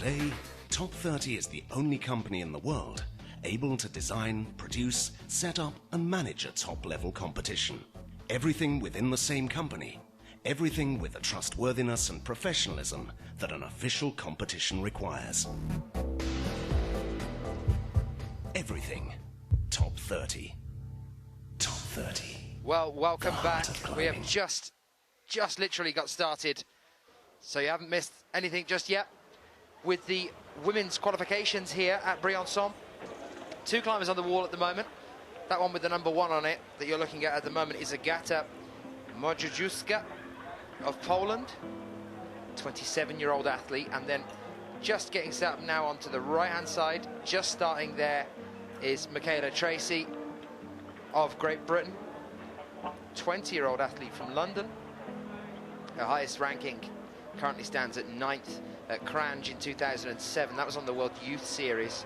Today, Top 30 is the only company in the world able to design, produce, set up and manage a top-level competition. Everything within the same company. Everything with the trustworthiness and professionalism that an official competition requires. Everything. Top 30. Top 30. Well, welcome back. We have just literally got started, so you haven't missed anything just yet with the women's qualifications here at Briançon. 2 climbers on the wall at the moment. That one with the number 1 on it that you're looking at the moment is Agata Mojuszka of Poland, 27-year-old athlete. And then just getting set up now onto the right-hand side, just starting there, is Michaela Tracy of Great Britain, 20-year-old athlete from London. Her highest ranking currently stands at 9th at Cranj in 2007. That was on the World Youth Series.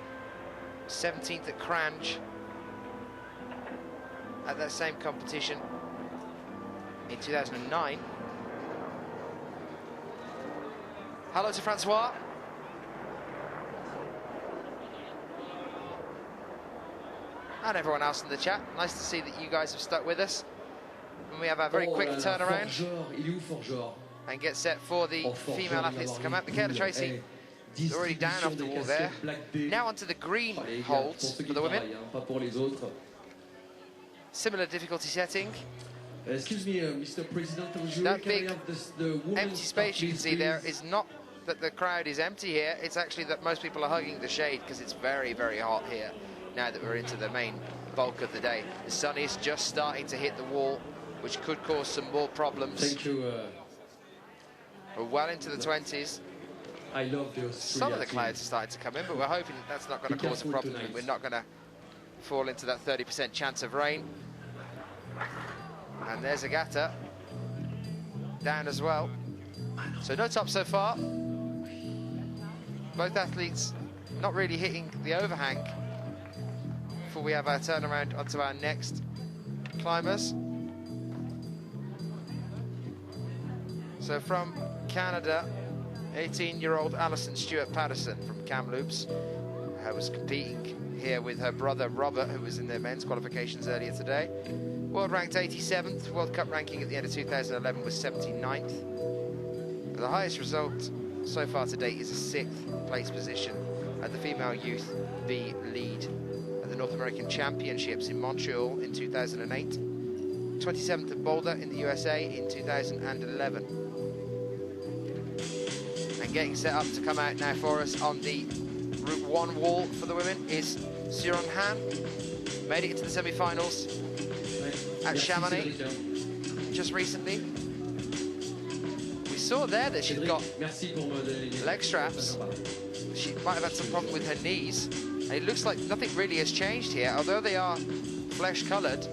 17th at Cranj at that same competition in 2009. Hello to Francois. And everyone else in the chat. Nice to see that you guys have stuck with us. And we have a very quick turnaround and get set for the female athletes to come out. Michaela Tracy is already down off the wall there. Now onto the green holds for the women. Similar difficulty setting. Excuse me, Mr. President, that big empty space you can see there is not that the crowd is empty here, it's actually that most people are hugging the shade because it's very, very hot here now that we're into the main bulk of the day. The sun is just starting to hit the wall, which could cause some more problems. Thank you. We're well into the 20s. I love those. Some of the clouds are starting to come in, but we're hoping that's not going to cause a problem. We're not going to fall into that 30% chance of rain. And there's Agata down as well. So no top so far. Both athletes not really hitting the overhang before we have our turnaround onto our next climbers. So from Canada, 18-year-old Alison Stewart-Patterson from Kamloops, who was competing here with her brother Robert, who was in their men's qualifications earlier today. World ranked 87th, World Cup ranking at the end of 2011 was 79th. The highest result so far to date is a 6th place position at the female youth B lead at the North American Championships in Montreal in 2008. 27th at Boulder in the USA in 2011. And getting set up to come out now for us on the Route 1 wall for the women is Suron Han. Made it into the semi-finals at Chamonix just recently. We saw there that she's got leg straps. She might have had some problem with her knees. And it looks like nothing really has changed here, although they are flesh-coloured.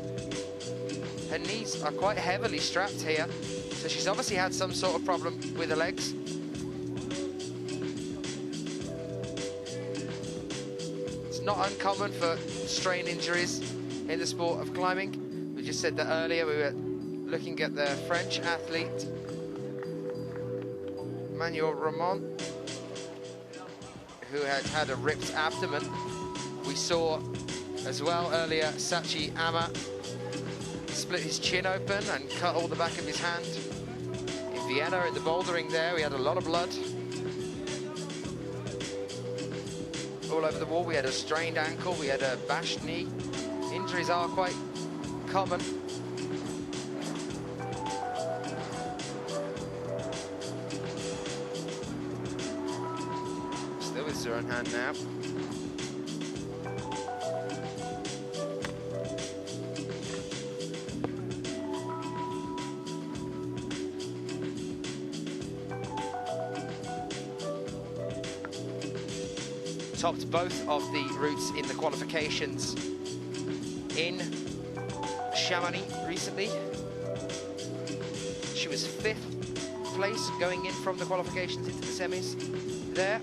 Her knees are quite heavily strapped here, so she's obviously had some sort of problem with her legs. It's not uncommon for strain injuries in the sport of climbing. We just said that earlier. We were looking at the French athlete Manuel Ramon, who had had a ripped abdomen. We saw as well earlier Sachi Ama split his chin open and cut all the back of his hand. In Vienna, in the bouldering there, we had a lot of blood. All over the wall, we had a strained ankle, we had a bashed knee. Injuries are quite common. Still with Suron Han now. Topped both of the routes in the qualifications in Chamonix recently. She was 5th place going in from the qualifications into the semis there.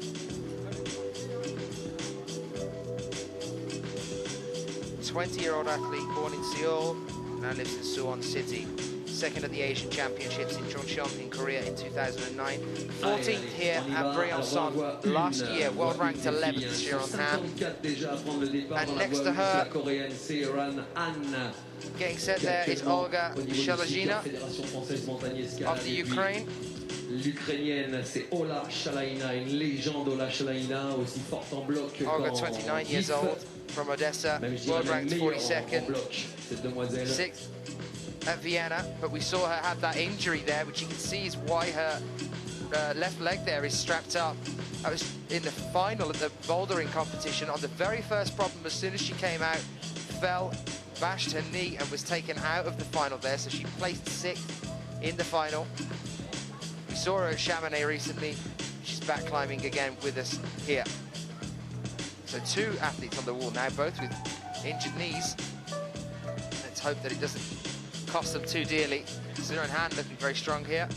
A 20-year-old athlete born in Seoul, now lives in Suwon City. second at the Asian Championships in Chungcheong in Korea in 2009. 14th here at Briançon last year, world ranked 11th this year on hand. And next to her, getting set there is Olga Shalazhina of the Ukraine. L'Ukrainienne, c'est Ola Shalaina, une légende Ola Shalaina, aussi forte en bloc. Olga, 29 years old, from Odessa, world ranked 42nd, 6th at Vienna, but we saw her have that injury there, which you can see is why her left leg there is strapped up. I was in the final of the bouldering competition. On the very first problem, as soon as she came out, fell, bashed her knee and was taken out of the final there, so she placed 6th in the final. We saw her at Chamonix recently. She's back climbing again with us here. So 2 athletes on the wall now, both with injured knees. Let's hope that it doesn't cost them too dearly. Zero in hand looking very strong here.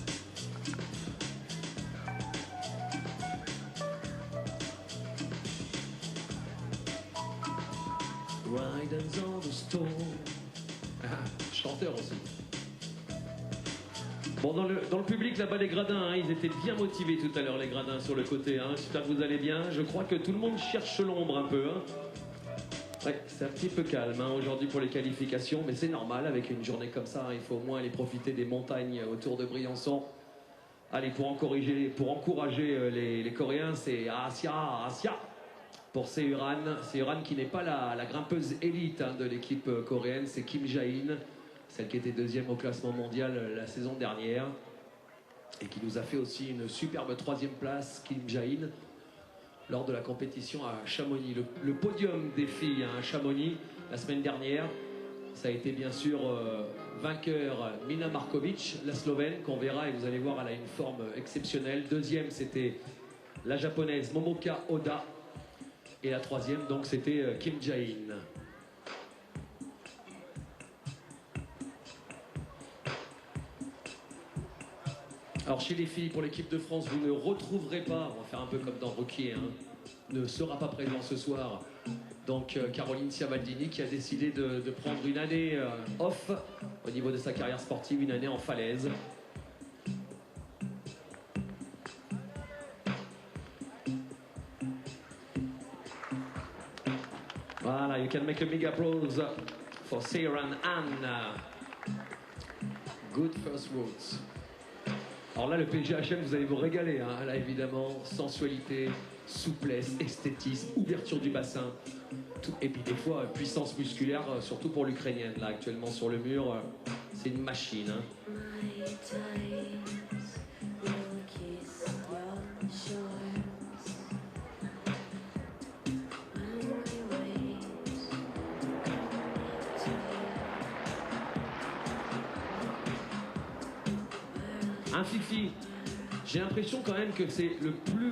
Riders on the storm. Chanteur aussi. Bon, dans le public là-bas, les gradins, hein, ils étaient bien motivés tout à l'heure, les gradins sur le côté. Hein. J'espère que vous allez bien. Je crois que tout le monde cherche l'ombre un peu. Hein. Ouais, c'est un petit peu calme hein, aujourd'hui pour les qualifications, mais c'est normal avec une journée comme ça. Hein, il faut au moins aller profiter des montagnes autour de Briançon. Allez, pour encourager les Coréens, c'est Asia. Pour Seuran qui n'est pas la grimpeuse élite hein, de l'équipe coréenne, c'est Kim Jae-in, celle qui était 2e au classement mondial la saison dernière et qui nous a fait aussi une superbe 3e place, Kim Jae-in, lors de la compétition à Chamonix. Le podium des filles hein, à Chamonix la semaine dernière, ça a été bien sûr vainqueur Mina Markovič, la Slovène, qu'on verra et vous allez voir, elle a une forme exceptionnelle. 2e, c'était la japonaise Momoka Oda. Et la 3e, donc, c'était Kim Jae-in. Alors, chez les filles, pour l'équipe de France, vous ne retrouverez pas, on va faire un peu comme dans Rocky, hein, ne sera pas présent ce soir. Donc, Caroline Ciabaldini qui a décidé de prendre une année off au niveau de sa carrière sportive, une année en falaise. Voilà, you can make a big applause for Seuran Anne. Good first words. Alors là, le PGHM, vous allez vous régaler. Hein. Là, évidemment, sensualité, souplesse, esthétisme, ouverture du bassin. Tout. Et puis des fois, puissance musculaire, surtout pour l'Ukrainienne. Là, actuellement sur le mur, c'est une machine. Hein. Un fifi, j'ai l'impression quand même que c'est le plus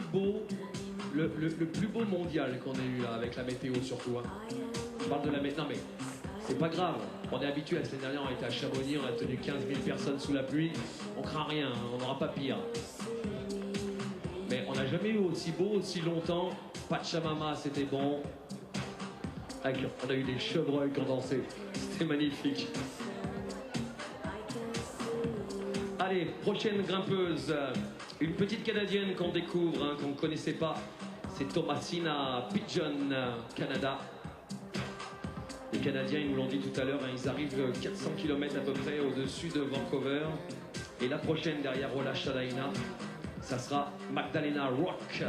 beau mondial qu'on ait eu là, avec la météo surtout. Hein. Je parle de la météo, non mais c'est pas grave, on est habitué. La semaine dernière on était à Chamonix, on a tenu 15 000 personnes sous la pluie, on craint rien, hein, on n'aura pas pire. Mais on n'a jamais eu aussi beau, aussi longtemps. Pachamama c'était bon, on a eu des chevreuils qui ont dansé, c'était magnifique. Allez, prochaine grimpeuse, une petite Canadienne qu'on découvre, hein, qu'on ne connaissait pas, c'est Thomasina Pigeon, Canada. Les Canadiens, ils nous l'ont dit tout à l'heure, hein, ils arrivent 400 km à peu près au-dessus de Vancouver. Et la prochaine derrière Ola Shalaina, ça sera Magdalena Ruck,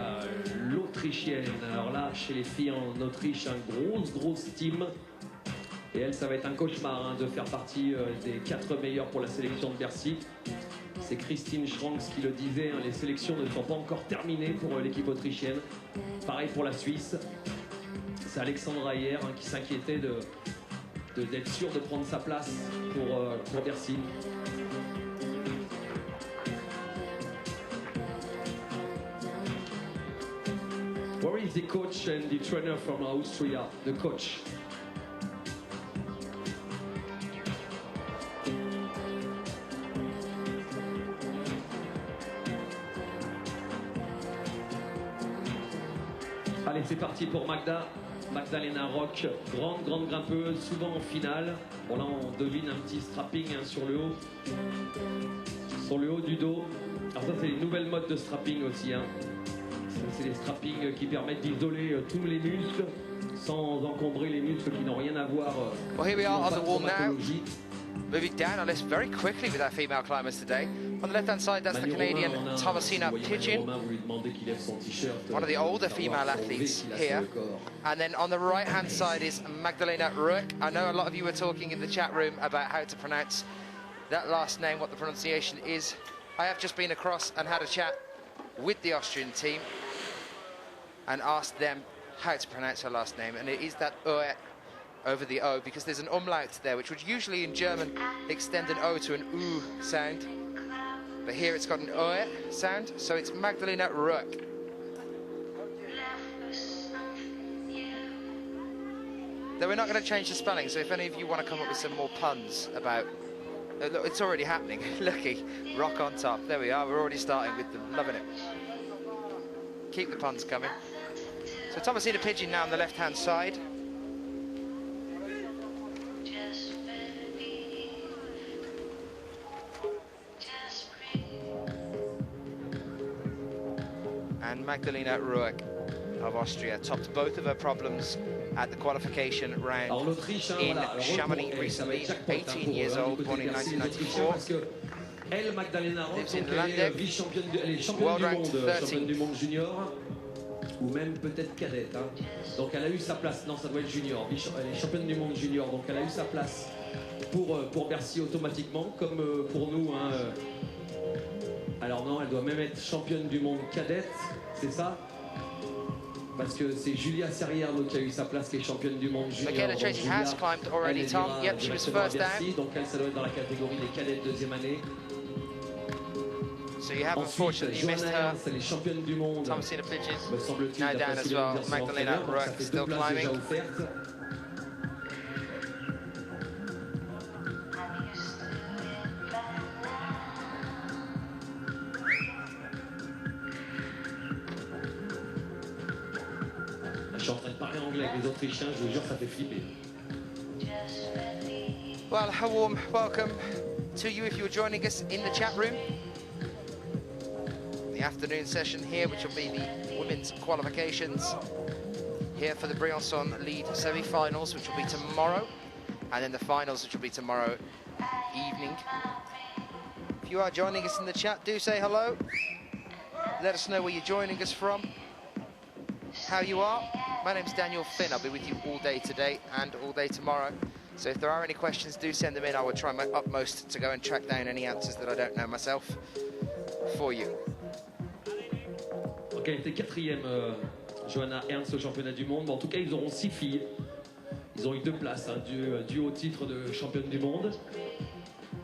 l'Autrichienne. Alors là, chez les filles en Autriche, un grosse team. Et elle, ça va être un cauchemar hein, de faire partie des 4 meilleurs pour la sélection de Bercy. C'est Christine Schranks qui le disait, hein, les sélections ne sont pas encore terminées pour l'équipe autrichienne. Pareil pour la Suisse. C'est Alexandra hier hein, qui s'inquiétait d'être sûre de prendre sa place pour Bercy. Where is the coach and the trainer from Austria, the coach? Allez, c'est parti pour Magda. Magdalena Ruck, grande grimpeuse, souvent en finale. Bon là on devine un petit strapping hein, sur le haut du dos. Alors ça c'est les nouvelles modes de strapping aussi. Hein. C'est les strappings qui permettent d'isoler tous les muscles sans encombrer les muscles qui n'ont rien à voir. Well, here we are on the wall now. Moving down on this very quickly with our female climbers today. On the left-hand side, that's the Canadian Thomasina Pigeon, one of the older female athletes here. And then on the right-hand side is Magdalena Ruck. I know a lot of you were talking in the chat room about how to pronounce that last name, what the pronunciation is. I have just been across and had a chat with the Austrian team and asked them how to pronounce her last name, and it is that Oe over the O, because there's an umlaut there, which would usually in German extend an O to an U sound, but here it's got an Oe sound, so it's Magdalena Ruck. Though we're not going to change the spelling, so if any of you want to come up with some more puns about... look, it's already happening. Lucky, rock on top. There we are, we're already starting with them, loving it. Keep the puns coming. So Thomasina Pigeon now on the left-hand side. And Magdalena Ruck of Austria topped both of her problems at the qualification round in Chamonix recently. 18 years old, born in 1994. Lives in Landeck, world ranked 13th. Ou même peut-être cadette. Hein. Donc elle a eu sa place, non ça doit être junior, elle est championne du monde junior, donc elle a eu sa place pour Bercy automatiquement, comme pour nous. Hein. Alors non, elle doit même être championne du monde cadette, c'est ça? Parce que c'est Julia Serrière qui a eu sa place, qui est championne du monde junior. Michaela Tracy has climbed already, Tom. Yep, she was first down. Donc elle, ça doit être dans la catégorie des cadettes deuxième année. So you have unfortunately missed her. Thomasina Pigeon now down as well. Magdalena Ruck still climbing. Je suis en train de parler anglais avec les Autrichiens, je vous jure, ça fait flipper. Well, a warm welcome to you if you're joining us in the chat room. The afternoon session here, which will be the women's qualifications here for the Briançon lead semi-finals, which will be tomorrow, and then the finals, which will be tomorrow evening. If you are joining us in the chat, do say hello. Let us know where you're joining us from, how you are. My name's Daniel Finn. I'll be with you all day today and all day tomorrow. So if there are any questions, do send them in. I will try my utmost to go and track down any answers that I don't know myself for you. Donc elle était quatrième, Johanna Ernst au championnat du monde. Bon, en tout cas, ils auront 6 filles. Ils ont eu 2 places, hein, dû au titre de championne du monde.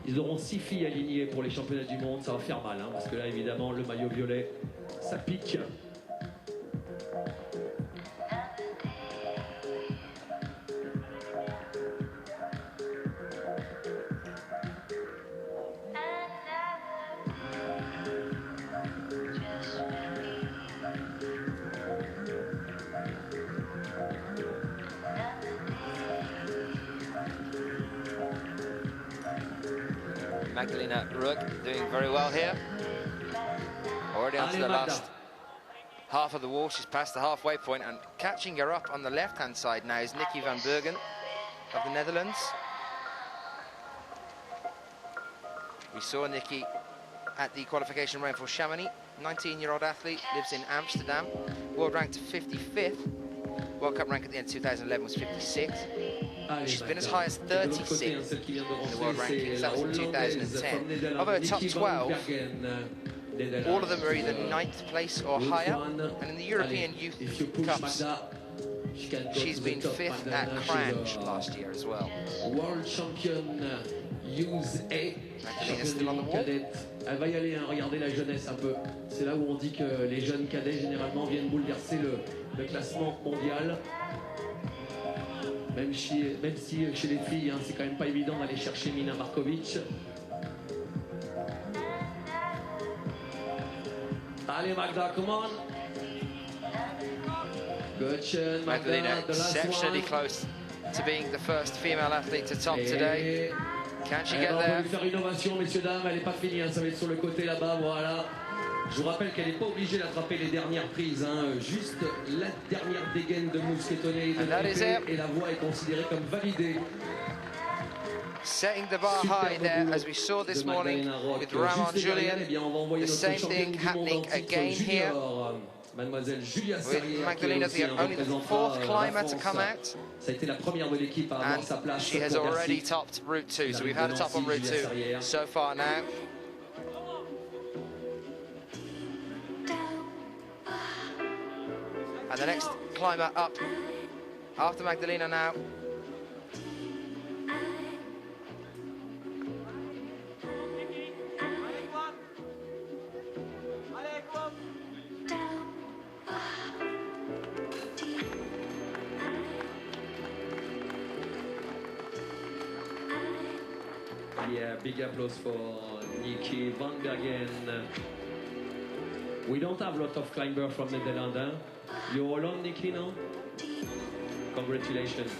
Ils auront 6 filles alignées pour les championnats du monde. Ça va faire mal, hein, parce que là, évidemment, le maillot violet, ça pique. Magdalena Ruck doing very well here. Already onto the last half of the wall. She's past the halfway point, and catching her up on the left-hand side now is Nikki van Bergen of the Netherlands. We saw Nikki at the qualification round for Chamonix. 19-year-old athlete, lives in Amsterdam. World ranked 55th. World Cup rank at the end of 2011 was 56th. She's been as high as 36 in the world rankings. That was in 2010. Of her top 12, all of them are either 9th place or higher. And in the European Youth Cups, she's been 5th at Cranch last year as well. World champion USA. Magdalena's still on the wall. Elle va y aller, hein, regardez la jeunesse un peu. C'est là où on dit que les jeunes cadets généralement viennent bouleverser le classement mondial. Même si chez les filles, hein, c'est quand même pas évident d'aller chercher Mina Markovič. Allez Magda, come on. Magdalena exceptionally close to being the first female athlete to top today. Can she get there? On peut lui faire une ovation, messieurs, dames. Elle n'est pas finie, hein. Ça va être sur le côté là-bas, voilà. Je vous rappelle qu'elle n'est pas obligée d'attraper les dernières prises, hein. Juste la dernière dégaine de mousquetonnet et de tromper, et la voie est considérée comme validée. Setting the bar high there, as we saw this morning with Briançon. The same thing happening again here. With Magdalena, only the fourth climber to come out, and she has already topped Route 2, so we've had a top on Route 2 so far now. And the next climber up after Magdalena now. Yeah, big applause for Nikki van Bergen. We don't have a lot of climbers from Netherlands, hein? You're alone, Nikki, no? Congratulations.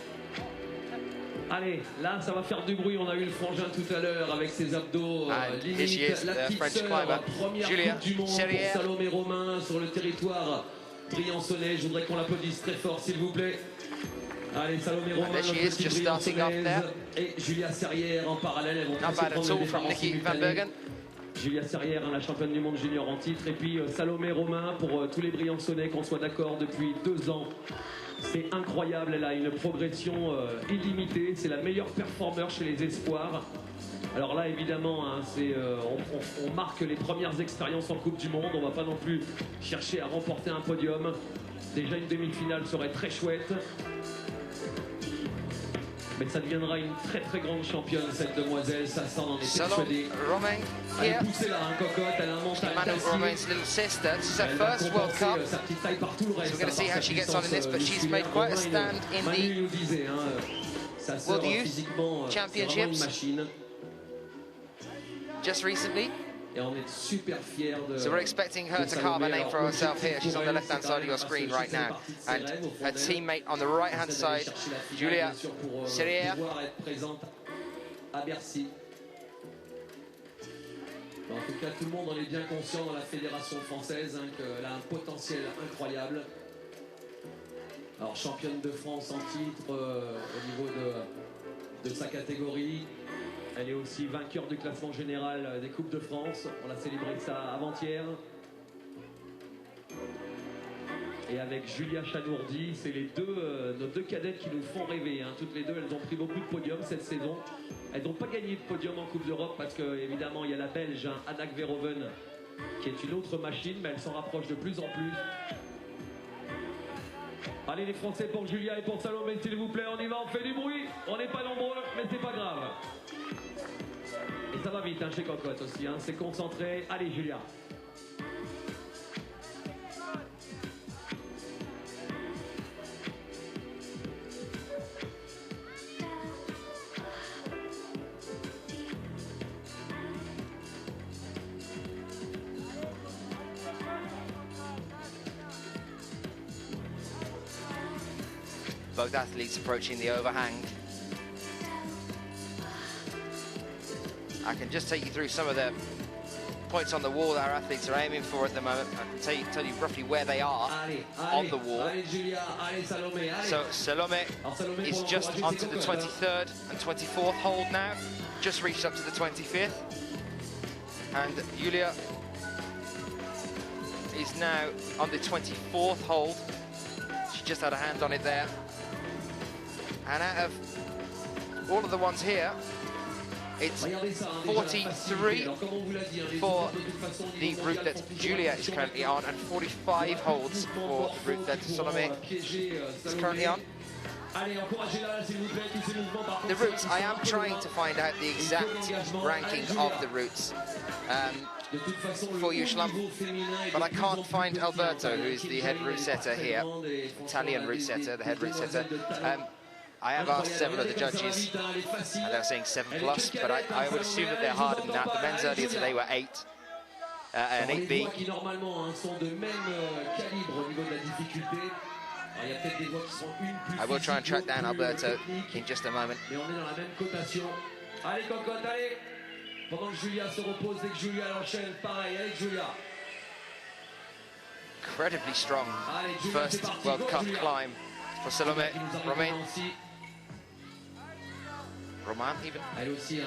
Allez, là, ça va faire du bruit. On a eu le frangin tout à l'heure avec ses abdos limite. La petite sœur, première Coupe du Monde pour Salomé Romain sur le territoire briançonnais. Je voudrais qu'on l'applaudisse très fort, s'il vous plaît. Allez, Salomé Romain, notre petite briançonnaise, et Julia Serrière en parallèle. Elles vont prendre le départ en simultané. Julia Serrière, la championne du monde junior en titre, et puis Salomé Romain pour tous les Briançonnais, qu'on soit d'accord, depuis 2 ans. C'est incroyable, elle a une progression illimitée, c'est la meilleure performeur chez les espoirs. Alors là, évidemment, hein, on marque les premières expériences en Coupe du Monde, on ne va pas non plus chercher à remporter un podium. Déjà une demi-finale serait très chouette. Mais ça deviendra une très très grande championne, cette demoiselle, ça sent, on est persuadé. Elle est poussée là, hein, cocotte, elle a un mental classique. Elle va compenser sa petite taille par tout le reste. Manu nous disait, hein, sa sœur physiquement, c'est vraiment une machine. Just recently. Et on est super fiers de. So we're expecting her to carve a name for herself here. She's on the left-hand side of your screen right now, and her teammate on the right-hand side, Julia Serrière. Pouvoir être présente à Bercy. En tout cas, tout le monde en est bien conscient dans la fédération française, hein, qu'elle a un potentiel incroyable. Alors championne de France en titre au niveau de sa catégorie. Elle est aussi vainqueur du classement général des Coupes de France. On a célébré ça avant-hier. Et avec Julia Chanourdi, c'est nos deux cadettes qui nous font rêver, hein. Toutes les deux, elles ont pris beaucoup de podiums cette saison. Elles n'ont pas gagné de podium en Coupe d'Europe parce qu'évidemment, il y a la Belge, hein, Anna Verhoeven, qui est une autre machine, mais elle s'en rapproche de plus en plus. Allez, les Français pour Julia et pour Salomé, s'il vous plaît, on y va, on fait du bruit. On n'est pas nombreux, mais c'est pas grave. Et ça va vite, hein, chez Cocotte aussi, hein, c'est concentré. Allez, Julia. Both athletes approaching the overhang. I can just take you through some of the points on the wall that our athletes are aiming for at the moment. I can tell you roughly where they are on the wall. So Salomé is just onto the 23rd and 24th hold now, just reached up to the 25th. And Julia is now on the 24th hold. She just had a hand on it there. And out of all of the ones here, it's 43 for the route that Julia is currently on, and 45 holds for the route that Salomé is currently on. The routes, I am trying to find out the exact ranking of the routes for you, Schlumm, but I can't find Alberto, who is the head route setter here, Italian route setter, the head route setter. I have asked several of the judges, and they're saying 7+, but I would assume that they're harder than that. The men's earlier today were 8, an 8B. I will try and track down Alberto in just a moment. Mais on est dans la même cotation. Allez, cocotte, allez. Pendant que Julia se repose, dès que Julia l'enchaîne, pareil, allez Julia. Incredibly strong first World Cup climb for Salome. Romain even. Elle aussi a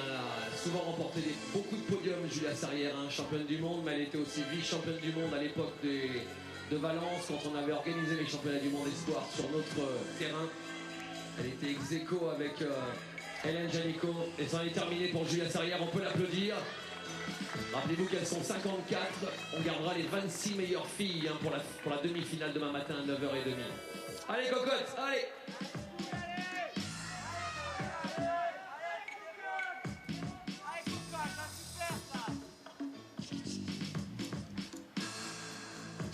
souvent remporté beaucoup de podiums, Julia Sarrière, championne du monde, mais elle était aussi vice-championne du monde à l'époque de Valence, quand on avait organisé les championnats du monde espoir sur notre terrain. Elle était ex aequo avec Hélène Janicot, et ça en est terminé pour Julia Sarrière, on peut l'applaudir. Rappelez-vous qu'elles sont 54, on gardera les 26 meilleures filles pour la demi-finale demain matin à 9h30. Allez cocotte, allez!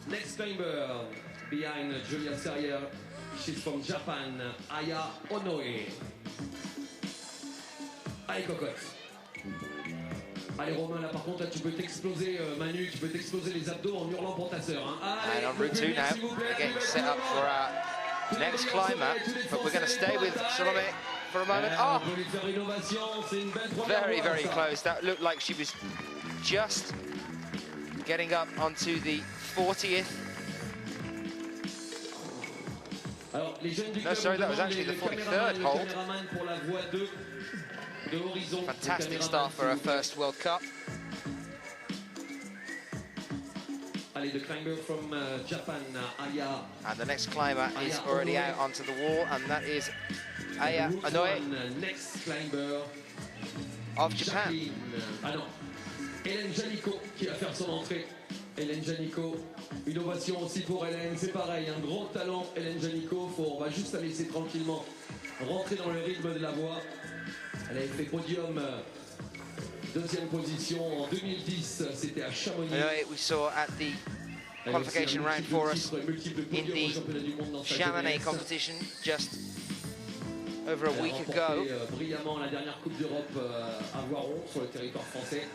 Next climber behind Julia Sarrière, she's from Japan, Aya Onoe. Allez cocotte. Allez Romain, là par contre, là, tu peux t'exploser Manu, tu peux t'exploser les abdos en hurlant pour ta sœur. Hein. Allez, and on route 2 now, we're getting set up for our next climber, but we're going to stay with Salome for a moment. Oh, very, very close. That looked like she was just getting up onto the 40th. No, sorry, that was actually the 43rd hold. Fantastic start for her first World Cup. And the next climber is already out onto the wall, and that is Aya Onoe next climber of Japan. Hélène Janicot qui va faire son entrée. Hélène Janicot, une ovation aussi pour Hélène, c'est pareil, un gros talent Hélène Janicot, on va juste la laisser tranquillement rentrer dans le rythme de la voix. Elle avait fait podium, deuxième position en 2010, c'était à Chamonix. We saw at the qualification round for us in the Chamonix competition just over a week ago. Brillamment la dernière Coupe d'Europe à Voiron sur le territoire français.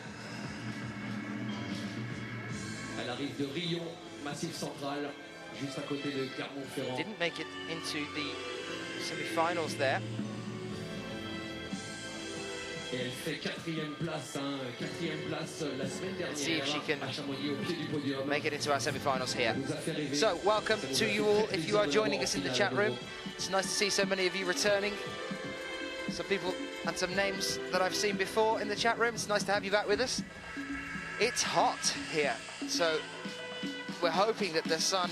Elle arrive de Rion, Massif Central, juste à côté de Clermont-Ferrand. Didn't make it into the semi-finals there. Et elle fait quatrième place la semaine dernière. See if she can à Chamonix, au pied du podium. make it into our semi-finals here. So welcome to you all if you are joining us in the chat room. It's nice to see so many of you returning. Some people and some names that I've seen before in the chat room. It's nice to have you back with us. It's hot here, so we're hoping that the sun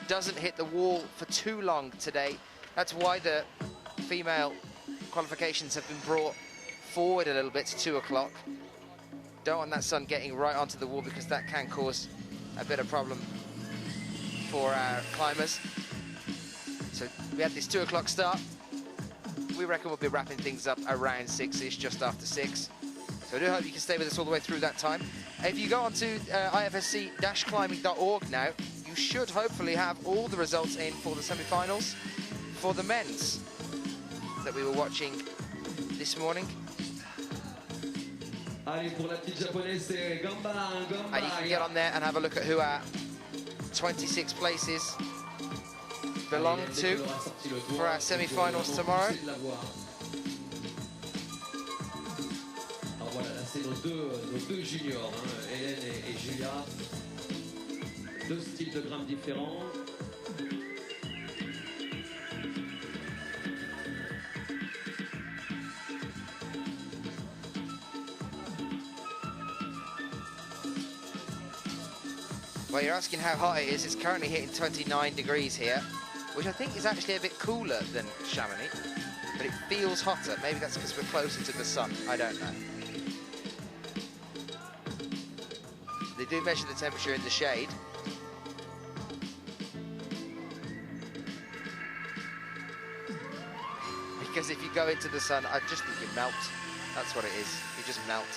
doesn't hit the wall for too long today. That's why the female qualifications have been brought forward a little bit to 2 o'clock. Don't want that sun getting right onto the wall, because that can cause a bit of problem for our climbers. So we had this 2 o'clock start. We reckon we'll be wrapping things up around 6-ish, just after 6. So I do hope you can stay with us all the way through that time. If you go onto IFSC-climbing.org now, you should hopefully have all the results in for the semi-finals for the men's that we were watching this morning. And you can get on there and have a look at who our 26 places belong to for our semi-finals tomorrow. C'est nos deux juniors, hein, Hélène et Julia. Deux styles de grammes différents. Well, you're asking how hot it is. It's currently hitting 29 degrees here, which I think is actually a bit cooler than Chamonix, but it feels hotter. Maybe that's because we're closer to the sun. I don't know. They do measure the temperature in the shade. Because if you go into the sun, I just think you melt. That's what it is. You just melt.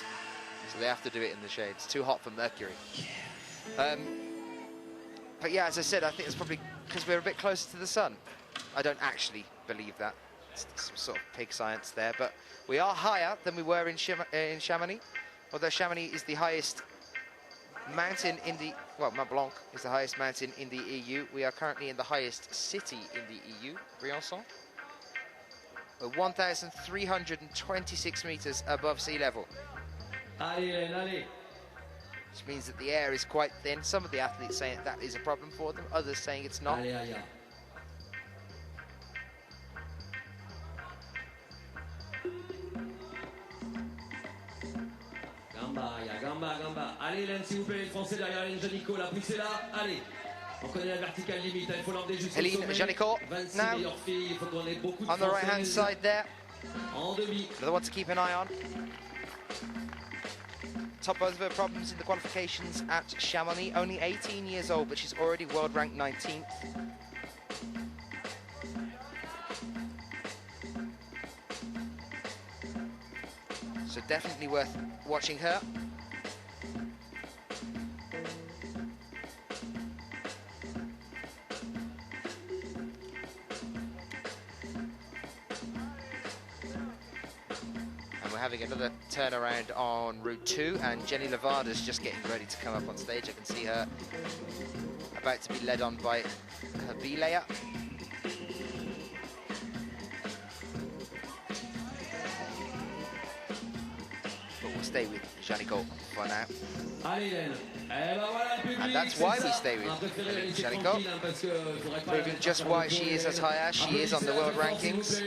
So they have to do it in the shade. It's too hot for Mercury. But yeah, as I said, I think it's probably because we're a bit closer to the sun. I don't actually believe that. It's some sort of pig science there. But we are higher than we were in Chamonix. Although Chamonix is the highest mountain in the, well, Mont Blanc is the highest mountain in the EU. We are currently in the highest city in the EU, Briançon. We're 1,326 meters above sea level. Which means that the air is quite thin. Some of the athletes saying that is a problem for them, others saying it's not. Gamba. Allez, Hélène, s'il vous plaît, les Français derrière Hélène Janicot, là, poussez-là, allez. On connaît la verticale limite, il faut l'emmener jusqu'au sommet. Janicot, 26 now, meilleures filles, il faut qu'on ait beaucoup de on the right-hand side there. En demi. Another one to keep an eye on. Top of her problems in the qualifications at Chamonix. Only 18 years old, but she's already world ranked 19th. So definitely worth watching her. Having another turnaround on Route 2, and Jenny Levada's just getting ready to come up on stage. I can see her about to be led on by her B-layer. But we'll stay with Janicot for now. And that's why we stay with Janicot, proving just why she is as high as she is on the world rankings.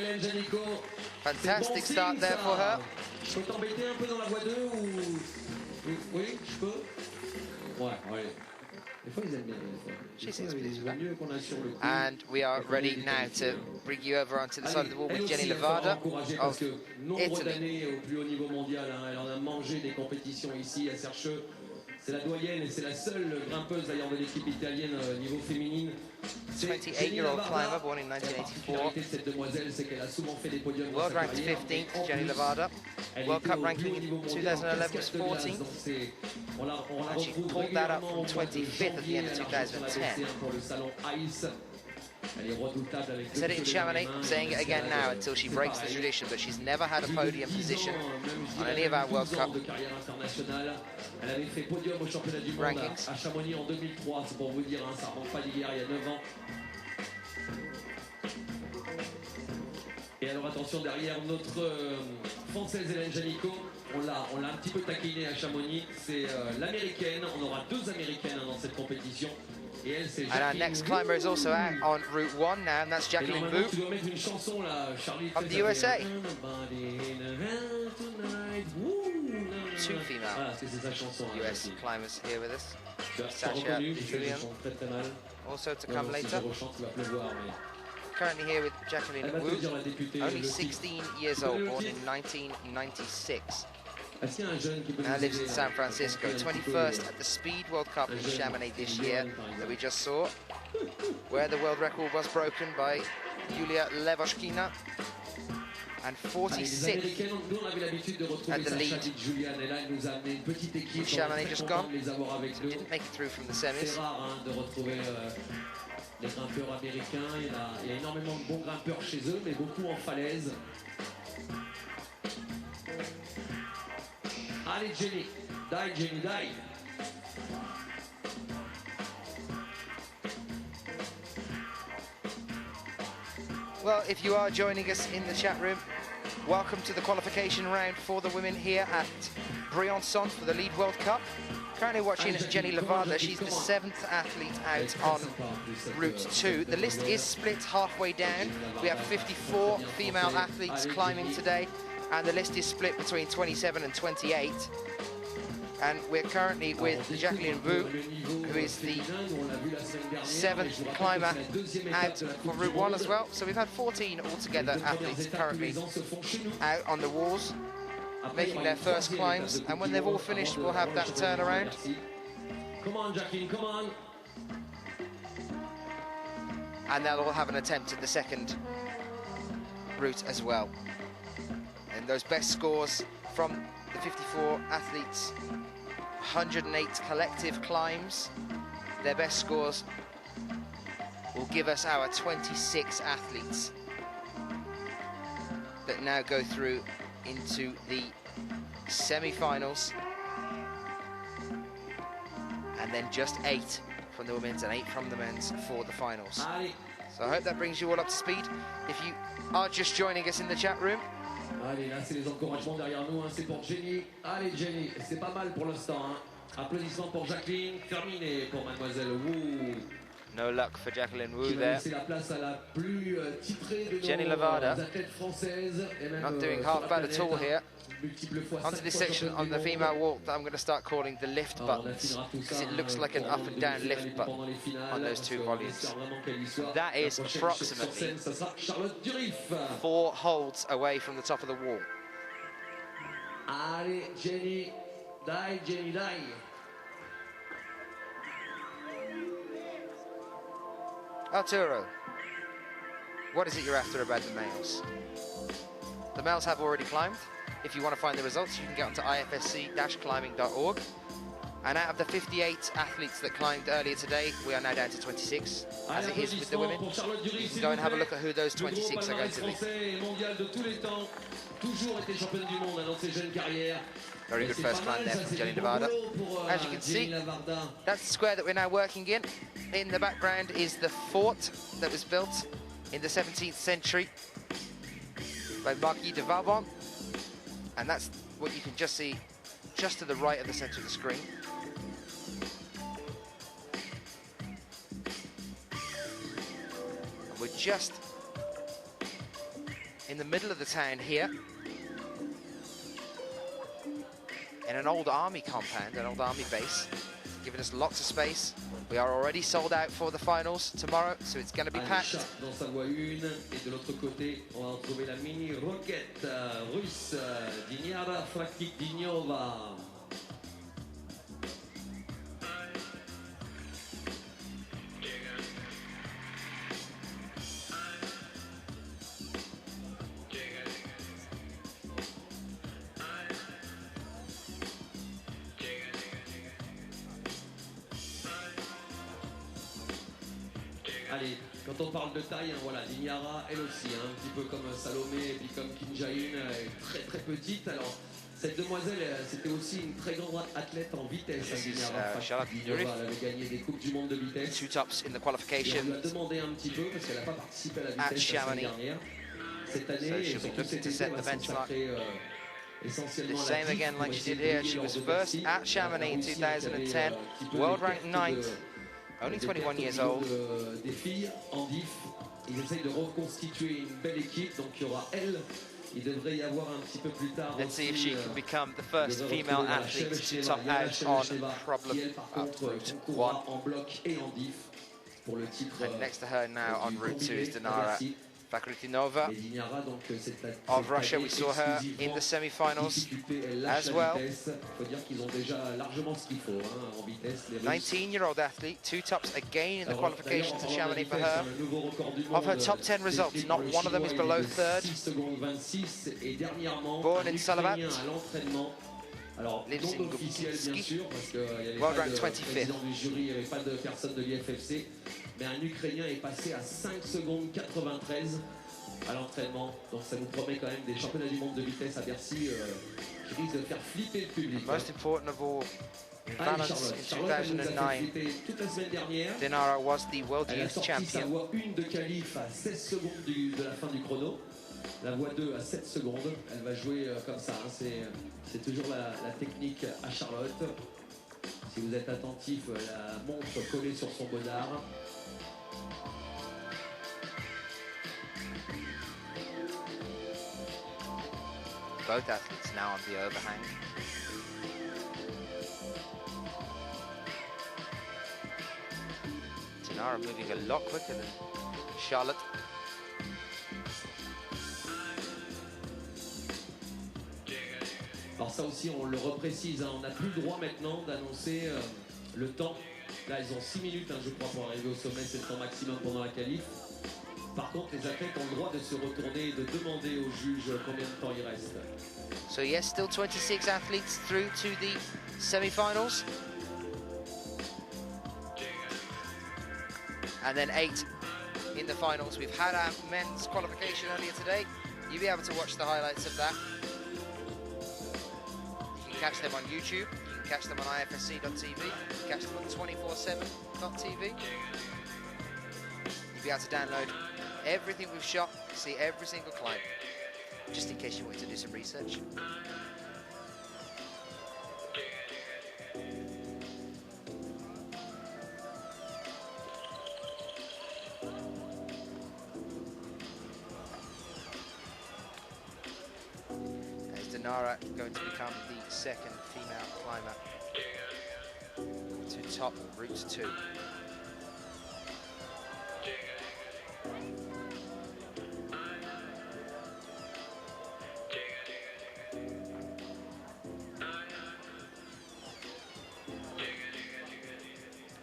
Fantastic start there for her. She seems pleased with that. And we are ready now to bring you over onto the side of the wall with Jenny Levada of Italy. C'est la doyenne et c'est la seule grimpeuse d'ailleurs de l'équipe italienne niveau féminine. 28-year-old climber born in 1984. World ranked 15th, Jenny Levada. World Cup ranking in 2011 was 14th. And she pulled that up from 25th at the end of 2010. I said it in Chamonix, I'm saying it again now until she breaks the tradition, but she's never had a podium position on any of our World Cup rankings. Et alors attention, derrière notre française Hélène Janicot, on l'a un petit peu taquiné à Chamonix, c'est l'américaine, on aura deux américaines dans cette compétition. And our next climber is also out on Route 1 now, and that's Jacqueline Wu of the USA. Two female US climbers here with us. Sasha DiGiulian, also to come later. Currently here with Jacqueline Wu, only 16 years old, born in 1996. Now lives in San Francisco, 21st at the Speed World Cup in Chamonix this year that we just saw, where the world record was broken by Yulia Levoshkina, and 46th at the lead in Chamonix just gone, so didn't make it through from the semis. Les grimpeurs américains, il y a énormément de bons grimpeurs chez eux, mais beaucoup en falaise. Allez Jenny, die. Well, if you are joining us in the chat room, welcome to the qualification round for the women here at Briançon for the Lead World Cup. Currently watching Jenny Levada, she's the 7th athlete out on Route 2. The list is split halfway down. We have 54 female athletes climbing today, and the list is split between 27 and 28. And we're currently with Jacqueline Wu, who is the 7th climber out for Route 1 as well. So we've had 14 altogether athletes currently out on the walls, making their first climbs, and when they've all finished, we'll have that turnaround. Come on, Jacqueline, come on. And they'll all have an attempt at the second route as well. And those best scores from the 54 athletes, 108 collective climbs, their best scores will give us our 26 athletes that now go through into the semi-finals. then just 8 from the women's and 8 from the men's for the finals. So I hope that brings you all up to speed. If you are just joining us in the chat room. Allez, là, c'est les encouragements derrière nous, hein. C'est pour Jenny. Allez, Jenny, c'est pas mal pour l'instant, hein. Applaudissements pour Jacqueline, terminé pour Mademoiselle Wu. No luck for Jacqueline Wu there. La place à la plus titrée de Jenny nos Levada, athlètes françaises, et même, not doing half bad at all here. fois Onto this section on the female walk that I'm going to start calling the lift buttons, because it looks like an up and down lift button on those 2 volumes. That is approximately 4 holds away from the top of the wall. Allez, Jenny, dai, Jenny, dai. Arturo, what is it you're after about the males? The males have already climbed. If you want to find the results, you can get onto ifsc-climbing.org. And out of the 58 athletes that climbed earlier today, we are now down to 26, as it is with the women. You can go and have a look at who those 26 are going to be. Very good first climb there from Jenny Nevada. As you can see, that's the square that we're now working in. In the background is the fort that was built in the 17th century by Marquis de Vauban. And that's what you can just see just to the right of the center of the screen. And we're just in the middle of the town here, in an old army compound, an old army base, giving us lots of space. We are already sold out for the finals tomorrow, so it's going to be packed. Dans sa voie 1, et de l'autre côté, on va retrouver la mini roquette russe Diniara Fraktik-Dinova. Allez, quand on parle de taille, hein, voilà, Diniara, elle aussi, hein, un petit peu comme Salomé et puis comme Kim Jae-in, très très petite. Alors, cette demoiselle, c'était aussi une très grande athlète en vitesse. Diniara, elle avait gagné des coupes du monde de vitesse. 2 tops in the qualifications. Et on lui a demandé un petit peu parce qu'elle n'a pas participé à la vitesse la semaine dernière. Cette année, so she'll be looking to set the benchmark. Essentiellement The same again like she did here. She was first at Chamonix in 2010, world ranked 9th. Only 21 years old. Des filles en diff, ils essayent de reconstituer une belle équipe, donc il y aura elle. Il devrait y avoir un petit peu plus tard. Let's see if she can become the first female athlete to top out on problem route 1. En bloc et en diff pour le titre. And next to her now on route 2 is Dinara Bakrutinova of Russia. We saw her in the semi-finals as well. 19-year-old athlete, 2 tops again in the qualifications at Chamonix for her. Of her top 10 results, not one of them is below 3rd. Born in Salavat, lives in Gubkinski, world ranked 25th. Mais un Ukrainien est passé à 5 secondes 93 à l'entraînement. Donc ça nous promet quand même des championnats du monde de vitesse à Bercy qui risquent de faire flipper le public. Most important of all, in balance in 2009, toute la semaine dernière, Dinara was the World Youth Champion. Sa voie 1 de qualif à 16 secondes de la fin du chrono. La voie 2 à 7 secondes. Elle va jouer comme ça. Hein. C'est toujours la technique à Charlotte. Si vous êtes attentif, la montre collée sur son bonard. Both athletes now on the overhang. Dinara moving a lot quicker than Charlotte. Alors ça aussi, on le reprécise, hein, on n'a plus le droit maintenant d'annoncer le temps. Là, ils ont 6 minutes, hein, je crois, pour arriver au sommet, c'est le temps maximum pendant la qualif. Par contre, les athlètes ont le droit de se retourner et de demander au juge combien de temps il reste. So yes, still 26 athletes through to the semi-finals. And then 8 in the finals. We've had our men's qualification earlier today. You'll be able to watch the highlights of that. You can catch them on YouTube. You can Catch them on IFSC.tv, catch them on 247.tv. You'll be able to download everything we've shot, see every single climb, just in case you wanted to do some research. Nara going to become the second female climber to top Route 2.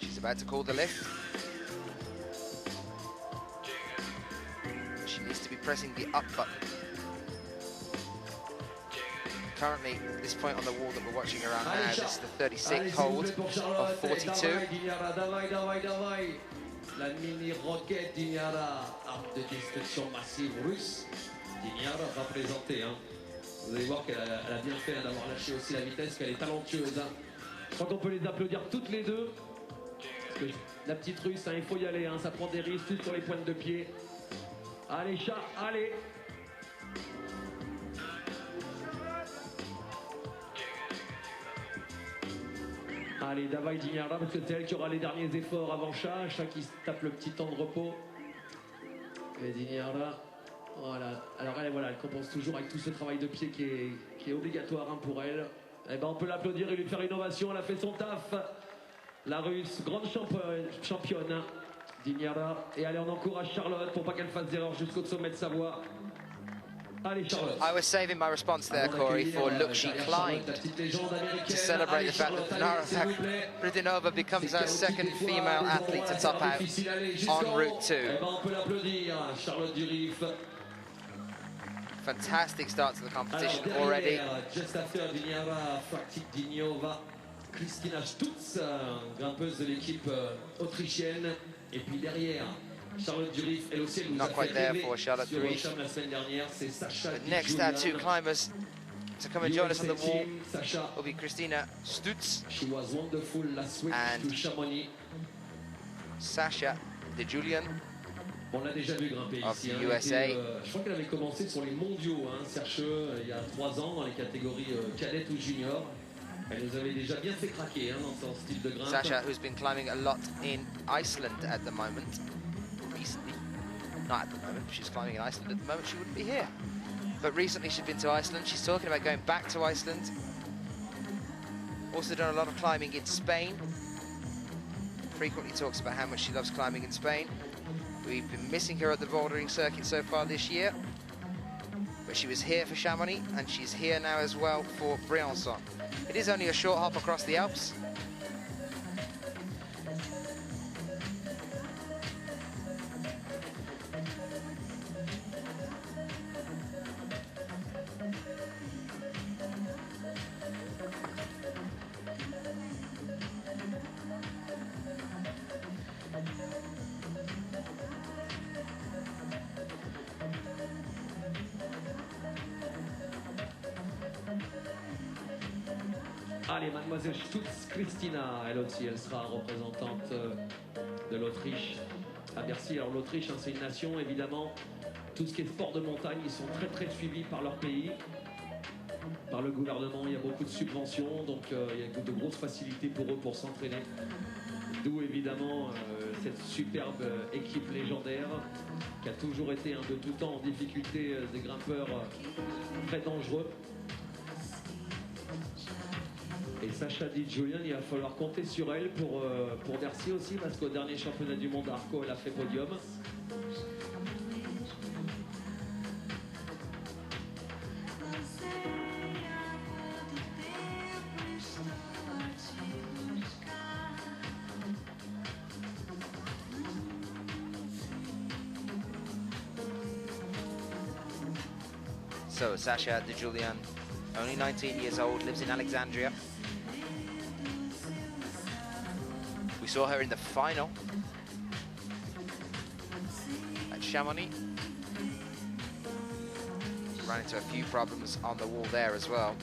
She's about to call the lift. She needs to be pressing the up button. Currently, at this point on the wall that we're watching around now, this is the 36th hold of 42. La mini roquette d'Ignara, arme de destruction massive russe. D'Ignara va présenter. Vous allez voir qu'elle a bien fait d'avoir lâché aussi la vitesse, qu'elle est talentueuse. Je crois qu'on peut les applaudir toutes les deux. Parce que la petite russe, il faut y aller, ça prend des risques, tout sur les pointes de pied. Allez, chat, allez! Allez, Davaï Dignara, parce que c'est elle qui aura les derniers efforts avant Chat. Chat qui se tape le petit temps de repos. Et Dignara, voilà. Alors elle, voilà, elle compense toujours avec tout ce travail de pied qui est obligatoire pour elle. Eh ben, on peut l'applaudir et lui faire une ovation. Elle a fait son taf. La Russe, grande championne, Dignara. Et allez, on encourage Charlotte pour pas qu'elle fasse d'erreur jusqu'au sommet de sa voie. Allez, Charlotte. I was saving my response there, Corey, for look, she climbed, to celebrate the fact that Rinova becomes our second female athlete to top out on Route 2. Fantastic start to the competition already. Just after Dignara, Dignova, Christina Stutz, grimpeuse de l'équipe autrichienne, et puis derrière, Charlotte Durif, elle aussi, elle not quite there for Charlotte Durif. But next, our two climbers to come and join us on the wall will be Christina Stutz and Sasha DiGiulian of the USA. Je crois qu'elle avait commencé sur les mondiaux, Sercheux, il y a 3 ans, dans les catégories cadettes ou juniors. Elle nous avait déjà bien fait craquer dans son style de grimpe. Sasha, who's been climbing a lot in Iceland at the moment. Recently, not at the moment, she's climbing in Iceland at the moment, she wouldn't be here. But recently she's been to Iceland, she's talking about going back to Iceland. Also done a lot of climbing in Spain. Frequently talks about how much she loves climbing in Spain. We've been missing her at the bouldering circuit so far this year. But she was here for Chamonix, and she's here now as well for Briançon. It is only a short hop across the Alps. Allez, mademoiselle Stutz Christina, elle aussi, elle sera représentante de l'Autriche à Bercy. Alors l'Autriche, c'est une nation, évidemment, tout ce qui est sport de montagne, ils sont très suivis par leur pays, par le gouvernement. Il y a beaucoup de subventions, donc il y a de grosses facilités pour eux pour s'entraîner. D'où évidemment cette superbe équipe légendaire qui a toujours été de tout temps en difficulté, des grimpeurs très dangereux. Et Sasha DiGiulian, il va falloir compter sur elle pour Bercy aussi, parce qu'au dernier championnat du monde Arco, elle a fait podium. So Sasha DiGiulian, only 19 years old, lives in Alexandria. We saw her in the final at Chamonix. Ran into a few problems on the wall there as well.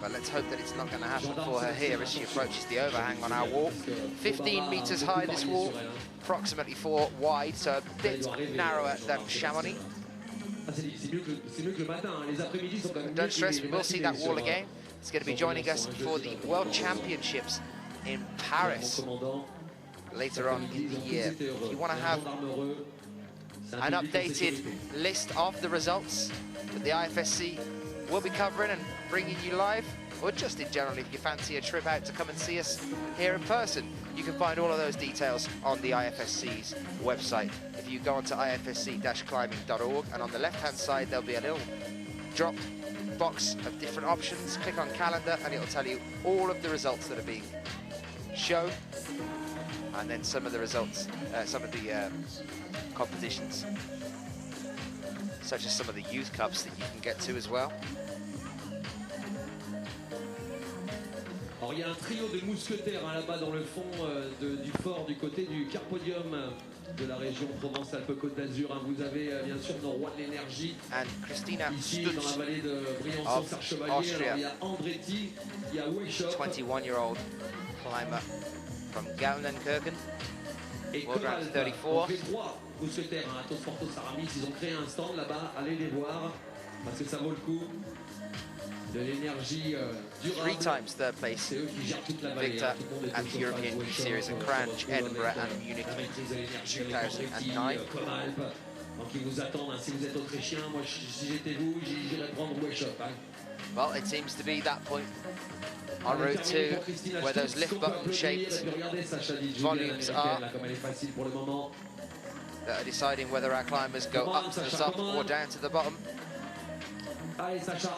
But let's hope that it's not going to happen for her here as she approaches the overhang on our wall. 15 meters high, this wall, approximately 4 wide, so a bit narrower than Chamonix. Don't stress, we will see that wall again. It's going to be joining us for the World Championships in Paris later on in the year. If you want to have an updated list of the results that the IFSC will be covering and bringing you live, or just in general, if you fancy a trip out to come and see us here in person, you can find all of those details on the IFSC's website. If you go onto ifsc-climbing.org, and on the left-hand side, there'll be a little drop box of different options. Click on calendar, and it'll tell you all of the results that are being shown, and then some of the results, some of the competitions, such as some of the youth cups that you can get to as well. Alors il y a un trio de mousquetaires là-bas dans le fond du fort du côté du Carpodium de la région Provence-Alpes-Côte d'Azur. Hein. Vous avez bien sûr nos rois de l'énergie ici dans la vallée de Briançon-Sarchevalier. Il y a Andretti, il y a Weishop. 21-year-old climber from Gaulenkirchen. Et World Rank on 34. fait 3 mousquetaires à Atos Porto Saramis. Ils ont créé un stand là-bas. Allez les voir parce que ça vaut le coup. De l'énergie durable. 3 times third place victor at the European Series in Cranch, Edinburgh and Munich 2009. Donc ils vous attendent, si vous êtes autrichien, moi si j'étais vous, j'irais prendre Weishop. Well, it seems to be that point en route to where those lift button shaped volumes are that are deciding whether our climbers go up to the top or down to the bottom. Allez Sasha.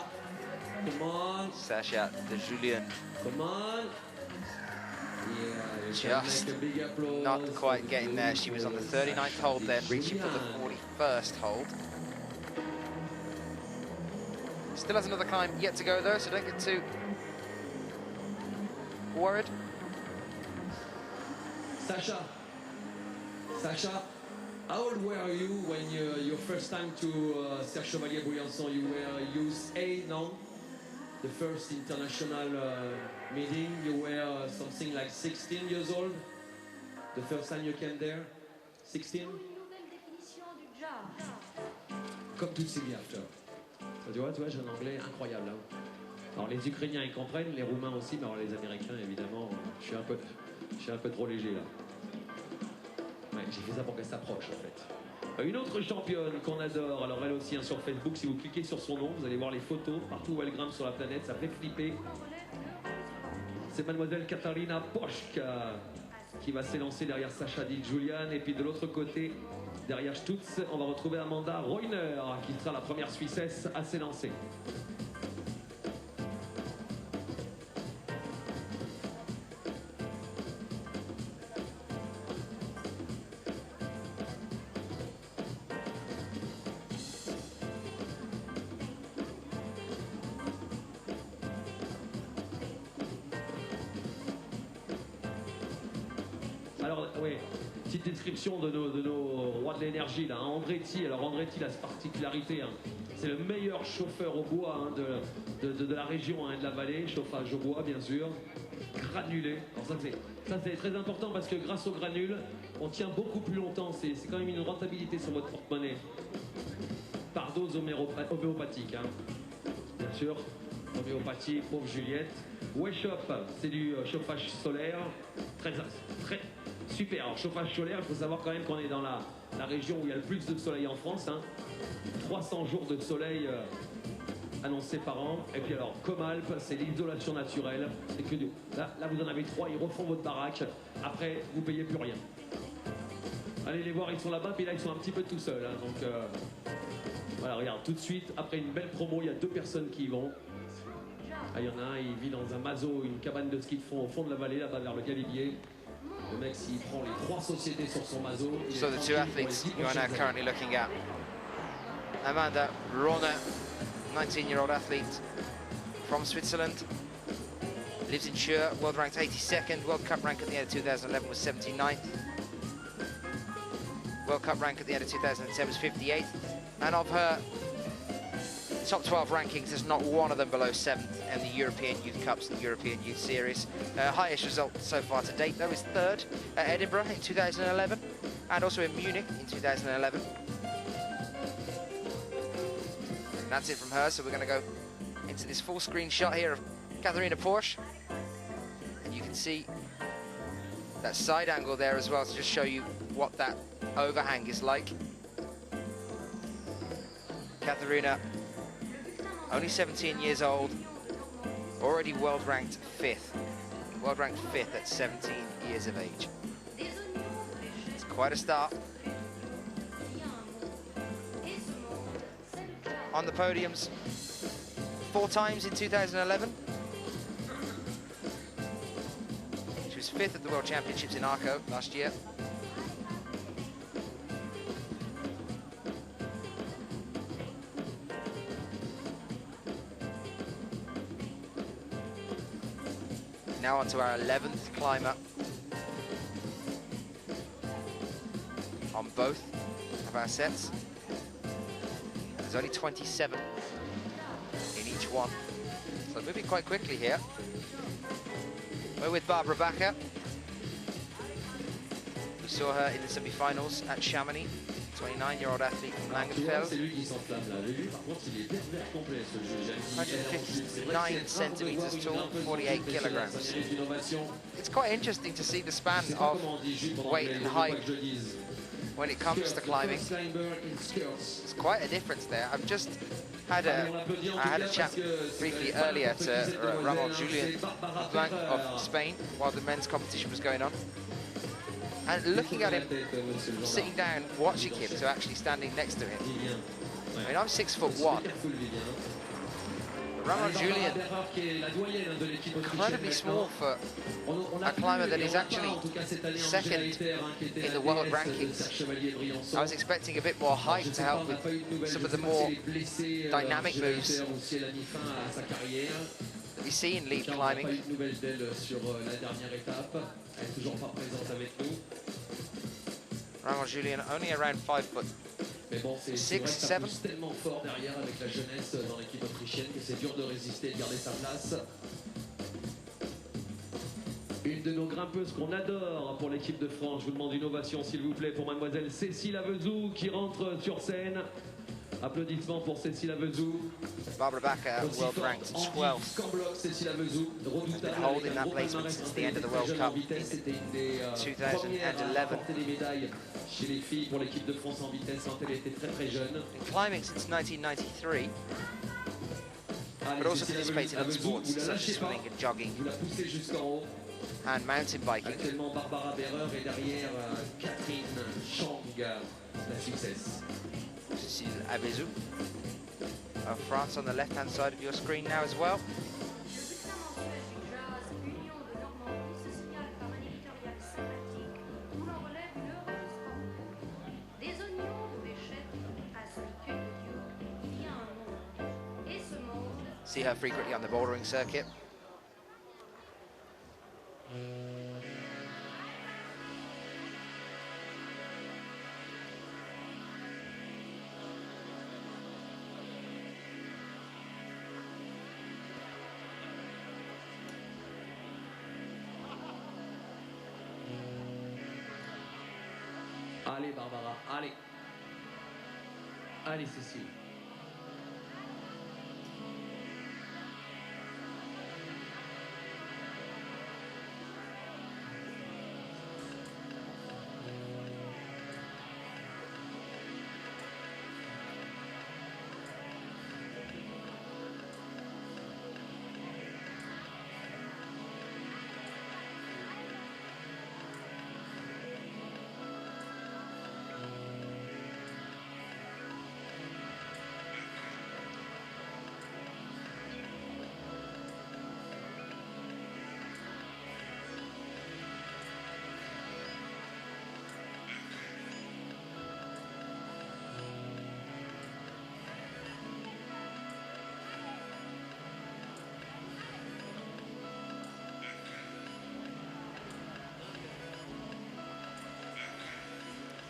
Come on. Sasha DiGiulian. Come on. Yeah, just not quite getting there. She was on the 39th hold then, reaching for the 41st hold. Still has another climb yet to go though, so don't get too worried. Sasha, how old were you when your first time to Serre-Chevalier Briançon? You were USA, no? The first international meeting, you were something like 16 years old. The first time you came there, 16. Comme toutes ces bien after. Tu vois, j'ai un anglais incroyable. Hein. Alors les Ukrainiens ils comprennent, les Roumains aussi, mais alors les Américains évidemment, je suis un peu trop léger là. Ouais, j'ai fait ça pour qu'elle s'approche en fait. Une autre championne qu'on adore, alors elle aussi hein, sur Facebook, si vous cliquez sur son nom, vous allez voir les photos, partout où elle grimpe sur la planète, ça fait flipper. C'est mademoiselle Katarina Poschka qui va s'élancer derrière Sasha DiGiulian, et puis de l'autre côté, derrière Stutz, on va retrouver Amanda Reuner, qui sera la première Suissesse à s'élancer. Description de nos rois de l'énergie là. Andretti, alors Andretti a cette particularité, hein. C'est le meilleur chauffeur au bois hein, de la région hein, de la vallée, chauffage au bois bien sûr, granulé. Alors ça c'est très important parce que grâce aux granules, on tient beaucoup plus longtemps, c'est quand même une rentabilité sur votre porte-monnaie. Par dose homéopathique, hein. Bien sûr, homéopathie, pauvre Juliette. Weishop, c'est du chauffage solaire, très super. Alors chauffage solaire, il faut savoir quand même qu'on est dans la région où il y a le plus de soleil en France. Hein. 300 jours de soleil annoncés par an. Et puis alors, Comalp, c'est l'isolation naturelle. C'est que là, vous en avez 3, ils refont votre baraque. Après, vous payez plus rien. Allez les voir, ils sont là-bas, puis là, ils sont un petit peu tout seuls. Hein. Donc, voilà, regarde, tout de suite, après une belle promo, il y a 2 personnes qui y vont. Ah, il y en a un, il vit dans un mazo, une cabane de ski de fond au fond de la vallée, là-bas vers le Galibier. Le mec, s'il prend les 3 sociétés sur son mazo... So the 2 athletes you are now currently looking at. Amanda Reuner, 19-year-old athlete from Switzerland. Lives in Chur, world ranked 82nd. World Cup rank at the end of 2011 was 79th. World Cup rank at the end of 2010 was 58th. And of her top 12 rankings, there's not one of them below 7th in the European Youth Cups and European Youth Series. Highest result so far to date, though, is 3rd at Edinburgh in 2011 and also in Munich in 2011. And that's it from her, so we're going to go into this full screen shot here of Katharina Porsche. And you can see that side angle there as well to just show you what that overhang is like. Katharina, only 17 years old, already world ranked 5th. World ranked 5th at 17 years of age. It's quite a start. On the podiums 4 times in 2011. She was 5th at the World Championships in Arco last year. Now on to our 11th climber on both of our sets. There's only 27 in each one, so moving quite quickly here. We're with Barbara Bacher. We saw her in the semi-finals at Chamonix. 29-year-old athlete from Langenfeld. 159 centimeters tall, 48 kilograms. It's quite interesting to see the span of weight and height when it comes to climbing. It's quite a difference there. I've just had I had a chat briefly earlier to Julian of Spain while the men's competition was going on. And looking at him, sitting down, watching him, to actually standing next to him. I mean, I'm 6'1". Julian, incredibly small for a climber that is actually 2nd in the world rankings. I was expecting a bit more height to help with some of the more dynamic moves that we see in lead climbing. Julian only around 5 foot. 6, 7. Une de nos grimpeuses qu'on adore pour l'équipe de France. Je vous demande une ovation, s'il vous plaît, pour mademoiselle Cécile Avezou qui rentre sur scène. Applaudissements pour Cécile Avezou. Barbara Bacher, world ranked 12th. Has been holding that placement since the end of the World Cup in 2011. Been climbing since 1993, but also participates in other sports such as swimming and jogging and mountain biking. Cécile Avezou of France on the left-hand side of your screen now as well. See her frequently on the bouldering circuit. Allez Barbara, allez. Allez Cécile.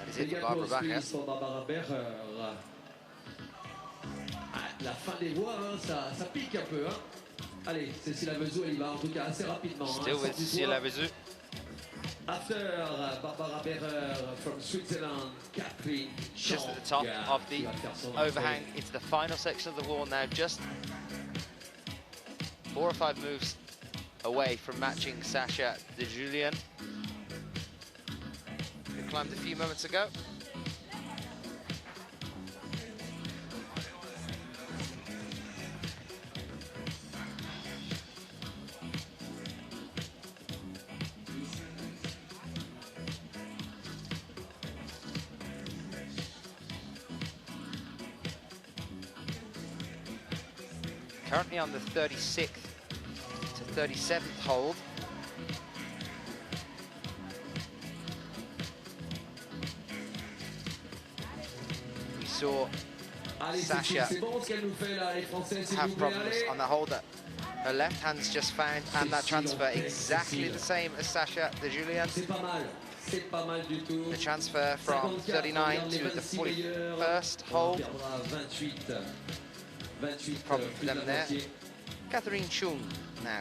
Is it for Barbara Bacher? la fin des voies, hein, ça pique un peu. Hein. Allez, Cécile Lavezou, elle y va en tout cas assez rapidement. Still with Cécile Lavezou. After Barbara Berrer from Switzerland, Catherine just at the top of the overhang into the final section of the wall now, just 4 or 5 moves away from matching Sasha DiGiulian, who climbed a few moments ago. Currently on the 36th to 37th hold. We saw Sasha have problems on the hold that her left hand's just found, and that transfer exactly the same as Sasha DiGiulian. The transfer from 39 to the 41st hold. Problem for them there. Catherine Chung now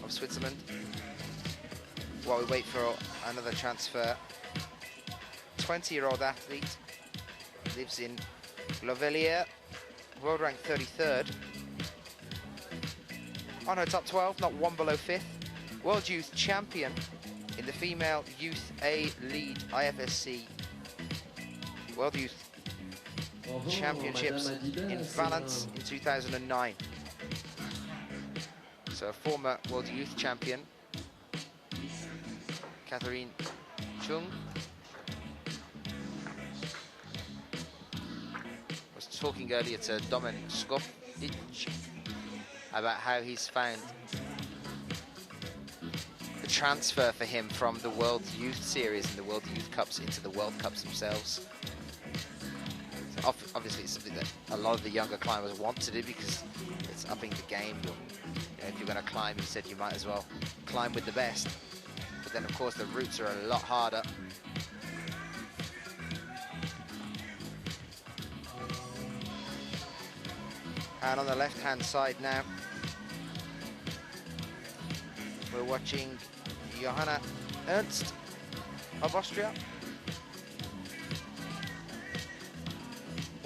of Switzerland. While we wait for another transfer. 20-year-old athlete, lives in Lovelier, world ranked 33rd. On her top 12, not one below 5th. World Youth Champion in the female Youth A Lead IFSC World Youth Championships in Valence in 2009. So a former World Youth Champion, Catherine Chung. I was talking earlier to Domen Skovic about how he's found the transfer for him from the World Youth Series and the World Youth Cups into the World Cups themselves. Obviously, it's something that a lot of the younger climbers want to do because it's upping the game. You know, if you're going to climb, he said you might as well climb with the best. But then, of course, the routes are a lot harder. And on the left-hand side now, we're watching Johanna Ernst of Austria.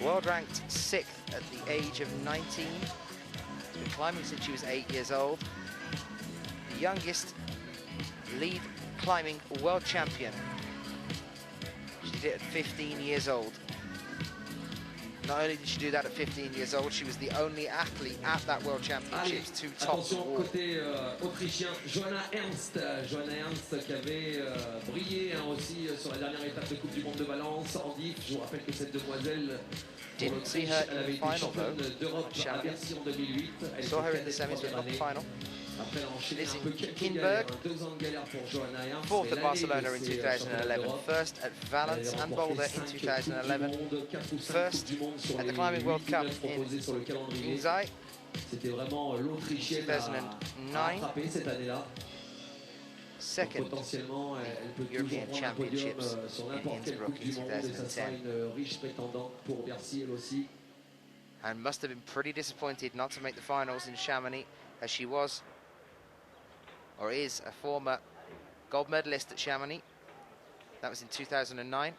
World ranked 6th at the age of 19. She's been climbing since she was 8 years old. The youngest lead climbing world champion. She did it at 15 years old. Not only did she do that at 15 years old, she was the only athlete at that World Championships to top the wall. Côté autrichien, Johanna Ernst qui avait brillé aussi sur la dernière étape de Coupe du Monde de Valence en diff. Je vous rappelle que cette demoiselle, didn't see her in the final though. Saw her in the semis but not the final. Liz Kinberg, 4th at Barcelona in 2011, 1st at Valence and Boulder in 2011, 1st at the Climbing World Cup in Inzai, 2009, 2nd at European Championships in Innsbruck in 2010. And must have been pretty disappointed not to make the finals in Chamonix, as she was or is a former gold medalist at Chamonix. That was in 2009.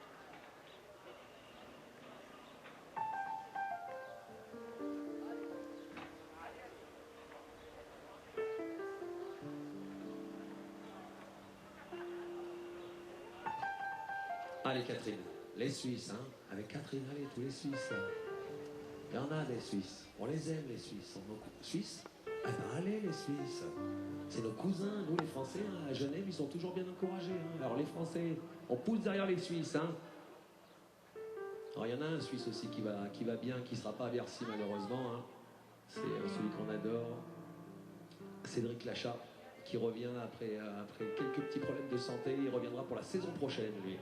Allez Catherine, les Suisses, hein, avec Catherine, allez tous les Suisses. Il y en a des Suisses, on les aime les Suisses. Suisses? Eh ben allez les Suisses, c'est nos cousins, nous les Français, hein, à Genève, ils sont toujours bien encouragés. Hein. Alors les Français, on pousse derrière les Suisses. Hein. Alors il y en a un Suisse aussi qui va bien, qui ne sera pas à Bercy malheureusement. Hein. C'est celui qu'on adore, Cédric Lachat, qui revient après quelques petits problèmes de santé. Il reviendra pour la saison prochaine, lui.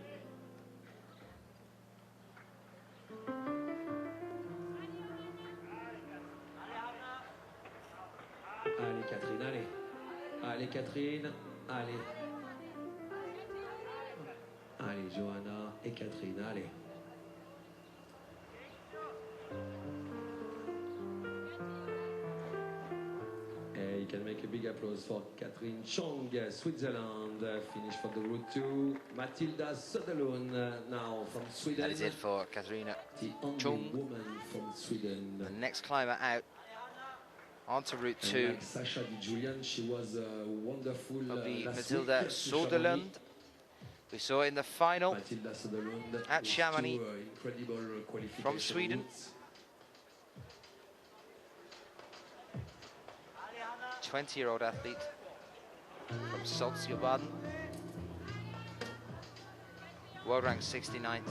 Allez Catherine, allez. Allez Catherine, allez. Allez Johanna et Catherine, allez. make a big applause for Catherine Chong, Switzerland, finish for the route 2. Matilda Soderlund now from Sweden. That is it for Katarina the only Chung, woman from Sweden. the next climber out onto route 2. Like Sasha DiGiulian, she was wonderful. Will be Matilda Soderlund. We saw in the final at Chamonix from Sweden. Routes. 20-year-old athlete from Salzgitter. World rank 69th.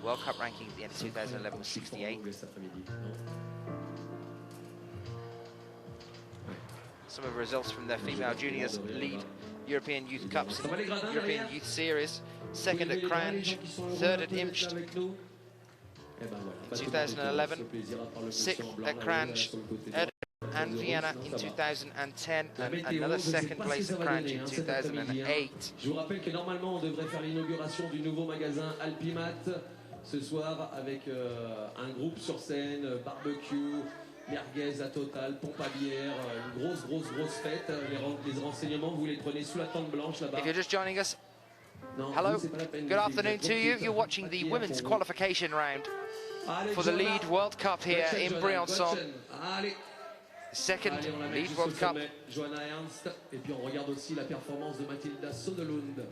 World Cup ranking at the end of 2011 was 68. Some of the results from their female juniors lead European Youth Cups and European Youth Series. Second at Cranch, third at Imst in 2011, sixth at Cranch and Vienna in 2010, and another second place at Cranch in 2008. Je vous rappelle que normalement on devrait faire l'inauguration du nouveau magasin Alpimat ce soir avec un groupe sur scène, barbecue, merguez à total, pompe à bière, une grosse fête. Les renseignements, vous les prenez sous la tente blanche là-bas. If you're just joining us, hello, good afternoon to you. You're watching the women's qualification round for the Lead World Cup here in Briançon. Second Lead World Cup. Johanna Ernst, et puis on regarde aussi la performance de Matilda Soderlund.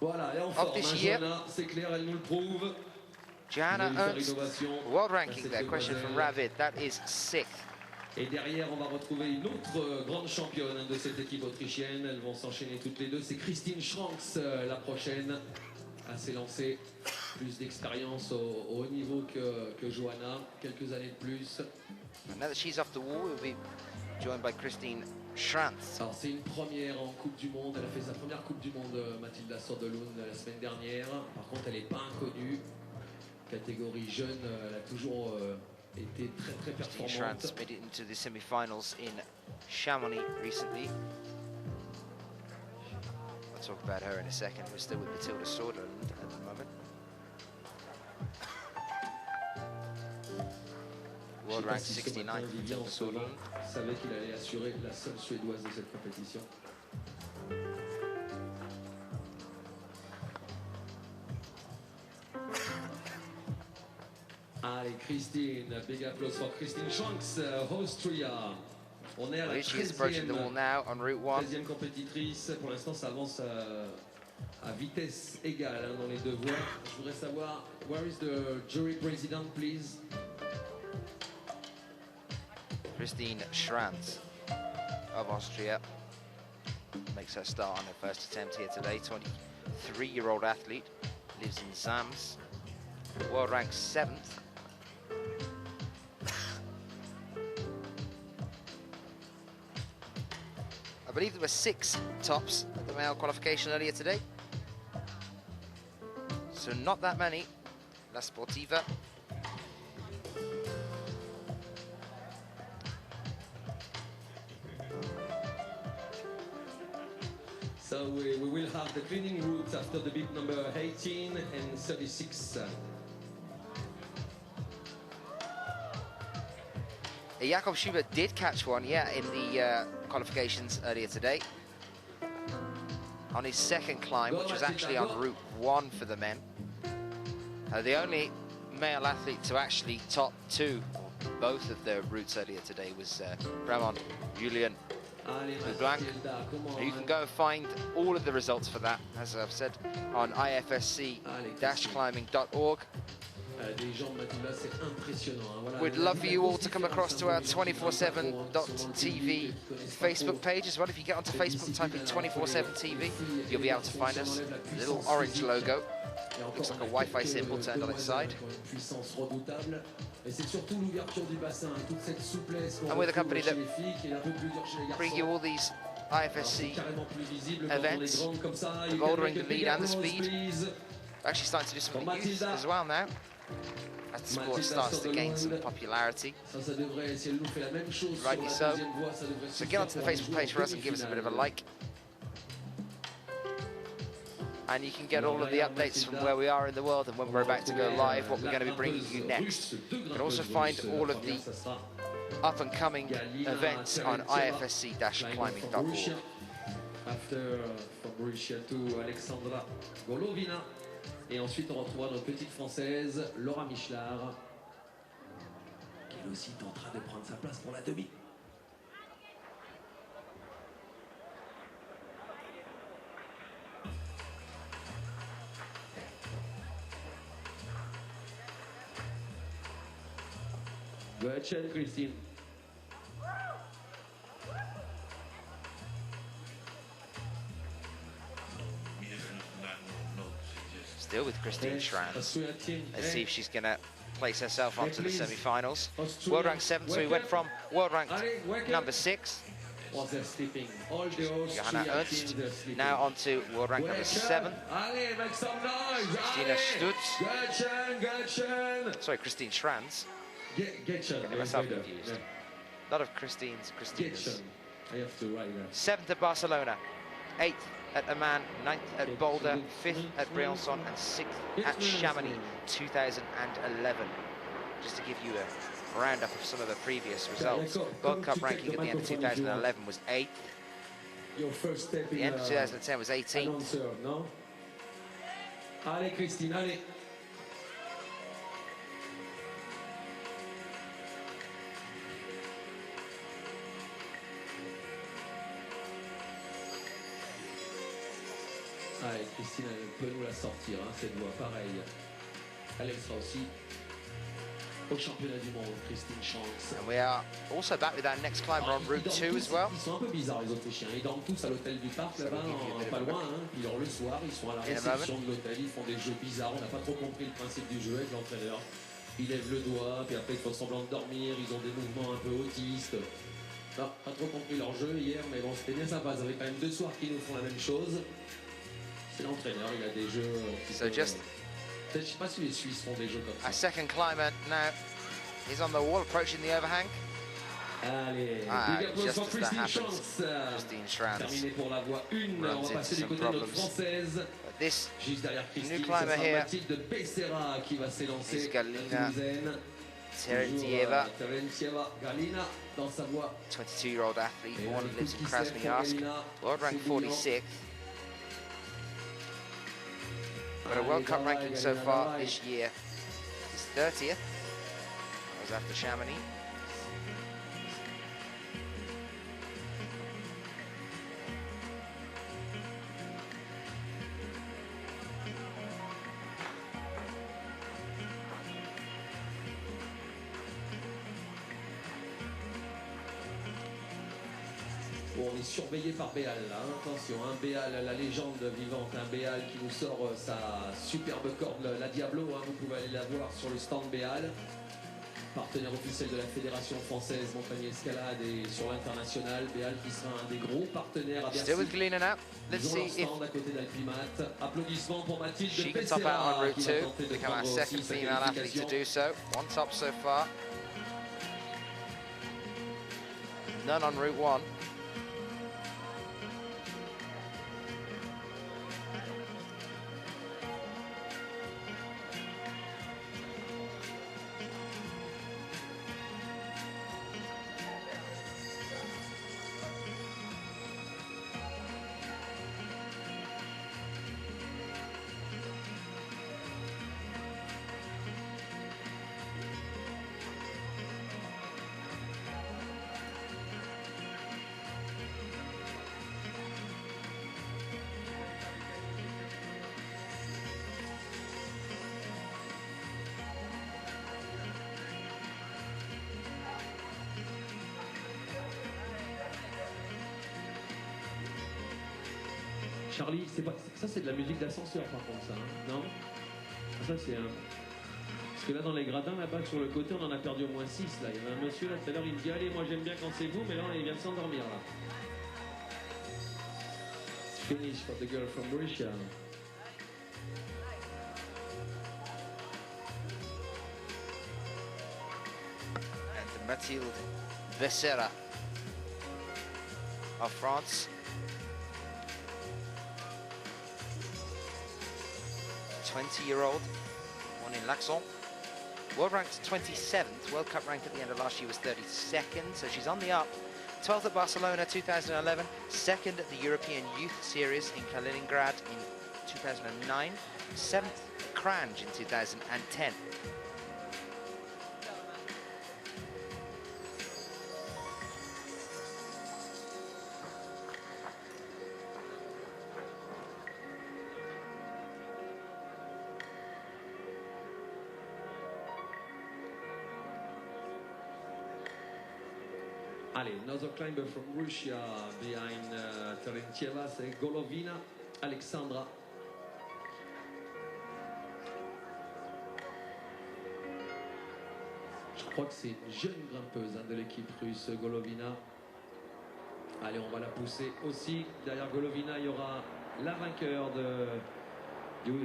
Voilà, et en forme, Johanna, c'est clair, elle nous le prouve. Johanna Ernst, world ranking there, question from Ravid, that is 6th. Et derrière, on va retrouver une autre grande championne de cette équipe autrichienne. Elles vont s'enchaîner toutes les deux. C'est Christine Schranks, la prochaine, à s'élancer. Plus d'expérience au haut niveau que Johanna, quelques années de plus. Now that she's off the wall, we'll be joined by Christine Schranz. Alors c'est une première en Coupe du Monde. Elle a fait sa première Coupe du Monde, Matilda Soderlund, la semaine dernière. Par contre, elle n'est pas inconnue. Catégorie jeune, elle a toujours été très performante. Schranz made it into the semi-finals in Chamonix recently. I'll talk about her in a second. We're still with Matilda Soderlund at the moment. World rank 69th, Matilda Soderlund. Savait qu'il allait assurer la seule Suédoise de cette compétition. Allez, Christine, big applause for Christine Schranks, Austria. On est à la 13e compétitrice. Pour l'instant, ça avance à vitesse égale hein, dans les deux voies. Je voudrais savoir, where is the jury president, please? Christine Schranz of Austria makes her start on her first attempt here today. 23-year-old athlete, lives in Zams. World ranked 7th. I believe there were 6 tops at the male qualification earlier today. So not that many. La Sportiva. So we will have the cleaning routes after the bit number 18 and 36. Jakob Schubert did catch one, yeah, in the qualifications earlier today. On his second climb, which was actually on Route 1 for the men. The only male athlete to actually top 2 both of the routes earlier today was Briançon, Julian Blanc. You can go and find all of the results for that, as I've said, on ifsc-climbing.org. We'd love for you all to come across to our 247.tv Facebook page as well. If you get onto Facebook, type in 247 TV, you'll be able to find us. The little orange logo. Looks like a Wi-Fi symbol turned on its side. And we're the company that bring you all these IFSC events, the bouldering, the lead and the speed. We're actually starting to do some youth as well now, as the sport starts to gain some popularity. Rightly so. So get onto the Facebook page for us and give us a bit of a like. And you can get all of the updates from where we are in the world and when we're about to go live, what we're going to be bringing you next. You can also find all of the up-and-coming events on ifsc-climbing.org. After from Russia to Alexandra Golovina. Et ensuite, on retrouvera notre petite française, Laura Michelard, qui elle aussi est en train de prendre sa place pour la demi. Good shot, Christine. Still with Christine Schranz. Let's see if she's going to place herself onto the semi-finals. World rank 7, so we went from world rank number 6, Johanna Ernst, now on to world rank number 7, Christina Stutz. Sorry, Christine Schranz. Getting myself confused. A lot of Christinas. 7th at Barcelona, 8th at Amman, 9th at Boulder, 5th at Briançon, and 6th at Chamonix 2011. Just to give you a roundup of some of the previous results. World Cup ranking at the end of 2011 was 8th. At the end of 2010 was 18th. Allez, Christine, allez. Allez, Christine, elle peut nous la sortir, hein, cette voix, pareil. Elle sera aussi au championnat du monde, Christine Schranz. And we are also back with our next climber on Route 2 as well. Ils sont un peu bizarres, les Autrichiens. Ils dorment tous à l'hôtel du parc, là-bas, pas loin. Hein. Puis alors, le soir, ils sont à la réception de l'hôtel, ils font des jeux bizarres. On n'a pas trop compris le principe du jeu avec l'entraîneur. Ils lèvent le doigt, puis après, ils font semblant de dormir. Ils ont des mouvements un peu autistes. Non, pas trop compris leur jeu hier, mais bon, c'était bien sympa. Ils avaient quand même 2 soirs qui nous font la même chose. C'est l'entraîneur, il a des jeux qui So just je sais pas si les Suisses font des jeux comme ça. a second climber now is on the wall approaching the overhang. Allez, just as that happens, Christine Schranz terminé pour la voie 1, on va passer du côté de notre française. But this Juste derrière Christine, new climber c'est here Matilda Becerra qui va s'élancer. is Galina Terentieva. Terentieva, Galina dans sa voie. 22-year-old athlete, born and lives in Krasnoyarsk, world rank 46th. But a World Cup ranking so far this year is 30th. That was after Chamonix. Bon, on est surveillé par Béal là, hein. Attention, un Béal, la légende vivante, un Béal qui nous sort sa superbe corde, la Diablo, hein. Vous pouvez aller la voir sur le stand Béal, partenaire officiel de la Fédération Française Montagne Escalade et sur l'international. Béal qui sera un des gros partenaires à Bercy. Still with Galina now. Let's Ils ont see leur if stand à côté d'Alpimat. Applaudissements pour Mathilde she can top out Becerra on Route qui 2, va tenter de become our prendre second aussi sa female athlete to qualification. do so. One top so far. None on Route 1. Charlie, ça c'est de la musique d'ascenseur par contre ça, hein. Non? Ça c'est un... Parce que là dans les gradins là-bas sur le côté on en a perdu au moins 6 là. Il y avait un monsieur là tout à l'heure il me dit allez moi j'aime bien quand c'est vous mais là il vient de s'endormir là. Finish for the girl from Russia. And Mathilde Becerra of France. 20-year-old, born in Laxon. World ranked 27th, World Cup rank at the end of last year was 32nd, so she's on the up. 12th at Barcelona 2011, 2nd at the European Youth Series in Kaliningrad in 2009, 7th at Cranj in 2010. Allez, another climber from Russia behind Terentieva, c'est Golovina, Alexandra. Je crois que c'est une jeune grimpeuse de l'équipe russe, Golovina. Allez, on va la pousser aussi. Derrière Golovina, il y aura la vainqueur de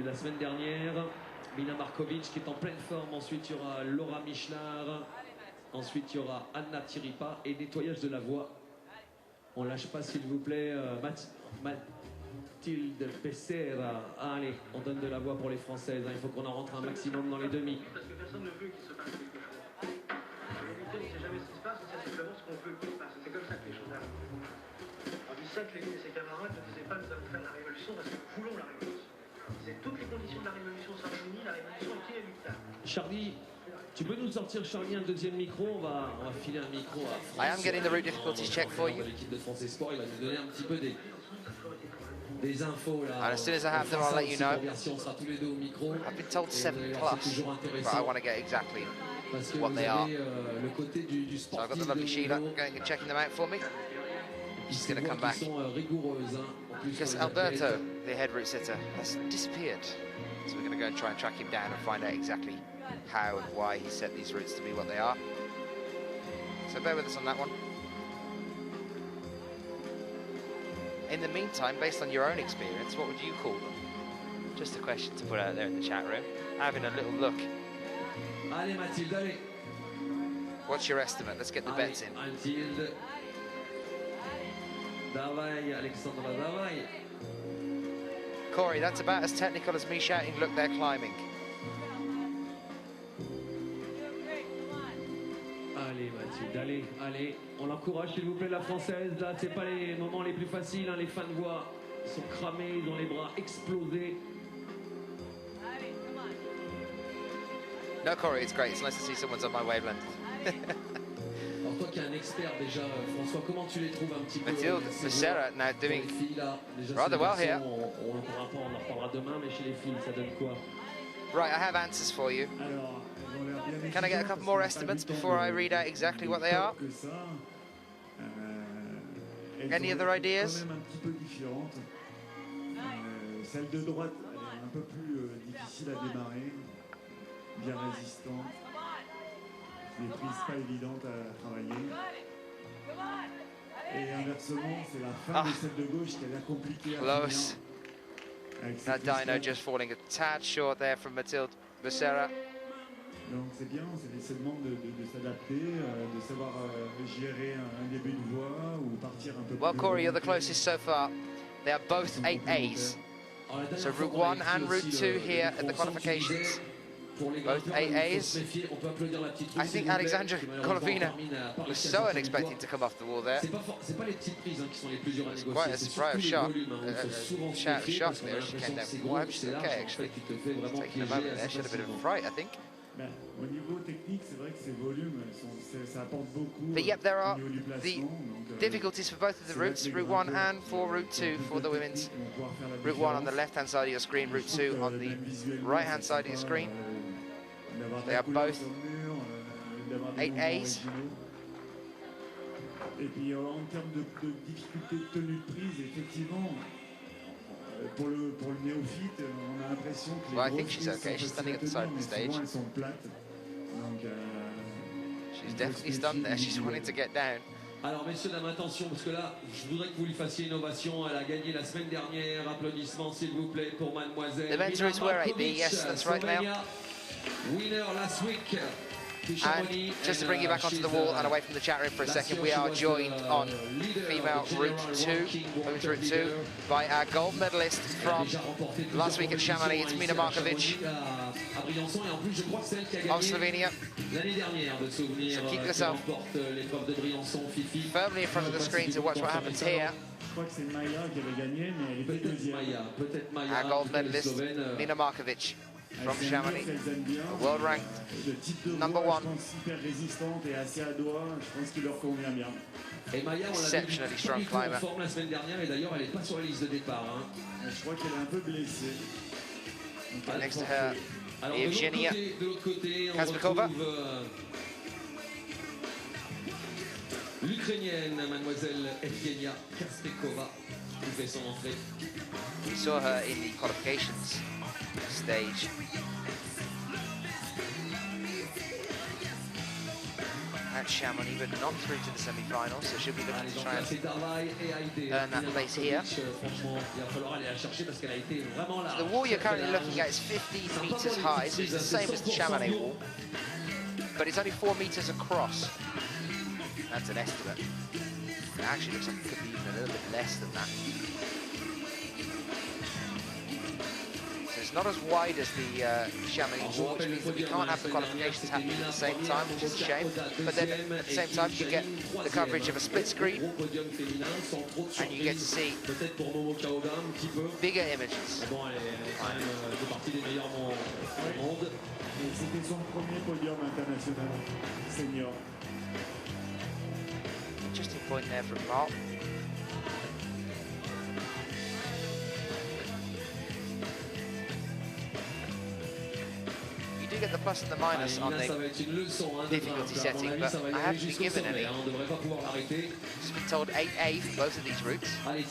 la semaine dernière, Mina Markovič, qui est en pleine forme. Ensuite, il y aura Laura Michlar. Ensuite, il y aura Anna Tiripa et nettoyage de la voie. On lâche pas, s'il vous plaît, Matilda Soderlund. Allez, on donne de la voie pour les Françaises. Il faut qu'on en rentre un maximum dans les demi. Parce que personne ne veut qu'il se passe quelque chose. En réalité, on ne sait jamais ce qui se passe, on sait simplement ce qu'on veut qu'il se passe. C'est comme ça que les choses arrivent. On dit ça que les ses camarades ne disaient pas nous allons faire la révolution parce que nous voulons la révolution. C'est toutes les conditions de la révolution sont réunies, la révolution est inéluctable. Charlie, tu peux nous sortir, Charlie, un deuxième micro? On va filer un micro à France. I am getting the route difficulties check for you. L'équipe de France Sport, il va nous donner un petit peu des infos là. And as soon as I have them, I'll let you know. On sera tous les deux au micro. I've been told 7+, but I want to get exactly what they are. Le côté du So I've got the lovely Sheila going and checking them out for me. She's going to come back. Because Alberto, the head route sitter, has disappeared. So we're going to go and try and track him down and find out exactly how and why he set these routes to be what they are. So bear with us on that one. In the meantime, based on your own experience, what would you call them? Just a question to put out there in the chat room. Having a little look. Allez, Mathilde, allez. What's your estimate? Let's get the bets in. Mathilde. Davai, Alexandra, davai. Corey, that's about as technical as me shouting, look, they're climbing. Allez, Mathilde, allez, allez. On l'encourage, s'il vous plaît, la Française. Là, c'est pas les moments les plus faciles. Hein. Les fans de voix sont cramés, ils ont les bras explosés. No, Corey, it's great. It's nice to see someone's on my wavelength. Alors toi qui es un expert déjà, François, comment tu les trouves un petit peu? Matilda Soderlund now doing rather well here. On en reparlera demain, mais chez les filles, ça donne quoi? Right, I have answers for you. Can I get a couple more estimates before I read out exactly what they are? Any other ideas? Celle de droite, elle est un peu plus difficile à démarrer, bien résistante. Les prises pas évidentes à travailler. Et inversement, c'est la fin de celle de gauche qui a l'air compliquée à finir. That dyno just falling a tad short there from Matilda Becerra. Donc c'est bien, c'est demande de s'adapter, de savoir gérer un début de voie ou partir un peu plus. Well, Corey, you're the closest so far. They are both 8As. So Route 1 and Route 2 here at the qualifications. Both 8As. I think Alexandra Golovina was so unexpected to come off the wall there. It's quite a surprise shot. Shock there as she came down. Well, she's okay actually. She's taking a moment there. She had a bit of a fright, I think. Au niveau technique, c'est vrai que ces volumes, ça apporte beaucoup. But yep, there are the difficulties for both of the routes, Route 1 and for Route 2 for the women's. Route 1 on the left-hand side of your screen, Route 2 on the right-hand side of your screen. They are both 8As. Et puis en termes de difficulté de tenue de prise, effectivement, pour le néophyte, on a l'impression que well, I think she's okay. She's standing at the side of the stage. Elles sont plates. Donc, she's definitely stunned there. She's wanting to get down. Alors messieurs, dames, attention, parce que là, je voudrais que vous lui fassiez une ovation. Elle a gagné la semaine dernière. Applaudissements, s'il vous plaît, pour mademoiselle The men's routes were 8B. Yes, that's right, Mel. Winner last week And just to bring you back onto the wall and away from the chat room for a second, we are joined on female Route 2, women's Route 2, by our gold medalist from last week at Chamonix. It's Mina Markovič of Slovenia. So keep yourself firmly in front of the screen to watch what happens here. Our gold medalist, Mina Markovič from Chamonix, world ranked #1. Exceptionally strong climber. Next to her, Evgenia Kazbekova. L'Ukrainienne, mademoiselle Evgenia Kazbekova, qui fait son entrée. We saw her in the qualifications stage. At Chamonix, but not through to the semi-finals, so she'll be looking to try and earn that place here. So the wall you're currently looking at is 15 meters high, so it's the same as the Chamonix wall, but it's only 4 meters across. That's an estimate. It actually looks like it could be even a little bit less than that. So it's not as wide as the Chamonix wall, which means that we can't have the qualifications happening at the same time, which is a shame. But then at the same time, you get the coverage of a split screen, and you get to see bigger images. Interesting point there from Mark. You do get the plus and the minus on the difficulty setting, but I haven't been given any. Just been told 8A for both of these routes. I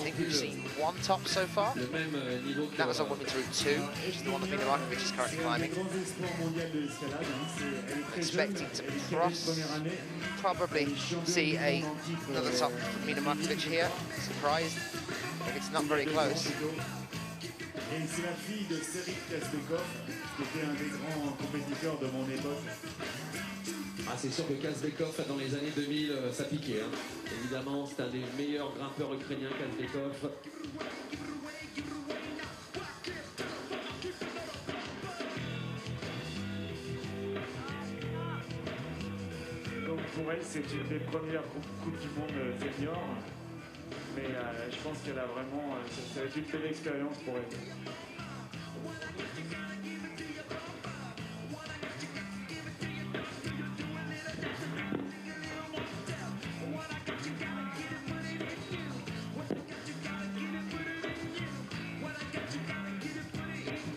think we've seen one top so far. That was on women's route 2, which is the one that Mina Markovič is currently climbing. Expecting to probably see another top from Mina Markovič here. Surprised if it's not very close. Et c'est la fille de Serhii Kazbekov, qui était un des grands compétiteurs de mon époque. Ah, c'est sûr que Kazbekov, dans les années 2000, ça piquait. Hein. Évidemment, c'est un des meilleurs grimpeurs ukrainiens, Kazbekov. Donc pour elle, c'est une des premières Coupes du Monde senior. Mais je pense qu'elle a vraiment... ça va être une belle expérience pour elle.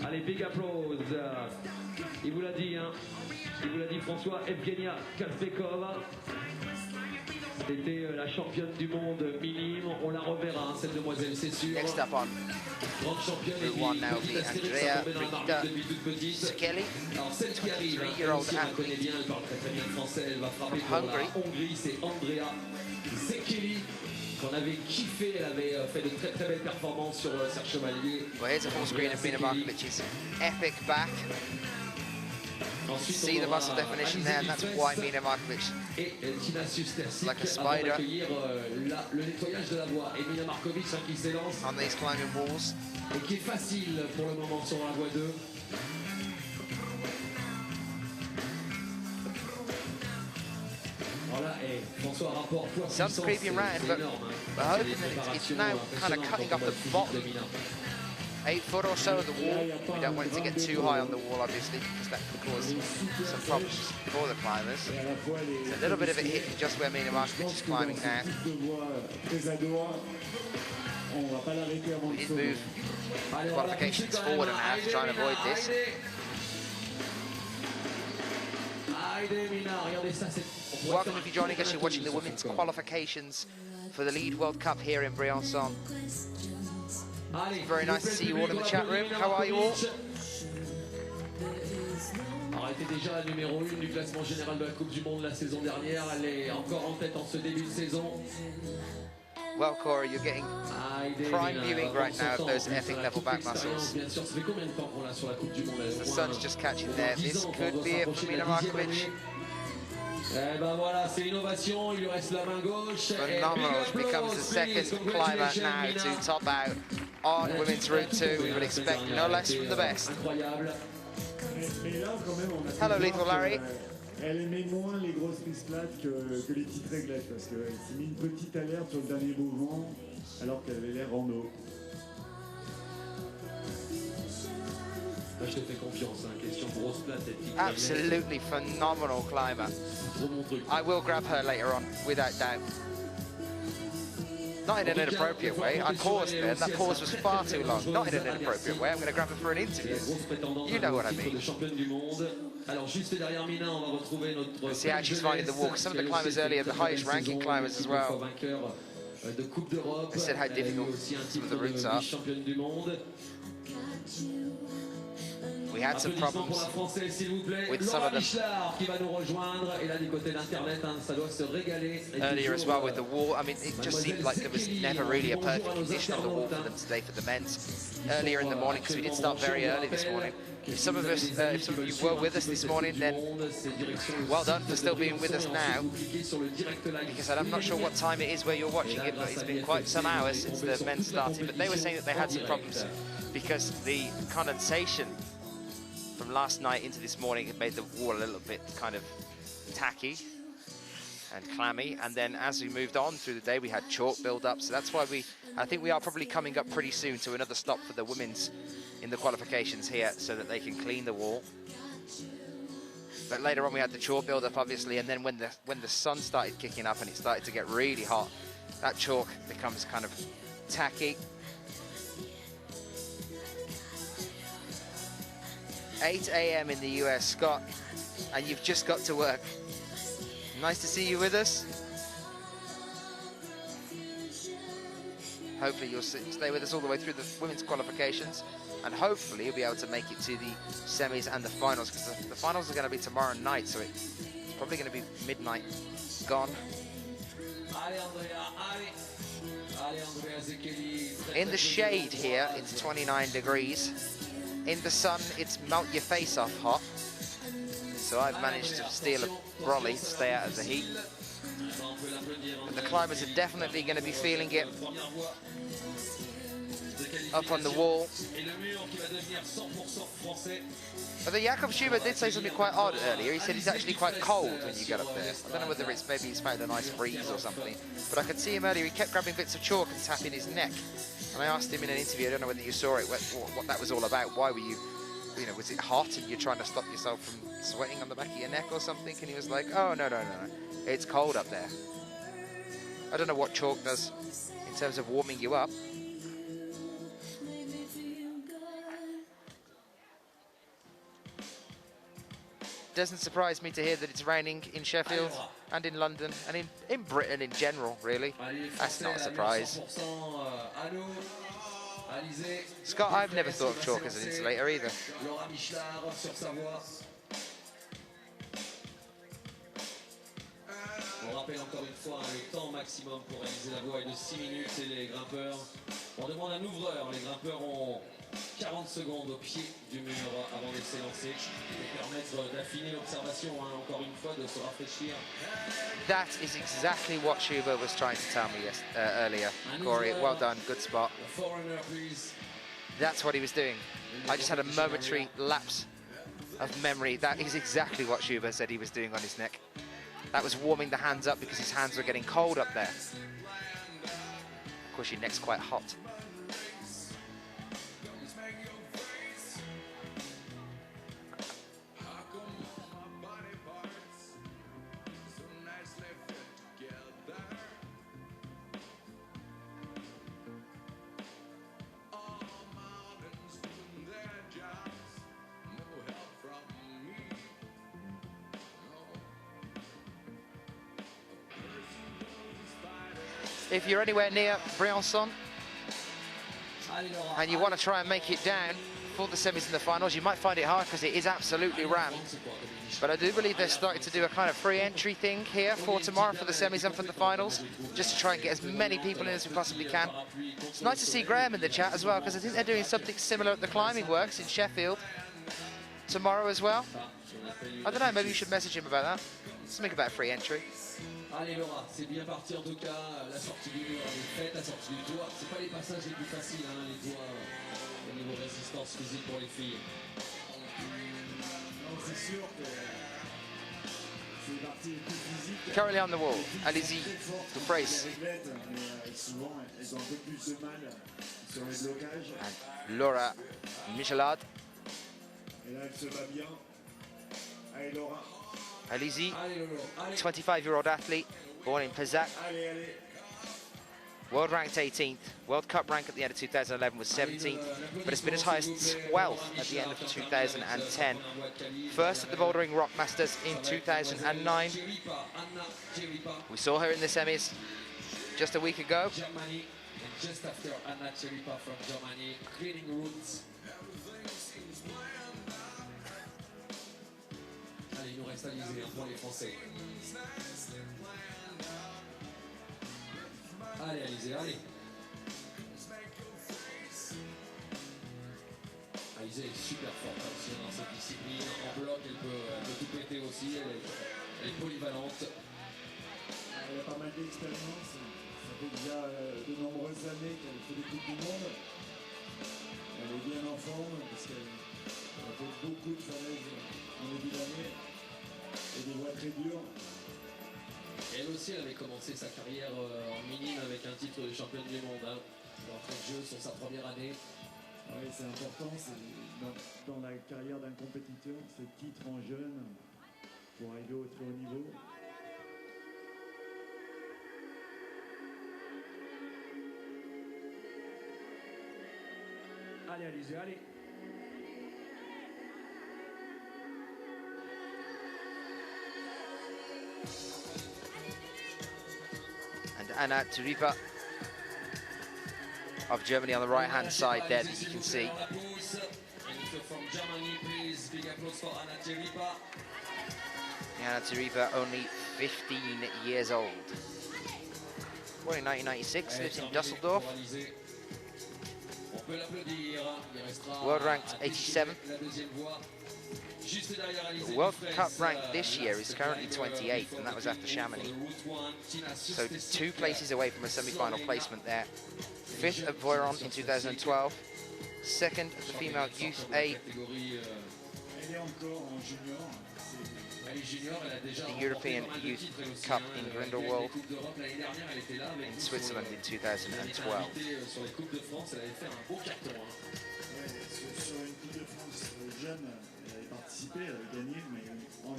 Allez, big applause. Il vous l'a dit, hein. Il vous l'a dit, François. Evgenia Kazbekova. C'était la championne du monde minime, on la reverra, hein, cette demoiselle, c'est sûr. Next up on grande championne et Route 1 now, the Andrea Rita Skeli, 23-year-old athlete bien, elle parle très bien français, elle va frapper pour la Hongrie, c'est Andrea Skeli, qu'on avait kiffé, elle avait fait de très très belles performances sur Serge Chevalier. Well, here's a full screen of Mina Markovič's epic back. See the muscle definition there, and that's why Mina Markovič, like a spider, le nettoyage de la voie. Et Mina Markovič qui s'élance on these climbing walls. Et qui est facile pour le moment sur la voie 2. Voilà, et François rapporte fois Sun's creeping round, but we're hoping that it's now kind of cutting off the bottom 8 foot or so of the wall. We don't want it to get too high on the wall, obviously, because that could cause some problems for the climbers. It's a little bit of it hitting just where Mina Markovič is climbing now. We did move the qualifications forward and half to try and avoid this. Welcome if you're joining us, you're watching the women's qualifications for the Lead World Cup here in Briançon. Very nice to see you all in the chat room. How are you all? Alors, elle était déjà la numéro 1 du classement général de la Coupe du Monde la saison dernière. Elle est encore en tête en ce début de saison. Well, Corey, you're getting prime viewing right now of those epic level back muscles. The sun's just catching there. This could be it for Mina Markovič. Phenomenal. She becomes the second climber now to top out on women's route 2. We would expect no less from the best. Hello, Lethal Larry. Elle aimait moins les grosses pistes plates que les petites réglettes parce qu'elle s'est mis une petite alerte sur le dernier mouvement alors qu'elle avait l'air en eau. Je te fais confiance, hein. Question grosse plate et petite. Absolutely phenomenal climber. I will grab her later on, without doubt. Not in an inappropriate way. I paused there. That pause was far too long. Not in an inappropriate way. I'm going to grab her for an interview. You know what I mean. Let's see how she's finding the walk. Some of the climbers earlier, the highest ranking climbers as well, they said how difficult some of the routes are. We had some problems with some of them earlier as well with the wall. I mean, it just seemed like there was never really a perfect condition on the wall for them today for the men's. Earlier in the morning, because we did start very early this morning. If some of you were with us this morning, then well done for still being with us now. Because I'm not sure what time it is where you're watching it, but it's been quite some hours since the men started. But they were saying that they had some problems because the condensation from last night into this morning had made the wall a little bit kind of tacky and clammy, and then as we moved on through the day we had chalk build up, so that's why I think we are probably coming up pretty soon to another stop for the women's in the qualifications here so that they can clean the wall. But later on we had the chalk build up obviously, and then when the sun started kicking up and it started to get really hot, that chalk becomes kind of tacky. 8 a.m. in the US, Scott, and you've just got to work. Nice to see you with us. Hopefully you'll stay with us all the way through the women's qualifications, and hopefully you'll be able to make it to the semis and the finals, because the finals are going to be tomorrow night, so it's probably going to be midnight gone. In the shade here, it's 29 degrees. In the sun, it's melt your face off hot. So I've managed to steal a brolly to stay out of the heat. But the climbers are definitely going to be feeling it up on the wall. But Jakob Schubert did say something quite odd earlier. He said it's actually quite cold when you get up there. I don't know whether it's maybe he's found a nice breeze or something. But I could see him earlier, he kept grabbing bits of chalk and tapping his neck. And I asked him in an interview, I don't know whether you saw it, what that was all about. Why were you know, was it hot and you're trying to stop yourself from sweating on the back of your neck or something? And he was like, oh, no. It's cold up there. I don't know what chalk does in terms of warming you up. Doesn't surprise me to hear that it's raining in Sheffield and in London and in Britain in general, really. That's not a surprise. Scott, I've never thought of chalk as an insulator either. On rappelle encore une fois le temps maximum pour réaliser la voie est de 6 minutes et les grimpeurs, on demande un ouvreur, les grimpeurs ont 40 secondes au pied du mur avant de s'élancer et permettre d'affiner l'observation, encore une fois, de se rafraîchir. That is exactly what Schubert was trying to tell me earlier, Corey. Well done, good spot. That's what he was doing. I just had a momentary lapse of memory. That is exactly what Schubert said he was doing on his neck. That was warming the hands up because his hands were getting cold up there. Of course, your neck's quite hot. If you're anywhere near Briançon, and you want to try and make it down for the semis and the finals, you might find it hard because it is absolutely rammed. But I do believe they're starting to do a kind of free entry thing here for tomorrow for the semis and for the finals, just to try and get as many people in as we possibly can. It's nice to see Graham in the chat as well, because I think they're doing something similar at the Climbing Works in Sheffield tomorrow as well. I don't know, maybe you should message him about that. Something about free entry. Allez Laura, c'est bien parti en tout cas, la sortie du mur est faite, la sortie du toit, c'est pas les passages les plus faciles, hein, les toits au niveau résistance physique pour les filles. Non, c'est sûr que c'est parti les plus physiques. Currently on the wall, allez-y, the brace. Souvent, elles ont un peu plus de mal sur les blocages. And Laura Michelard. Et là, elle se bat bien. Allez Laura. Alizi, 25-year-old athlete, born in Pazak. World ranked 18th. World Cup rank at the end of 2011 was 17th, but it's been as high as 12th at the end of 2010. First at the Bouldering Rock Masters in 2009. We saw her in the semis just a week ago. Just after Anna Cheripa from Germany, cleaning roots. Allez, il nous reste Alizé pour les Français. Allez, Alizé, allez. Alizé est super forte aussi dans cette discipline. En bloc, elle peut tout péter aussi. Elle est polyvalente. Elle a pas mal d'expérience. Ça fait déjà de nombreuses années qu'elle fait des Coupes du Monde. Elle est bien en forme parce qu'elle a fait beaucoup de falaises en début d'année et des voies très dures. Elle aussi, elle avait commencé sa carrière en minime avec un titre de championne du monde. Hein. L'entrée de jeu sur sa première année. Oui, c'est important. Dans la carrière d'un compétiteur, ce titre en jeune pour arriver au très haut niveau. Allez, Alizé, allez. And Anna Cheripa of Germany on the right-hand side there that you can see. From Germany, please, big applause for Anna Cheripa. Anna Cheripa, only 15 years old. Born in 1996, lives in Dusseldorf. World ranked 87th. The World Cup rank this year is currently 28th, and that was after Chamonix. So 2 places away from a semi-final placement there. 5th at Voiron in 2012. 2nd at the female Youth A. The European Youth Cup in Grindelwald in Switzerland in 2012. Elle avait gagné, mais en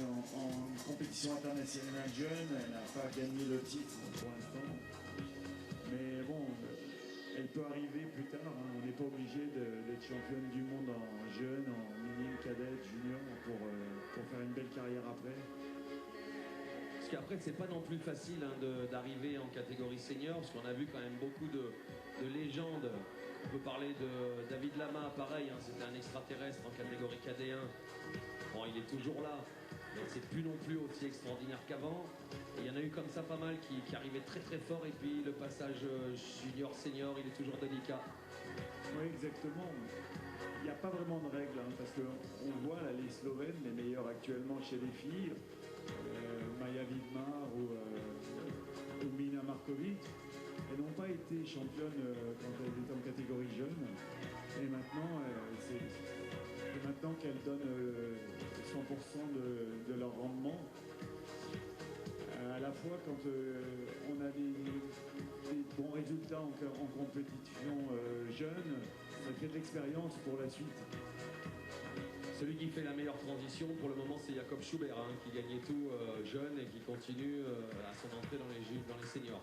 compétition internationale jeune, elle n'a pas gagné le titre pour l'instant. Mais bon, elle peut arriver plus tard. Hein. On n'est pas obligé d'être championne du monde en jeune, en minime, cadette, junior, pour faire une belle carrière après. Parce qu'après, c'est pas non plus facile hein, d'arriver en catégorie senior, parce qu'on a vu quand même beaucoup de légendes. On peut parler de David Lama, pareil, hein, c'était un extraterrestre en catégorie KD1. Bon, il est toujours là, mais c'est plus non plus aussi extraordinaire qu'avant. Et il y en a eu comme ça pas mal qui arrivaient très très fort, et puis le passage junior-senior, il est toujours délicat. Oui, exactement. Il n'y a pas vraiment de règles, hein, parce qu'on voit là, les Slovènes, les meilleurs actuellement chez les filles, Maja Vidmar ou Mina Markovič, elles n'ont pas été championnes quand elles étaient en catégorie jeune. Et maintenant, c'est maintenant qu'elles donnent 100% de leur rendement. À la fois quand on a des bons résultats en compétition jeune, ça fait de l'expérience pour la suite. Celui qui fait la meilleure transition pour le moment, c'est Jakob Schubert, hein, qui gagnait tout jeune et qui continue à son entrée dans les seniors.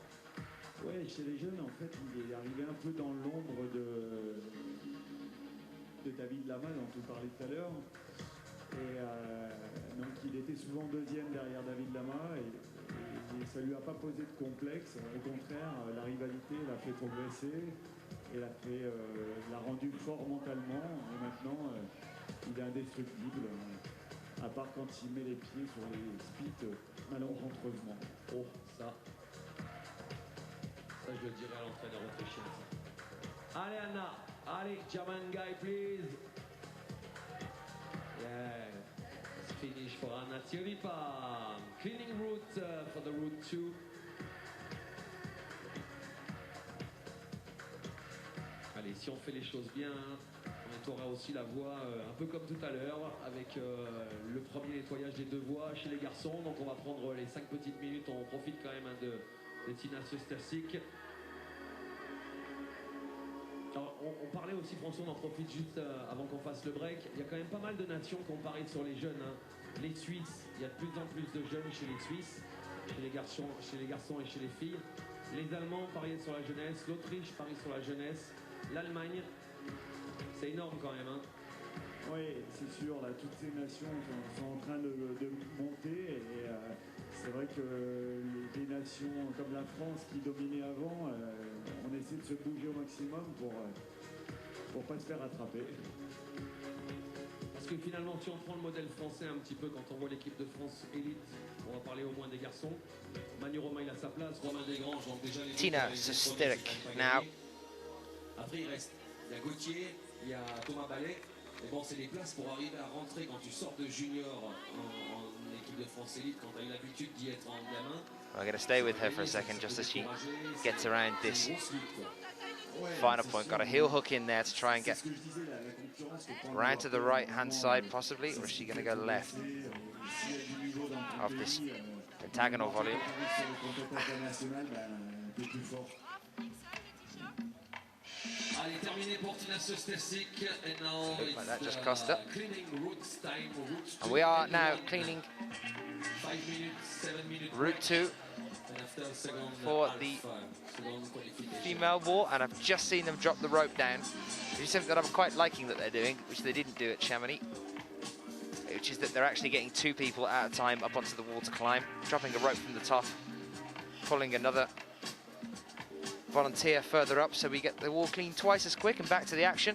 Ouais, chez les jeunes, en fait, il est arrivé un peu dans l'ombre de David Lama, dont on parlait tout à l'heure. Et donc, il était souvent deuxième derrière David Lama et ça lui a pas posé de complexe. Au contraire, la rivalité l'a fait progresser. et l'a rendu fort mentalement. Et maintenant, il est indestructible, à part quand il met les pieds sur les spits malencontreusement. Oh, ça je le dirais à l'entraîneur autrichien. Allez Anna, allez, German guy please. Yeah, let's finish for Anna Tsiolipa. Cleaning route for the route 2. Allez, si on fait les choses bien, on aura aussi la voie un peu comme tout à l'heure, avec le premier nettoyage des deux voies chez les garçons. Donc on va prendre les 5 petites minutes, on profite quand même de Tina Sostersic. Alors, on parlait aussi, François, on en profite juste avant qu'on fasse le break. Il y a quand même pas mal de nations qui ont parié sur les jeunes. Hein. Les Suisses, il y a de plus en plus de jeunes chez les Suisses, chez les garçons et chez les filles. Les Allemands pariaient sur la jeunesse, l'Autriche parie sur la jeunesse, l'Allemagne, c'est énorme quand même. Hein. Oui, c'est sûr, là, toutes ces nations sont en train de monter et c'est vrai que les nations comme la France qui dominait avant, on essaie de se bouger au maximum pour pas se faire attraper. Parce que finalement, si on prend le modèle français un petit peu, quand on voit l'équipe de France élite, on va parler au moins des garçons. Manu Romain, il a sa place, Romain Desgranges, donc déjà les Tina Sosterlund now. Après, il y a Gauthier, il y a Thomas Ballet. Et bon, c'est les places pour arriver à rentrer quand tu sors de junior en équipe de France élite, quand tu as eu l'habitude d'y être en gamin. I'm going to stay with her for a second just as she gets around this final point. Got a heel hook in there to try and get around to the right hand side possibly, or is she going to go left of this pentagonal volume? Allez, terminé pour Tina Sostersic, and now Looks like that just cost her. cleaning routes time, route 2. And we are now cleaning 5 minutes, 7 minutes route 2 and after second for half, the second qualification. female wall, and I've just seen them drop the rope down, which is something that I'm quite liking that they're doing, which they didn't do at Chamonix, which is that they're actually getting 2 people at a time up onto the wall to climb, dropping a rope from the top, pulling another volunteer further up, so we get the wall cleaned twice as quick and back to the action.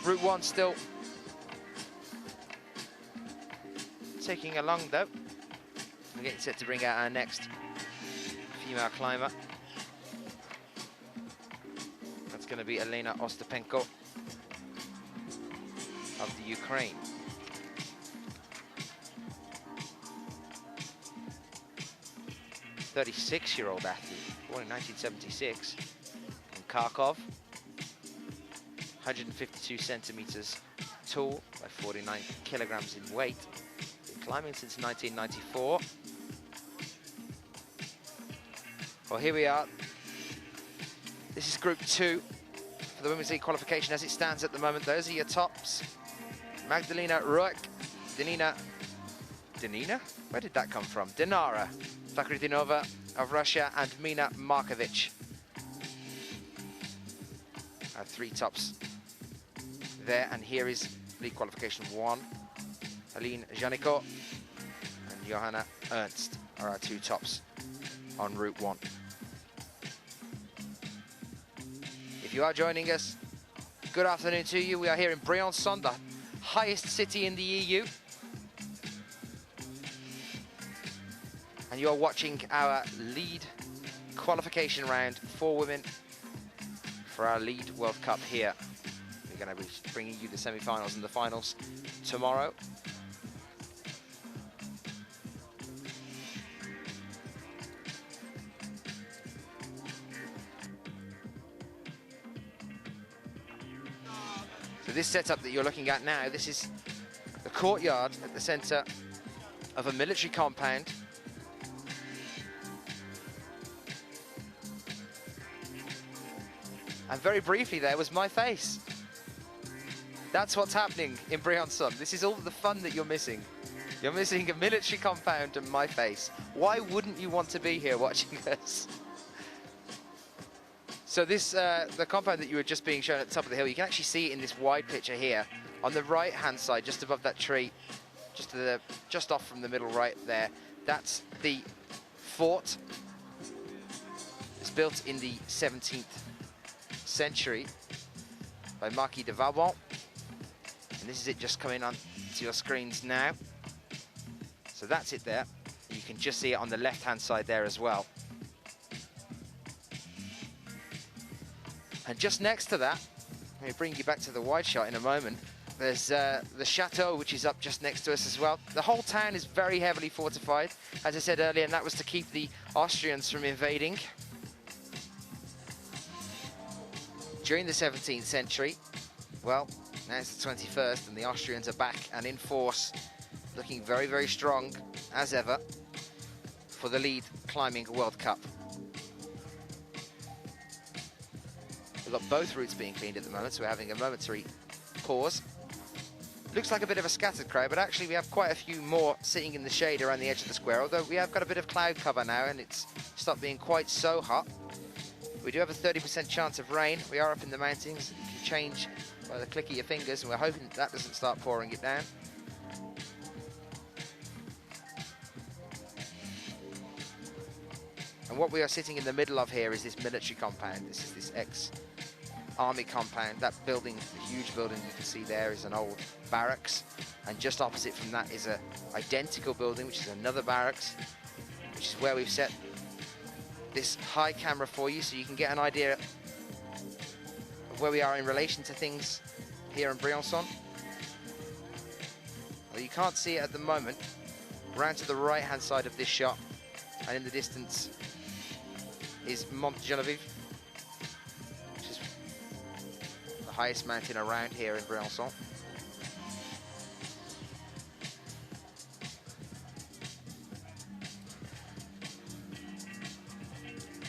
Route 1 still ticking along though. We're getting set to bring out our next female climber. That's going to be Elena Ostapenko of the Ukraine. A 36-year-old athlete, born in 1976. Kharkov, 152 centimeters tall by 49 kilograms in weight. Been climbing since 1994. Well, here we are. This is Group 2 for the Women's League qualification as it stands at the moment. Those are your tops. Magdalena Ruck, Dinara? Where did that come from? Dinara Rinova of Russia and Mina Markovič. Our 3 tops there, and here is league qualification 1. Aline Janicot and Johanna Ernst are our 2 tops on Route 1. If you are joining us, good afternoon to you. We are here in Briançon, the highest city in the EU. And you're watching our lead qualification round for women for our lead World Cup here. We're going to be bringing you the semi-finals and the finals tomorrow. So this setup that you're looking at now, this is the courtyard at the centre of a military compound. And very briefly there was my face. That's what's happening in Briançon. This is all the fun that you're missing. You're missing a military compound and my face. Why wouldn't you want to be here watching us? So this, the compound that you were just being shown at the top of the hill, you can actually see it in this wide picture here. On the right-hand side, just above that tree, just off from the middle right there, that's the fort. It's built in the 17th century. by Marquis de Vauban. And this is it just coming on to your screens now. So that's it there. You can just see it on the left-hand side there as well. And just next to that, let me bring you back to the wide shot in a moment. There's the chateau, which is up just next to us as well. The whole town is very heavily fortified, as I said earlier, and that was to keep the Austrians from invading. During the 17th century, well, now it's the 21st, and the Austrians are back and in force, looking very, very strong, as ever, for the lead climbing World Cup. We've got both routes being cleaned at the moment, so we're having a momentary pause. Looks like a bit of a scattered crowd, but actually we have quite a few more sitting in the shade around the edge of the square, although we have got a bit of cloud cover now and it's stopped being quite so hot. We do have a 30% chance of rain. We are up in the mountains. You can change by the click of your fingers, and we're hoping that doesn't start pouring it down. And what we are sitting in the middle of here is this military compound. This is this ex-army compound. That building, the huge building you can see there, is an old barracks. And just opposite from that is an identical building, which is another barracks, which is where we've set this high camera for you, so you can get an idea of where we are in relation to things here in Briançon. Well, you can't see it at the moment. Round to the right-hand side of this shot, and in the distance is Mont Genevieve, which is the highest mountain around here in Briançon.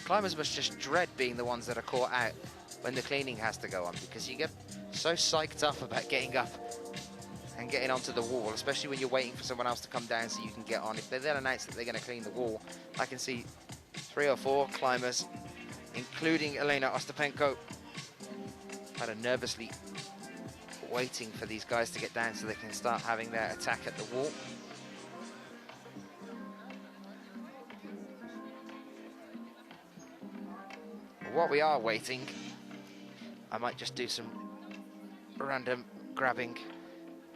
Climbers must just dread being the ones that are caught out when the cleaning has to go on, because you get so psyched up about getting up and getting onto the wall, especially when you're waiting for someone else to come down so you can get on. If they then announce that they're going to clean the wall, I can see 3 or 4 climbers, including Elena Ostapenko, kind of nervously waiting for these guys to get down so they can start having their attack at the wall. While we are waiting, I might just do some random grabbing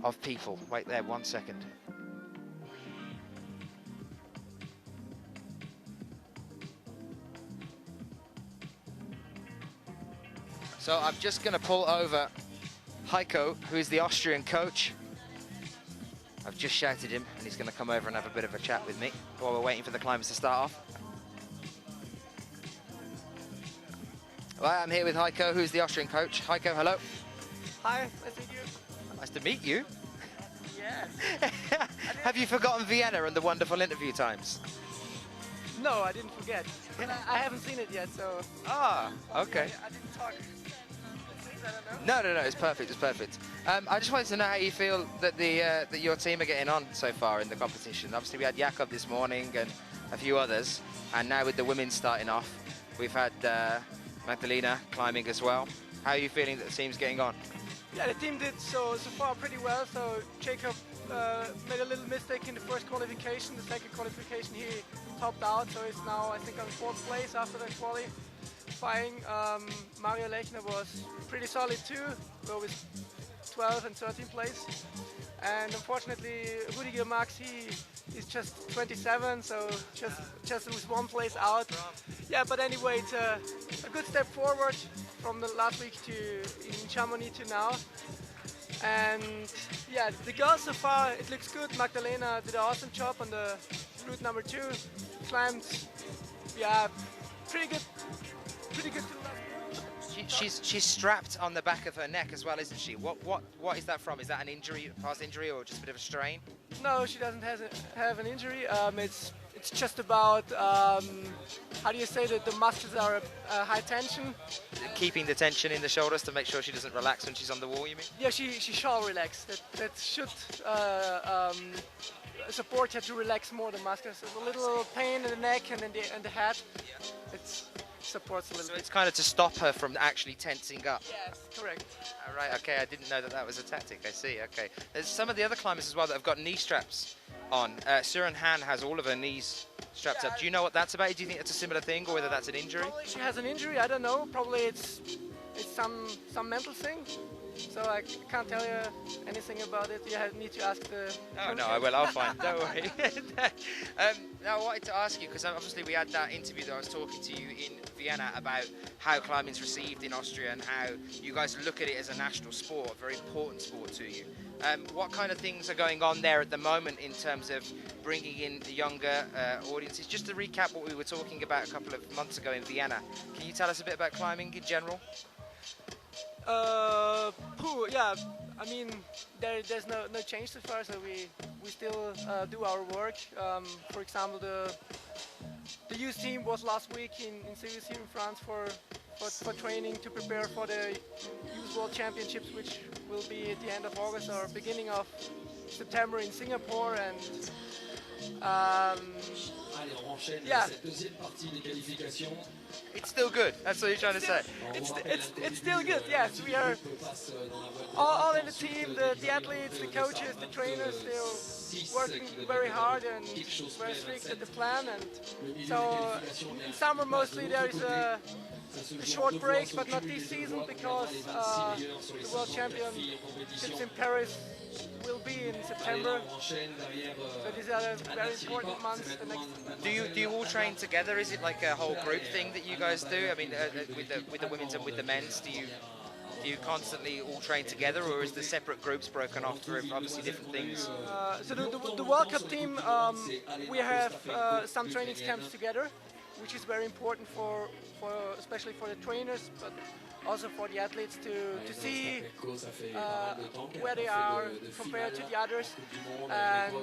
of people. Wait there 1 second. So I'm just going to pull over Heiko, who is the Austrian coach. I've just shouted him, and he's going to come over and have a bit of a chat with me while we're waiting for the climbers to start off. Well, I'm here with Heiko, who's the Austrian coach. Heiko, hello. Hi, nice to meet you. Nice to meet you. Yeah. Have you forgotten Vienna and the wonderful interview times? No, I didn't forget. I haven't seen it yet, so... Ah, okay. I didn't talk. I don't know. No, it's perfect, it's perfect. I just wanted to know how you feel that that your team are getting on so far in the competition. Obviously, we had Jakob this morning and a few others, and now with the women starting off, we've had Magdalena climbing as well. How are you feeling that the team's getting on? Yeah, the team did so far pretty well. So Jacob made a little mistake in the first qualification. The second qualification he topped out, so he's now I think on 4th place after the qualifying. Mario Lechner was pretty solid too, go with 12th and 13th place. And unfortunately, Rudiger Max, he's just 27, so just was 1 place out. Yeah, but anyway, it's a good step forward from the last week in Chamonix to now. And yeah, the girls so far, it looks good. Magdalena did an awesome job on the route number 2. Climbed, yeah, pretty good to the last. She's strapped on the back of her neck as well, isn't she? What is that from? Is that an injury, past injury, or just a bit of a strain? No, she doesn't have an injury. It's just about how do you say that the muscles are high tension. Keeping the tension in the shoulders to make sure she doesn't relax when she's on the wall, you mean? Yeah, she shall relax. That should support her to relax more the muscles. There's a little pain in the neck and in the head. It supports a little bit. So it's kind of to stop her from actually tensing up. Yes, correct. All right, okay, I didn't know that was a tactic. I see, okay. There's some of the other climbers as well that have got knee straps on. Suren Han has all of her knees strapped up. Do you know what that's about? Do you think it's a similar thing, or whether that's an injury? Probably she has an injury, I don't know. Probably it's it's some mental thing. So I can't tell you anything about it. You need to ask the. Oh no, I will. I'll find. Don't worry. Now I wanted to ask you, because obviously we had that interview that I was talking to you in Vienna about how climbing's received in Austria and how you guys look at it as a national sport, a very important sport to you. What kind of things are going on there at the moment in terms of bringing in the younger audiences? Just to recap what we were talking about a couple of months ago in Vienna, can you tell us a bit about climbing in general? Yeah, I mean, there's no change so far, so we still do our work. For example, the youth team was last week in Séville here in France for training to prepare for the Youth World Championships, which will be at the end of August or beginning of September in Singapore. And yeah. It's still good. That's what you're trying to say. It's still good. Yes, we are all in the team. The athletes, the coaches, the trainers. They're working very hard and very strict at the plan. And so in summer mostly there is a short break, but not this season because the World Championships in Paris will be in September. So these are very important months. Do you all train together? Is it like a whole group thing that you guys do? I mean, with the women's and with the men's, do you constantly all train together, or is the separate groups broken off for obviously different things? So the World Cup team, we have some training camps together, which is very important for especially for the trainers, but also for the athletes to see where they are compared to the others, and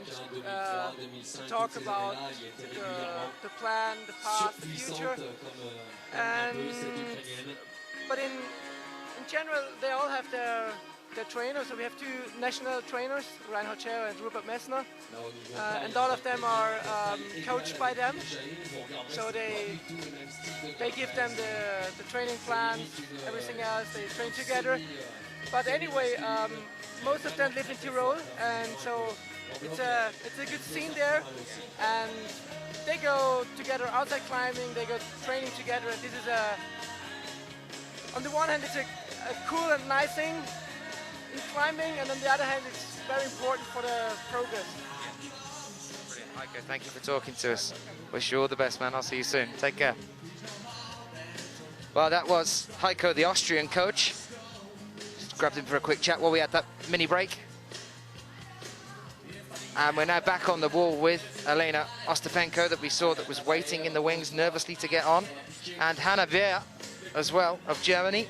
to talk about the plan, the path, the future. And but in general, they all have their trainers. So we have two national trainers, Reinhard Scher and Rupert Messner, and all of them are coached by them. So they give them the training plans, everything else. They train together. But anyway, most of them live in Tyrol, and so it's a good scene there. And they go together outside climbing. They go training together. And this is on the one hand, it's a cool and nice thing in climbing, and on the other hand, it's very important for the progress. Brilliant. Heiko, thank you for talking to us. Wish you all the best, man. I'll see you soon. Take care. Well, that was Heiko, the Austrian coach. Just grabbed him for a quick chat while we had that mini break. And we're now back on the wall with Elena Ostapenko that we saw that was waiting in the wings nervously to get on. And Hannah Wehr as well of Germany.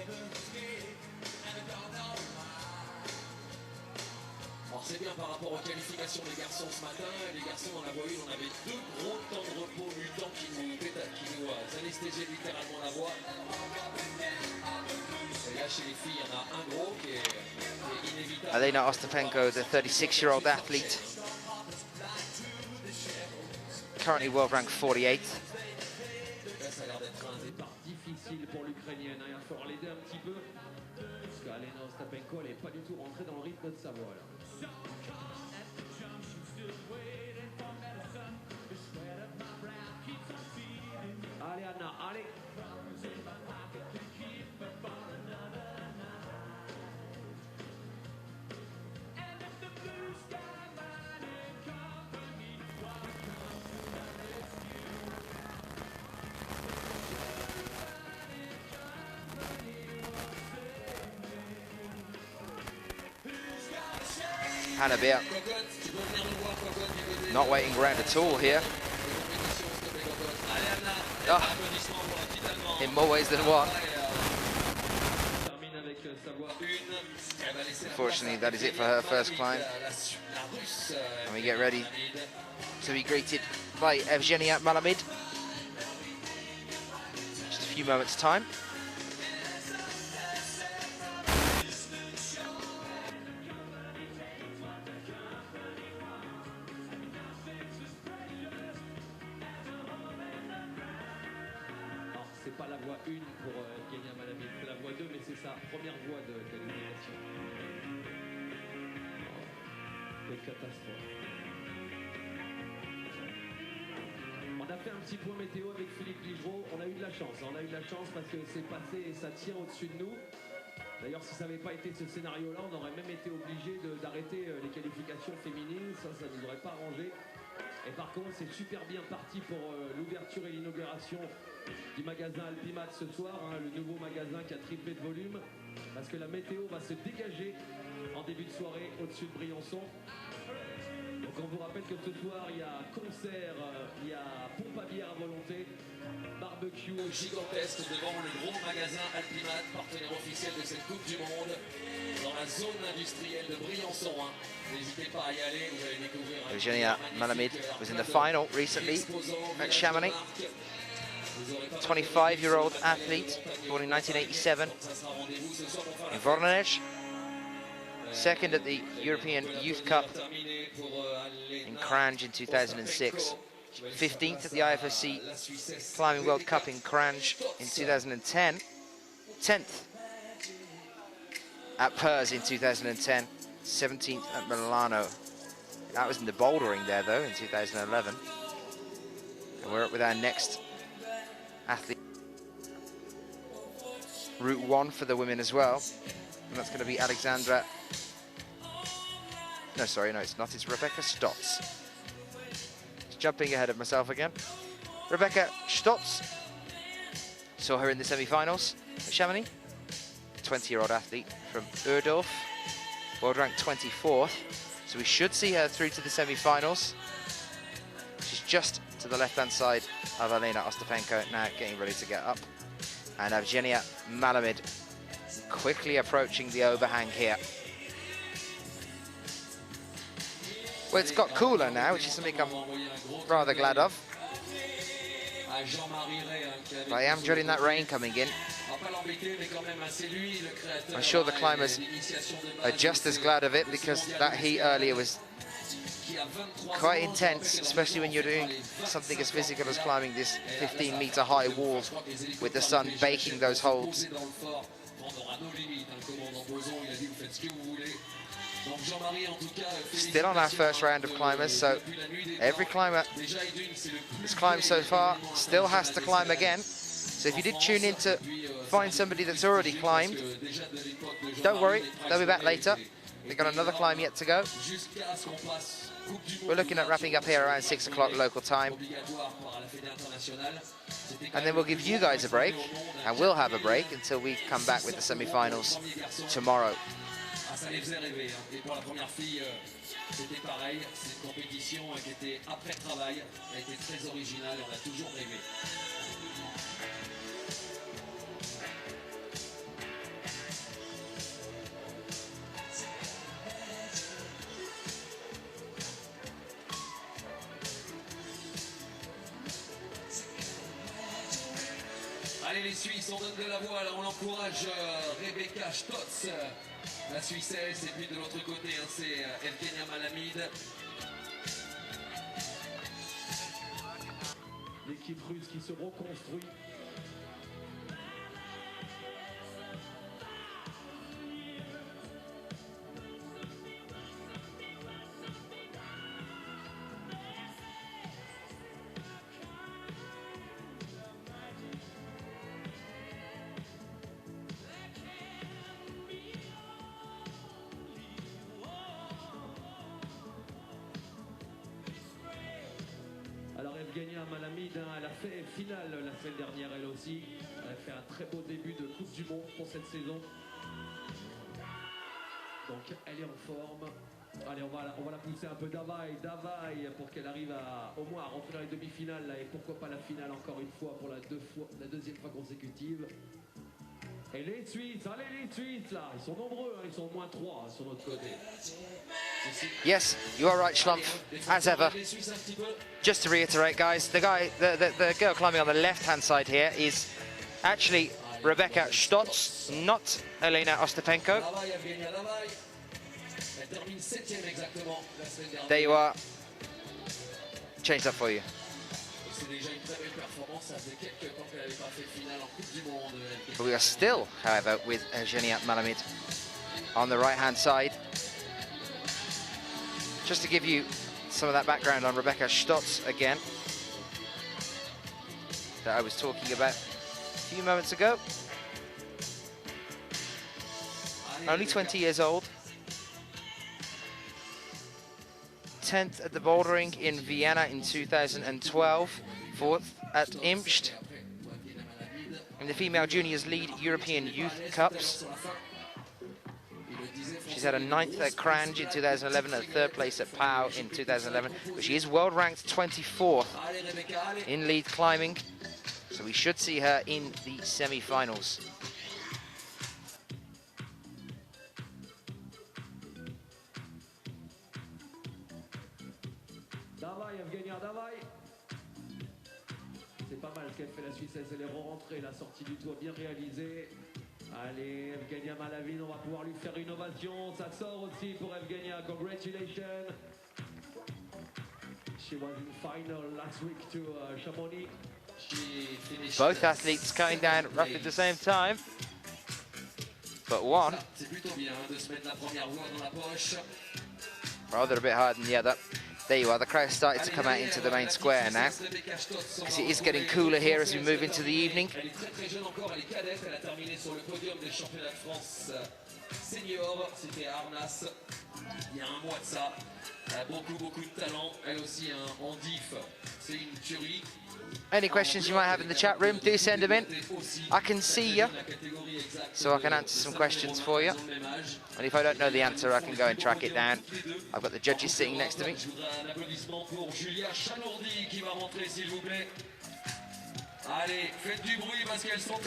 C'est bien par rapport aux qualifications des garçons ce matin. Les garçons, on a vu, on avait deux gros temps de repos mutants qui nous anesthésiaient littéralement la voix. Et là, chez les filles, il y en a un gros qui est inévitable. Elena Ostapenko, the 36-year-old athlete, currently world rank 48th. Ça a l'air d'être un départ difficile pour l'Ukrainienne. Il va falloir l'aider un petit peu. Parce qu'Elena Ostapenko, elle n'est pas du tout rentrée dans le rythme de sa voix. Là. Allez Anna, allez. Hannah Wehr not waiting around at all here. Oh, in more ways than one. Unfortunately, that is it for her first climb. And we get ready to be greeted by Evgenia Malamid. Just a few moments' time. C'est pas la voie 1 pour Evgenia Malamid, c'est la voie 2, mais c'est sa première voie de qualification. Oh, quelle catastrophe. On On a fait un petit point météo avec Philippe Ligereau. On a eu de la chance. On a eu de la chance parce que c'est passé et ça tient au-dessus de nous. D'ailleurs, si ça n'avait pas été ce scénario-là, on aurait même été obligé d'arrêter les qualifications féminines. Ça ne nous aurait pas arrangé. Et par contre, c'est super bien parti pour l'ouverture et l'inauguration du magasin Alpimat ce soir, hein, le nouveau magasin qui a triplé de volume, parce que la météo va se dégager en début de soirée au-dessus de Briançon. Donc on vous rappelle que ce soir, il y a concert, il y a pompe à bière à volonté, barbecue gigantesque devant le gros magasin Alpimat, partenaire officiel de cette Coupe du Monde, dans la zone industrielle de Briançon. Hein. N'hésitez pas à y aller, vous allez découvrir. Eugenia Malamid was in the final recently at Chamonix. 25-year-old athlete, born in 1987 in Voronezh. Second at the European Youth Cup in Cranj in 2006. 15th at the IFSC Climbing World Cup in Cranj in 2010. 10th at Purs in 2010. 17th at Milano. That was in the bouldering there though in 2011. And we're up with our next athlete. Route 1 for the women as well. And that's going to be Alexandra. No, sorry, no, it's not. It's Rebecca Stotz. Just jumping ahead of myself again. Rebecca Stotz. Saw her in the semi-finals at Chamonix. 20-year-old athlete from Urdorf. World ranked 24th. So we should see her through to the semi-finals. She's just to the left-hand side of Elena Ostapenko, now getting ready to get up. And Evgenia Malamid quickly approaching the overhang here. Well, it's got cooler now, which is something I'm rather glad of. But I am dreading that rain coming in. I'm sure the climbers are just as glad of it, because that heat earlier was quite intense, especially when you're doing something as physical as climbing this 15-meter high wall with the sun baking those holds. Still on our first round of climbers, so every climber that's climbed so far still has to climb again. So if you did tune in to find somebody that's already climbed, don't worry, they'll be back later. They've got another climb yet to go. We're looking at wrapping up here around 6 o'clock local time. And then we'll give you guys a break, and we'll have a break until we come back with the semi-finals tomorrow. Ça les faisait rêver. Et pour la première fille, c'était pareil. Cette compétition qui était après travail a été très originale et on a toujours rêvé. Allez les Suisses, on donne de la voile, on encourage Rebecca Stotz, la Suissesse, et puis de l'autre côté, hein, c'est Evgenia Malamid. L'équipe russe qui se reconstruit. Evgenia Malamid, elle a fait finale la semaine dernière elle aussi. Elle a fait un très beau début de Coupe du Monde pour cette saison. Donc elle est en forme. Allez, on va la pousser un peu Davai pour qu'elle arrive au moins à rentrer dans les demi-finales là, et pourquoi pas la finale encore une fois pour la deuxième fois consécutive. Et les Suisses, allez les Suisses là, ils sont nombreux, hein, ils sont au moins 3 sur notre côté. Yes, you are right, Schlumpf, as ever. Just to reiterate, guys, the girl climbing on the left-hand side here is actually Rebecca Stotz, not Elena Ostapenko. There you are. Change that for you. But we are still, however, with Evgenia Malamid on the right-hand side. Just to give you some of that background on Rebecca Stotz again. that I was talking about a few moments ago. Only 20 years old. 10th at the bouldering in Vienna in 2012. 4th at Imst. In the female juniors lead European Youth Cups. She's had a 9th at Cranj in 2011 and a 3rd place at Pau in 2011. But she is world ranked 24th in lead climbing. So we should see her in the semi-finals. C'est pas mal ce qu'elle fait la Suissesse, elle est rentrée, la sortie du toit bien réalisée. Allez, Evgenia Malavin, on va pouvoir lui faire une ovation. Ça sort aussi pour Evgenia, congratulations. She was in final last week to Chamonix. Both athletes going down roughly at the same time. But one rather a bit higher than the other. There you are, the crowd started to come out into the main square now, because it is getting cooler here as we move into the evening. Any questions you might have in the chat room, do send them in. I can see you, so I can answer some questions for you. And if I don't know the answer, I can go and track it down. I've got the judges sitting next to me.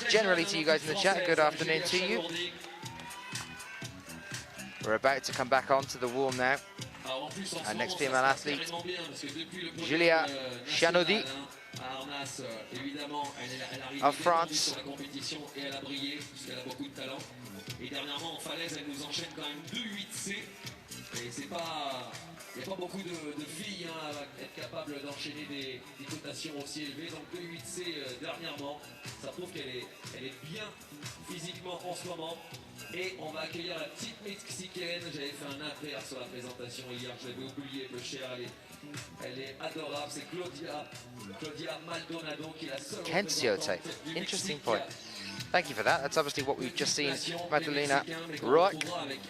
Generally to you guys in the chat, good afternoon to you. We're about to come back onto the wall now. Our next female athlete, Julia Chanaudy of France. Et dernièrement en falaise, elle nous enchaîne quand même 2-8C. Et c'est pas... Il n'y a pas beaucoup de filles à être capables d'enchaîner des cotations aussi élevées. Donc 2-8C dernièrement, ça prouve qu'elle est bien physiquement en ce moment. Et on va accueillir la petite mexicaine. J'avais fait un impair sur la présentation hier, je l'avais oublié, peu cher. Elle est adorable, c'est Claudia Maldonado qui est la seule. Kensiote, interesting point. Thank you for that. That's obviously what we've just seen Magdalena Ruck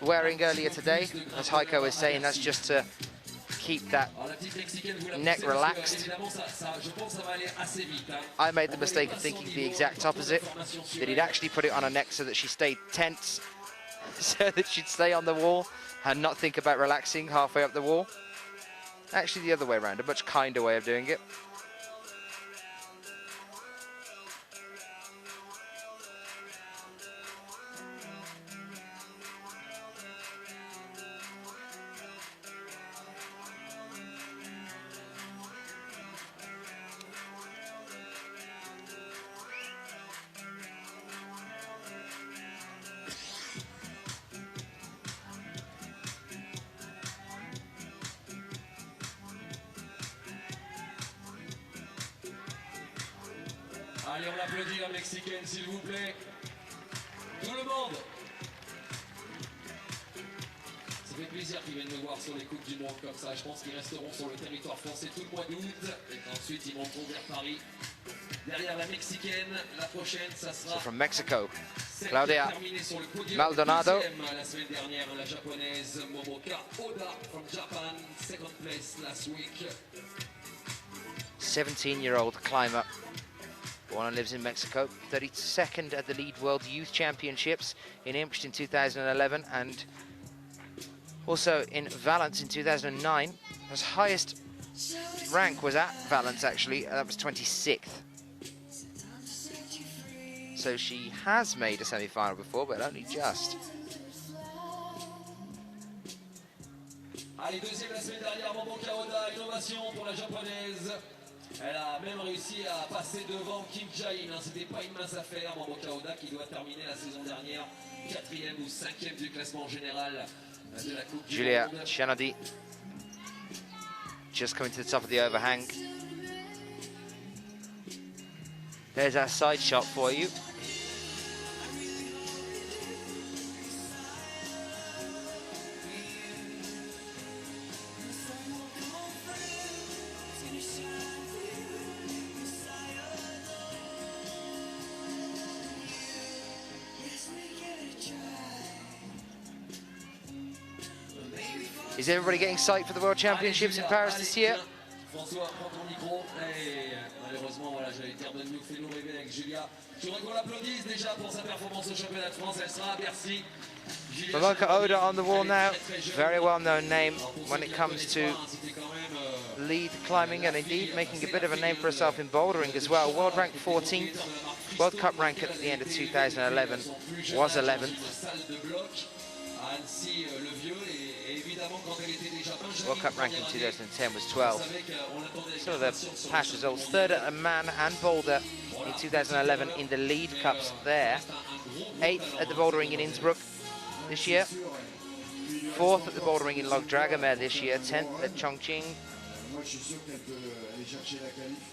wearing earlier today. As Heiko was saying, that's just to keep that neck relaxed. I made the mistake of thinking the exact opposite, that he'd actually put it on her neck so that she stayed tense, so that she'd stay on the wall and not think about relaxing halfway up the wall. Actually, the other way around, a much kinder way of doing it. Allez, on applaudit la Mexicaine, s'il vous plaît. Tout le monde. Ça fait plaisir qu'ils viennent me voir sur les Coupes du Monde comme ça. Je pense qu'ils resteront sur le territoire français tout le mois d'août. Et ensuite, ils monteront vers Paris. Derrière la Mexicaine, la prochaine, ça sera... So from Mexico, Claudia Maldonado. La semaine dernière, la japonaise Momoka Oda from Japan, second place last week. 17-year-old climber. Born and lives in Mexico. 32nd at the Lead World Youth Championships in Imst in 2011 and also in Valence in 2009. His highest rank was at Valence, actually. That was 26th. So she has made a semi-final before, but only just. Allez, deuxième la semaine dernière, Momoka Oda, innovation pour la japonaise. Elle a même réussi à passer devant Kim Jae-in, hein. C'était pas une mince affaire. Momoka Oda qui doit terminer la saison dernière 4e ou 5e du classement général de la Coupe du Julia Monde. Chanaudy just coming to the top of the overhang. There's our side shot for you. Is everybody getting psyched for the World Championships in Paris this year? François, prends ton micro. Et malheureusement, voilà, j'allais dire de nous, fais-nous rêver avec Julia. Je voudrais qu'on l'applaudisse déjà pour sa performance au championnat de France. Elle sera à Bercy. Yuka Kobayashi on the wall now. Very well-known name when it comes to lead climbing and indeed making a bit of a name for herself in bouldering as well. World rank 14th. World Cup rank at the end of 2011 was 11th. World Cup rank in 2010 was 12th. So the past results, third at a man and boulder in 2011 in the lead cups there. 8th at the bouldering in Innsbruck this year. 4th at the bouldering in Log-Dragomer this year. 10th at Chongqing.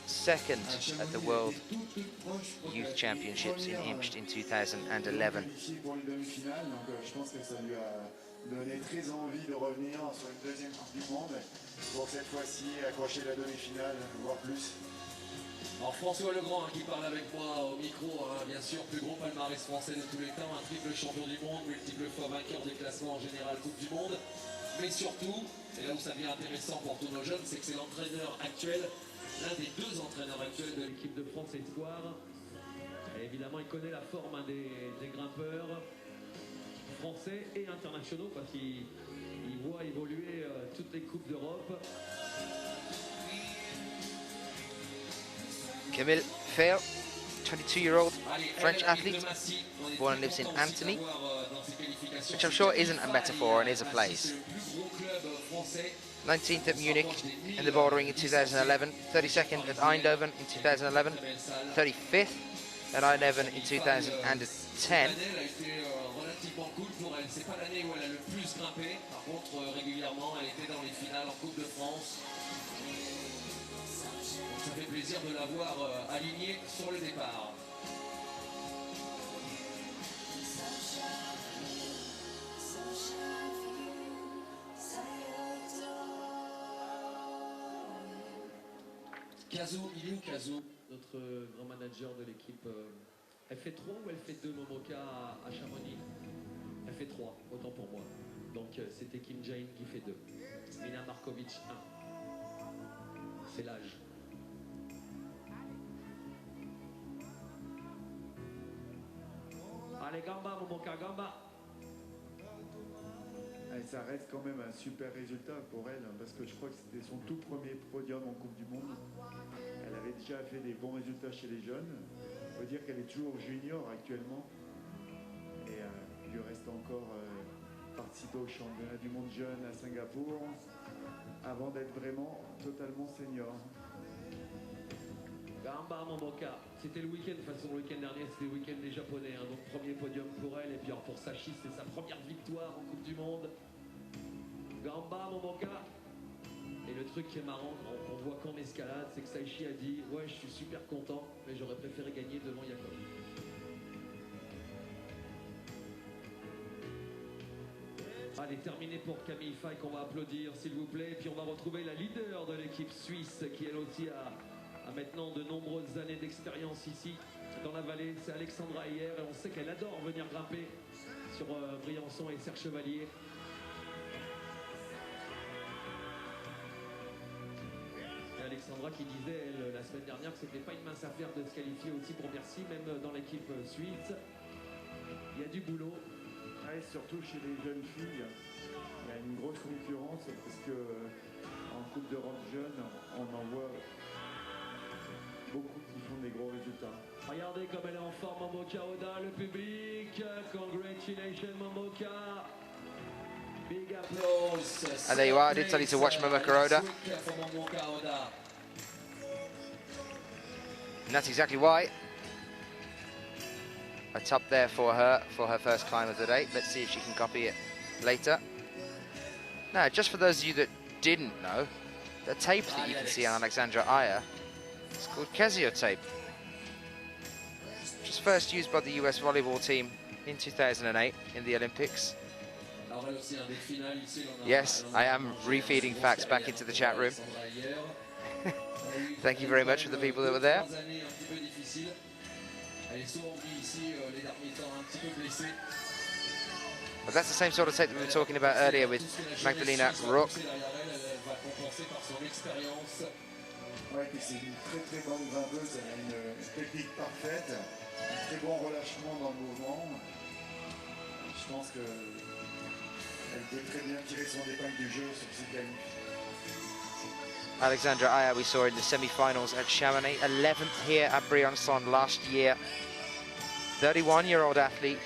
2nd at the World Youth Championships in Imst in 2011. Donné très envie de revenir sur une deuxième Coupe du Monde pour cette fois-ci accrocher la demi-finale, voire plus. Alors François Legrand qui parle avec moi au micro, bien sûr, plus gros palmarès français de tous les temps, un triple champion du monde, multiple fois vainqueur des classements en général Coupe du Monde. Mais surtout, et là où ça devient intéressant pour tous nos jeunes, c'est que c'est l'entraîneur actuel, l'un des deux entraîneurs actuels de l'équipe de France Espoir. Et évidemment, il connaît la forme des grimpeurs français et internationaux parce qu'il voit évoluer toutes les Coupes d'Europe. Camille Fair, 22-year-old French athlete, born and lives in Antony, which I'm sure isn't a metaphor and is a place. 19th at Munich in the bouldering in 2011, 32nd at Eindhoven in 2011, 35th at Eindhoven in 2010. Cool pour elle, c'est pas l'année où elle a le plus grimpé, par contre régulièrement elle était dans les finales en Coupe de France. Donc, ça fait plaisir de la voir alignée sur le départ. Kazu, il est où Kazu? Notre grand manager de l'équipe, elle fait 3 ou elle fait 2 Momoka à Chamonix? Elle fait 3, autant pour moi. Donc c'était Kim Jae-in qui fait 2. Mina Markovič 1. C'est l'âge. Allez, Gamba, Momoka, Gamba. Et ça reste quand même un super résultat pour elle, parce que je crois que c'était son tout premier podium en Coupe du Monde. Elle avait déjà fait des bons résultats chez les jeunes. Il faut dire qu'elle est toujours junior actuellement. Et il lui reste encore participer au championnat du monde jeune à Singapour avant d'être vraiment totalement senior. Gamba Momoka, c'était le week-end, de toute façon le week-end dernier c'était le week-end des Japonais, hein, donc premier podium pour elle, et puis alors pour Sachi c'est sa première victoire en Coupe du Monde. Gamba Momoka. Et le truc qui est marrant, on voit qu'en escalade, c'est que Saichi a dit ouais je suis super content, mais j'aurais préféré gagner devant Jacob. Allez, terminé pour Camille Faye qu'on va applaudir s'il vous plaît, et puis on va retrouver la leader de l'équipe suisse qui elle aussi a maintenant de nombreuses années d'expérience ici dans la vallée, c'est Alexandra Hier, et on sait qu'elle adore venir grimper sur Briançon et Serre Chevalier. Et Alexandra qui disait elle, la semaine dernière que c'était pas une mince affaire de se qualifier aussi pour Bercy, même dans l'équipe suisse. Il y a du boulot. Et surtout chez les jeunes filles, il y a une grosse concurrence parce que en Coupe d'Europe jeune, on en voit beaucoup qui font des gros résultats. Regardez comme elle est en forme, Momoka Oda, le public. Congratulations, Momoka. Big applause. And there you are, I did tell you to watch Momoka Oda. And that's exactly why. A top there for her first climb of the day. Let's see if she can copy it later. Now, just for those of you that didn't know, the tape that you can see on Alexandra Ayer is called Kezio tape, which was first used by the US volleyball team in 2008 in the Olympics. Yes, I am refeeding facts back into the chat room. Thank you very much for the people that were there. But that's the same sort of take that we were talking about earlier with Magdalena Ruck. Oui, c'est une très bonne grimpeuse, elle a une technique parfaite, un très bon relâchement dans le mouvement. Je pense qu'elle peut très bien tirer son épingle du jeu sur ces qualifs. Alexandra Aya we saw in the semi-finals at Chamonix, 11th here at Briançon last year. 31-year-old athlete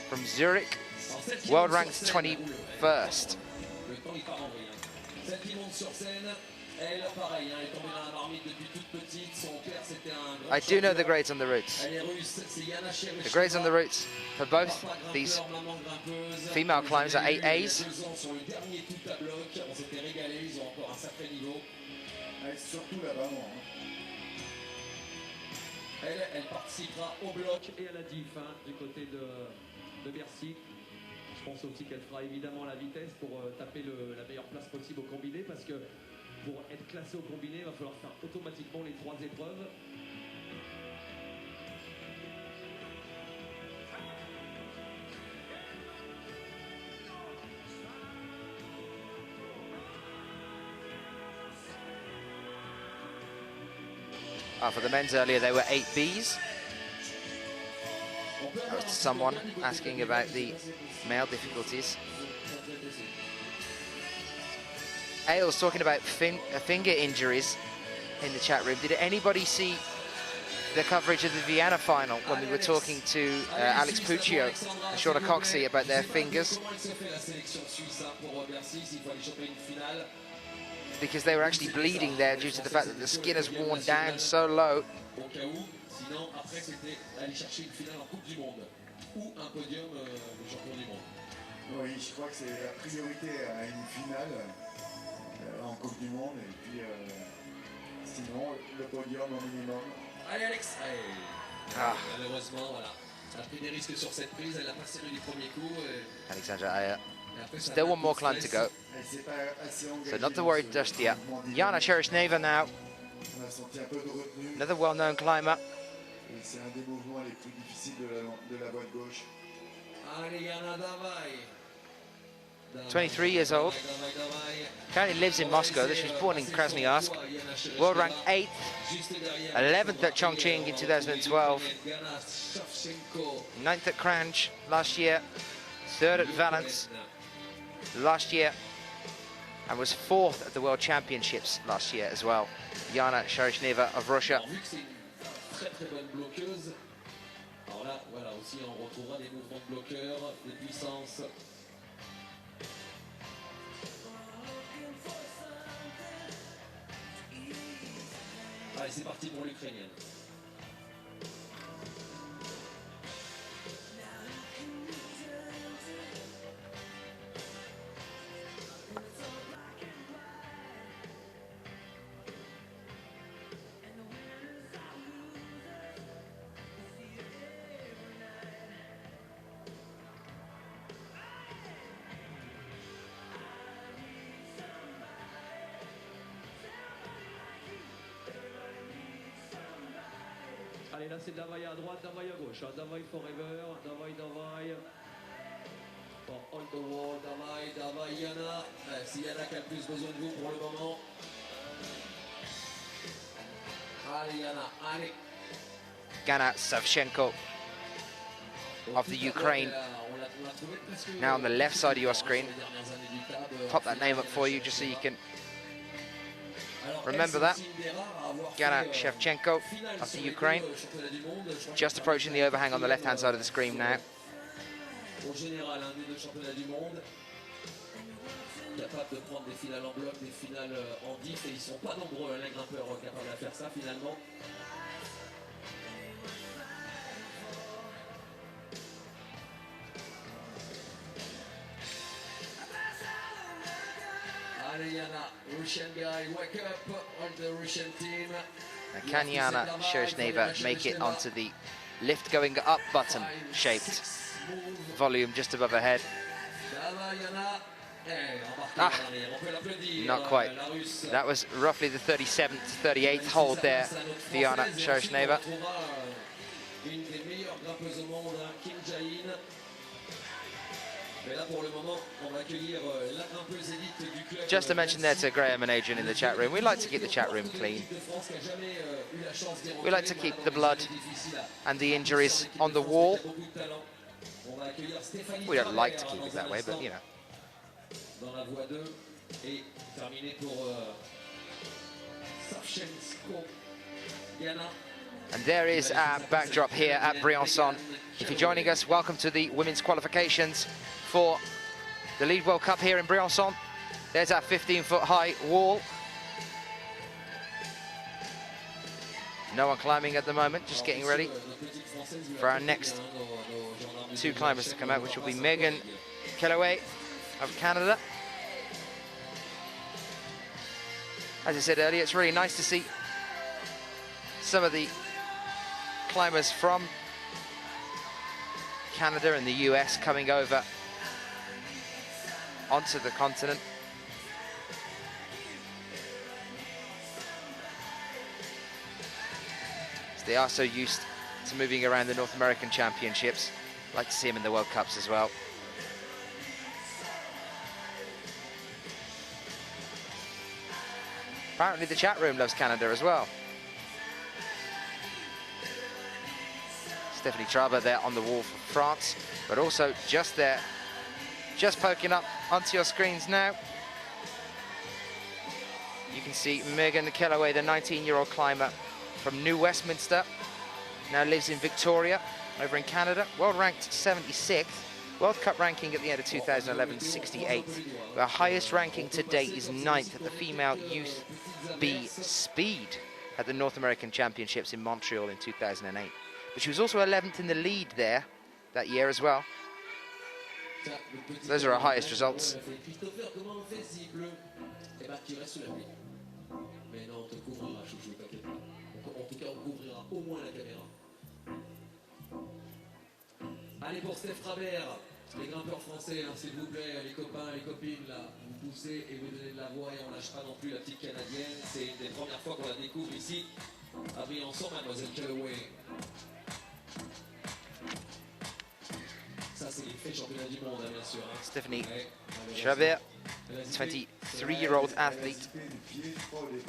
from Zurich, world ranked 21st. I do know the grades on the routes. The grades on the routes for both these female climbs are 8As. Elle participera au bloc et à la diff du côté de Bercy. Je pense aussi qu'elle fera évidemment la vitesse pour taper la meilleure place possible au combiné, parce que pour être classé au combiné, il va falloir faire automatiquement les 3 épreuves. For the men's earlier, they were 8Bs. That was someone asking about the male difficulties. Ailes talking about finger injuries in the chat room. Did anybody see the coverage of the Vienna final when we were talking to Alex Puccio and Shauna Coxey about their fingers? Because they were actually bleeding there due to the fact that the skin has worn down so low. Oui, je crois que c'est la priorité à une finale en Coupe du Monde, et puis sinon le podium au minimum. Allez Alex, malheureusement, voilà. Elle a pris des risques sur cette prise, elle a passé du premier coup. Alexandra Aya. Still one more climb to go, so not to worry just yet. Jana Cheryshneva now, another well-known climber. 23 years old, currently lives in Moscow. She was born in Krasnoyarsk. World rank 8th, 11th at Chongqing in 2012, 9th at Cranch last year, 3rd at Valence last year, and was 4th at the World Championships last year as well. Jana Cheryshneva of Russia. Allez, c'est parti pour l'Ukrainienne. Allez, là c'est Davai à droite, Davai à gauche. Davai forever, Davai. Bon, all the wall, Davai, Jana. C'est Jana qui a le plus besoin de vous pour le moment. Allez, Jana, allez. Gana Savchenko of the Ukraine. Now on the left side of your screen. Pop that name up for you just so you can remember that. Gana Shevchenko of the Ukraine. Just approaching the overhang on the left-hand side of the screen now. Capable de prendre des finales en bloc, des finales en diff, et ils sont pas nombreux, les grimpeurs capables de faire ça finalement. Allez Jana, Russian guy, wake up on the Russian team. And can Jana Cheryshneva make it onto the lift going up button shaped volume just above her head? Not quite. That was roughly the 37th to 38th hold there for Jana Cheryshneva. Just to mention there to Graham and Adrian in the chat room, we like to keep the chat room clean. We like to keep the blood and the injuries on the wall. We don't like to keep it that way, but you know. And there is our backdrop here at Briançon. If you're joining us, welcome to the women's qualifications for the Lead World Cup here in Briançon. There's our 15-foot high wall. No one climbing at the moment, just getting ready for our next two climbers to come out, which will be Megan Kellaway of Canada. As I said earlier, it's really nice to see some of the climbers from Canada and the US coming over onto the continent. So they are so used to moving around the North American Championships. I'd like to see them in the World Cups as well. Apparently the chat room loves Canada as well. Stephanie Traber there on the wall for France, but also just there, just poking up onto your screens now. You can see Megan Kellaway, the 19-year-old climber from New Westminster, now lives in Victoria over in Canada. World ranked 76th. World Cup ranking at the end of 2011, 68th. Her highest ranking to date is 9th at the Female Youth B Speed at the North American Championships in Montreal in 2008. But she was also 11th in the lead there that year as well. Those are her highest results. Allez pour Steph Rabert, les grimpeurs français, hein, s'il vous plaît, les copains, les copines, là, vous poussez et vous donnez de la voix et on lâche pas non plus la petite canadienne. C'est une des premières fois qu'on la découvre ici à Briançon, mademoiselle Kellaway. Ça c'est l'effet championnat du monde, hein, bien sûr. Hein. Stephanie Traber, 23-year-old athlete,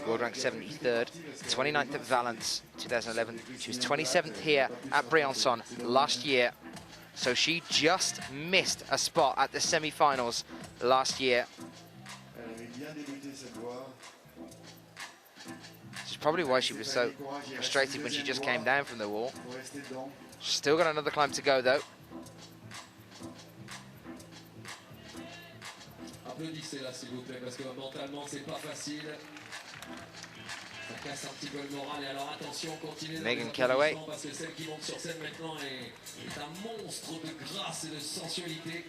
world ranked 73rd, 29th at Valence 2011. She was 27th here at Briançon last year. So she just missed a spot at the semi-finals last year. Which is probably why she was so frustrated when she just came down from the wall. She's still got another climb to go though. Applaudissez là s'il vous plaît parce que mentalement c'est pas facile. Ça casse un petit peu le moral et alors attention, continuez Megan Kellaway. Parce que celle qui monte sur scène maintenant est un monstre de grâce et de sensualité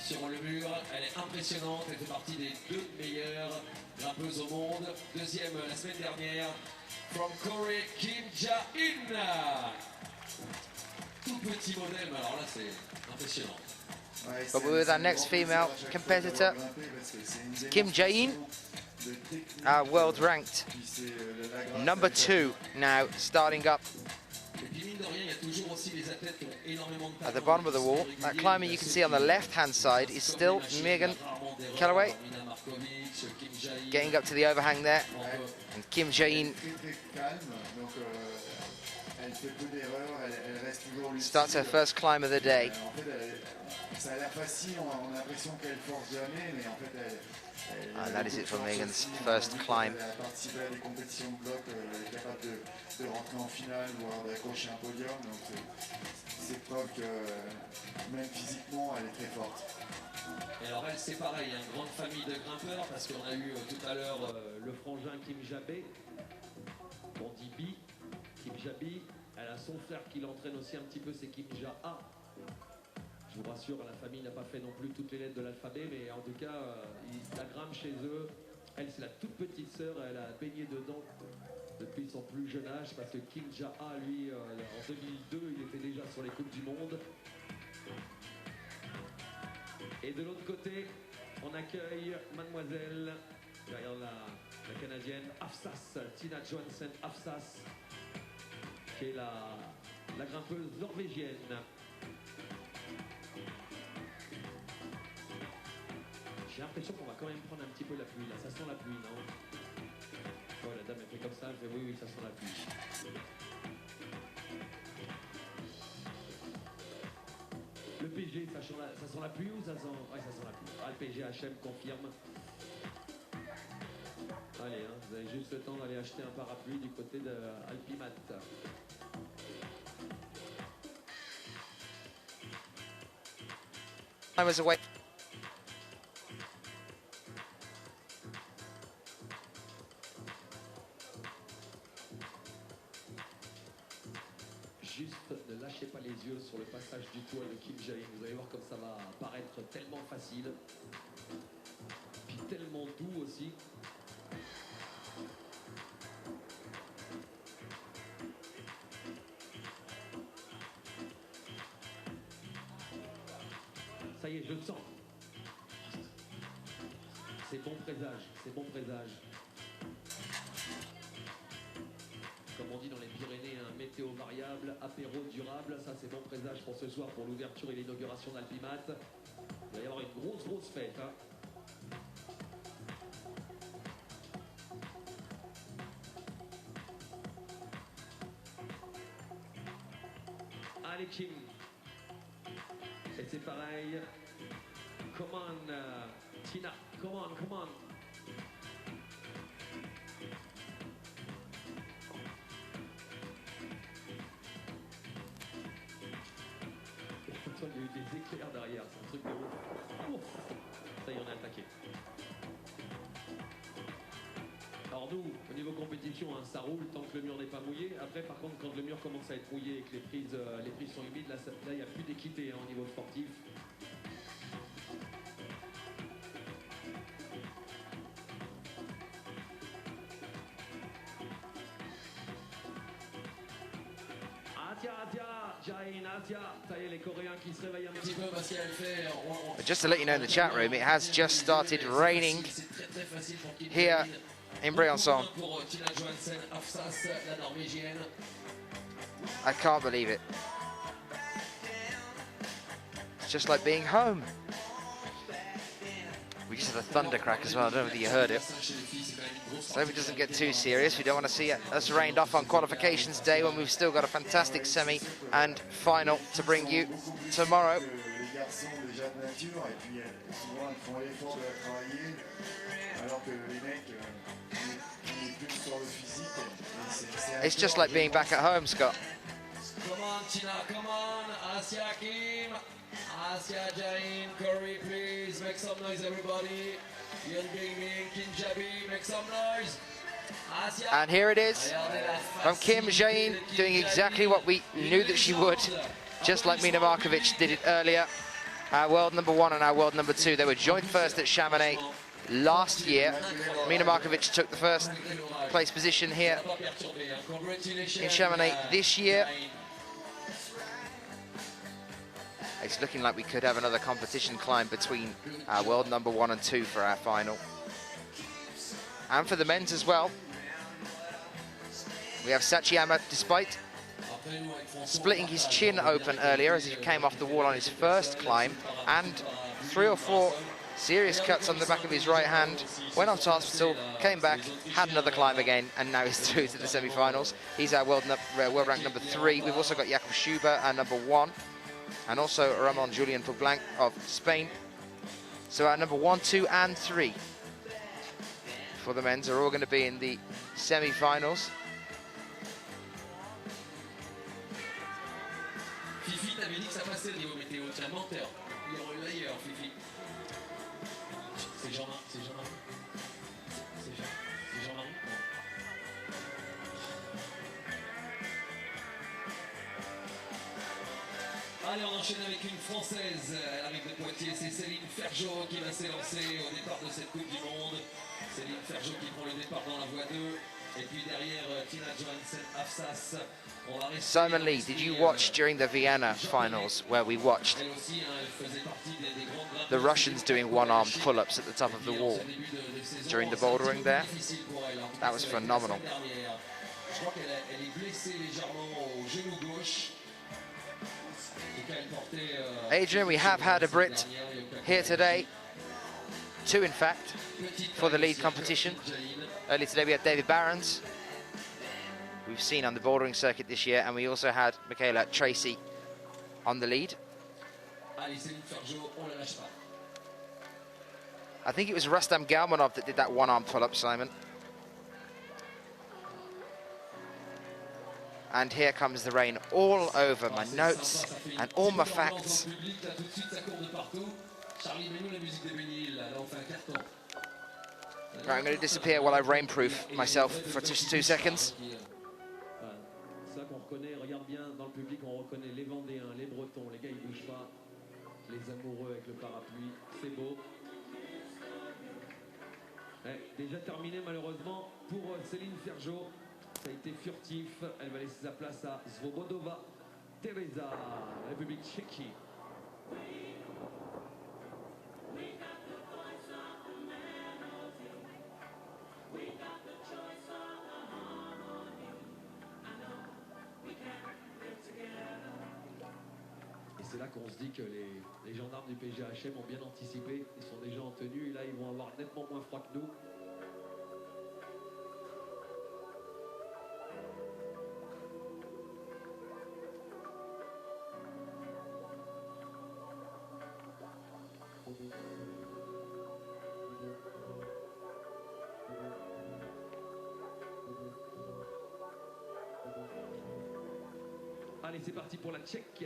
sur le mur. Elle est impressionnante, elle fait partie des 2 meilleures grimpeuses au monde. Deuxième la semaine dernière, from Corée, Kim Ja-in. Tout petit modèle, mais alors là c'est impressionnant. But we're with our next female competitor, Kim Ja-in, world ranked number 2 now, starting up at the bottom of the wall. That climber you can see on the left-hand side is still Megan Kellaway, getting up to the overhang there, and Kim Ja-in starts her first climb of the day. And that is it for Megan's first climb. Et alors elle c'est pareil, une grande famille de grimpeurs parce qu'on a eu tout à l'heure le frangin Kim Jabé, on dit Bi, Kim Jabi, elle a son frère qui l'entraîne aussi un petit peu, c'est Kim Ja-a. Je vous rassure, la famille n'a pas fait non plus toutes les lettres de l'alphabet, mais en tout cas, ils la grimment chez eux. Elle, c'est la toute petite sœur, elle a baigné dedans depuis son plus jeune âge, parce que Kim Ja-a, lui, en 2002, il était déjà sur les Coupes du Monde. Et de l'autre côté, on accueille mademoiselle, derrière la canadienne, Afsas, Tina Johansen Afsas, qui est la grimpeuse norvégienne. J'ai l'impression qu'on va quand même prendre un petit peu la pluie là. Ça sent la pluie, non? Oh, la dame elle fait comme ça, elle fait oui, oui, ça sent la pluie. Le PG, ça sent la pluie ou ça sent... Ouais, ça sent la pluie. Ah, le PG HM confirme. Allez, hein, vous avez juste le temps d'aller acheter un parapluie du côté de Alpimat. I was away. Juste ne lâchez pas les yeux sur le passage du toit de Kim Jae-in. Vous allez voir comme ça va paraître tellement facile. Puis tellement doux aussi. Ça y est, je le sens. C'est bon présage, c'est bon présage. Comme on dit dans les Pyrénées, un météo variable, apéro durable, ça c'est bon présage pour ce soir, pour l'ouverture et l'inauguration d'Alpimat. Il va y avoir une grosse fête. Hein. Allez Kim. Et c'est pareil. Come on, Tina. Come on, come on. Il y a eu des éclairs derrière, c'est un truc de ouf. Ça y est, on est attaqué. Alors nous, au niveau compétition, hein, ça roule tant que le mur n'est pas mouillé. Après, par contre, quand le mur commence à être mouillé et que les prises sont humides, là, il n'y a plus d'équité hein, au niveau sportif. Just to let you know in the chat room, it has just started raining here in Briançon. I can't believe it. It's just like being home. We just had a thunder crack as well, I don't know whether you heard it. So hope it doesn't get too serious. We don't want to see us rained off on qualifications day when we've still got a fantastic semi and final to bring you tomorrow. It's just like being back at home, Scott. Come on, Tina, come on. Asia, Kim. Asia, Jain, Corey, please. Make some noise, everybody. Yan Bingming, Kinjabi, make some noise. Asia. And here it is from Kim Jae-in, doing exactly what we knew that she would, just like Mina Markovič did it earlier. Our world number 1 and our world number 2, they were joint first at Chamonix last year. Mina Markovič took the first place position here in Chamonix this year. It's looking like we could have another competition climb between our world number 1 and 2 for our final. And for the men's as well. We have Sachiyama, despite splitting his chin open earlier as he came off the wall on his first climb, and 3 or 4 serious cuts on the back of his right hand, went off to hospital, came back, had another climb again, and now he's through to the semi-finals. He's our world rank number 3. We've also got Jakub Schuber, our number 1, and also Ramon Julian Poblanc of Spain. So our number 1, 2, and 3 for the men's are all going to be in the semi-finals. Fifi, t'avais dit que ça passait le niveau météo. Tiens, menteur. Il aurait eu ailleurs, Fifi. C'est Jean-Marie. C'est Jean-Marie. C'est Jean-Marie. Allez, on enchaîne avec une Française. Elle arrive de Poitiers. C'est Céline Ferjot qui va s'élancer au départ de cette Coupe du Monde. Céline Ferjot qui prend le départ dans la voie 2. Et puis derrière, Tina Johansen, Afsas. Simon Lee, did you watch during the Vienna finals where we watched the Russians doing one-arm pull-ups at the top of the wall during the bouldering there? That was phenomenal. Adrian, we have had a Brit here today. 2 in fact, for the lead competition. Earlier today we had David Barons, we've seen on the bouldering circuit this year, and we also had Michaela Tracy on the lead. I think it was Rustam Galmanov that did that one-arm pull-up, Simon. And here comes the rain all over my notes and all my facts. Right, I'm going to disappear while I rainproof myself for just 2 seconds. Ça qu'on reconnaît, regarde bien dans le public, on reconnaît les Vendéens, les Bretons, les gars ils bougent pas, les amoureux avec le parapluie, c'est beau. Ouais, déjà terminé malheureusement pour Céline Ferjot, ça a été furtif, elle va laisser sa place à Svobodova Teresa, République tchèque. C'est là qu'on se dit que les gendarmes du PGHM ont bien anticipé, ils sont déjà en tenue et là ils vont avoir nettement moins froid que nous. Allez, c'est parti pour la Tchèque.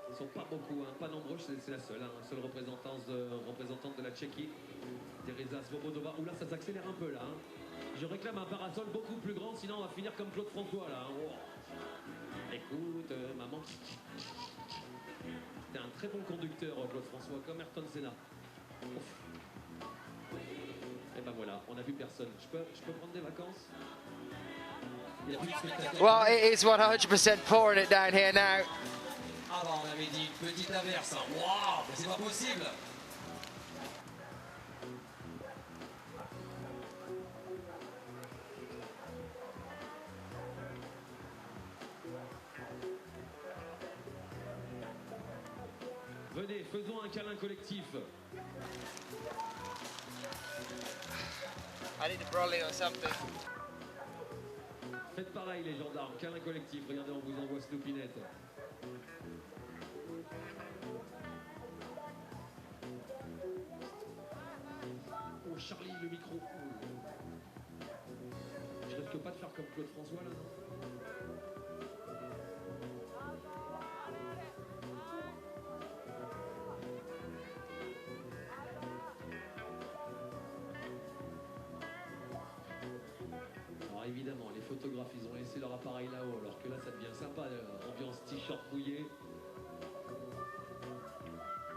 Ils ne sont pas beaucoup, hein, pas nombreux, c'est la seule, seule représentante de la Tchéquie, Teresa Svobodova. Oula, ça s'accélère un peu là. Hein. Je réclame un parasol beaucoup plus grand, sinon on va finir comme Claude François là. Hein. Oh. Écoute, maman. C'était un très bon conducteur, Claude François, comme Ayrton Senna. Et ben voilà, on n'a vu personne. Je peux prendre des vacances? Well, it is 100% pouring it down here now. Ah bah on avait dit une petite averse, hein. Waouh, mais c'est pas possible. Venez, faisons un câlin collectif. I need a brolly or something. Faites pareil les gendarmes, câlin collectif. Regardez, on vous envoie Sloupinette. Oh Charlie, le micro. Je risque pas de faire comme Claude François là, non? Alors évidemment, les photographes, ils ont laissé leur appareil là-haut, alors que là, ça devient sympa, ambiance t-shirt mouillé.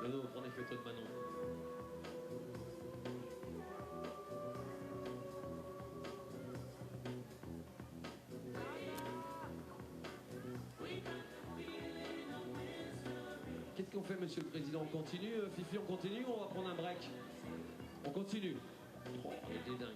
Manon, prends des photos de Manon. Qu'est-ce qu'on fait, Monsieur le Président? On continue, Fifi, on continue ou on va prendre un break? On continue. Oh, on était dingue.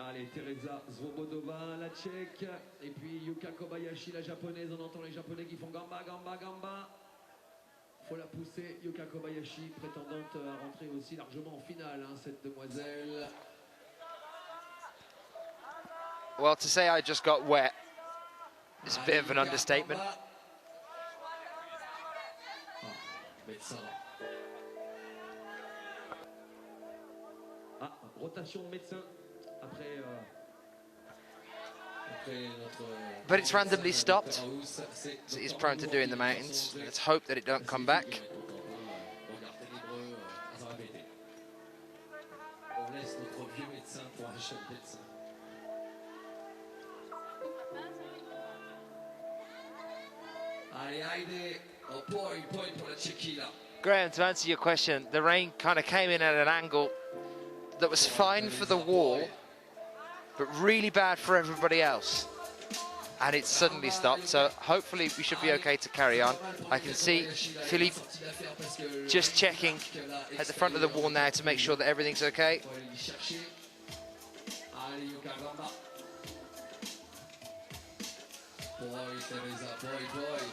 Allez, Teresa Svobodova, la Tchèque, et puis Yuka Kobayashi, la Japonaise. On entend les Japonais qui font gamba, gamba, gamba. Faut la pousser. Yuka Kobayashi, prétendante à rentrer aussi largement en finale, hein, cette demoiselle. Well, to say I just got wet is a bit of an understatement. Médecin. Ah, rotation de médecin. Après notre... But it's randomly stopped, as it is prone to do in the mountains. Let's hope that it don't come back. On laisse notre vieux médecin pour un jeune médecin. Allez, Heide, un point pour la Tchéquie là. Graham, to answer your question, the rain kind of came in at an angle that was fine for the wall, but really bad for everybody else. and it's suddenly stopped, so hopefully we should be okay to carry on. I can see Philippe just checking at the front of the wall now to make sure that everything's okay.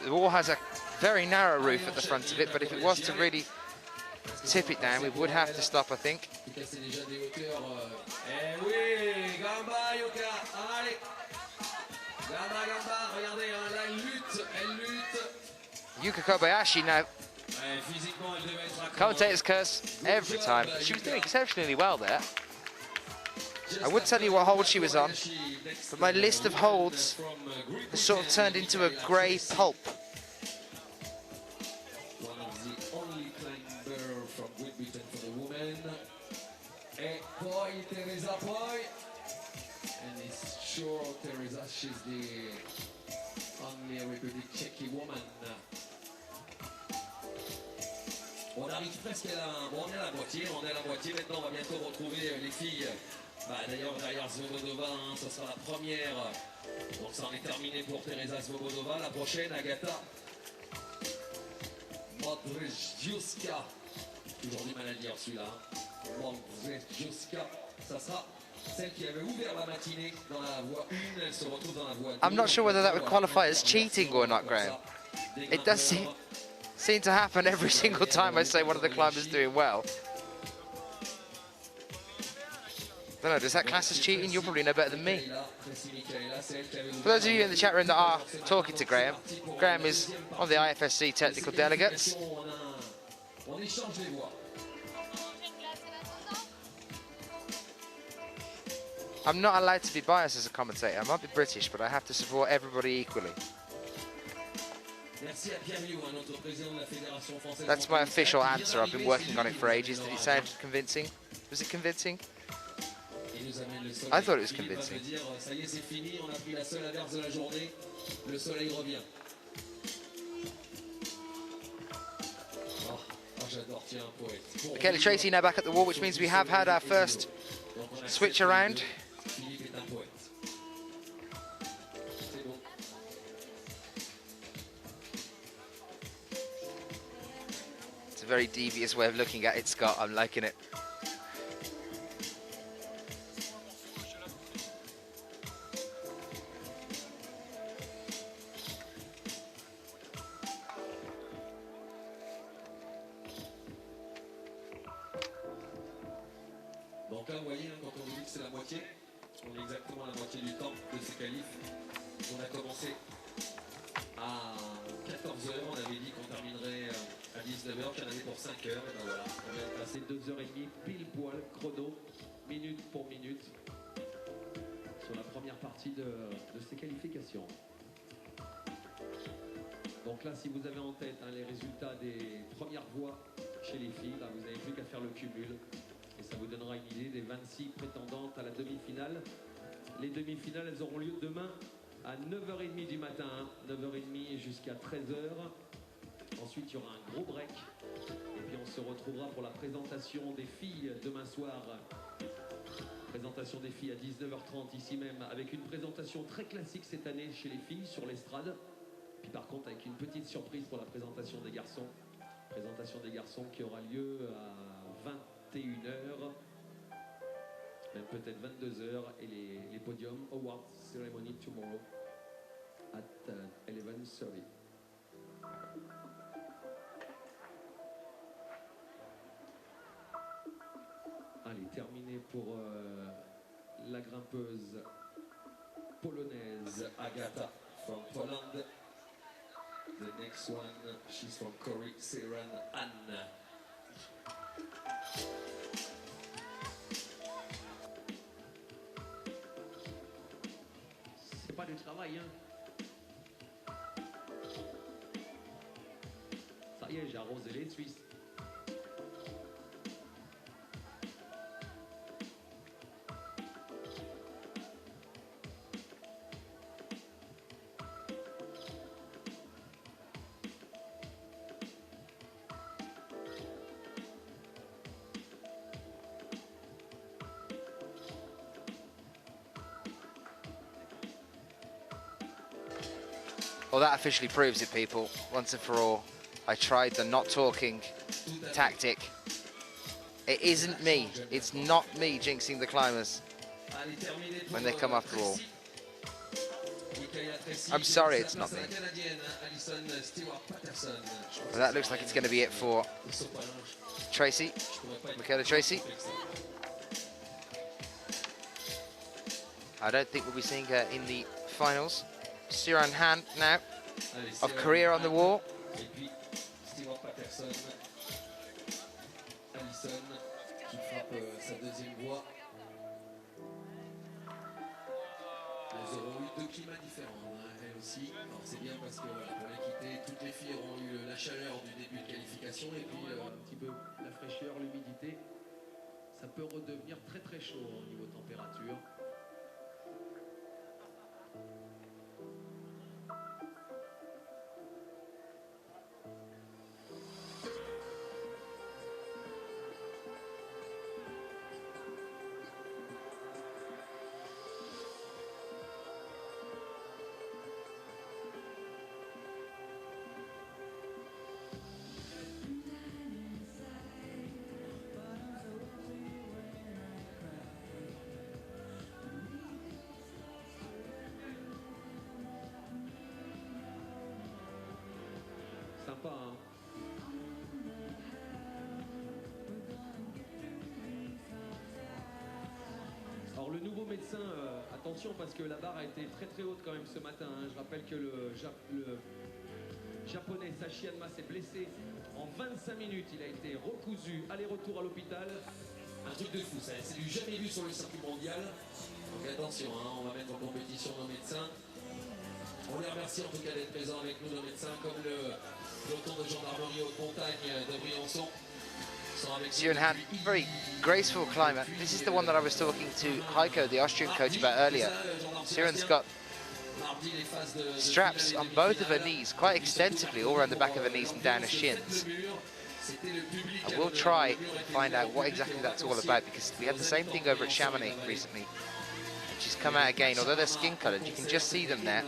The wall has a very narrow roof at the front of it, but if it was to really tip it down, we would have to stop, I think. Yuka Kobayashi now. Commentator's curse every time. She was doing exceptionally well there. I would tell you what hold she was on, but my list of holds has sort of turned into a grey pulp. One of the only climber from Great Britain for the women. E poi Teresa poi. And it's sure Teresa, she's the only Republic Czech woman. On arrive presque à la... Bon, on est à la moitié, Maintenant, on va bientôt retrouver les filles. D'ailleurs, derrière Svobodova, ce sera la première. Donc ça en est terminé pour Teresa Svobodova. La prochaine, Agata Modrzejewska. Toujours du mal à dire celui-là. Modrzejewska. Ça sera celle qui avait ouvert la matinée dans la voie 1. Elle se retrouve dans la voie 2. I'm not sure whether that would qualify as cheating or not, Graham. It does seem to happen every single time I say one of the climbers doing well. I don't know, does that class as cheating? You'll probably know better than me. For those of you in the chat room that are talking to Graham, Graham is one of the IFSC technical delegates. I'm not allowed to be biased as a commentator. I might be British, but I have to support everybody equally. That's my official answer. I've been working on it for ages. Did it sound convincing? Was it convincing? I thought it was convincing. Michaela Tracy now back at the wall, which means we have had our first switch around. It's a very devious way of looking at it, Scott. I'm liking it. Donc là, vous voyez, quand on vous dit que c'est la moitié, on est exactement à la moitié du temps de ces qualifs. On a commencé à 14 h, on avait dit qu'on terminerait à 19 h, qu'il y en avait pour 5 h, et ben voilà, on vient de passer 2 h 30 pile poil, chrono, minute pour minute, sur la première partie de ces qualifications. Donc là, si vous avez en tête les résultats des premières voies chez les filles, là, vous n'avez plus qu'à faire le cumul. Et ça vous donnera une idée des 26 prétendantes à la demi-finale. Les demi-finales, elles auront lieu demain à 9h30 du matin, 9h30 jusqu'à 13h. Ensuite, il y aura un gros break. Et puis, on se retrouvera pour la présentation des filles demain soir. Présentation des filles à 19h30 ici même, avec une présentation très classique cette année chez les filles sur l'estrade. Puis par contre, avec une petite surprise pour la présentation des garçons. Présentation des garçons qui aura lieu à 21h, même peut-être 22h, et les podiums Awards Ceremony tomorrow at 11:30. Allez, terminé pour la grimpeuse polonaise Agata from Poland. The next one, she's from Korea, Seran Anna. C'est pas du travail, hein. Ça y est, j'ai arrosé les Suisses. Well, that officially proves it, people, once and for all. I tried the not talking tactic. It isn't me. It's not me jinxing the climbers when they come off the wall. I'm sorry, it's not me. Well, that looks like it's going to be it for Tracy, Michaela Tracy. I don't think we'll be seeing her in the finals. Siran Han now, of Korea on the wall. Elles auront eu deux climats différents, elles aussi. Alors c'est bien parce que voilà, pour l'équité, toutes les filles auront eu la chaleur du début de qualification et puis un petit peu la fraîcheur, l'humidité. Ça peut redevenir très très chaud au niveau température. Sympa, hein. Alors le nouveau médecin, attention parce que la barre a été très très haute quand même ce matin, hein. Je rappelle que le japonais Sasha DiGiulian s'est blessé en 25 minutes. Il a été recousu, aller-retour à l'hôpital. un truc de fou, c'est du jamais vu sur le circuit mondial. Donc attention, hein, on va mettre en compétition nos médecins. On les remercie en tout cas d'être présents avec nous, nos médecins, comme le peloton de gendarmerie haute montagne de Briançon. Siran Han, very graceful climber. This is the one that I was talking to Heiko, the Austrian coach, about earlier. Siran's got straps on both of her knees, quite extensively, all around the back of her knees and down her shins. I will try and find out what exactly that's all about, because we had the same thing over at Chamonix recently. And she's come out again, although they're skin coloured, you can just see them there.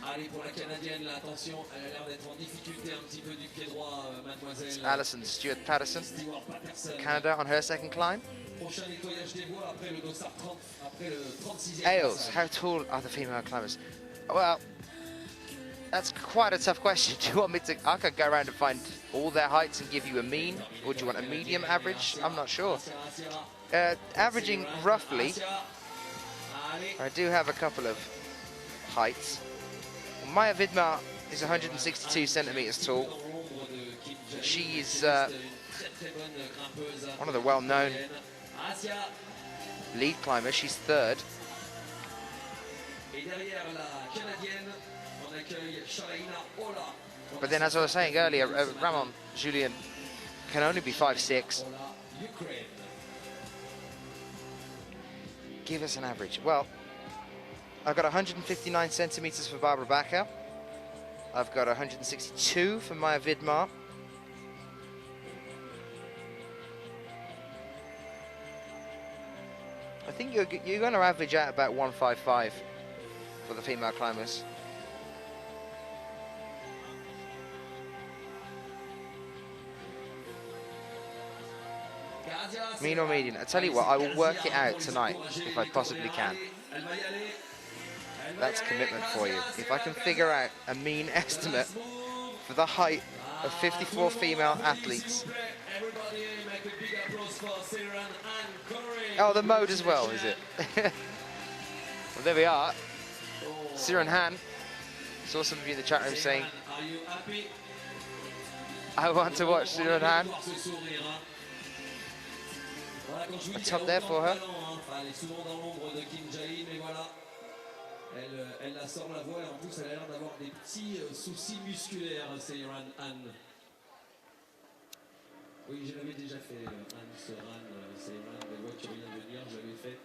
Allez, pour la Canadienne, là, attention, elle a l'air d'être en difficulté un petit peu du pied droit, mademoiselle. It's Alison Stewart-Patterson, Canada on her second climb. Prochain nettoyage des voies après le dossard 30, après le 36e. Ailes, how tall are the female climbers? Well, that's quite a tough question. Do you want me to? I could go around and find all their heights and give you a mean, or do you want a medium average? I'm not sure. Averaging roughly, I do have a couple of heights. Maya Vidmar is 162 centimeters tall. She is one of the well-known lead climbers. She's third. But then, as I was saying earlier, Ramon Julien can only be 5'6". Give us an average. Well, I've got 159 centimeters for Barbara Bacher. I've got 162 for Maya Vidmar. I think you're going to average out about 155 for the female climbers. Mean or median? I tell you what, I will work it out tonight if I possibly can. That's commitment for you. If I can figure out a mean estimate for the height of 54 female athletes. Oh, the mode as well, is it? Well, there we are. Siran Han. Saw some of you in the chat room saying, I want to watch Siran Han. A top there for her. Elle la sort la voie et en plus elle a l'air d'avoir des petits soucis musculaires, Siran Han. Oui, je l'avais déjà fait, Anne Soran, Siran, les voies qui viennent de venir, je l'avais fait.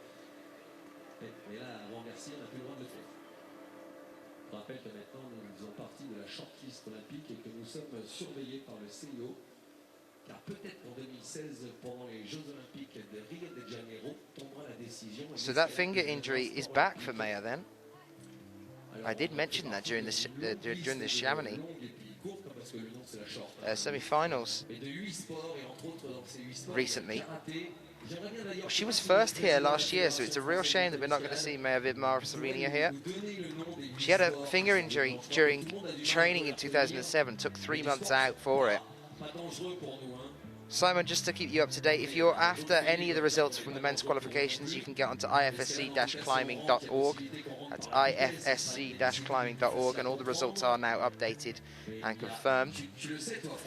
Mais là, avant merci, on n'a plus le droit de le faire. Je rappelle que maintenant nous faisons partie de la shortlist olympique et que nous sommes surveillés par le CIO. car peut-être qu'en 2016, pendant les Jeux Olympiques de Rio de Janeiro, tombera la décision. So that finger injury is back for Maya then. I did mention that during the Chamonix semi-finals recently. Well, she was first here last year, so it's a real shame that we're not going to see Maya Vidmar of Slovenia here. She had a finger injury during training in 2007, took 3 months out for it. Simon, just to keep you up to date, if you're after any of the results from the men's qualifications, you can get onto ifsc-climbing.org. That's ifsc-climbing.org, and all the results are now updated and confirmed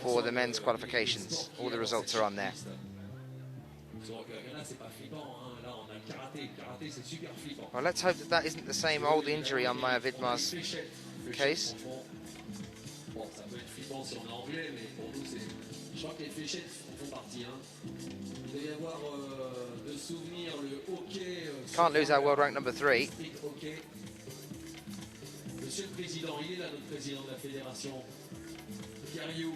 for the men's qualifications. All the results are on there. Well, let's hope that that isn't the same old injury on Maya Vidmar's case. Can't lose our world rank number 3. Monsieur le Président, il est là, notre Président de la Fédération. Pierre-Hugh,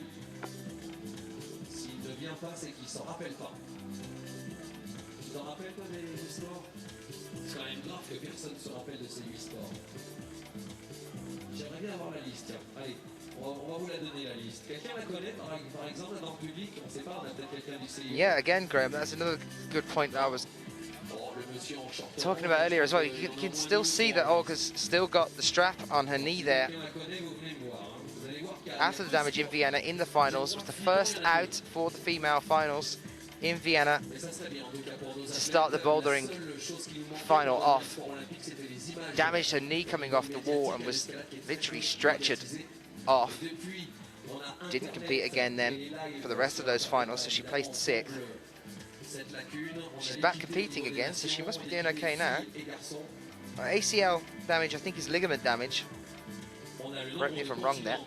s'il ne vient pas, c'est qu'il ne s'en rappelle pas. Tu t'en rappelles pas des sports? C'est quand même grave que personne ne se rappelle de ces 8 sports. J'aimerais bien avoir la liste, tiens. Allez, on va vous la donner, la liste. Quelqu'un la connaît, par exemple, dans le public? On ne sait pas, on a peut-être quelqu'un du CIO. Yeah, again, Graham, that's another good point that I was talking about earlier as well. You can still see that Olga's still got the strap on her knee there. After the damage in Vienna in the finals, was the first out for the female finals in Vienna to start the bouldering final off. Damaged her knee coming off the wall and was literally stretchered off. Didn't compete again then for the rest of those finals, so she placed 6th. She's back competing again, so she must be doing okay now. ACL damage, I think, is ligament damage. Correct me if I'm wrong there.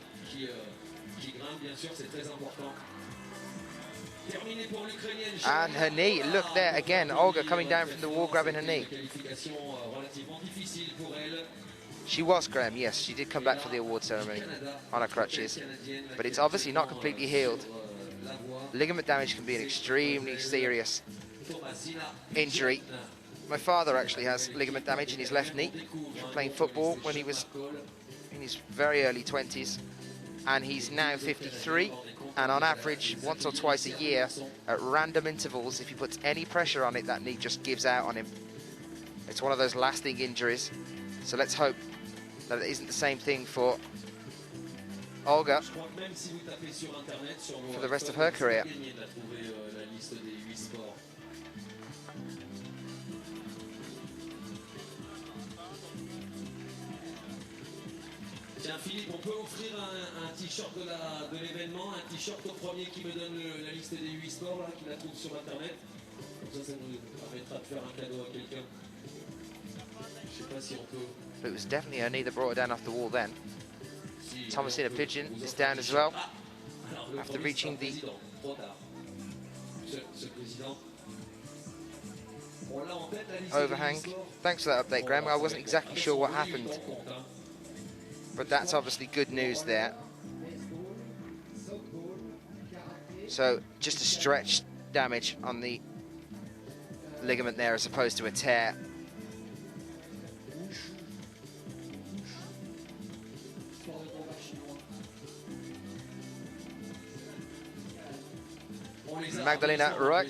And her knee, look there again, Olga coming down from the wall, grabbing her knee. She was, Graham, yes, she did come back for the award ceremony on her crutches, but it's obviously not completely healed. Ligament damage can be an extremely serious injury. My father actually has ligament damage in his left knee from playing football when he was in his very early 20s, and he's now 53, and on average once or twice a year at random intervals, if he puts any pressure on it, that knee just gives out on him. It's one of those lasting injuries, so let's hope that it isn't the same thing for Olga for the rest of her career. Tiens Philippe, on peut offrir un t-shirt de l'événement, un t-shirt au premier qui me donne la liste des 8 sports là, qui la trouve sur internet. Comme ça nous permettra de faire un cadeau à quelqu'un. Je sais pas si on peut. But it was definitely her knee that brought her down off the wall then. Thomasina Pigeon is down as well after reaching the overhang. Thanks for that update, Graham. I wasn't exactly sure what happened, but that's obviously good news there. So just a stretch damage on the ligament there as opposed to a tear. Magdalena Ruck,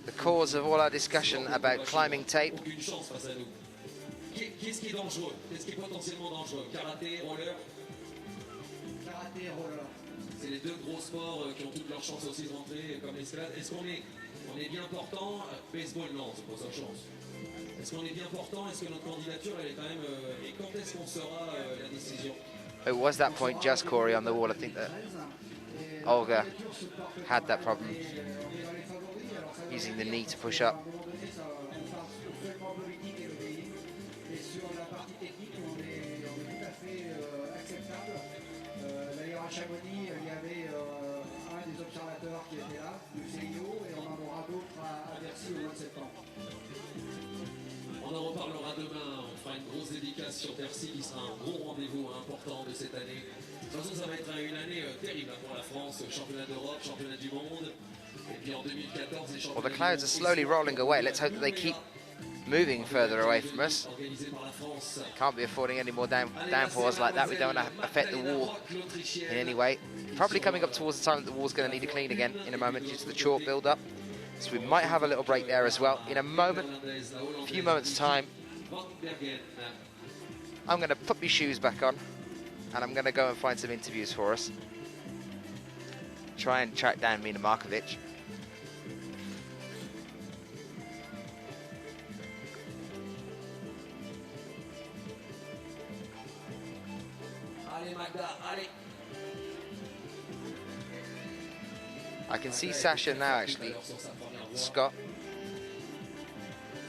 the cause of all our discussion about climbing tape. Qu'est-ce qui est dangereux? Qu'est-ce qui est potentiellement dangereux? Karaté, roller? Karaté et roller. C'est les deux gros sports qui ont toutes leurs chances aussi de rentrer comme l'escalade. Est-ce qu'on est bien portant? Baseball, non, c'est pas sa chance. Est-ce qu'on est bien portant? Est-ce que notre candidature, elle est quand même... et quand est-ce qu'on saura la décision? It was that point just, Corey, on the wall. I think that Olga had that problem, using the knee to push up. On en reparlera demain, on fera une grosse dédicace sur Bercy qui sera un gros rendez-vous important de cette année. toute façon, ça va être une année terrible pour la France, championnat d'Europe, championnat du monde. Et puis en 2014, les championnats Well, the clouds are slowly rolling away. Let's hope that they keep moving further away from us. organisé par la France. Can't be affording any more downpours like that. We don't want to affect the wall in any way. Probably coming up towards the time that the wall's going to need a clean again in a moment due to the chalk build-up. So we might have a little break there as well. In a moment, a few moments' time, I'm going to put my shoes back on and I'm going to go and find some interviews for us. Try and track down Mina Markovič. Allez Magda, allez. I can see Sasha now actually, Scott.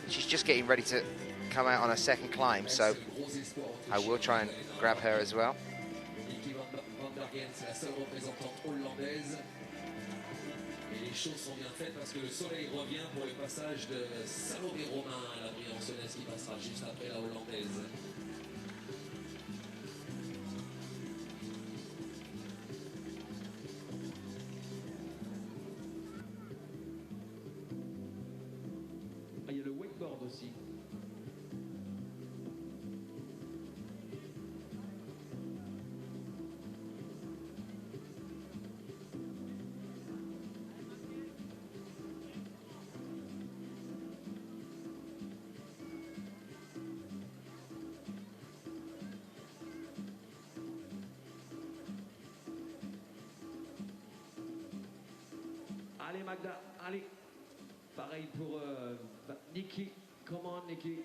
She's just getting ready to come out on her second climb, so I will try and grab her as well. C'est la seule représentante hollandaise. Et les choses sont bien faites parce que le soleil revient pour le passage de Salomé Romain, la Briançonnaise qui passera juste après la hollandaise. Ah, il y a le wakeboard aussi. Allez Magda, allez. Pareil pour Nikki. Come on Nikki.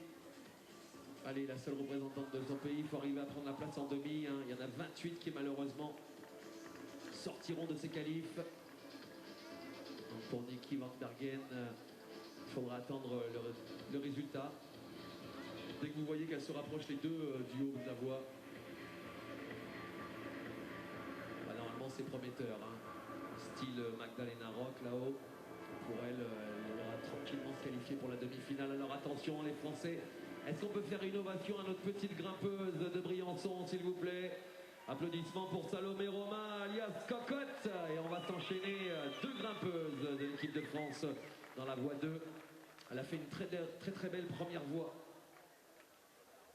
Allez, la seule représentante de son pays. Il faut arriver à prendre la place en demi. Hein. Il y en a 28 qui malheureusement sortiront de ces qualifs. Donc pour Nikki Van Bergen, il faudra attendre le résultat. Dès que vous voyez qu'elle se rapproche les deux du haut de la voie, bah, normalement c'est prometteur. Hein. Style Magdalena Ruck là-haut. Pour elle, elle aura tranquillement se qualifier pour la demi-finale. Alors attention les Français, est-ce qu'on peut faire une ovation à notre petite grimpeuse de Briançon s'il vous plaît? Applaudissements pour Salomé Romain alias Cocotte. Et on va s'enchaîner deux grimpeuses de l'équipe de France dans la voie 2. Elle a fait une très belle première voie.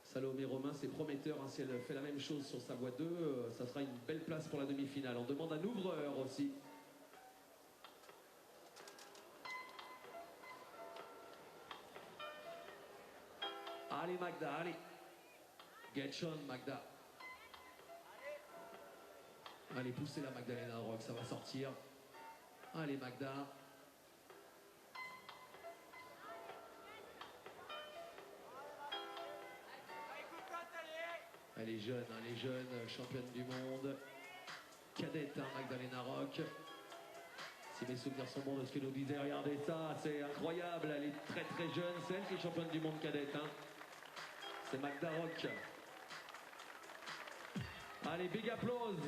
Salomé Romain, c'est prometteur. Hein. Si elle fait la même chose sur sa voie 2, ça sera une belle place pour la demi-finale. On demande un ouvreur aussi. Allez Magda, allez. Get on Magda. Allez, poussez la Magdalena Ruck, ça va sortir. Allez Magda. Elle est jeune, championne du monde. Cadette, hein, Magdalena Ruck. Si mes souvenirs sont bons de ce que nous disait, regardez ça, c'est incroyable. Elle est très jeune, c'est elle qui est championne du monde cadette. Hein. C'est Magda Ruck. Allez, big applause.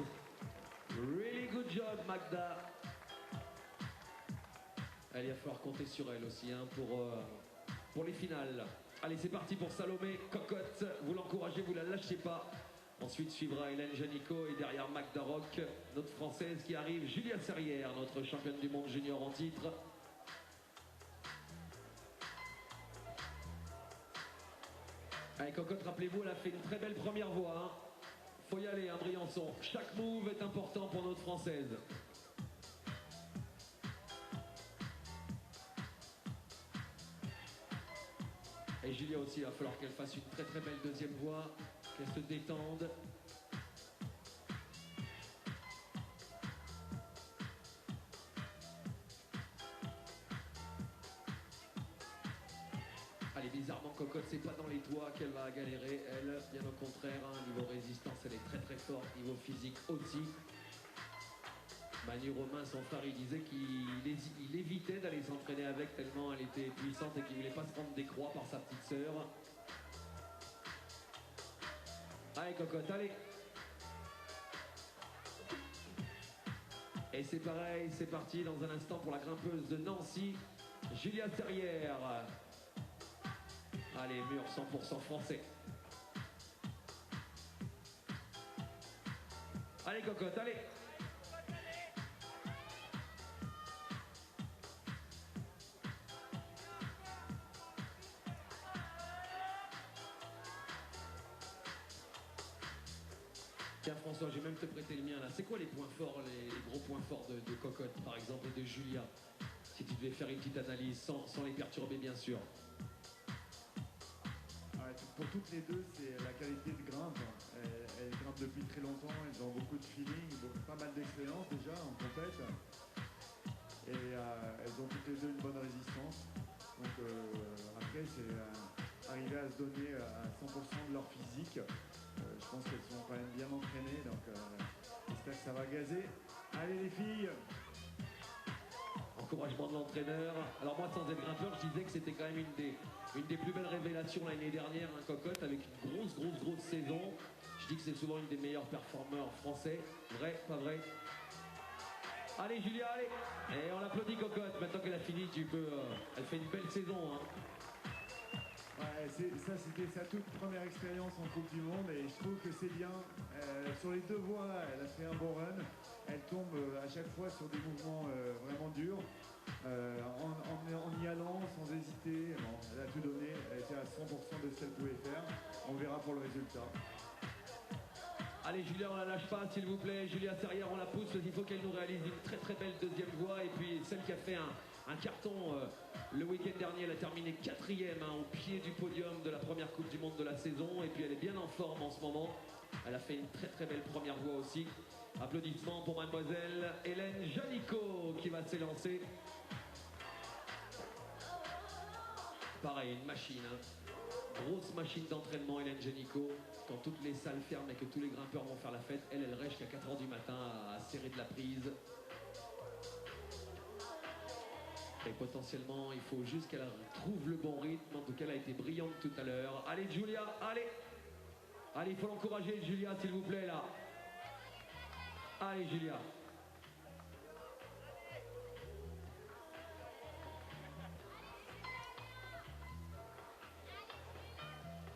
Really good job, Magda. Allez, il va falloir compter sur elle aussi hein, pour les finales. Allez, c'est parti pour Salomé Cocotte. Vous l'encouragez, vous la lâchez pas. Ensuite suivra Hélène Janicot et derrière Magda Ruck, notre française qui arrive, Julia Serrière, notre championne du monde junior en titre. Allez, Cocotte, rappelez-vous, elle a fait une très belle première voie. Hein. Faut y aller, hein, Briançon. Chaque move est important pour notre française. Et Julia aussi, il va falloir qu'elle fasse une très belle deuxième voie, qu'elle se détende. Allez, bizarrement, Cocotte, c'est pas dans les toits qu'elle va galérer, elle, bien au contraire, hein, niveau résistance, elle est très forte, niveau physique aussi. Manu Romain, son frère, il disait qu'il évitait d'aller s'entraîner avec tellement elle était puissante et qu'il voulait pas se prendre des croix par sa petite sœur. Allez, Cocotte, allez. Et c'est pareil, c'est parti dans un instant pour la grimpeuse de Nancy, Julia Serrière. Allez, mur 100% français. Allez, cocotte, allez. Tiens François, je vais même te prêter le mien là. C'est quoi les points forts, les gros points forts de Cocotte par exemple et de Julia? Si tu devais faire une petite analyse sans les perturber bien sûr. Ouais, pour toutes les deux, c'est la qualité de grimpe. Elles grimpent depuis très longtemps, elles ont beaucoup de feeling, pas mal d'expérience déjà en compète. Et elles ont toutes les deux une bonne résistance. Donc après, c'est arriver à se donner à 100% de leur physique. Je pense qu'elles sont quand même bien entraînées, donc j'espère que ça va gazer. Allez les filles! Encouragement de l'entraîneur. Alors moi, sans être grimpeur, je disais que c'était quand même une des plus belles révélations l'année dernière, un Cocotte, avec une grosse saison. Je dis que c'est souvent une des meilleurs performeurs français. Vrai, pas vrai? Allez Julia, allez! Et on applaudit Cocotte. Maintenant qu'elle a fini, tu peux... elle fait une belle saison. Hein. Ouais, ça c'était sa toute première expérience en Coupe du Monde et je trouve que c'est bien. Sur les deux voies, elle a fait un bon run. Elle tombe à chaque fois sur des mouvements vraiment durs. En y allant, sans hésiter, bon, elle a tout donné. Elle était à 100% de ce qu'elle pouvait faire. On verra pour le résultat. Allez Julia, on la lâche pas s'il vous plaît. Julia Serrière, on la pousse parce qu'il faut qu'elle nous réalise une très belle deuxième voie. Et puis celle qui a fait un carton le week-end dernier, elle a terminé 4e au pied du podium de la première Coupe du Monde de la saison. Et puis elle est bien en forme en ce moment. Elle a fait une très belle première voie aussi. Applaudissements pour mademoiselle Hélène Janicot qui va s'élancer. Pareil, une machine. Hein. Grosse machine d'entraînement, Hélène Janicot. Quand toutes les salles ferment et que tous les grimpeurs vont faire la fête, elle reste jusqu'à 4 h du matin à serrer de la prise. Et potentiellement, il faut juste qu'elle trouve le bon rythme. En tout cas, elle a été brillante tout à l'heure. Allez, Julia, allez! Allez, il faut l'encourager, Julia, s'il vous plaît, là. Allez, Julia.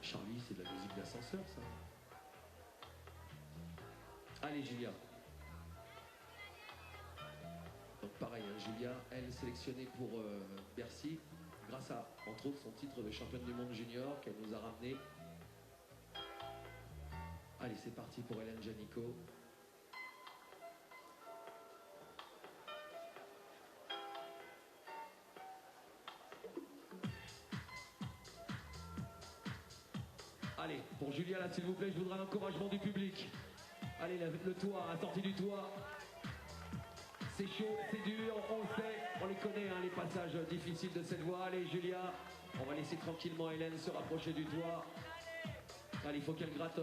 Charlie, c'est de la musique d'ascenseur, ça. Allez, Julia. Donc pareil, hein, Julia, elle sélectionnée pour Bercy, grâce à, entre autres, son titre de championne du monde junior qu'elle nous a ramené. Allez, c'est parti pour Hélène Janicot. Allez, pour Julia, là, s'il vous plaît, je voudrais un encouragement du public. Allez, le toit, la sortie du toit. C'est chaud, c'est dur, on le sait, on les connaît, hein, les passages difficiles de cette voie. Allez, Julia, on va laisser tranquillement Hélène se rapprocher du toit. Allez, il faut qu'elle gratte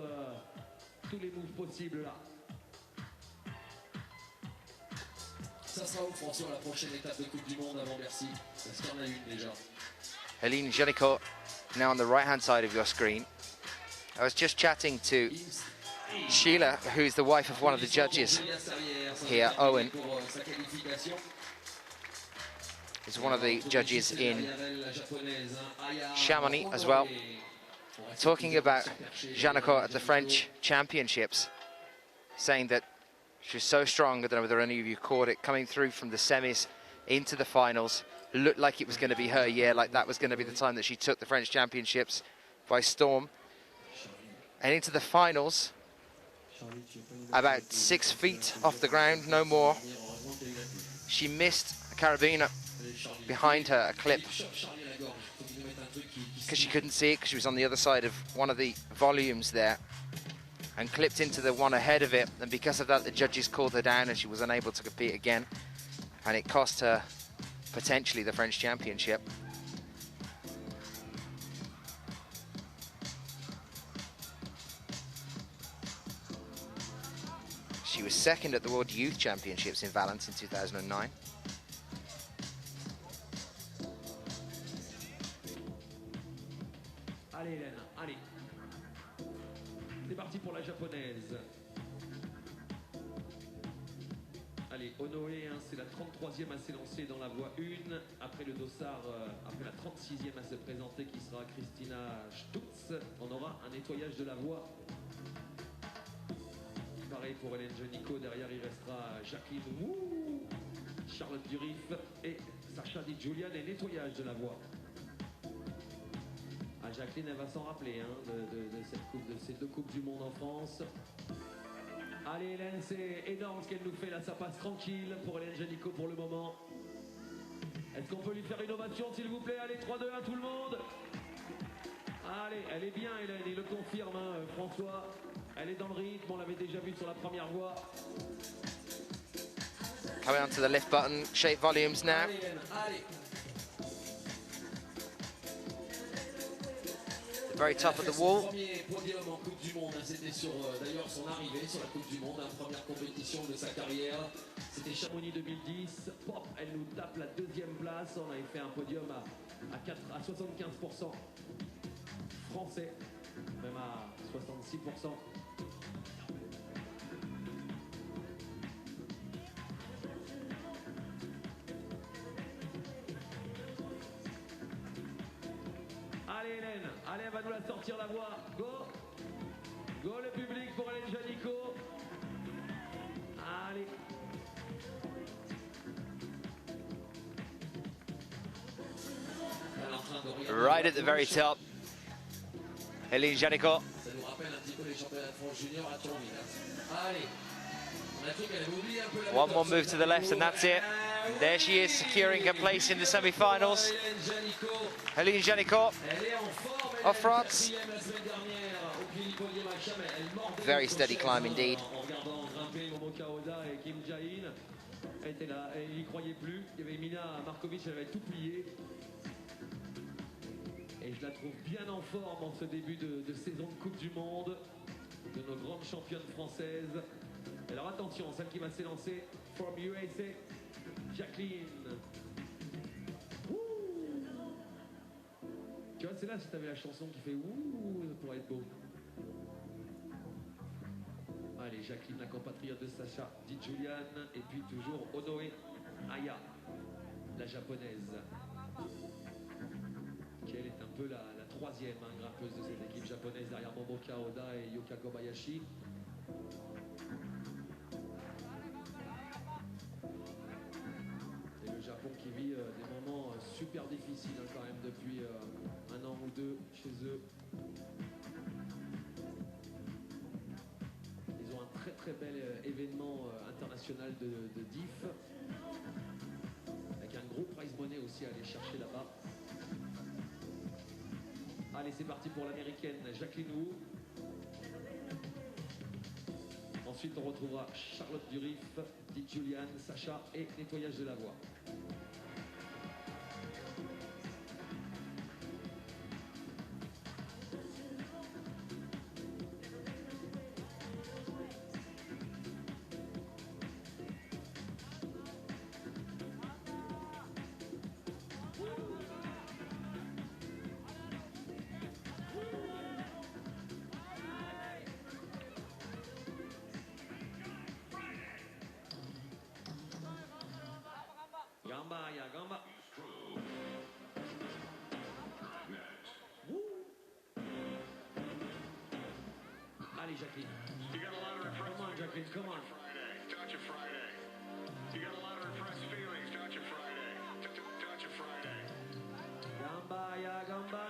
tous les moves possibles, là. Ça sera où, François, la prochaine étape de Coupe du Monde avant Bercy? Parce qu'il y en a une déjà. Hélène Janicot, now on the right-hand side of your screen. I was just chatting to Sheila, who's the wife of one of the judges here, Owen. Is one of the judges in Chamonix as well. Talking about Janicot at the French Championships, saying that she's so strong. I don't know whether any of you caught it, coming through from the semis into the finals. Looked like it was going to be her year, like that was going to be the time that she took the French Championships by storm. And into the finals, about 6 feet off the ground, no more. She missed a carabiner behind her, a clip, because she couldn't see it because she was on the other side of one of the volumes there, and clipped into the one ahead of it, and because of that the judges called her down and she was unable to compete again, and it cost her potentially the French Championship. She was second at the World Youth Championships in Valence in 2009. Allez Hélène, allez. C'est parti pour la japonaise. Allez, Onoe, hein, c'est la 33e à s'élancer dans la voie 1. Après le dossard, après la 36e à se présenter, qui sera Christina Stutz, on aura un nettoyage de la voie par pareil pour Hélène Janicot. Derrière, il restera Jacqueline Wu, Charlotte Durif et Sasha DiGiulian et nettoyage de la voie. Ah, Jacqueline, elle va s'en rappeler hein, de ces deux Coupes du Monde en France. Allez Hélène, c'est énorme ce qu'elle nous fait là, ça passe tranquille pour Hélène Janicot pour le moment. Est-ce qu'on peut lui faire une ovation s'il vous plaît? Allez, 3-2-1 tout le monde. Allez, elle est bien Hélène, il le confirme hein, François. Elle est dans le rythme, on l'avait déjà vu sur la première voie. Coming on to the lift button, shape volumes now. Allez, Hélène, allez. Very tough at the wall. Premier podium en Coupe du Monde, c'était sur d'ailleurs son arrivée sur la Coupe du Monde, première compétition de sa carrière. C'était Chamonix 2010. Pop, elle nous tape la deuxième place. On avait fait un podium à 75% français, même à 66%. Allez Hélène, allez, elle va nous la sortir la voie. Go, go le public pour Hélène Janicot. Allez. Right at the very top, Hélène Janicot. Ça nous rappelle un petit peu les championnats de France junior à Tourville. Allez. On a cru qu'elle avait oublié un peu la One more move to the left and that's it. There she is, securing her place in the semi-finals. Hélène Janicot of France. Very steady climb indeed. Elle était là, elle n'y croyait plus. Il y avait Mina Markovič, elle avait tout plié. Et je la trouve bien en forme en ce début de saison de Coupe du Monde, de nos grandes championnes françaises. Alors attention, celle qui va s'élancer, from USA, Jacqueline. Ouh. Tu vois, c'est là si tu avais la chanson qui fait ouh, ça pourrait être beau. Allez, Jacqueline, la compatriote de Sasha DiGiulian, et puis toujours Onoe Aya, la japonaise, qui elle est un peu la troisième grimpeuse de cette équipe japonaise derrière Momoka Oda et Yuka Kobayashi. Et le Japon qui vit des moments super difficiles hein, quand même depuis un an ou deux chez eux. Ils ont un très très bel événement international de diff avec un gros prize money aussi à aller chercher là-bas. Allez, c'est parti pour l'américaine Jacqueline Wu. Ensuite, on retrouvera Charlotte Durif, DiGiulian, Sasha et nettoyage de la voie. Gamba. Allez, Jacqueline. Come on, Jacqueline, come on. Don't you Friday. You got a lot of repressed feelings, don't you Friday. Don't you Friday. Gamba.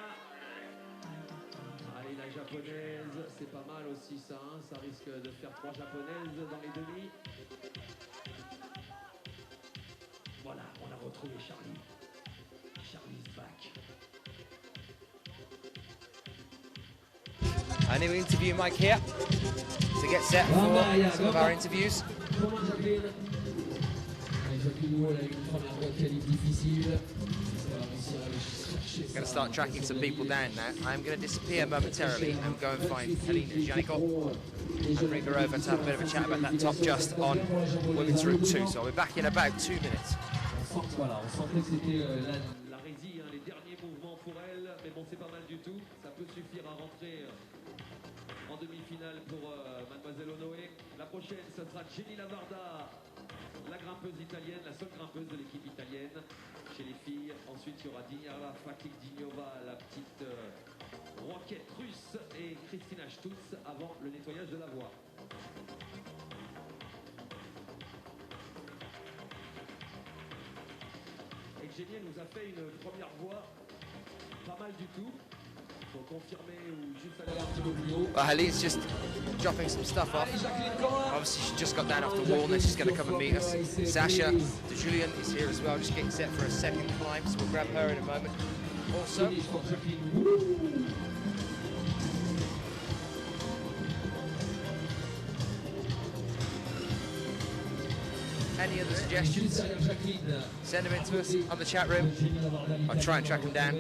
Allez, la japonaise, c'est pas mal aussi ça, hein. Ça risque de faire 3 japonaises dans les demi. Voilà, on a retrouvé Charlie. Charlie's back. A new interview mic here to get set for some of our interviews. I'm going to start tracking some people down now. I'm going to disappear momentarily and go and find Hélène Janicot and bring her over to have a bit of a chat about that top just on women's route 2. So I'll be back in about 2 minutes. Voilà, on sentait que c'était la résie, hein, les derniers mouvements pour elle, mais bon, c'est pas mal du tout. Ça peut suffire à rentrer en demi-finale pour Mademoiselle Onoe. La prochaine, ce sera Jenny Lavarda, la grimpeuse italienne, la seule grimpeuse de l'équipe italienne chez les filles. Ensuite, il y aura Diniara Fakik-Dinova, la petite roquette russe, et Christina Stutz avant le nettoyage de la voie. Jenny nous a fait une première voix pas mal du tout. Faut confirmer ou juste aller un petit peu plus haut. Well, Helene's just dropping some stuff off. Obviously, she just got down off the wall, and then she's going to come and meet us. Sasha DiGiulian is here as well, just getting set for a second climb, so we'll grab her in a moment. Also, any other suggestions, send them in to us on the chat room. I'll try and track them down.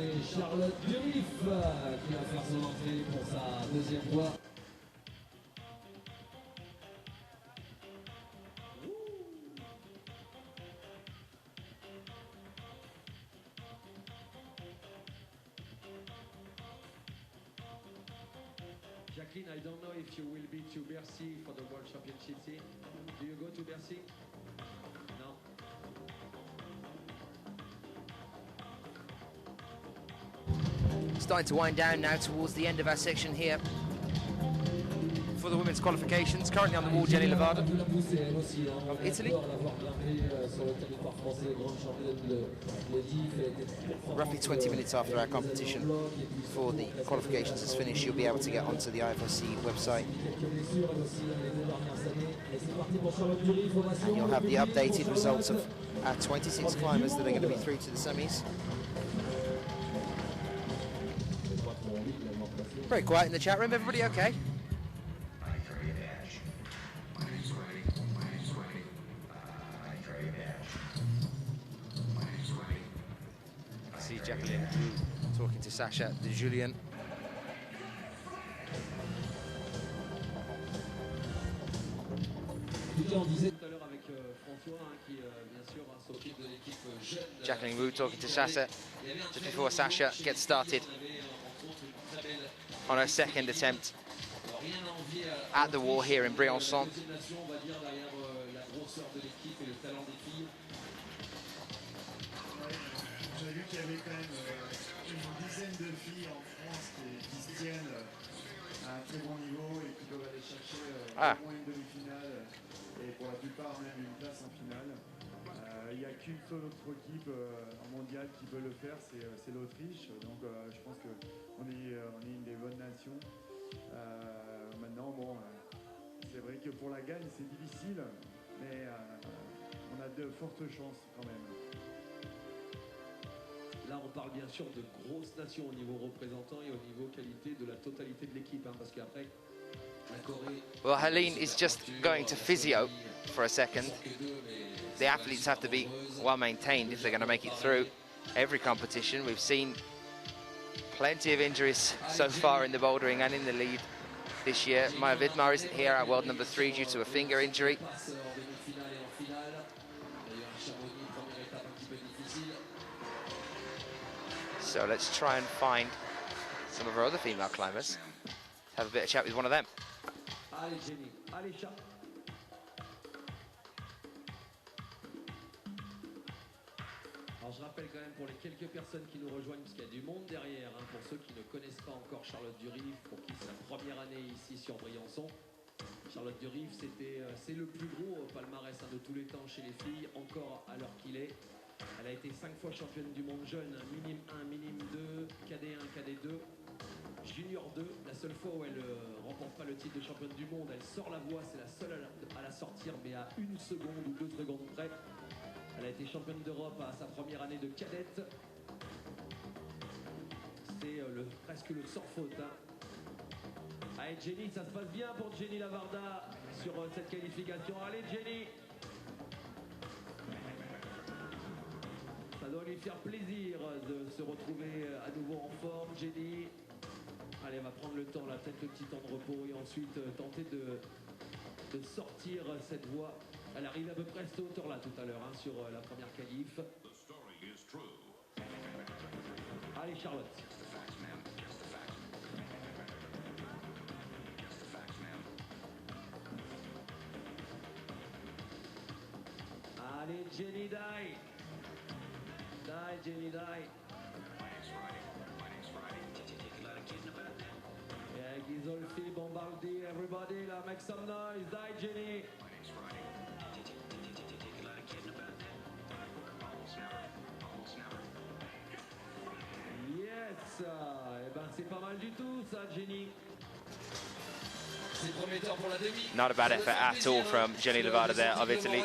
Jacqueline, I don't know if you will be to Bercy for the World Championship team. Do you go to Bercy? No. Starting to wind down now towards the end of our section here for the women's qualifications. Currently on the wall, Jenny Levada of Italy. Roughly 20 minutes after our competition before the qualifications is finished, you'll be able to get onto the IFSC website. And you'll have the updated results of our 26 climbers that are going to be through to the semis. Very quiet in the chat room. Everybody okay? I see Jacqueline talking to Sasha DiGiulian. Jacqueline Wu talking to Sasha just before Sasha gets started on her second attempt at the wall here in Briançon. J'ai vu qu'il y avait quand même une dizaine de filles en France qui se tiennent à un très bon niveau et qui doivent aller chercher au moins une demi-finale et pour la plupart même une place en finale. Il n'y a qu'une seule autre équipe mondiale qui peut le faire, c'est l'Autriche. Donc je pense qu'on est une des bonnes nations. Maintenant, bon, c'est vrai que pour la gagne, c'est difficile, mais on a de fortes chances quand même. Là, on parle bien sûr de grosses nations au niveau représentant et au niveau qualité de la totalité de l'équipe, hein, parce qu'après, la Corée... Well, Helene is just going to physio for a second. The athletes have to be well maintained if they're going to make it through every competition. We've seen plenty of injuries so far in the bouldering and in the lead this year. Maya Vidmar isn't here, our world number 3, due to a finger injury. So let's try and find some of our other female climbers. Have a bit of chat with one of them. Allez, Jenny. Allez, chat. Alors je rappelle quand même pour les quelques personnes qui nous rejoignent, parce qu'il y a du monde derrière, hein, pour ceux qui ne connaissent pas encore Charlotte Durif, pour qui c'est la première année ici sur Briançon. Charlotte Durif, c'est le plus gros palmarès de tous les temps chez les filles, encore à l'heure qu'il est. Elle a été 5 fois championne du monde jeune, minime 1, minime 2, KD1, KD2, junior 2. La seule fois où elle remporte pas le titre de championne du monde, elle sort la voie, c'est la seule à la sortir, mais à 1 seconde ou 2 secondes près. Elle a été championne d'Europe à sa première année de cadette. C'est presque le sans faute. Hein. Allez Jenny, ça se passe bien pour Jenny Lavarda sur cette qualification. Allez Jenny! Ça doit lui faire plaisir de se retrouver à nouveau en forme, Jenny. Allez, elle va prendre le temps, là, peut-être le petit temps de repos et ensuite tenter de sortir cette voie. Elle arrive à peu près à cette hauteur-là tout à l'heure, hein, sur la première qualif. Allez, Charlotte. Allez, Jenny, die. Die, Jenny, die. Yeah, Ghisolfi, Bombardier, everybody, là, make some noise. Die, Jenny. Eh ben, c'est pas mal du tout, ça, Jenny. Not a bad effort at all from Jenny Levada there of Italy.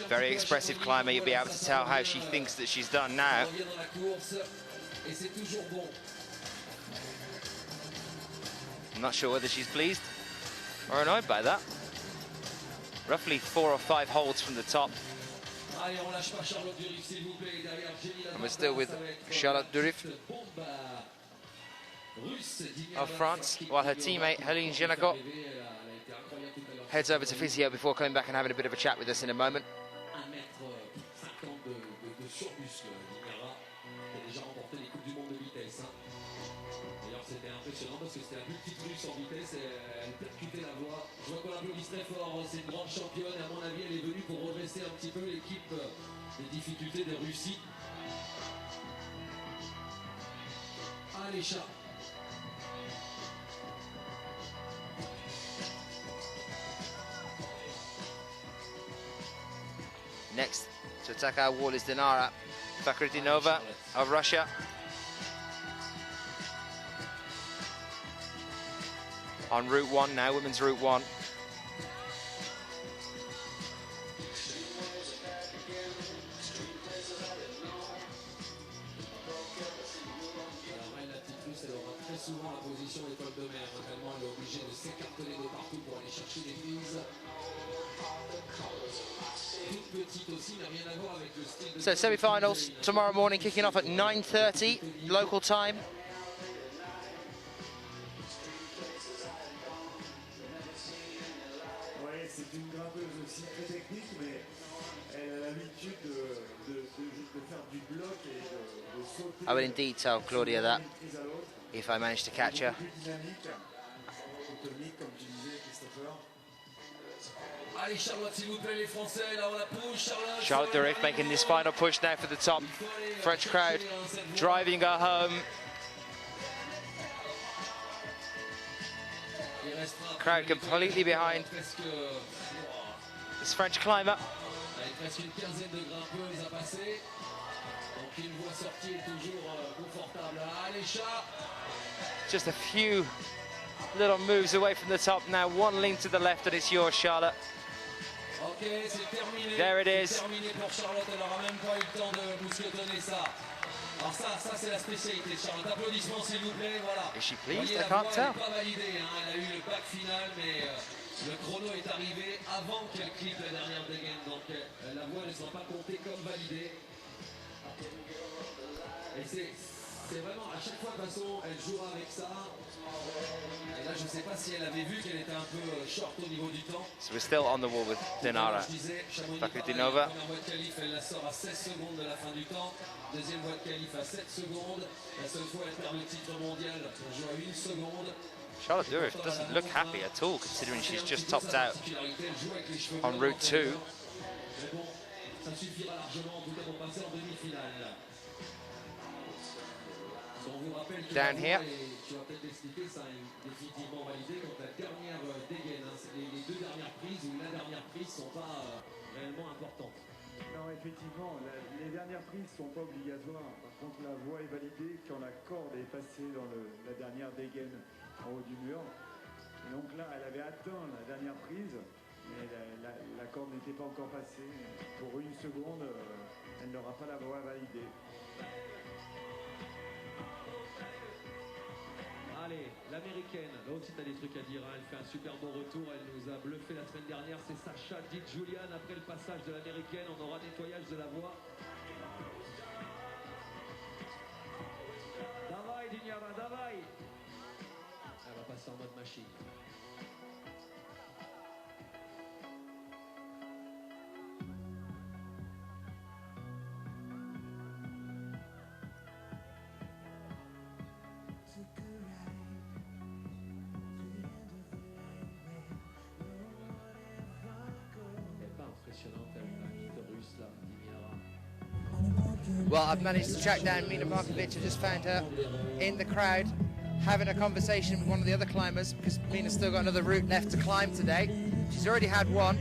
Very expressive climber. You'll be able to tell how she thinks that she's done now. I'm not sure whether she's pleased or annoyed by that. Roughly 4 or 5 holds from the top. And we're still with Charlotte Durift of France, while her teammate Helene Janicot heads over to physio before coming back and having a bit of a chat with us in a moment. Parce que c'était la plus petite russe en vitesse et elle percutait la voie. Je vois qu'on l'applaudit très fort, c'est une grande championne et à mon avis elle est venue pour redresser un petit peu l'équipe des difficultés de Russie. Allez chat. Next to attack our wall is Dinara Fakhridinova of Russia. On Route 1 now, women's Route 1. Souvent la position d'école de mer, tellement elle est obligée de s'écarteler de partout pour aller chercher des prises. Toute petite aussi, mais rien à voir avec le style de... So semi-finals tomorrow morning, kicking off at 9:30 local time. Ouais, c'est une grimpeuse aussi très technique, mais elle a l'habitude de faire du bloc et de sauter. I will indeed tell Claudia that if I manage to catch her. Charlotte Durift making this final push now for the top. French crowd driving her home. Crowd completely behind this French climber. Just a few little moves away from the top now. One link to the left and it's yours, Charlotte. There it is. Is she pleased? I can't tell. Le chrono est arrivé avant qu'elle clique la dernière dégaine, donc la voie ne sera pas comptée comme validée. Et c'est vraiment à chaque fois de toute façon elle jouera avec ça. Et là je ne sais pas si elle avait vu qu'elle était un peu short au niveau du temps. So we're still on the wall with Dinara Fakhridinova. La première voie de qualif elle la sort à 16 secondes de la fin du temps. Deuxième voie de qualif à 7 secondes. La seule fois elle perd le titre mondial, elle joue à 1 seconde. Charlotte Durift doesn't look happy at all, considering she's just topped out on Route 2. Down here. Non, effectivement, les dernières prises ne sont pas obligatoires. Par contre, la voie est validée quand la corde est passée dans la dernière dégaine en haut du mur. Et donc là, elle avait atteint la dernière prise, mais la corde n'était pas encore passée. Pour 1 seconde, elle n'aura pas la voie validée. Allez, l'américaine, là aussi t'as des trucs à dire, hein. Elle fait un super bon retour, elle nous a bluffé la semaine dernière, c'est Sasha DiGiulian. Après le passage de l'américaine, on aura nettoyage de la voie. Davai Dinara, davai. Elle va passer en mode machine. Well, I've managed to track down Mina Markovič. I just found her in the crowd having a conversation with one of the other climbers because Mina's still got another route left to climb today. She's already had one.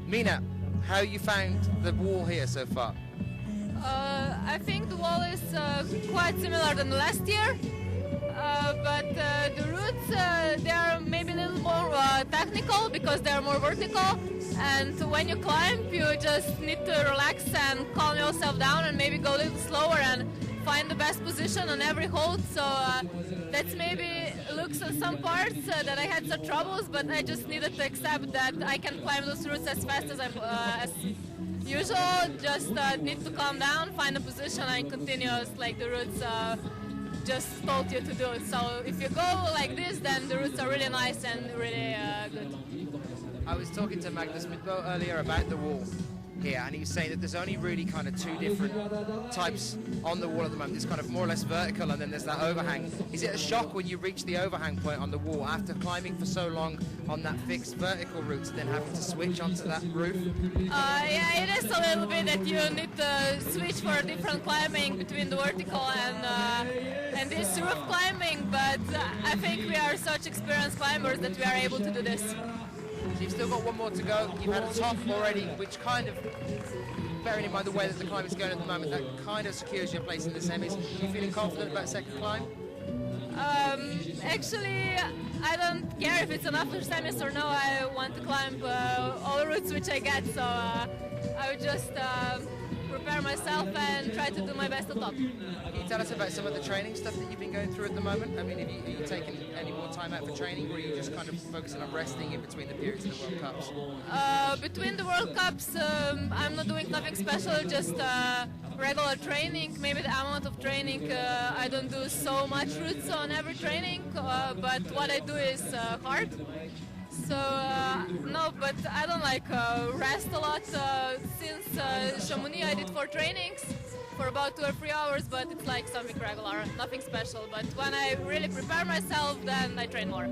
Mina, how you found the wall here so far? I think the wall is quite similar than last year, but the routes they are maybe a little more technical because they are more vertical, and when you climb you just need to relax and calm yourself down and maybe go a little slower and find the best position on every hold. So that's maybe looks on some parts that I had some troubles, but I just needed to accept that I can climb those routes as fast as usual. Just need to calm down, find a position, and continue like the routes just told you to do. So if you go like this, then the routes are really nice and really good. I was talking to Magnus Midbo earlier about the wall here, and he was saying that there's only really kind of two different types on the wall at the moment. There's kind of more or less vertical, and then there's that overhang. Is it a shock when you reach the overhang point on the wall after climbing for so long on that fixed vertical route, to then having to switch onto that roof? Yeah, it is a little bit that you need to switch for different climbing between the vertical and this roof climbing, but I think we are such experienced climbers that we are able to do this. So you've still got one more to go. You've had a top already, which kind of, bearing in mind the way that the climb is going at the moment, that kind of secures your place in the semis. Are you feeling confident about second climb? Actually, I don't care if it's enough for semis or no. I want to climb all routes which I get, so I would just prepare myself and try to do my best on top. Can you tell us about some of the training stuff that you've been going through at the moment? I mean, are you taking any more time out for training, or are you just kind of focusing on resting in between the periods of the World Cups? Between the World Cups, I'm not doing nothing special, just regular training. Maybe the amount of training, I don't do so much routes on every training, but what I do is hard. So no, but I don't like rest a lot. Since Chamonix I did 4 trainings for about 2 or 3 hours, but it's like something regular, nothing special. But when I really prepare myself, then I train more.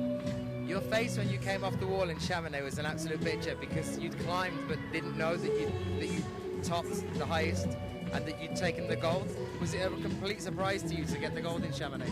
Your face when you came off the wall in Chamonix was an absolute picture, because you'd climbed but didn't know that you topped the highest and that you'd taken the gold. Was it a complete surprise to you to get the gold in Chamonix?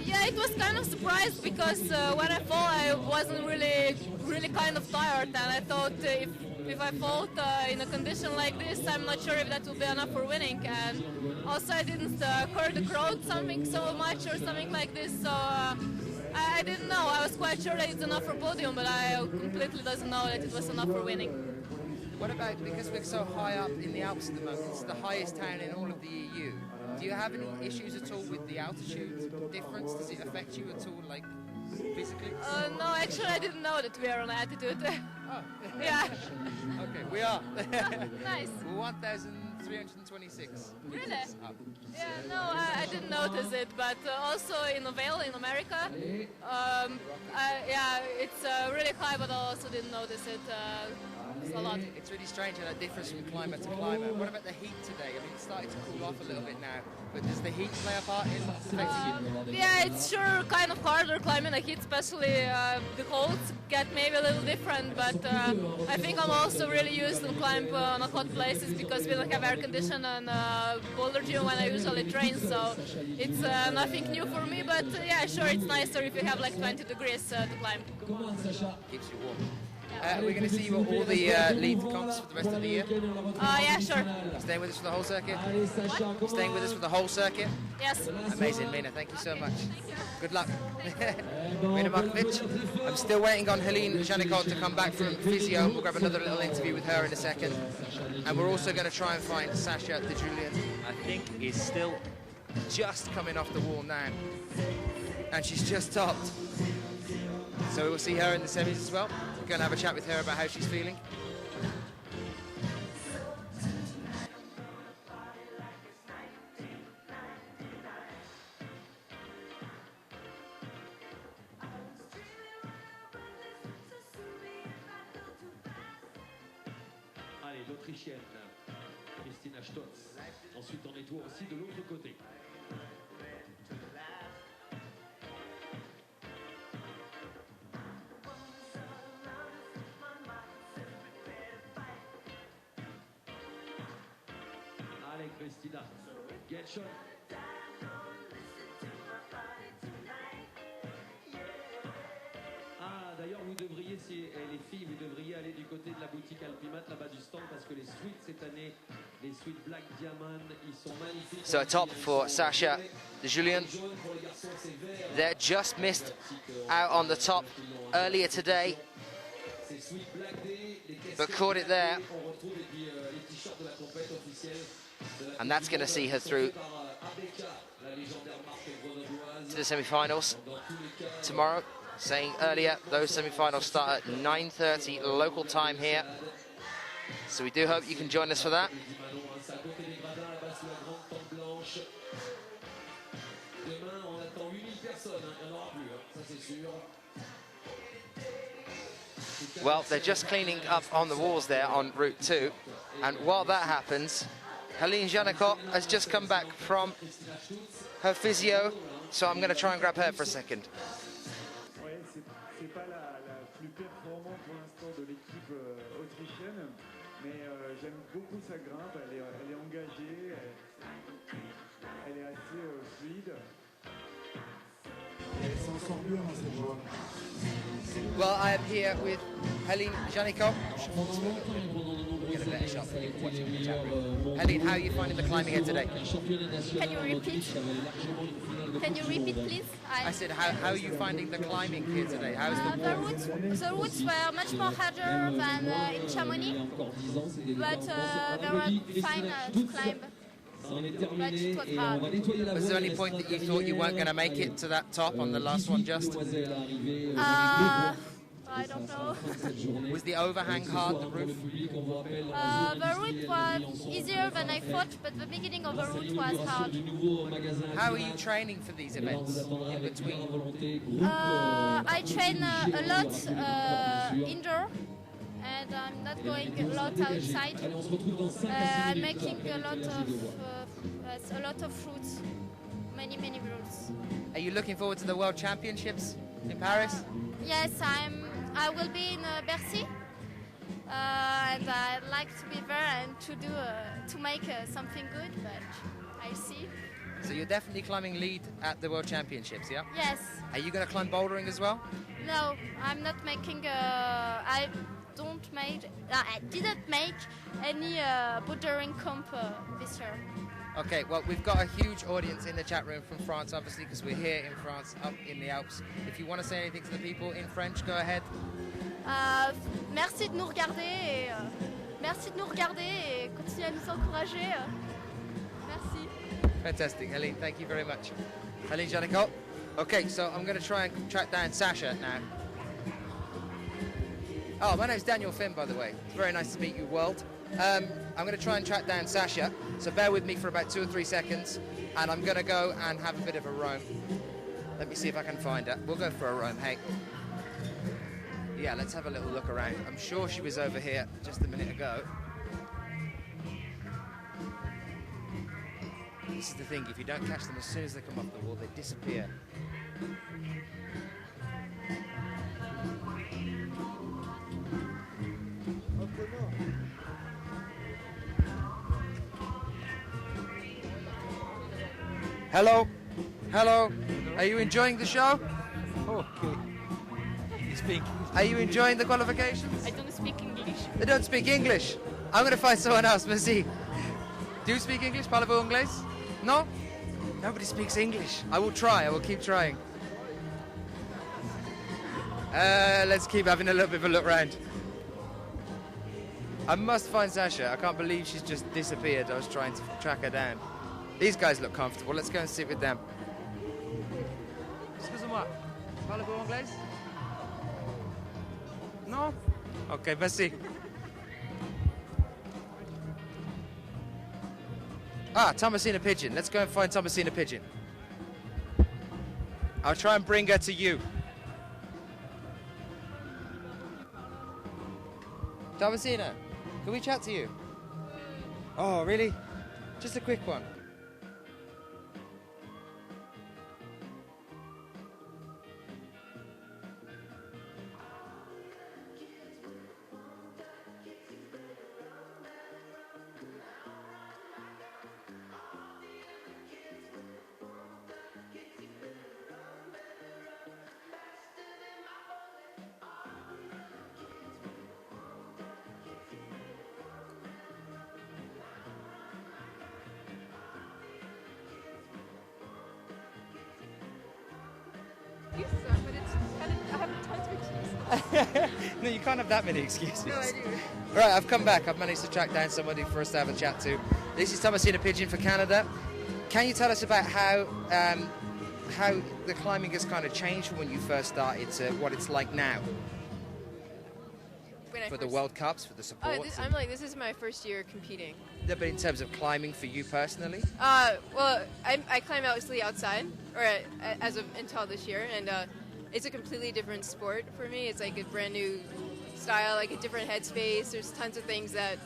Yeah, it was kind of surprised, because when I fall I wasn't really kind of tired, and I thought if I fall in a condition like this, I'm not sure if that will be enough for winning. And also I didn't hear the crowd something so much or something like this, so I didn't know. I was quite sure that it's enough for podium, but I completely doesn't know that it was enough for winning. What about, because we're so high up in the Alps at the moment, it's the highest town in all of the EU. Do you have any issues at all with the altitude difference? Does it affect you at all, like, physically? No, actually I didn't know that we are on altitude. Oh. Yeah. Okay, we are. Nice. We're 1,326. Really? Yeah, no, I didn't notice it, but also in Vail in America, yeah, it's really high, but I also didn't notice it. A lot. It's really strange how that differs from climber to climber. What about the heat today? I mean, it's starting to cool off a little bit now, but does the heat play a part in affecting you? Yeah, it's sure kind of harder climbing the heat, especially the holds get maybe a little different, but I think I'm also really used to climb on hot places, because we don't have air condition and boulder gym when I usually train, so it's nothing new for me, but yeah, sure, it's nicer if you have like 20 degrees to climb. Keeps you warm. We're going to see you at all the lead comps for the rest of the year? Yeah, sure. You staying with us for the whole circuit? What? You staying with us for the whole circuit? Yes. Amazing, Mina. Thank you so much. Good luck. Mina Markovič. I'm still waiting on Helene Janicot to come back from physio. We'll grab another little interview with her in a second. And we're also going to try and find Sasha DiGiulian. I think is still just coming off the wall now. And she's just topped. So we'll see her in the semis as well. We're going to have a chat with her about how she's feeling. Allez, l'Autrichienne, Christina Stotz. Ensuite, on nettoie aussi de l'autre côté. Allez, Christina, get shot. Ah, d'ailleurs, vous devriez, si les filles, vous devriez aller du côté côté de la boutique Alpimat, là-bas du stand, parce que les suites cette année, les suites Black Diamond, ils sont magnifiques. So top for Sasha DiGiulian. They're just missed out on the top earlier today, but caught it there. And that's going to see her through to the semi-finals tomorrow. Saying earlier, those semi-finals start at 9:30 local time here. So we do hope you can join us for that. Well, they're just cleaning up on the walls there on Route 2. And while that happens, Janicot has just come back from her physio. So I'm going to try and grab her for a second. C'est pas la plus performante pour l'instant de l'équipe autrichienne, mais j'aime beaucoup sa grimpe, elle est engagée, elle est assez fluide. Elle s'en sort bien dans cette joie. Well, I am here with Janicot. Helene, how are you finding the climbing here today? Can you repeat? Can you repeat, please? I said, how are you finding the climbing here today? How's the walk? The routes were much more harder than in Chamonix, but they were fine to climb. But it was hard. Was there any point that you thought you weren't going to make it to that top on the last one just? I don't know. Was the overhang hard, the roof? The route was easier than I thought, but the beginning of the route was hard. How are you training for these events in between? I train a lot indoor, and I'm not going a lot outside. I'm making a lot of routes, many routes. Are you looking forward to the World Championships in Paris? Yes, I will be in Bercy, and I'd like to be there and to make something good, but I'll see. So you're definitely climbing lead at the World Championships, yeah? Yes. Are you going to climb bouldering as well? No, I'm not making. I didn't make any bouldering comp this year. Okay, well, we've got a huge audience in the chat room from France, obviously, because we're here in France, up in the Alps. If you want to say anything to the people in French, go ahead. Merci de nous regarder. Merci de nous regarder et continuez à nous encourager. Merci. Fantastic, Helene. Thank you very much. Helene Janicot. Okay, so I'm going to try and track down Sasha now. Oh, my name's Daniel Finn, by the way. It's very nice to meet you, world. I'm going to try and track down Sasha, so bear with me for about 2 or 3 seconds, and I'm going to go and have a bit of a roam. Let me see if I can find her. We'll go for a roam, hey. Yeah, let's have a little look around. I'm sure she was over here just a minute ago. This is the thing, if you don't catch them as soon as they come off the wall, they disappear. Hello? Hello? Are you enjoying the show? Okay. You speak? Are you enjoying the qualifications? I don't speak English. They don't speak English. I'm going to find someone else. Merci. Do you speak English? Parlez-vous anglais? No? Nobody speaks English. I will try. I will keep trying. Let's keep having a little bit of a look round. I must find Sasha. I can't believe she's just disappeared. I was trying to track her down. These guys look comfortable. Let's go and sit with them. Excusez-moi. Parlez-vous anglais? No? Okay, merci. Ah, Thomasina Pigeon. Let's go and find Thomasina Pigeon. I'll try and bring her to you. Thomasina, can we chat to you? Oh, really? Just a quick one. excuses are, but it's kind of, I have tons of excuses. No, you can't have that many excuses. No, I do. Right, I've come back. I've managed to track down somebody for us to have a chat to. This is Thomasina Pigeon for Canada. Can you tell us about how the climbing has kind of changed from when you first started to what it's like now? For the World Cups, for the support? This is my first year competing. Yeah, but in terms of climbing for you personally? Well, I climb obviously outside, or as of until this year, and it's a completely different sport for me. It's like a brand new style, like a different headspace. There's tons of things that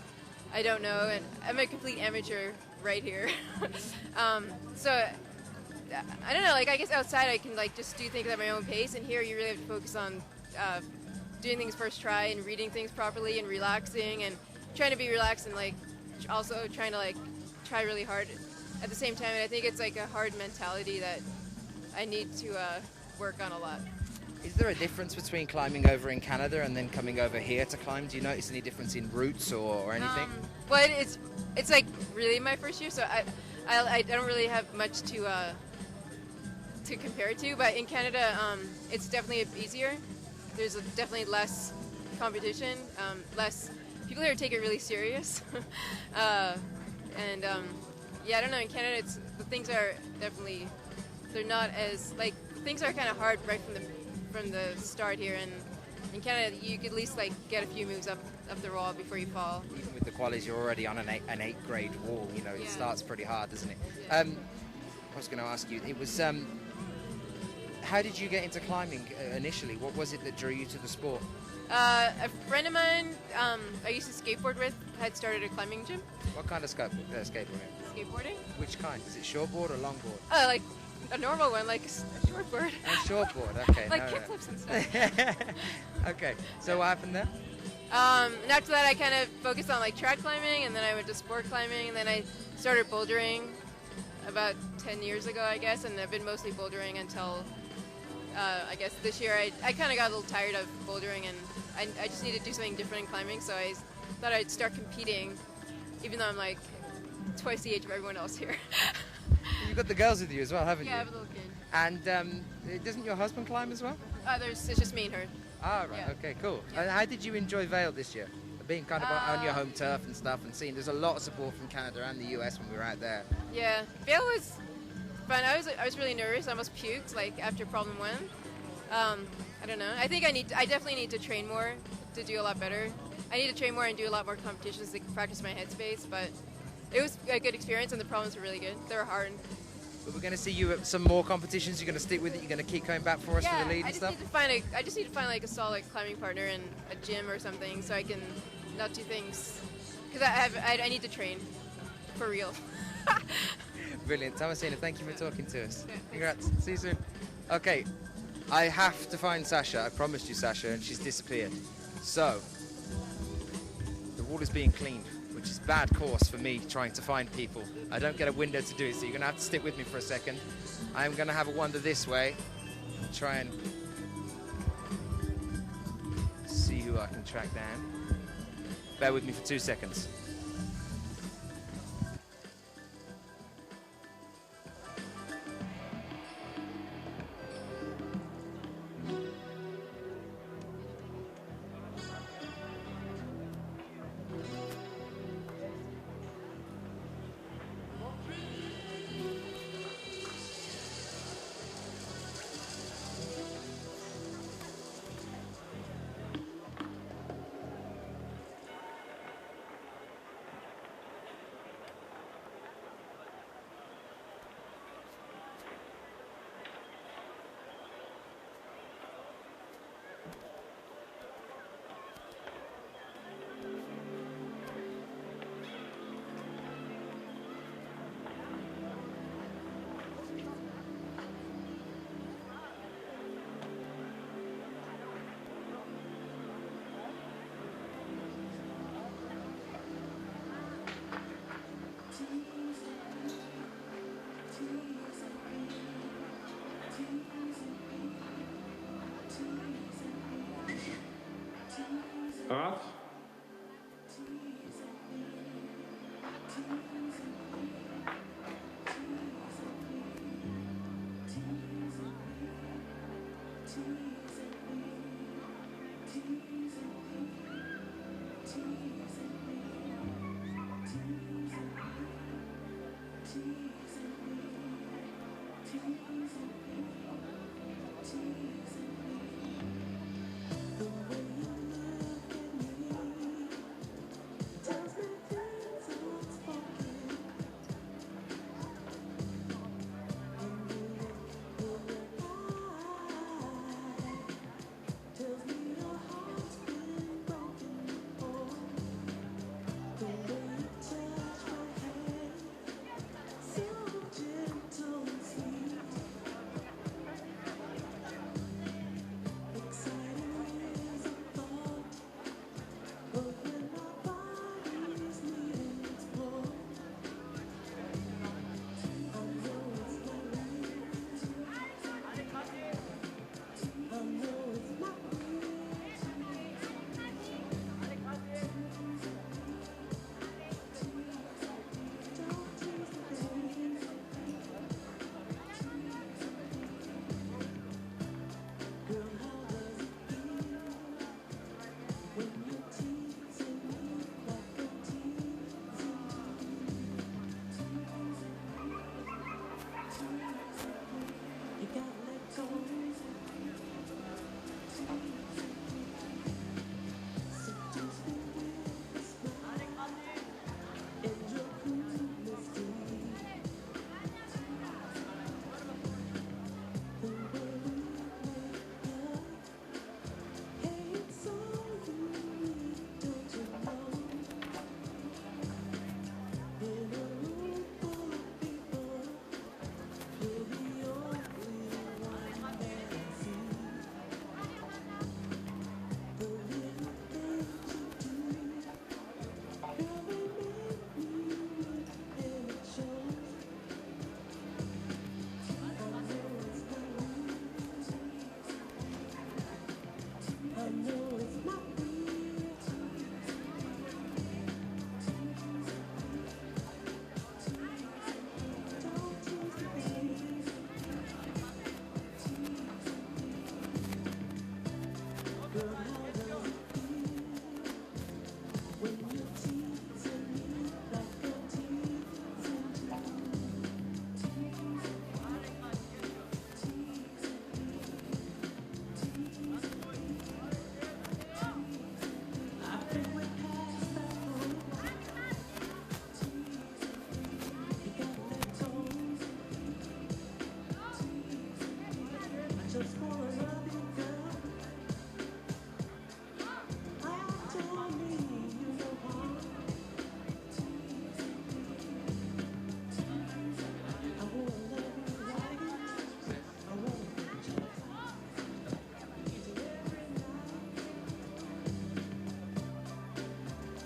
I don't know, and I'm a complete amateur right here. So I don't know. Like I guess outside I can like just do things at my own pace, and here you really have to focus on doing things first try and reading things properly and relaxing and trying to be relaxed and like also trying to like try really hard at the same time. And I think it's like a hard mentality that I need to work on a lot. Is there a difference between climbing over in Canada and then coming over here to climb? Do you notice any difference in routes or anything? Well, it's like really my first year, so I don't really have much to compare it to. But in Canada, it's definitely easier. There's definitely less competition, less people here take it really serious, and yeah, I don't know. In Canada, the things are definitely they're not as like things are kind of hard right from the start here, and in Canada you could at least like get a few moves up the wall before you fall. Even with the qualies, you're already on an 8th grade wall. You know, it starts pretty hard, doesn't it? I was going to ask you. It was. How did you get into climbing initially? What was it that drew you to the sport? A friend of mine I used to skateboard with had started a climbing gym. What kind of skateboarding? Skateboarding. Which kind? Is it shortboard or longboard? Like a normal one, like a shortboard. A shortboard, okay. Like kickflips and stuff. Okay, so what happened there? And after that I kind of focused on like trad climbing, and then I went to sport climbing, and then I started bouldering about 10 years ago, I guess, and I've been mostly bouldering until I guess this year I kind of got a little tired of bouldering, and I just needed to do something different in climbing, so I thought I'd start competing, even though I'm like twice the age of everyone else here. You've got the girls with you as well, haven't you? Yeah, I have a little kid. And doesn't your husband climb as well? It's just me and her. Ah, right, okay, cool. Yeah. And how did you enjoy Vail this year? Being kind of on your home turf and stuff, and seeing there's a lot of support from Canada and the US when we were out there. Yeah, Vail was fun. I was really nervous. I almost puked like after problem 1. I don't know. I think I definitely need to train more to do a lot better. I need to train more and do a lot more competitions to practice my headspace. But it was a good experience, and the problems were really good. They were hard. But we're going to see you at some more competitions. You're going to stick with it. You're going to keep coming back for us for the lead and stuff. I just need to find like a solid climbing partner in a gym or something, so I can not do things. Because I need to train for real. Brilliant. Thomasina, thank you for talking to us. Congrats. See you soon. Okay, I have to find Sasha. I promised you Sasha, and she's disappeared. So, the wall is being cleaned, which is bad course for me trying to find people. I don't get a window to do it, so you're going to have to stick with me for a second. I'm going to have a wander this way, try and see who I can track down. Bear with me for 2 seconds.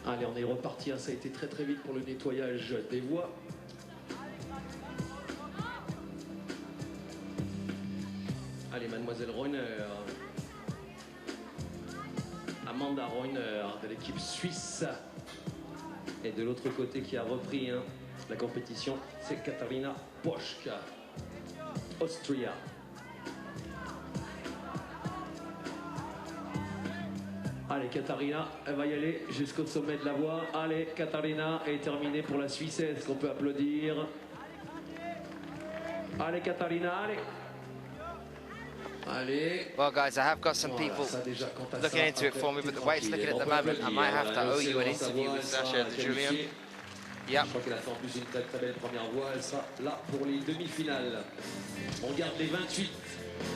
Allez, on est reparti, hein. Ça a été très très vite pour le nettoyage des voies. Allez, mademoiselle Reuner. Amanda Reuner de l'équipe suisse. Et de l'autre côté qui a repris la compétition, c'est Katharina Poschk, Austria. Allez, Katharina, elle va y aller jusqu'au sommet de la voie. Allez, Katharina est terminée pour la Suissesse qu'on peut applaudir. Allez, Katharina, allez. Allez. Well, guys, I have got some people looking into it for me, but the way it's looking at the moment, I might have to owe you an interview with Sasha DiGiulian. Je crois qu'elle a fait en plus une très très belle première voie. Elle sera là pour les demi-finales. On regarde les 28,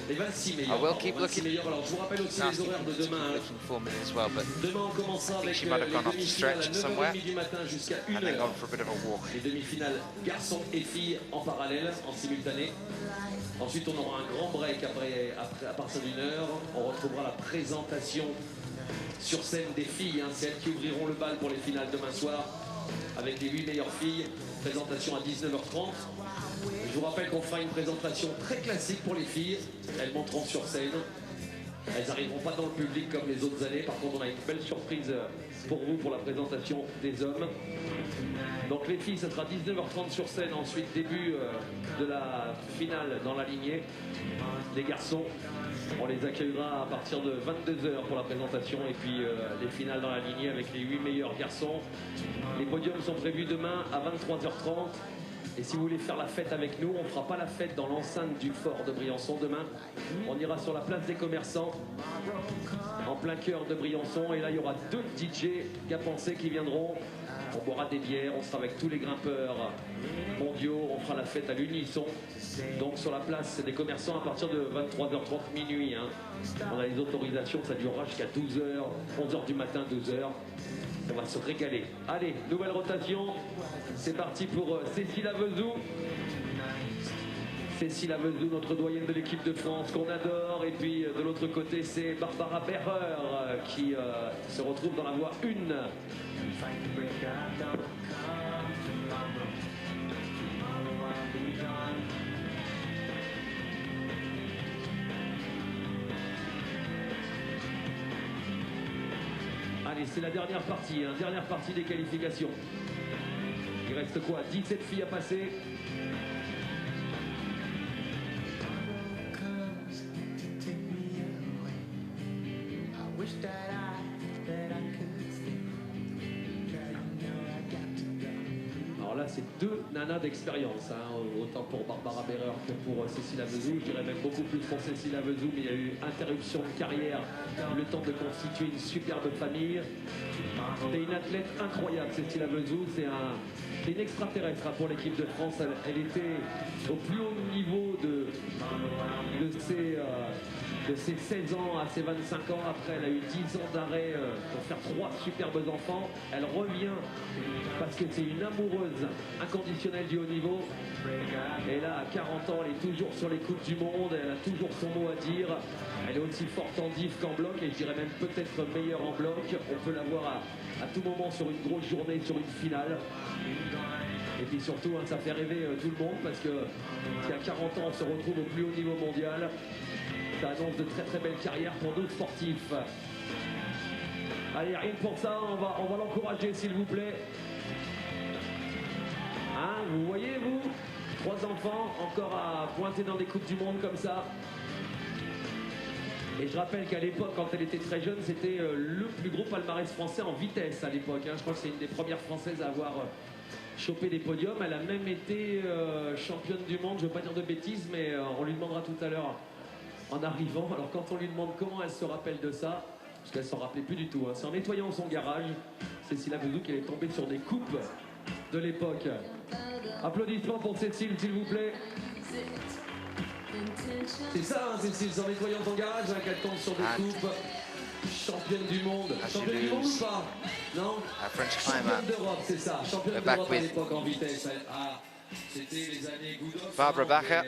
les 26 meilleurs. I will keep looking. Alors je vous rappelle aussi les horaires de demain. Demain on commencera avec les demi-finales à 9h30 du matin jusqu'à 1h. Les demi-finales garçons et filles en parallèle, en simultané. Ensuite, on aura un grand break après à partir d'une heure. On retrouvera la présentation sur scène des filles. C'est elles qui ouvriront le bal pour les finales demain soir avec les 8 meilleures filles. Présentation à 19h30. Je vous rappelle qu'on fera une présentation très classique pour les filles. Elles monteront sur scène. Elles n'arriveront pas dans le public comme les autres années. Par contre, on a une belle surprise pour vous pour la présentation des hommes. Donc les filles, ça sera 19h30 sur scène. Ensuite, début de la finale dans la lignée. Les garçons, on les accueillera à partir de 22h pour la présentation. Et puis les finales dans la lignée avec les 8 meilleurs garçons. Les podiums sont prévus demain à 23h30. Et si vous voulez faire la fête avec nous, on ne fera pas la fête dans l'enceinte du fort de Briançon demain. On ira sur la place des commerçants, en plein cœur de Briançon. Et là, il y aura 2 DJ gapençais qui viendront. On boira des bières, on sera avec tous les grimpeurs mondiaux. On fera la fête à l'unisson. Donc sur la place des commerçants à partir de 23h30 minuit. On a les autorisations, ça durera jusqu'à 12h, 11h du matin, 12h. On va se régaler. Allez, nouvelle rotation. C'est parti pour Cécile Avezou. Cécile Avezou, notre doyenne de l'équipe de France qu'on adore. Et puis de l'autre côté, c'est Barbara Berrer qui se retrouve dans la voie 1. Allez, c'est la dernière partie des qualifications. Il reste quoi? 17 filles à passer. Alors là, c'est 2 nanas d'expérience, autant pour Barbara Berrer que pour Cécile Avezou. Je dirais même beaucoup plus pour Cécile Avezou, mais il y a eu interruption de carrière, le temps de constituer une superbe famille. C'est une athlète incroyable, Cécile Avezou. C'est une extraterrestre pour l'équipe de France. Elle était au plus haut niveau de ses 16 ans à ses 25 ans. Après, elle a eu 10 ans d'arrêt pour faire 3 superbes enfants. Elle revient parce que c'est une amoureuse inconditionnelle du haut niveau. Et là, à 40 ans, elle est toujours sur les coupes du monde. Elle a toujours son mot à dire. Elle est aussi forte en diff qu'en bloc. Et je dirais même peut-être meilleure en bloc. On peut la voir à tout moment sur une grosse journée, sur une finale. Et puis surtout, ça fait rêver tout le monde parce que si à 40 ans, on se retrouve au plus haut niveau mondial, ça annonce de très très belles carrières pour d'autres sportifs. Allez, rien que pour ça, on va l'encourager s'il vous plaît. Vous voyez, vous 3 enfants, encore à pointer dans des coupes du monde comme ça. Et je rappelle qu'à l'époque, quand elle était très jeune, c'était le plus gros palmarès français en vitesse à l'époque. Je crois que c'est une des premières françaises à avoir chopé des podiums. Elle a même été championne du monde, je ne veux pas dire de bêtises, mais on lui demandera tout à l'heure en arrivant. Alors quand on lui demande comment elle se rappelle de ça, parce qu'elle ne s'en rappelait plus du tout. C'est en nettoyant son garage, Cécile Avezou qu'elle est tombée sur des coupes de l'époque. Applaudissements pour Cécile, s'il vous plaît. C'est ça, Cécile, c'est en nettoyant ton garage qu'elle tombe sur des coupes. Championne du monde. Championne du monde ou pas? Non? Championne d'Europe, c'est ça. Championne d'Europe à l'époque en vitesse. C'était les années Goudot. Barbara Berrer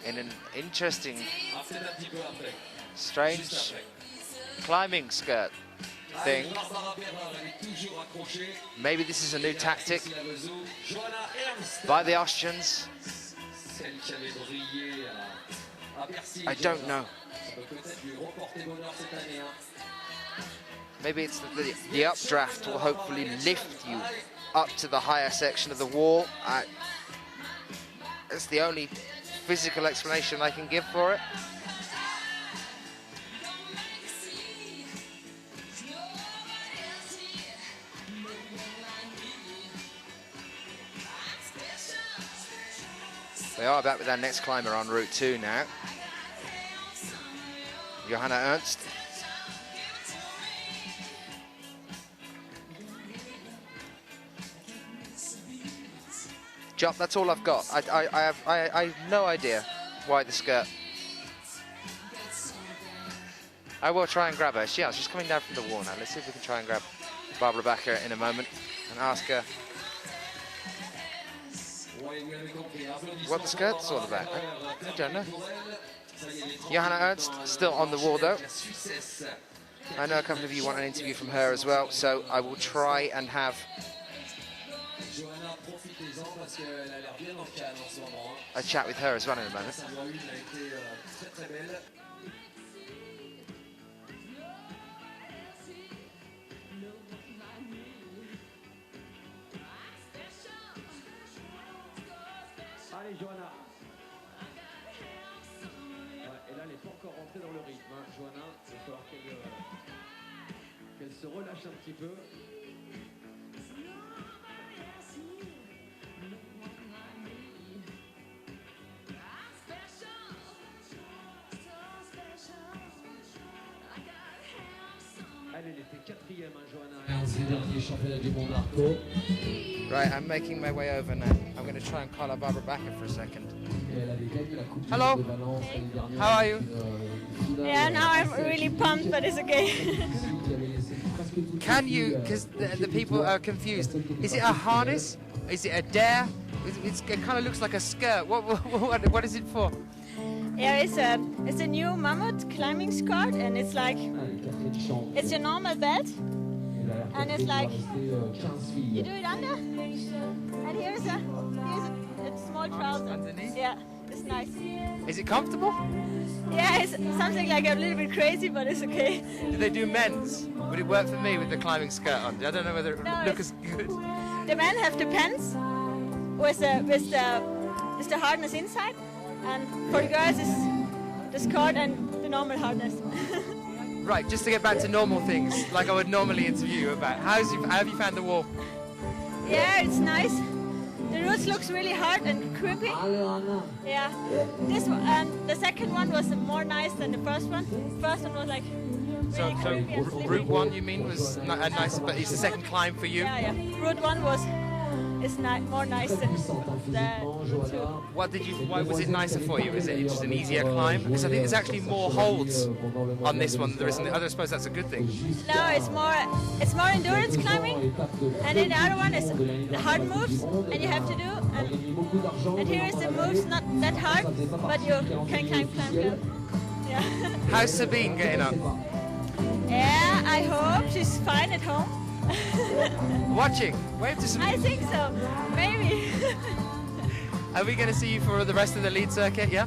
in an interesting, strange climbing skirt. thing. Maybe this is a new tactic by the Austrians. I don't know. Maybe it's the updraft will hopefully lift you up to the higher section of the wall. It's the only physical explanation I can give for it. They are back with their next climber on route 2 now. Johanna Ernst. Jop, that's all I've got. I have no idea why the skirt. I will try and grab her. Yeah, she's coming down from the wall now. Let's see if we can try and grab Barbara Bacher in a moment and ask her what the skirt's all about. I don't know. Johanna Ernst still on the wall though. I know a couple of you want an interview from her as well, so I will try and have a chat with her as well in a moment. Allez, Johanna. Et là, elle n'est pas encore rentrée dans le rythme. Hein. Johanna, il va falloir qu'elle se relâche un petit peu. Elle était quatrième, hein, Johanna. Ces derniers championnats du monde arco. Right, I'm making my way over now. I'm going to try and call up Barbara Bacher for a second. Hello. Hey. How are you? Yeah, now I'm really pumped, but it's okay. Can you, because the people are confused, is it a harness? Is it a dare? It kind of looks like a skirt. What is it for? Yeah, it's a new mammoth climbing skirt, and it's like, it's your normal belt, and it's like, you do it under, and here's a small trouser. Underneath? Yeah, it's nice. Is it comfortable? Yeah, it's something like a little bit crazy, but it's okay. Do they do men's? Would it work for me with the climbing skirt on? I don't know whether it would look as good. The men have the pants with the harness inside, and for the girls is the skirt and the normal harness. Right, just to get back to normal things, like I would normally interview you about. How have you found the wall? Yeah, it's nice. The routes looks really hard and creepy. Yeah, this one, the second one was more nice than the first one. The first one was like really creepy and slippery. Route 1 you mean was a nice, but it's the second climb for you? Yeah. Route 1 is more nice than Route 2. Why was it nicer for you? Is it just an easier climb? Because I think there's actually more holds on this one than there is in the other. I suppose that's a good thing. No, it's more endurance climbing, and then the other one is the hard moves, and you have to do. And here is the moves not that hard, but you can climb well. Yeah. How's Sabine getting on? Yeah, I hope she's fine at home. Watching. Wave to Sabine. I think so. Maybe. Are we going to see you for the rest of the lead circuit? Yeah.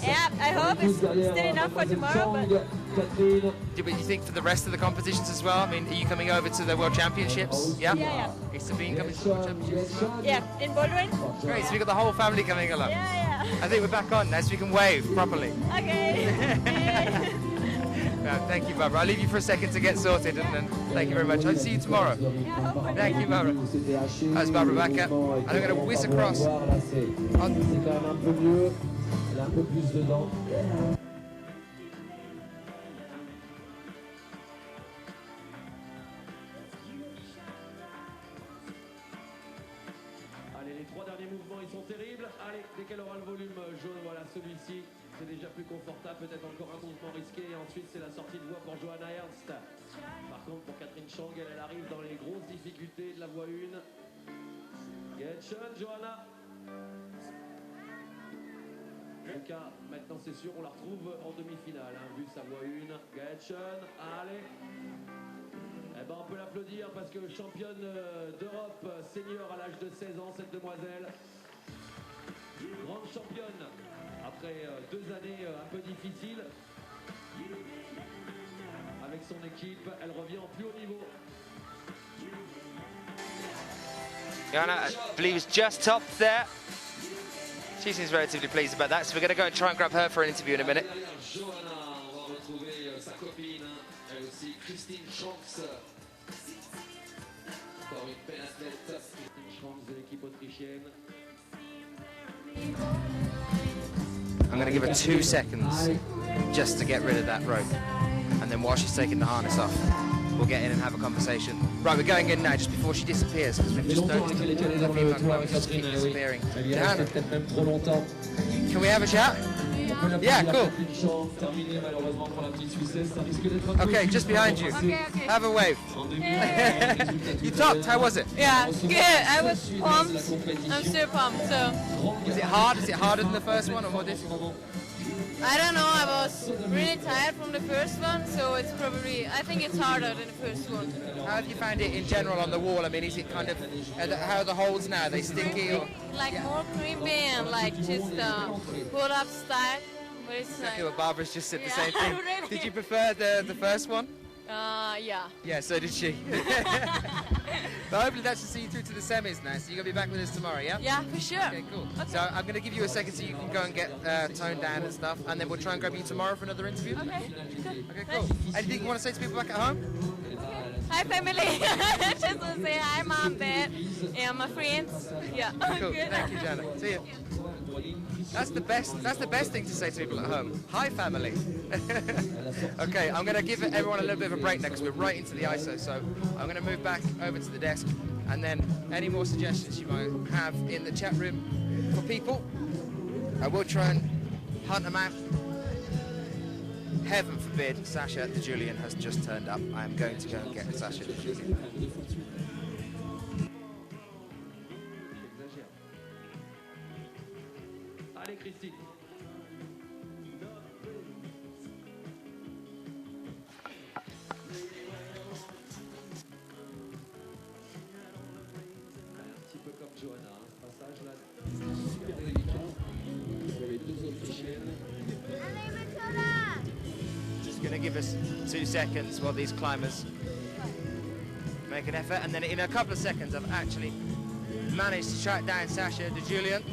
Yeah, I hope it's still enough for tomorrow. But you think for the rest of the competitions as well? I mean, are you coming over to the World Championships? Yeah. Yeah. Is Sabine coming to the World Championships? Yeah, in bouldering. Great. So we got the whole family coming along. Yeah. I think we're back on now, so we can wave properly. Okay. Well, thank you, Barbara. I'll leave you for a second to get sorted, and then thank you very much. I'll see you tomorrow. Thank you, Barbara. That's Barbara Bacher. And I'm going to whiz across. Allez, les trois derniers mouvements, ils sont terribles. Allez, dès qu'elle aura le volume jaune, voilà, celui-ci. C'est déjà plus confortable, peut-être encore un mouvement risqué. Et ensuite, c'est la sortie de voie pour Johanna Ernst. Par contre, pour Catherine Chang, elle arrive dans les grosses difficultés de la voie 1. Getchen, Johanna. Yuka, maintenant c'est sûr, on la retrouve en demi-finale. Hein, vu sa voie 1. Getchen, allez. on peut l'applaudir parce que championne d'Europe senior à l'âge de 16 ans, cette demoiselle. Grande championne après 2 années un peu difficiles. Avec son équipe, elle revient en plus haut niveau. Joanna, I believe, is just top there. She seems relatively pleased about that, so we're going to go and try and grab her for an interview in a minute. I'm going to give her 2 seconds just to get rid of that rope, and then while she's taking the harness off, we'll get in and have a conversation. Right, we're going in now just before she disappears, because we've just noticed the female climber just keep disappearing. Dan, can we have a chat? Yeah, cool. Okay, just behind you. Okay. Have a wave. You topped, how was it? Yeah, good. I was pumped. I'm still pumped, so. Was it hard? Is it harder than the first one, or what is it? I don't know, I was really tired from the first one, so it's probably, I think it's harder than the first one. How have you found it in general on the wall? I mean, is it kind of, how are the holds now? Are they sticky or? Like more creepy and like just pull-up style. But it's Exactly like, what Barbara's just said, the same Yeah, thing. really. Did you prefer the first one? Yeah. Yeah, so did she. But hopefully that should see you through to the semis now, so you're going to be back with us tomorrow, yeah? Yeah, for sure. Okay, cool. So I'm going to give you a second so you can go and get toned down and stuff, and then we'll try and grab you tomorrow for another interview. Okay, Okay, cool. Anything you want to say to people back at home? Hi family. Just want to say hi mom, dad, and my friends. Yeah. Cool. Good. Thank you, Jana. See you. That's the best thing to say to people at home. Hi, family. Okay, I'm going to give everyone a little bit of a break now because we're right into the ISO. So I'm going to move back over to the desk, and then any more suggestions you might have in the chat room for people, I will try and hunt them out. Heaven forbid Sasha DiGiulian has just turned up. I am going to go and get Sasha DiGiulian. Allez, Christine. Un petit peu comme Joanna, ce passage là, super délicat. Pour les 2 Autrichiennes. Just going to give us 2 seconds while these climbers make an effort, and then in a couple of seconds I've actually managed to track down Sasha DiGiulian.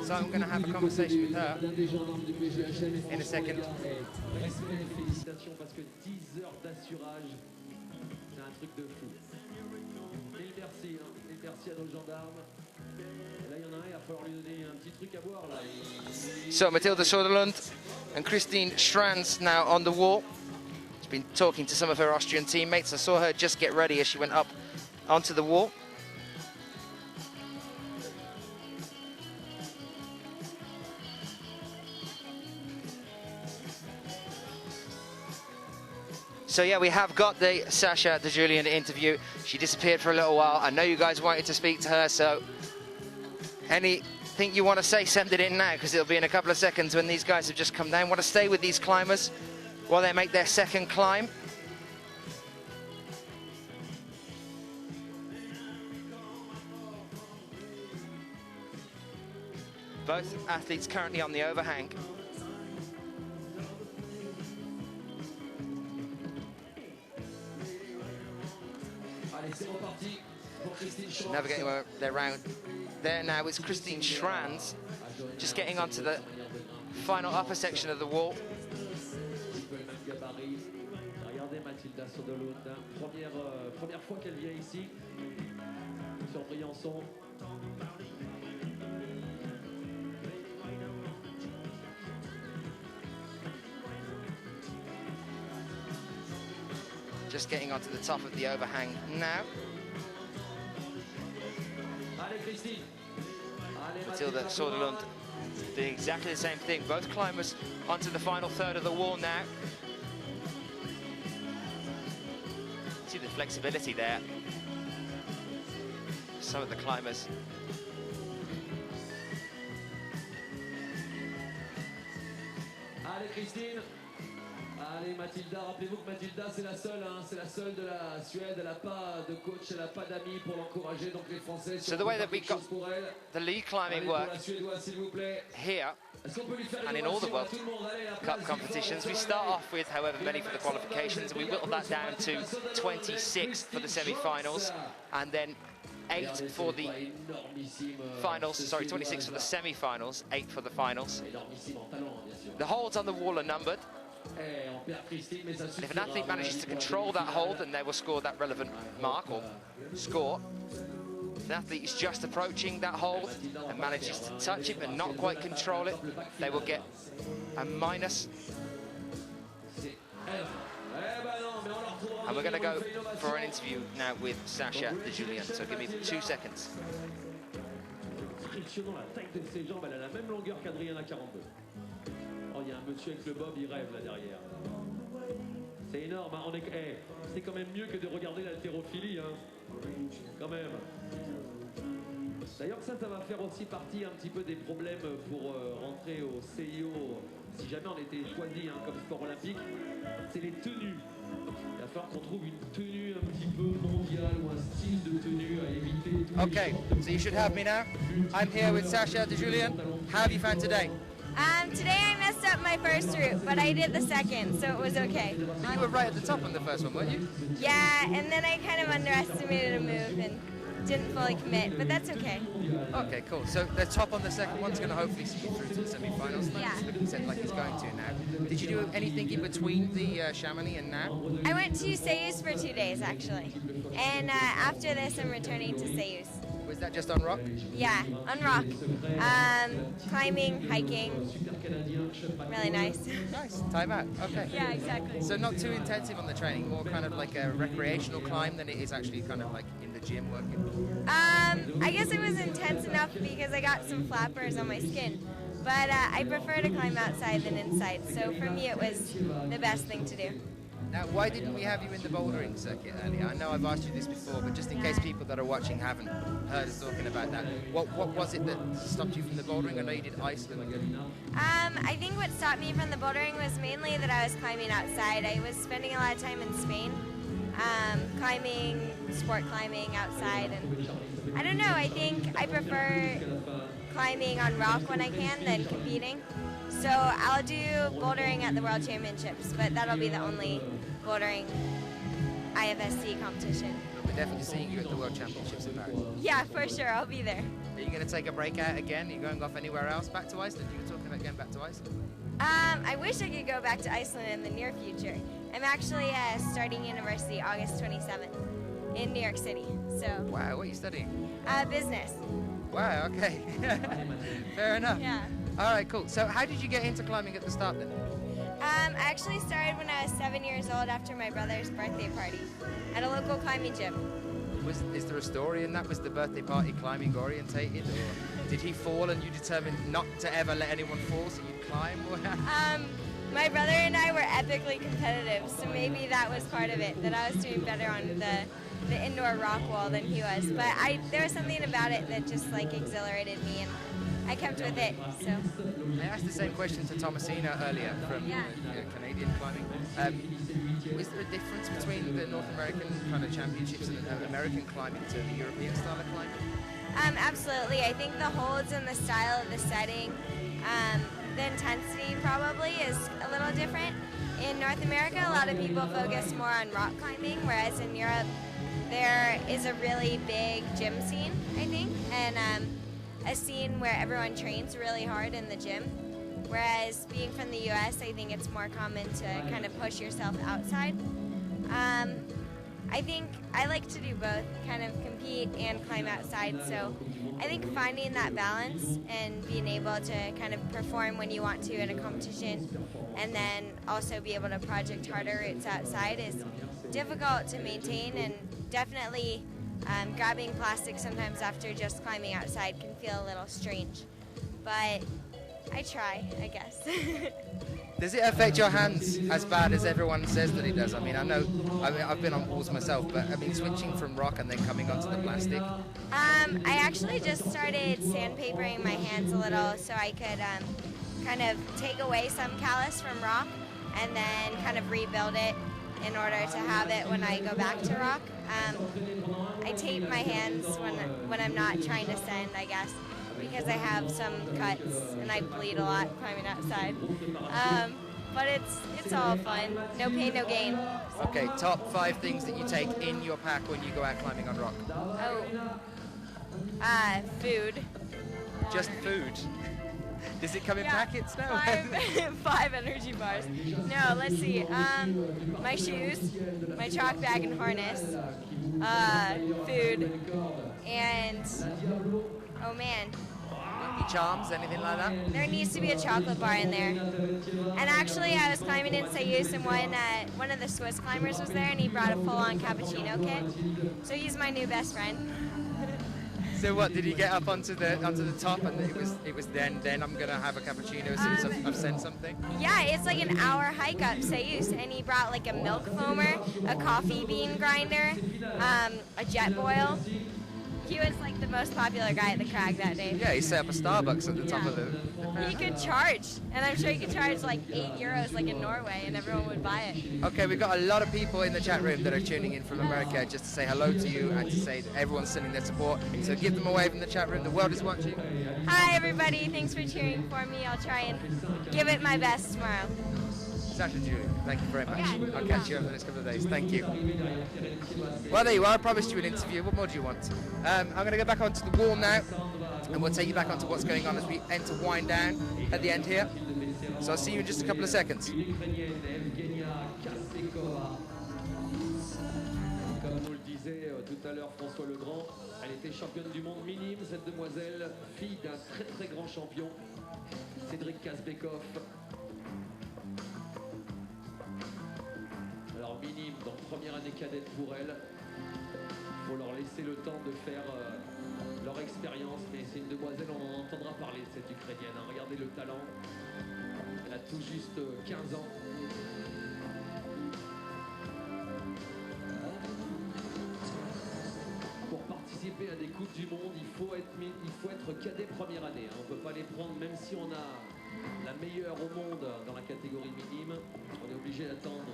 So I'm going to have a conversation with her in a second. Félicitations parce que 10 heures d'assurage, c'est un truc de fou. Mille merci, hein. Mille merci à nos gendarmes. Et là, il y en a un, il va falloir lui donner un petit truc à boire là. So Matilda Soderlund and Christine Strands now on the wall. She's been talking to some of her Austrian teammates. I saw her just get ready as she went up onto the wall. So yeah, we have got the Sasha DiGiulian interview. She disappeared for a little while. I know you guys wanted to speak to her, so anything you want to say, send it in now, because it'll be in a couple of seconds when these guys have just come down. Want to stay with these climbers while they make their second climb. Both athletes currently on the overhang. Navigating their round there now is Christine Strands, just getting onto the final upper section of the wall. Regardez Matilda Soderlund, première fois qu'elle vient ici, sur Briançon. Just getting onto the top of the overhang now. Matilda Soderlund doing exactly the same thing. Both climbers onto the final third of the wall now. See the flexibility there. Some of the climbers. Allez Christine. Allez Matilda, rappelez-vous que Matilda c'est la seule de la Suède, elle n'a pas de coach, elle n'a pas d'amis pour l'encourager, donc les Français. So the way that we got the lead climbing work here and in all the World Cup competitions, we start off with however many for the qualifications, and we whittle that down to 26 for the semi-finals, and then 8 for the finals, sorry, 26 for the semi-finals, 8 for the finals. The holds on the wall are numbered. And if an athlete manages to control that hold, then they will score that relevant mark or score. If an athlete is just approaching that hold and manages to touch it but not quite control it, they will get a minus. And we're going to go for an interview now with Sasha DiGiulian, so give me 2 seconds. Impressionnant, la taille de ses jambes, elle a la même longueur qu'Adrien à 42. Oh, il y a un monsieur avec le bob, il rêve là derrière. C'est énorme, hein. C'est quand même mieux que de regarder l'haltérophilie, hein. Quand même. D'ailleurs, ça va faire aussi partie un petit peu des problèmes pour rentrer au CIO, si jamais on était choisi hein, comme sport olympique, c'est les tenues. Il va falloir qu'on trouve une tenue un petit peu mondiale ou un style de tenue à éviter. Okay, so you should have me now. I'm here with Sasha DiGiulian. How have you found today? Today I messed up my first route, but I did the second, so it was okay. You were right at the top on the first one, weren't you? Yeah, and then I kind of underestimated a move and didn't fully commit, but that's okay. Okay, cool. So the top on the second one's going to hopefully see you through to the semi-finals. Yeah. It's looking like it's going to now. Did you do anything in between the Chamonix and now? I went to Seus for 2 days, actually. And after this, I'm returning to Seus. Was that just on rock? Yeah, on rock. Climbing, hiking. Really nice. Nice. Time out. Okay. Yeah, exactly. So not too intensive on the training, more kind of like a recreational climb than it is actually kind of like in the gym working? I guess it was intense enough because I got some flappers on my skin. But I prefer to climb outside than inside. So for me, it was the best thing to do. Now, why didn't we have you in the bouldering circuit earlier? I know I've asked you this before, but just in case people that are watching haven't heard us talking about that, what was it that stopped you from the bouldering? I know you did Iceland. I think what stopped me from the bouldering was mainly that I was climbing outside. I was spending a lot of time in Spain, climbing, sport climbing outside, and I don't know, I think I prefer climbing on rock when I can than competing. So I'll do bouldering at the World Championships, but that'll be the only bouldering IFSC competition. We're definitely seeing you at the World Championships in Paris. Yeah, for sure, I'll be there. Are you going to take a break out again? Are you going off anywhere else? Back to Iceland? You were talking about going back to Iceland? I wish I could go back to Iceland in the near future. I'm actually starting university August 27th in New York City. So. Wow, what are you studying? Business. Wow, okay. Fair enough. Yeah. All right, cool. So how did you get into climbing at the start then? I actually started when I was 7 years old after my brother's birthday party at a local climbing gym. Is there a story in that? Was the birthday party climbing orientated, or did he fall and you determined not to ever let anyone fall so you'd climb? My brother and I were epically competitive, so maybe that was part of it, that I was doing better on the indoor rock wall than he was. But there was something about it that just like exhilarated me, and I kept with it. So I asked the same question to Thomasina earlier from Canadian climbing. Is there a difference between the North American kind of championships and American climbing to the European style of climbing? Absolutely. I think the holds and the style of the setting, the intensity probably is a little different. In North America, a lot of people focus more on rock climbing, whereas in Europe, there is a really big gym scene, I think, and a scene where everyone trains really hard in the gym. Whereas being from the US, I think it's more common to kind of push yourself outside. I think I like to do both, kind of compete and climb outside. So I think finding that balance and being able to kind of perform when you want to in a competition and then also be able to project harder routes outside is difficult to maintain, and definitely grabbing plastic sometimes after just climbing outside can feel a little strange. But I try, I guess. Does it affect your hands as bad as everyone says that it does? I mean, I've been on walls myself, but I mean, switching from rock and then coming onto the plastic. I actually just started sandpapering my hands a little so I could kind of take away some callus from rock. and then kind of rebuild it in order to have it when I go back to rock. I tape my hands when I'm not trying to send, I guess, because I have some cuts and I bleed a lot climbing outside. But it's all fun. No pain, no gain. Okay, top 5 things that you take in your pack when you go out climbing on rock. Oh. Food. Just food? Does it come in packets now? 5 energy bars. No, let's see. My shoes, my chalk bag and harness, food, and oh man. Lucky Charms, anything like that? There needs to be a chocolate bar in there. And actually, I was climbing in Sayus, and one of the Swiss climbers was there, and he brought a full-on cappuccino kit. So he's my new best friend. So what, did you get up onto the top and it was then I'm gonna have a cappuccino as soon as I've sent something? Yeah, it's like an hour hike up Sayus, and he brought like a milk foamer, a coffee bean grinder, a jet boil. He was like the most popular guy at the crag that day. Yeah, he set up a Starbucks at the top of the... He could charge, and I'm sure he could charge like €8 like in Norway, and everyone would buy it. Okay, we've got a lot of people in the chat room that are tuning in from America just to say hello to you and to say that everyone's sending their support. So give them a wave in the chat room. The world is watching. Hi everybody, thanks for cheering for me. I'll try and give it my best tomorrow. Sasha DiGiulian, thank you very much. I'll catch you over the next couple of days. Thank you. Well, there you are. I promised you an interview. What more do you want? I'm going to go back onto the wall now, and we'll take you back onto what's going on as we enter wind down at the end here. So I'll see you in just a couple of seconds. Comme nous le disait tout à l'heure François Legrand, elle était championne du monde minime, cette demoiselle, fille d'un très très grand champion, Cédric Kazbekov. Alors minime, donc première année cadette pour elle. Il faut leur laisser le temps de faire leur expérience, mais c'est une demoiselle, on en entendra parler de cette Ukrainienne. Hein. Regardez le talent, elle a tout juste 15 ans. Pour participer à des Coupes du Monde, il faut être cadet première année. Hein. On ne peut pas les prendre, même si on a la meilleure au monde dans la catégorie minime. On est obligé d'attendre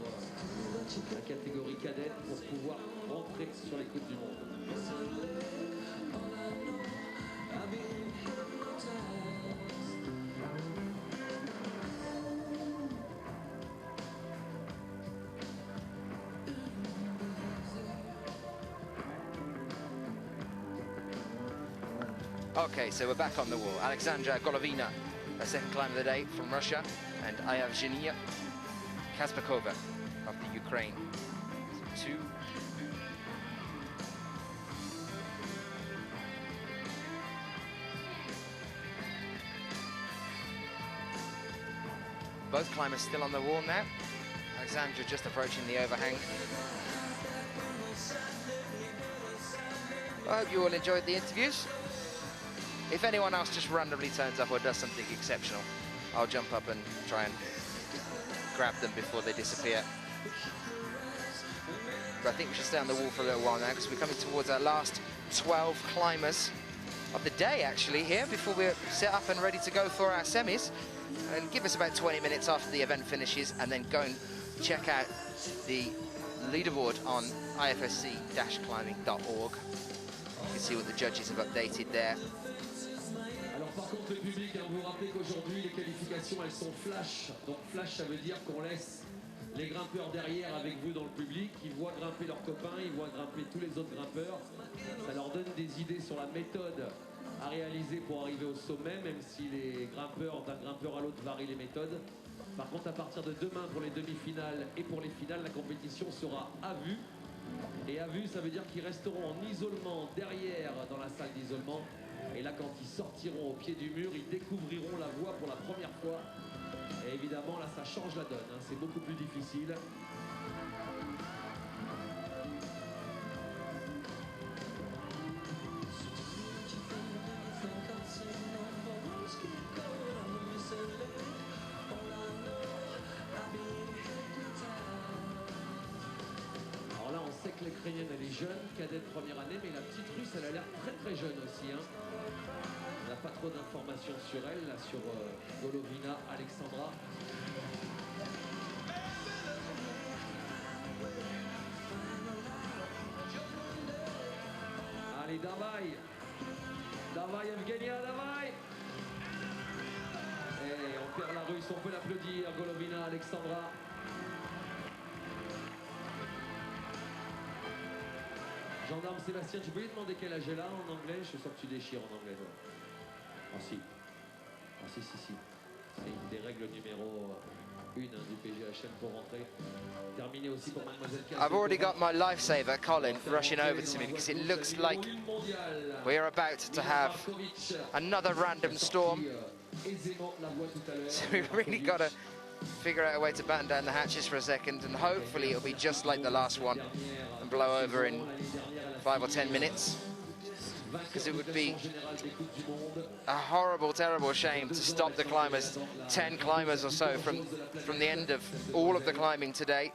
la catégorie cadette pour pouvoir rentrer sur les Coupes du Monde. Okay, so we're back on the wall. Alexandra Golovina, a second climb of the day from Russia, and Yevgenia Kazbekova of the Ukraine. So 2. Both climbers still on the wall now. Alexandra just approaching the overhang. I hope you all enjoyed the interviews. If anyone else just randomly turns up or does something exceptional, I'll jump up and try and grab them before they disappear. But I think we should stay on the wall for a little while now because we're coming towards our last 12 climbers of the day, actually, here before we're set up and ready to go for our semis. And give us about 20 minutes after the event finishes and then go and check out the leaderboard on ifsc-climbing.org. You can see what the judges have updated there. Alors par contre le public, hein, vous vous rappelez qu'aujourd'hui les qualifications elles sont flash. Donc flash ça veut dire qu'on laisse les grimpeurs derrière avec vous dans le public. Ils voient grimper leurs copains, ils voient grimper tous les autres grimpeurs. Ça leur donne des idées sur la méthode à réaliser pour arriver au sommet, même si les grimpeurs d'un grimpeur à l'autre varient les méthodes. Par contre à partir de demain pour les demi-finales et pour les finales, la compétition sera à vue. Et à vue ça veut dire qu'ils resteront en isolement derrière dans la salle d'isolement. Et là, quand ils sortiront au pied du mur, ils découvriront la voie pour la première fois. Et évidemment, là, ça change la donne. Hein. C'est beaucoup plus difficile. Alors là, on sait que l'Ukrainienne, elle est jeune, cadette première année, mais la petite Russe, elle a l'air très très jeune aussi. Hein. On n'a pas trop d'informations sur elle, là, sur Golovina, Alexandra. Allez, Davai. Davai, Evgenia, Davai. Et on perd la russe, on peut l'applaudir. Golovina, Alexandra. Gendarme Sébastien, tu peux lui demander quel âge elle a en anglais? Je suis sûr que tu déchires en anglais, toi. Ah si. Ah si. C'est une des règles numéro 1 du PGHM pour rentrer. Terminé aussi pour Mademoiselle Castro. I've already got my lifesaver, Colin, rushing over to me because it looks like we're about to have another random storm. So we've really got to figure out a way to batten down the hatches for a second, and hopefully it'll be just like the last one and blow over in 5 or 10 minutes. Because it would be a horrible, terrible shame to stop the climbers, 10 climbers or so from the end of all of the climbing today.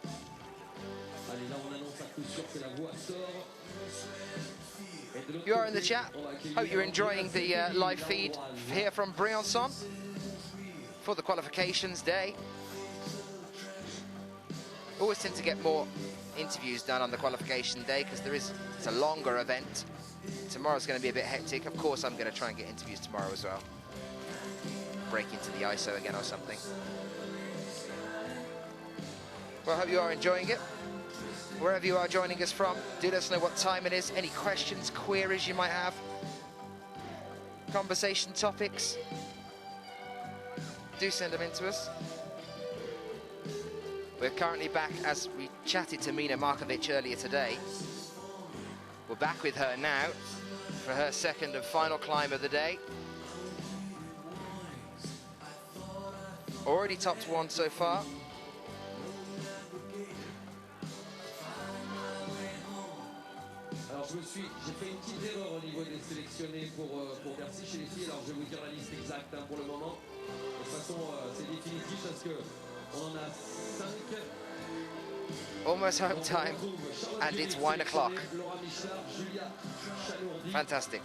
You are in the chat. Hope you're enjoying the live feed here from Briançon for the qualifications day. Always tend to get more interviews done on the qualification day because it's a longer event. Tomorrow's going to be a bit hectic. Of course, I'm going to try and get interviews tomorrow as well. Break into the ISO again or something. Well, I hope you are enjoying it. Wherever you are joining us from, do let us know what time it is. Any questions, queries you might have. Conversation topics. Do send them in to us. We're currently back, as we chatted to Mina Markovič earlier today. We're back with her now for her second and final climb of the day. Already topped one so far. Alors j'ai fait une petite erreur au niveau des sélectionnés pour Bercy chez les filles. Alors je vais vous dire la liste exacte pour le moment. De toute façon c'est définitif parce que on en a 5. Almost home time, and it's 1 o'clock. Fantastic.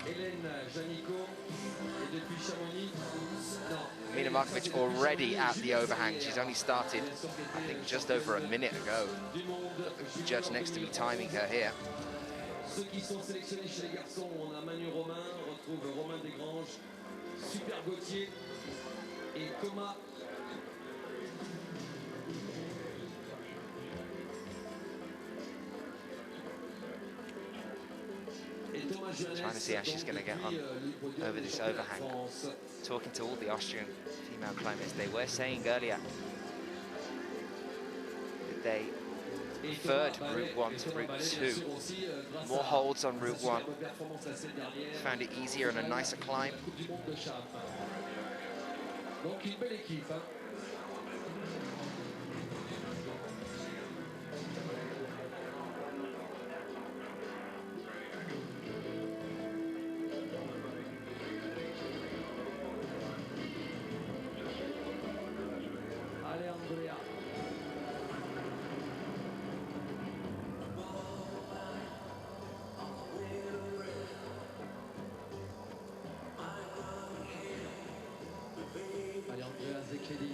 Mina Markovič already at the overhang. She's only started, I think, just over a minute ago. The judge next to me timing her here. Ceux qui sont sélectionnés chez les garçons, on a Manu Romain, on retrouve Romain Desgranges, Super Gauthier et Coma. Trying to see how she's going to get on over this overhang. Talking to all the Austrian female climbers, they were saying earlier that they preferred Route 1 to Route 2. More holds on Route 1. Found it easier and a nicer climb.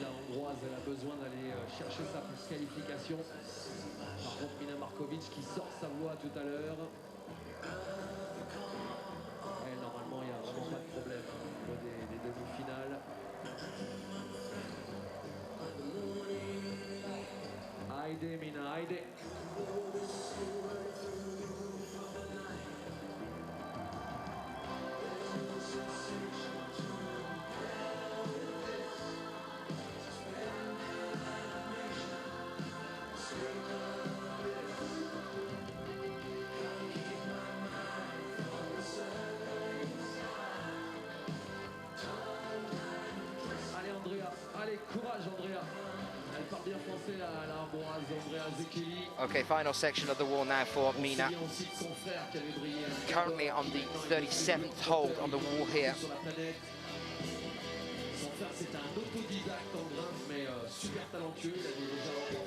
La hongroise, elle a besoin d'aller chercher sa qualification. Par contre, Mina Markovič qui sort sa voix tout à l'heure. Normalement, il n'y a vraiment pas de problème au niveau des demi-finales. Haydi Mina, haydi. Okay, final section of the wall now for Mina. Currently on the 37th hold on the wall here.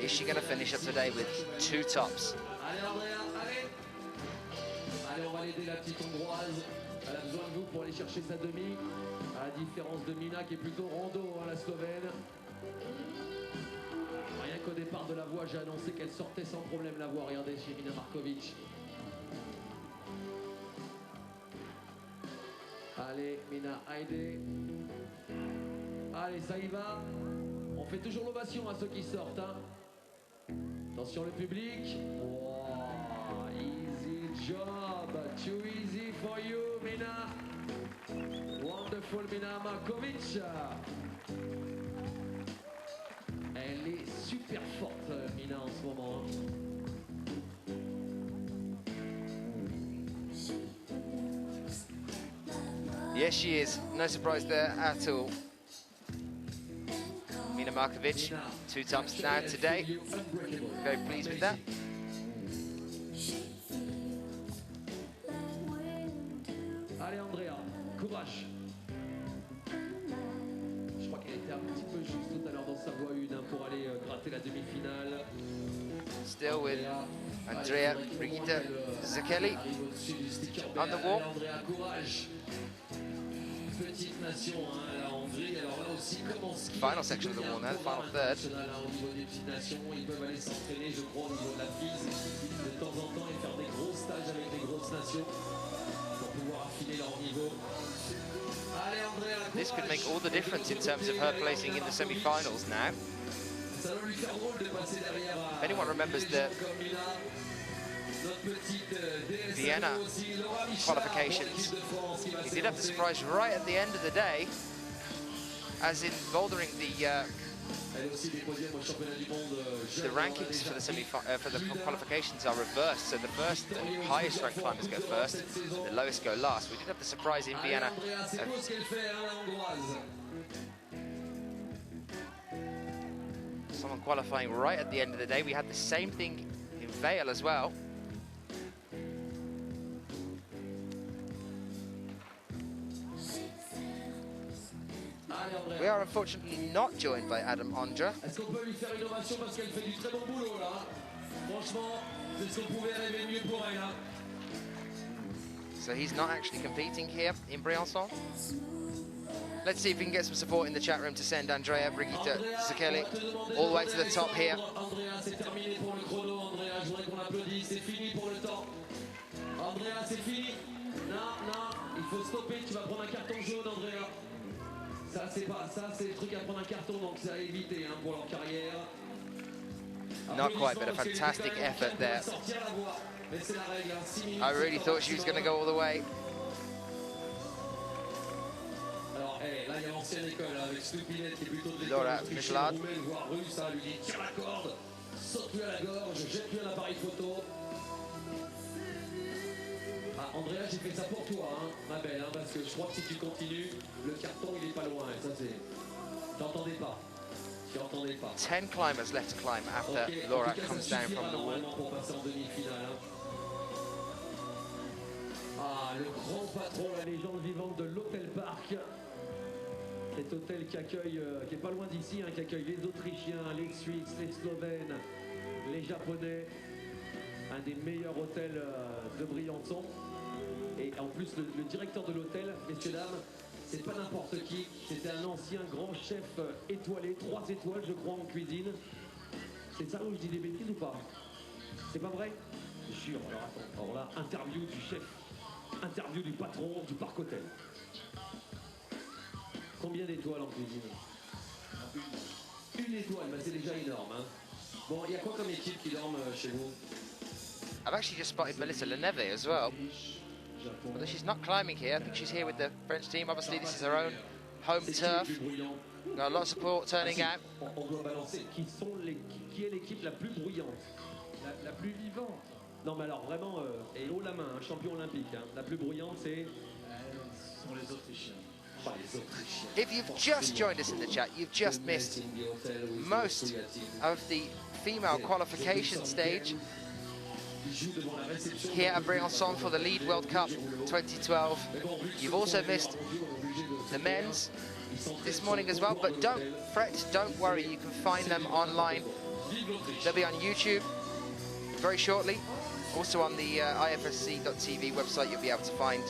Is she going to finish up today with 2 tops? Allez, on va l'aider, la petite hongroise. Elle a besoin de vous pour aller chercher sa demi. À la différence de Mina qui est plutôt rando, la Slovène. Rien qu'au départ de la voie, j'ai annoncé qu'elle sortait sans problème la voie. Regardez chez Mina Markovič. Allez, Mina, Heide. Allez, ça y va. On fait toujours l'ovation à ceux qui sortent. Hein. Attention le public. Oh, easy job. Too easy for you, Mina. Wonderful Mina Markovič. Elle est super forte, Mina, en ce moment. Yes, she is. No surprise there at all. Mina Markovič, 2 times now today. Very pleased with that. Allez, Andrea, courage. Je crois qu'elle était un petit peu juste tout à l'heure dans sa voie 1 pour aller gratter la demi-finale. Still with Andrea Brigitte Zakeli on the wall. Andrea, courage. Petite nation, hein, la Hongrie. Alors là aussi, comme en ski, Final section of the wall now, the final third. Au niveau des petites nations, ils peuvent aller s'entraîner, je crois, au niveau de la FIS de temps en temps et faire des gros stages avec les grosses nations pour pouvoir affiner leur niveau. Allez, Andrea, courage. This could make all the difference in terms of her placing in the semi-finals now. Ça va lui faire drôle de passer derrière. If anyone remembers the Vienna qualifications, he did have the surprise right at the end of the day, as in bouldering the rankings for the qualifications are reversed, so the first highest ranked climbers go first, and the lowest go last. We did have the surprise in Vienna. Someone qualifying right at the end of the day. We had the same thing in Vale as well. We are unfortunately not joined by Adam Ondra. Est-ce qu'on peut lui faire une ovation parce qu'elle fait du très bon boulot là. Franchement, c'est ce qu'on pouvait rêver mieux pour elle. So he's not actually competing here in Briançon. Let's see if we can get some support in the chat room to send Andrea Brigitte Zakeli all the way to the top here. Andrea, c'est terminé pour le chrono. Andrea, je voudrais qu'on l'applaudisse. C'est fini pour le temps. Andrea, c'est fini. Non, il faut stopper. Tu vas prendre un carton jaune, Andrea. Ça, c'est le truc à prendre un carton, donc c'est à éviter hein, pour leur carrière. Not quite, but a fantastic effort there. I really thought she was going to go all the way. Alors, là, il y a l'ancienne école avec Stupinette qui est plutôt de Laura Michelard. voire russe, ça lui dit tire la corde, saute-lui à la gorge, jette-lui un appareil photo. Ah, Andrea, j'ai fait ça pour toi, hein, ma belle, hein, parce que je crois que si tu continues, le carton il est pas loin. Et ça c'est, t'entendais pas. 10 climbers left to climb after Laura comes down from the wall. Pour passer en demi-finale. Hein. Ah, le grand patron, la légende vivante de l'Hôtel Park. Cet hôtel qui accueille, qui est pas loin d'ici, hein, qui accueille les Autrichiens, les Suisses, les Slovènes, les Japonais. Un des meilleurs hôtels de Briançon. Et en plus, le directeur de l'hôtel, messieurs, dames, c'est pas n'importe qui. C'était un ancien grand chef étoilé, 3 étoiles, je crois, en cuisine. C'est ça où je dis des bêtises ou pas? C'est pas vrai? Je jure. Alors attends, alors là, interview du chef, interview du patron du Parc Hôtel. Combien d'étoiles en cuisine? Une étoile, bah c'est déjà énorme. Hein. Bon, il y a quoi comme équipe qui dorment chez vous? I've actually just spotted Melissa Leneve as well. Although she's not climbing here, I think she's here with the French team. Obviously, this is her own home turf. Got a lot of support turning out. On doit balancer. Qui est l'équipe la plus bruyante? La plus vivante? Non, mais alors vraiment, et haut la main, un champion olympique. Hein. La plus bruyante, c'est... Ce sont les Autrichiens. If you've just joined us in the chat, you've just missed most of the female qualification stage here at Briançon for the Lead World Cup 2012. You've also missed the men's this morning as well, but don't fret, don't worry, you can find them online. They'll be on YouTube very shortly. Also on the IFSC.tv website, you'll be able to find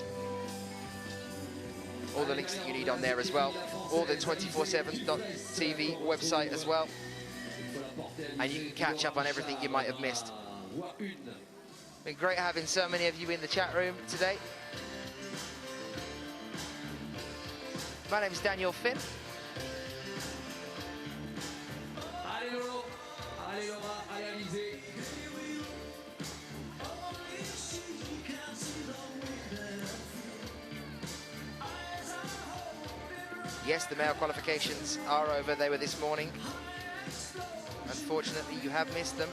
all the links that you need on there as well, or the 247.tv website as well, and you can catch up on everything you might have missed. Been great having so many of you in the chat room today. My name's Daniel Finn. Allez Lolo, allez Laura, allez Alizé. Yes, the male qualifications are over. They were this morning. Unfortunately, you have missed them.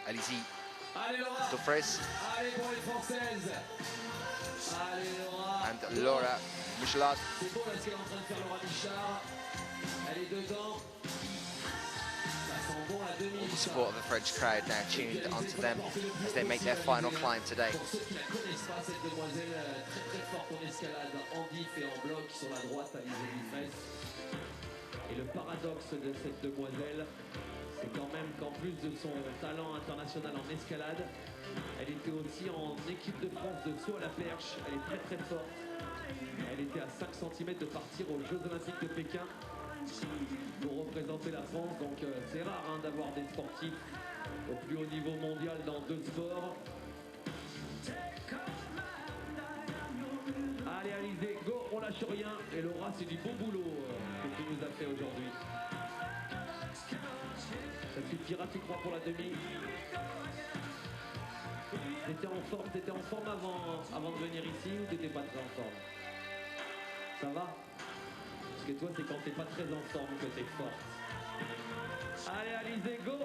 Allez-y. Allez Laura. Dufresne. Allez pour les Françaises. Allez Laura. And Laura Michelard. C'est beau là ce qu'elle est en train de faire Laura Michelard. Elle est dedans. Ça sent bon à 2 minutes. The support of the French crowd now tuned onto them as they make their final climb today. Pour ceux qui ne la connaissent pas, cette demoiselle très très forte en escalade, en diff et en bloc sur la droite, Alizé Dufresne. Et le paradoxe de cette demoiselle, c'est quand même qu'en plus de son talent international en escalade, elle était aussi en équipe de France de saut à la perche. Elle est très très forte. Elle était à 5 cm de partir aux Jeux Olympiques de Pékin pour représenter la France. Donc c'est rare hein, d'avoir des sportifs au plus haut niveau mondial dans 2 sports. Allez Alizé, go, on lâche rien. Et Laura, c'est du beau boulot que tu nous as fait aujourd'hui. Ça suffira, tu crois, pour la demi? T'étais en forme avant de venir ici ou t'étais pas très en forme? Ça va? Parce que toi, c'est quand t'es pas très en forme que t'es forte. Allez, Alizé, go!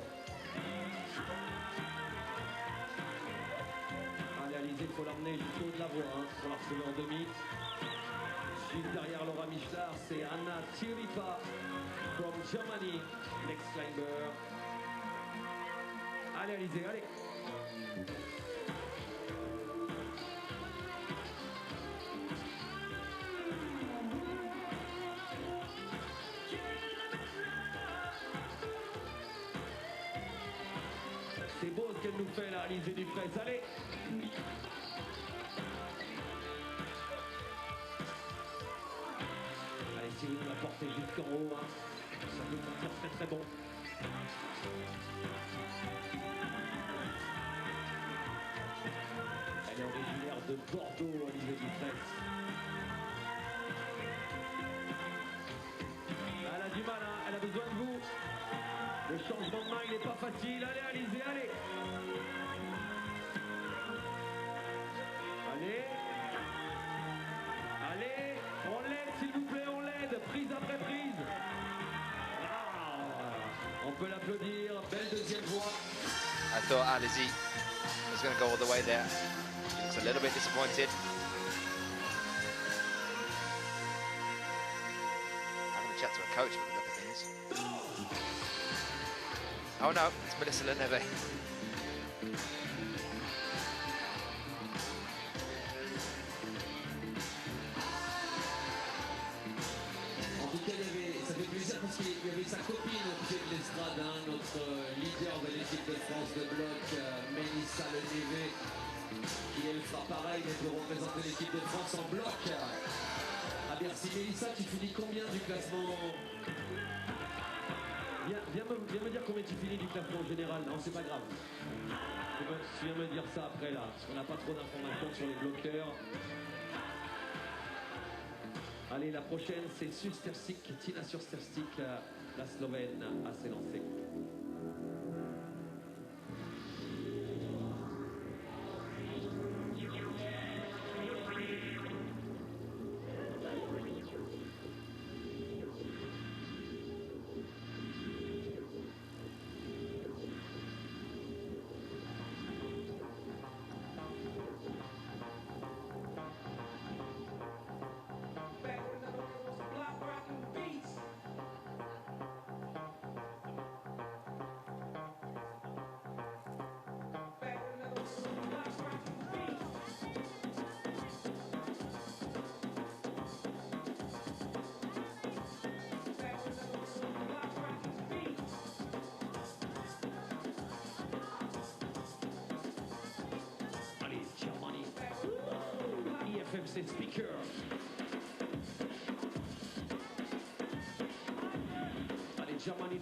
Allez, Alizé, il faut l'emmener jusqu'au haut de la voie hein, pour la recevoir en demi. Juste derrière Laura Michelard, c'est Anna Tiripa from Germany, next climber. Allez, Alizé, allez! C'est beau ce qu'elle nous fait là, Alizé Dufresne, allez! Allez, si vous nous la portez jusqu'en haut, hein, ça peut sentir très très bon. Elle est originaire de Bordeaux, Alizé Dufresne. Elle a du mal, hein, elle a besoin de vous. Le changement de main, il n'est pas facile. Allez, Alizé, allez! Allez! Allez! On l'aide, s'il vous plaît, on l'aide! Prise après prise! Ah, on peut l'applaudir. Belle deuxième voix. I thought Alizé was going to go all the way there. He was a little bit disappointed. I'm going to chat to a coach by the look of things. Oh no, it's Melissa Leneve. En tout cas, ça fait plaisir parce qu'il y avait sa copine au pied de l'estrade, hein, notre leader de l'équipe de France de bloc, Melissa Leneve, qui elle fera pareil, mais pour représenter l'équipe de France en bloc à Bercy. Melissa, tu finis combien du classement? Viens me dire combien tu finis du classement général. Non, c'est pas grave. Tu viens me dire ça après là, parce qu'on n'a pas trop d'informations sur les bloqueurs. Allez, la prochaine, c'est Sustersik, Tina Sustersik, la Slovène, à s'élancer. IFSC speaker.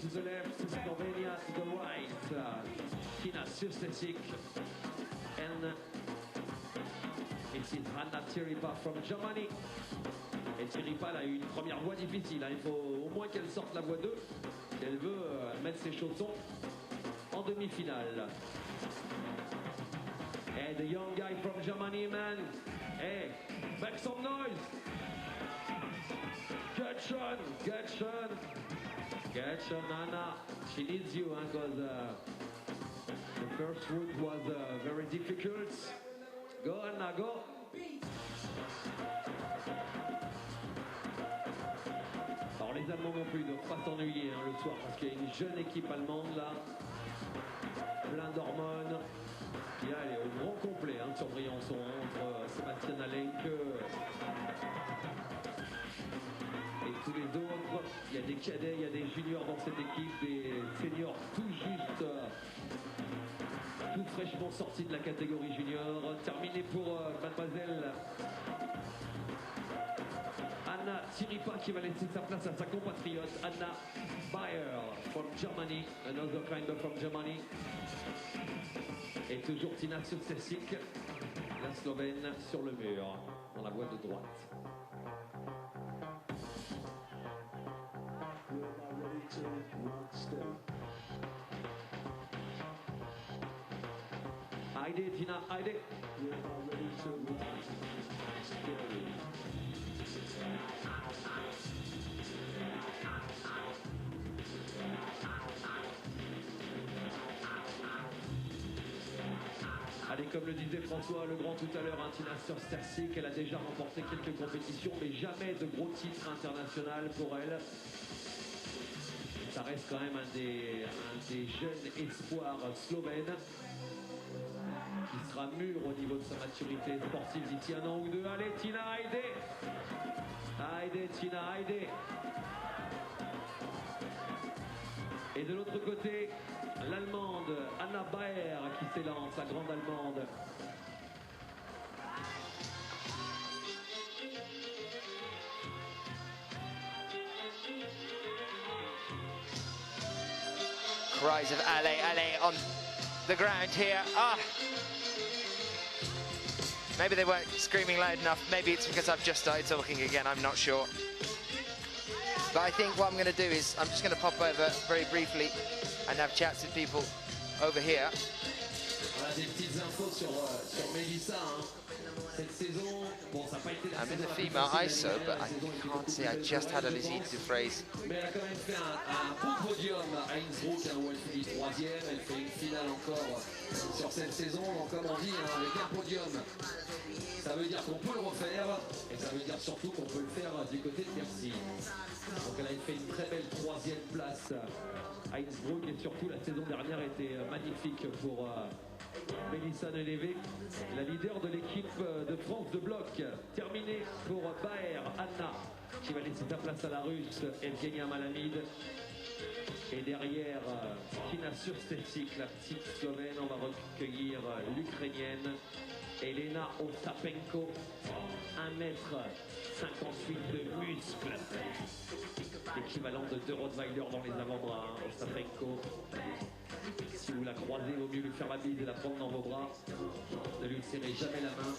to the left, Slovenia to the right. Tina Sustesic and it is Hanna Tiripa from Germany. Et Tiripa a eu une première voie difficile. Il faut au moins qu'elle sorte la voie 2 si elle veut mettre ses chaussons en demi-finale. And the young guy from Germany, man. Hey, make some noise. Get Sean, Anna. She needs you, because the first route was very difficult. Go, Anna, go. Alors les Allemands non plus ne doivent pas s'ennuyer le soir parce qu'il y a une jeune équipe allemande là, plein d'hormones. Puis là, elle est au grand complet sur Briançon entre Sébastien Alenke et tous les autres. Il y a des cadets, il y a des juniors dans cette équipe, des seniors tout juste, tout fraîchement sortis de la catégorie junior. Terminé pour mademoiselle Anna Tiripa qui va laisser sa place à sa compatriote Anna Bayer from Germany, another climber from Germany. Et toujours Tina Sustesic, la Slovène, sur le mur, dans la voie de droite. Heide, Tina, Heide. Allez, comme le disait François Legrand tout à l'heure, Tina Sustesic, elle a déjà remporté quelques compétitions, mais jamais de gros titres internationaux pour elle. Ça reste quand même un des jeunes espoirs slovènes qui sera mûr au niveau de sa maturité sportive d'ici un an ou deux. Allez, Tina, Heide. Heide, Tina, Heide. Et de l'autre côté, l'Allemande Anna Bayer qui s'élance, la grande Allemande. Cries of allez on the ground here. Maybe they weren't screaming loud enough. Maybe it's because I've just started talking again, I'm not sure. But I think what I'm going to do is I'm just going to pop over very briefly and have chats with people over here. Voilà des petites infos sur Melissa. Cette saison, bon, ça n'a pas été la I'm in the female ISO, but I can't see. I just had Alizine Dufresne. Mais elle a quand même fait un bon podium à Innsbruck, où elle finit 3e. Elle fait une finale encore sur cette saison. Donc comme on dit, avec un podium, ça veut dire qu'on peut le refaire. Et ça veut dire surtout qu'on peut le faire du côté de Bercy. Donc elle a fait une très belle 3e place à Innsbruck. Et surtout, la saison dernière était magnifique pour Melissa Neleve, la leader de l'équipe de France de bloc. Terminé pour Baer Anna, qui va laisser sa place à la Russe Evgenia Malamide. Et derrière Tina Sustesic, la petite Slovène, on va recueillir l'Ukrainienne Elena Ostapenko, 1m58 de muscles, l'équivalent de 2 Rottweiler dans les avant-bras. Ostapenko, si vous la croisez, il vaut mieux lui faire la bise et la prendre dans vos bras. Ne lui serrez jamais la main.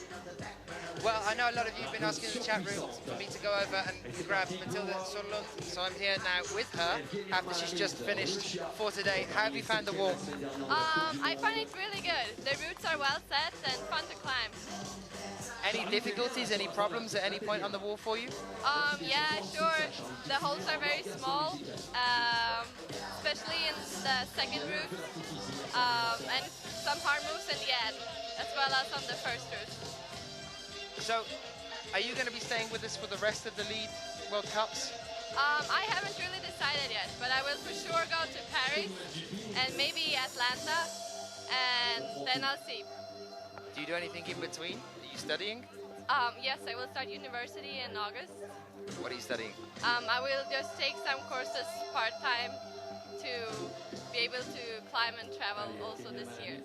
Well, I know a lot of you have been asking in the chat room for me to go over and grab Matilda Soderlund, so I'm here now with her after she's just finished for today. How have you found the wall? I find it really good. The routes are well set and fun to climb. Any difficulties, any problems at any point on the wall for you? Yeah, sure. The holes are very small, especially in the second route, and some hard moves in the end, as well as on the first route. So, are you going to be staying with us for the rest of the lead World Cups? I haven't really decided yet, but I will for sure go to Paris and maybe Atlanta, and then I'll see. Do you do anything in between? Are you studying? Yes, I will start university in August. What are you studying? I will just take some courses part-time to be able to climb and travel also this year.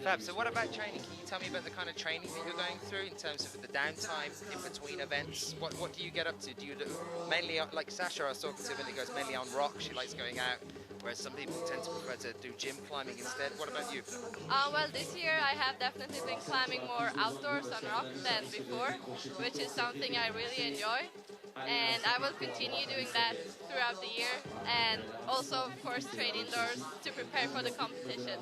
Fab, so what about training? Can you tell me about the kind of training that you're going through in terms of the downtime in between events? What do you get up to? Do you do mainly, like Sasha I was talking to, when it goes mainly on rock, she likes going out, whereas some people tend to prefer to do gym climbing instead. What about you? Well, this year I have definitely been climbing more outdoors on rock than before, which is something I really enjoy. And I will continue doing that throughout the year, and also of course train indoors to prepare for the competition.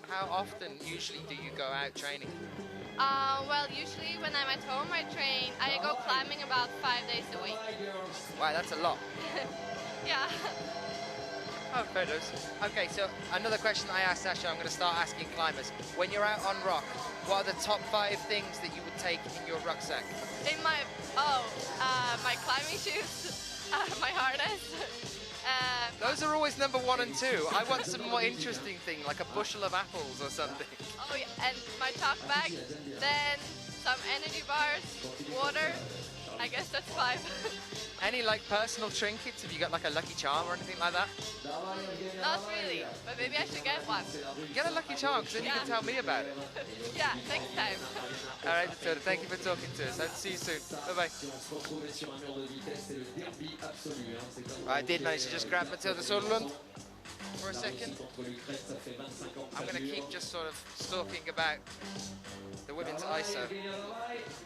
How often usually do you go out training? Well, usually when I'm at home I go climbing about 5 days a week. Wow, that's a lot. Yeah. Oh, photos. Okay, so another question I asked Sasha, I'm going to start asking climbers. When you're out on rock, what are the top 5 things that you would take in your rucksack? In my climbing shoes, my harness. Those are always number 1 and 2. I want some more interesting thing, like a bushel of apples or something. Oh yeah, and my talk bag, then some energy bars, water. I guess that's 5. Any like personal trinkets? Have you got like a Lucky Charm or anything like that? Not really, but maybe I should get one. Get a Lucky Charm, because then you can tell me about it. Yeah, next time. All right, Matilda, thank you for talking to us. Hope to see you soon. Bye-bye. I did manage to just grab Matilda Soderlund for a second. I'm going to keep just sort of stalking about the women's ISO,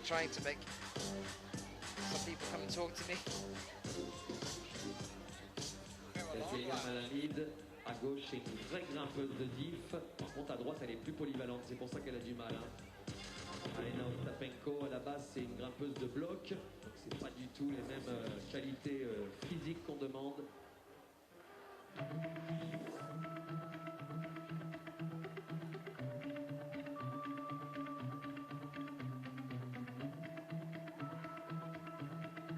trying to make some people come and talk to me. À gauche, c'est une vraie grimpeuse de diff. Par contre, à droite, elle est plus polyvalente. C'est pour ça qu'elle a du mal. Alena Ostapenko, à la base, c'est une grimpeuse de bloc. Donc, c'est pas du tout les mêmes qualités physiques qu'on demande.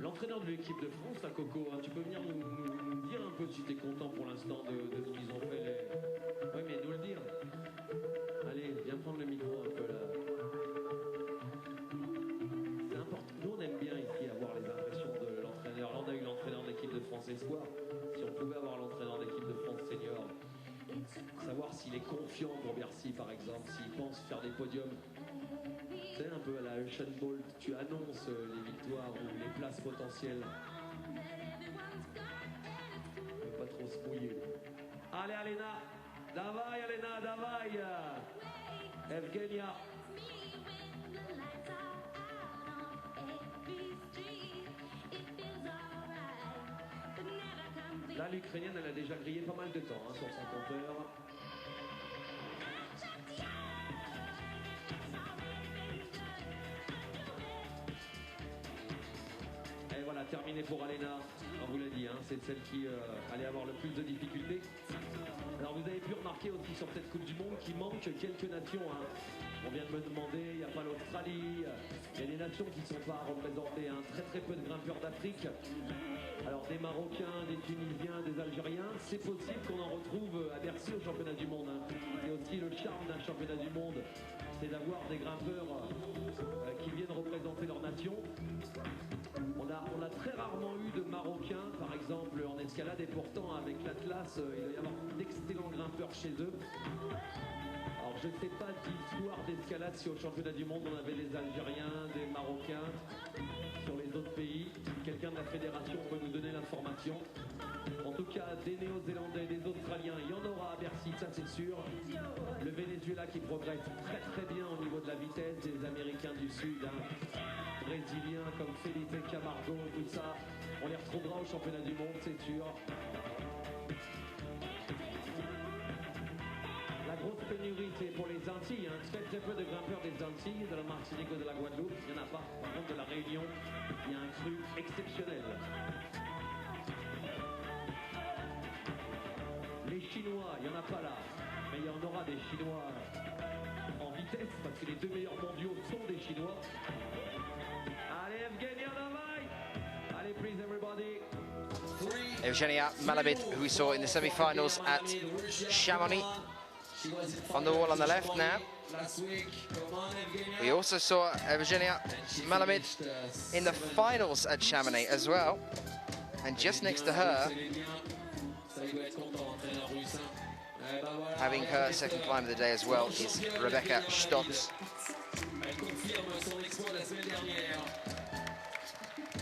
L'entraîneur de l'équipe de France, là, Coco, hein, tu peux venir nous dire un peu si tu es content pour l'instant de ce qu'ils ont fait. Oui, mais nous le dire. Allez, viens prendre le micro un peu là. C'est important. Nous, on aime bien ici avoir les impressions de l'entraîneur. Là, on a eu l'entraîneur de l'équipe de France Espoir. Si on pouvait avoir l'entraîneur de l'équipe de France Senior, savoir s'il est confiant pour Bercy, par exemple, s'il pense faire des podiums. C'est un peu à la Usain Bolt, tu annonces les victoires ou les places potentielles. On ne peut pas trop se mouiller. Allez, Alena, davai, Alena, davai. Evgenia. Là, l'Ukrainienne, elle a déjà grillé pas mal de temps hein, sur son compteur. Terminé pour Alena, on vous l'a dit, hein, c'est celle qui allait avoir le plus de difficultés. Alors vous avez pu remarquer aussi sur cette Coupe du Monde qu'il manque quelques nations. Hein. On vient de me demander, il n'y a pas l'Australie, il y a des nations qui ne sont pas représentées, hein. Très peu de grimpeurs d'Afrique. Alors des Marocains, des Tunisiens, des Algériens, c'est possible qu'on en retrouve à Bercy au championnat du monde. Hein. Et aussi le charme d'un championnat du monde, c'est d'avoir des grimpeurs qui viennent représenter leur nation. On a très rarement eu de Marocains, par exemple, en escalade, et pourtant, avec l'Atlas, il va y avoir d'excellents grimpeurs chez eux. Alors, je ne sais pas d'histoire d'escalade si au championnat du monde, on avait des Algériens, des Marocains, sur les autres pays. Quelqu'un de la fédération peut nous donner l'information. En tout cas, des Néo-Zélandais, des Australiens, il y en aura à Bercy, ça c'est sûr. Le Venezuela qui progresse très bien au niveau de la vitesse, des Américains du Sud, hein. Brésiliens comme Felipe Camargo, tout ça, on les retrouvera au championnat du monde, c'est sûr. La grosse pénurie, c'est pour les Antilles, hein. Très peu de grimpeurs des Antilles, de la Martinique ou de la Guadeloupe, il n'y en a pas. Par contre, de la Réunion, il y a un cru exceptionnel. Les Chinois, il n'y en a pas là, mais il y en aura des Chinois en vitesse, parce que les 2 meilleurs mondiaux sont des Chinois. Allez, Evgenia, davai! Allez, please, everybody. Evgenia Malabit, who we saw in the semi-finals at Chamonix, on the wall on the left now. We also saw Evgenia Malabit in the finals at Chamonix as well, and just next to her having her second climb of the day as well is Rebecca Stotz.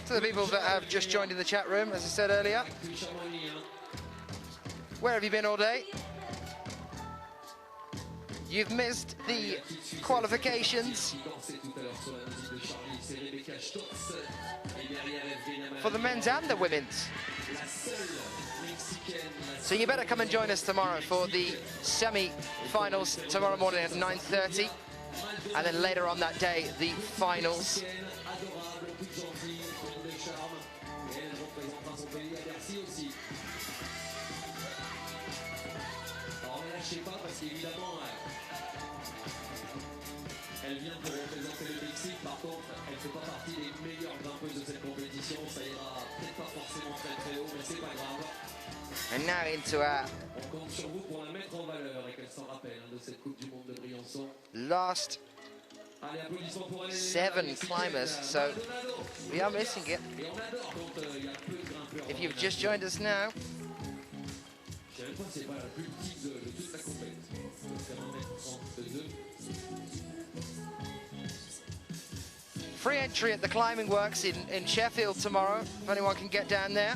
To the people that have just joined in the chat room, as I said earlier, where have you been all day? You've missed the qualifications for the men's and the women's. So you better come and join us tomorrow for the semi-finals tomorrow morning at 9:30, and then later on that day, the finals. Elle vient pour représenter le Mexique, par contre, elle ne fait pas partie des meilleures grimpeuses de cette compétition. Ça ira peut-être pas forcément très très haut, mais c'est pas grave. And now into our On compte sur vous pour la mettre en valeur et qu'elle s'en rappelle de cette Coupe du Monde de Briançon. last Allez, applaudissements pour elle. 7 climbers, so we are missing it. Et on adore quand il y a peu de grimpeurs. If you've just joined us now, Je sais même pas si c'est pas la plus petite de toute la compétition. C'est 1m32. free entry at the Climbing Works in Sheffield tomorrow, if anyone can get down there.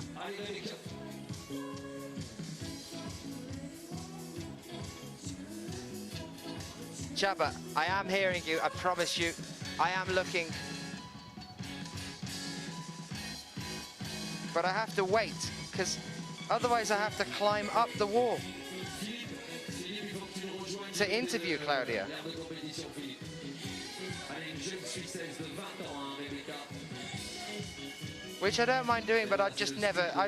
Chapa, I am hearing you, I promise you. I am looking. But I have to wait, because otherwise I have to climb up the wall to interview Claudia. Which I don't mind doing, but I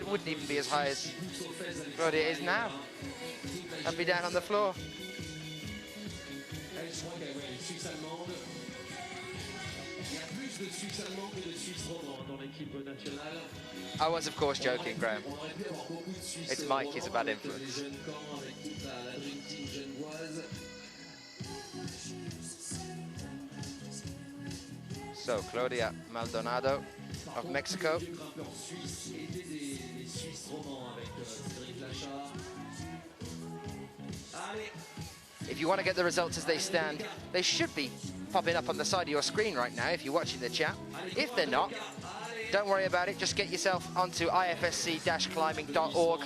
wouldn't even be as high as Claudia is now. I'd be down on the floor. I was, of course, joking, Graham. It's Mike, he's a bad influence. So, Claudia Maldonado of Mexico. If you want to get the results as they stand, they should be popping up on the side of your screen right now if you're watching the chat. If they're not, don't worry about it. Just get yourself onto ifsc-climbing.org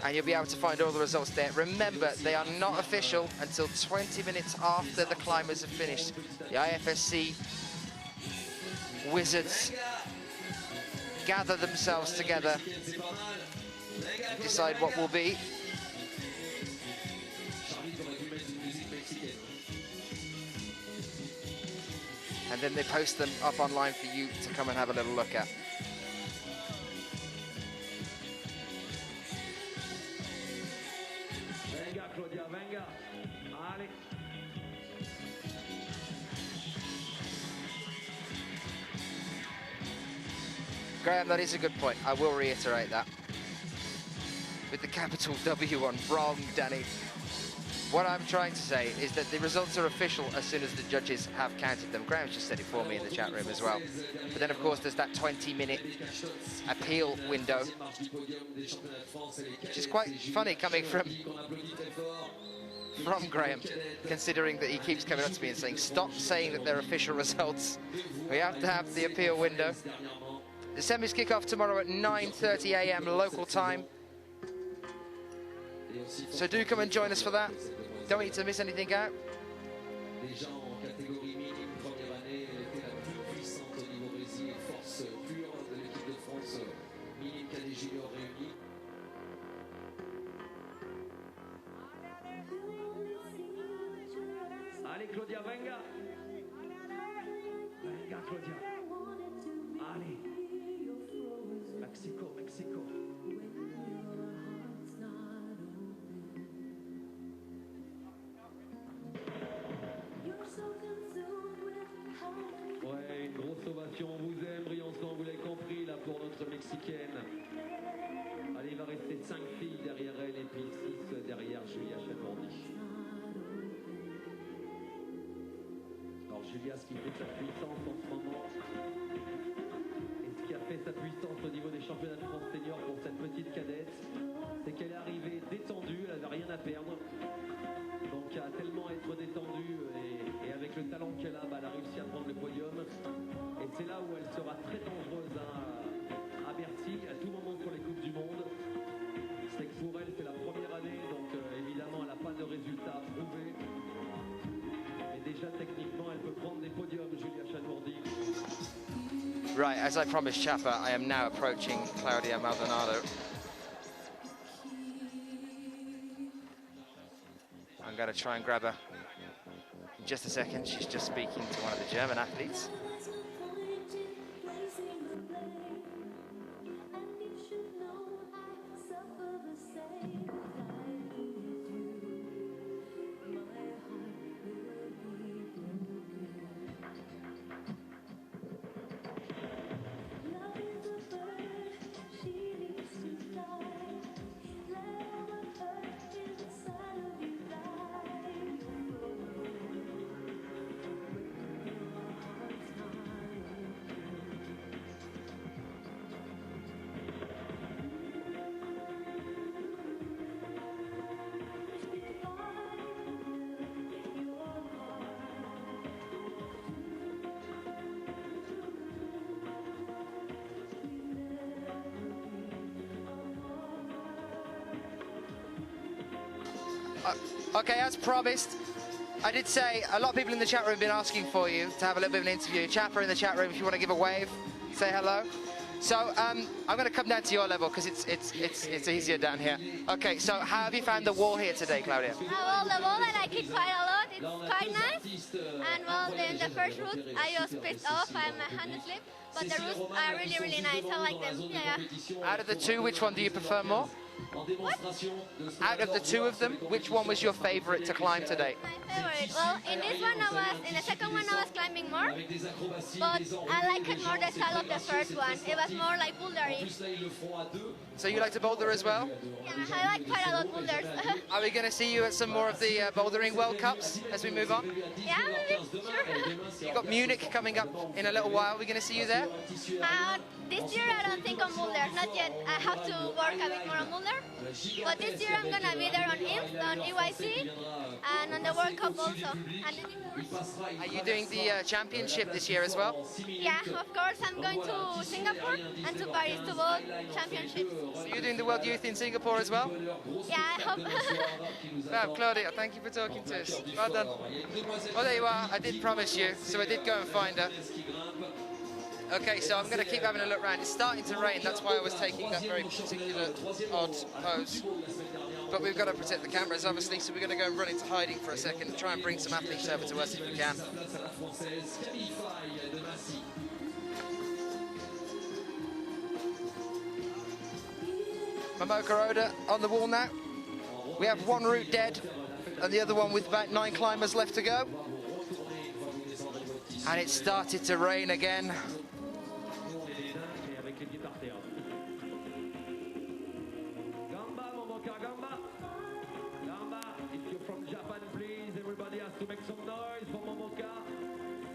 and you'll be able to find all the results there. Remember, they are not official until 20 minutes after the climbers have finished. The IFSC wizards gather themselves together and decide what will be. And then they post them up online for you to come and have a little look at. Venga, Claudia, venga. Allez. Graham, that is a good point. I will reiterate that. With the capital W on wrong, Danny. What I'm trying to say is that the results are official as soon as the judges have counted them. Graham's just said it for me in the chat room as well. But then, of course, there's that 20-minute appeal window, which is quite funny coming from Graham, considering that he keeps coming up to me and saying, stop saying that they're official results. We have to have the appeal window. The semis kick off tomorrow at 9:30 a.m. local time. So do come and join us for that. Don't need to miss anything out. Allez, Claudia, venga. Venga, Claudia. Allez. Mexico, Mexico. Ouais, une grosse ovation, on vous aime, Briançon, vous l'avez compris, là, pour notre Mexicaine. Allez, il va rester 5 filles derrière elle et puis 6 derrière Julia Chabordi. Alors, Julia, ce qui fait sa puissance en ce moment, et ce qui a fait sa puissance au niveau des championnats de France seniors pour cette petite cadette, c'est qu'elle est arrivée détendue, elle n'avait rien à perdre. Donc à tellement être détendue et avec le talent qu'elle a, bah, elle a réussi à prendre le podium. Et c'est là où elle sera très dangereuse à Bercy, à tout moment pour les Coupes du Monde. C'est que pour elle, c'est la première année, donc évidemment, elle n'a pas de résultats à prouver. Mais déjà, techniquement, elle peut prendre des podiums, Julia Chanourdi. Right, as I promised Chapa, I am now approaching Claudia Maldonado. I'm going to try and grab her in just a second. She's just speaking to one of the German athletes. Okay, as promised, I did say a lot of people in the chat room have been asking for you to have a little bit of an interview. Chapper in the chat room, if you want to give a wave, say hello. So I'm going to come down to your level because it's easier down here. Okay, so how have you found the wall here today, Claudia? Well, the wall I like it quite a lot. It's quite nice. And well, then the first route I just split off. I'm a hand slip, but the routes are really, really nice. I like them. Yeah. Out of the two, which one do you prefer more? What? Out of the two of them, which one was your favorite to climb today? My favorite. Well, in this one in the second one I was climbing more, but I like it more the style of the first one. It was more like bouldery. So you like to boulder as well? Yeah, I like quite a lot boulders. Are we going to see you at some more of the bouldering World Cups as we move on? Yeah, maybe, sure. You've got Munich coming up in a little while. Are we going to see you there? This year I don't think on boulder, not yet. I have to work a bit more on boulder. But this year I'm gonna be there on IMS, on EYC, and on the World Cup also. And are you doing the championship this year as well? Yeah, of course. I'm going to Singapore and to Paris to both championships. So you're doing the World Youth in Singapore as well? Yeah, I hope. Fab, Claudia, thank you for talking to us. Well done. Well, there you are. I did promise you, so I did go and find her. Okay, so I'm going to keep having a look around. It's starting to rain, that's why I was taking that very particular odd pose. But we've got to protect the cameras, obviously, so we're going to go and run into hiding for a second and try and bring some athletes over to us if we can. Momoka Oda on the wall now. We have one route dead and the other one with about 9 climbers left to go. And it started to rain again. To make some noise for Momoka.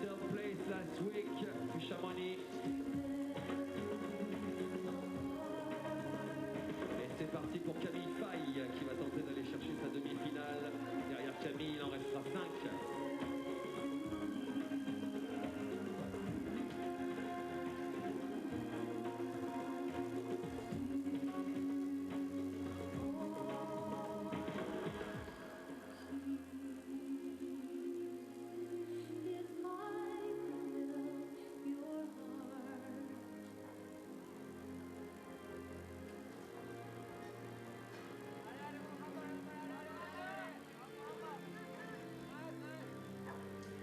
Third place last week to Chamonix. Et c'est parti pour Camille Faye qui va tenter d'aller chercher sa demi-finale. Derrière Camille, il en restera 5.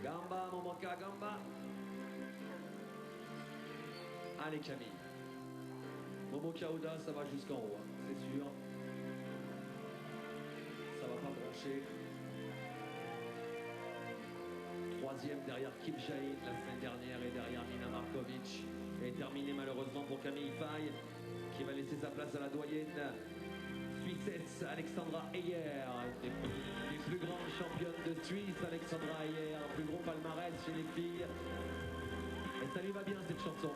Gamba, Momoka, Gamba. Allez Camille. Momoka Oda, ça va jusqu'en haut, hein, c'est sûr. Ça va pas brancher. Troisième derrière Kim Jae la semaine dernière et derrière Mina Markovič. Et terminé malheureusement pour Camille Faye qui va laisser sa place à la doyenne suissesse Alexandra Heyer, des plus grandes championnes de Suisse. Alexandra Heyer, un plus gros palmarès chez les filles. Et ça lui va bien cette chanson.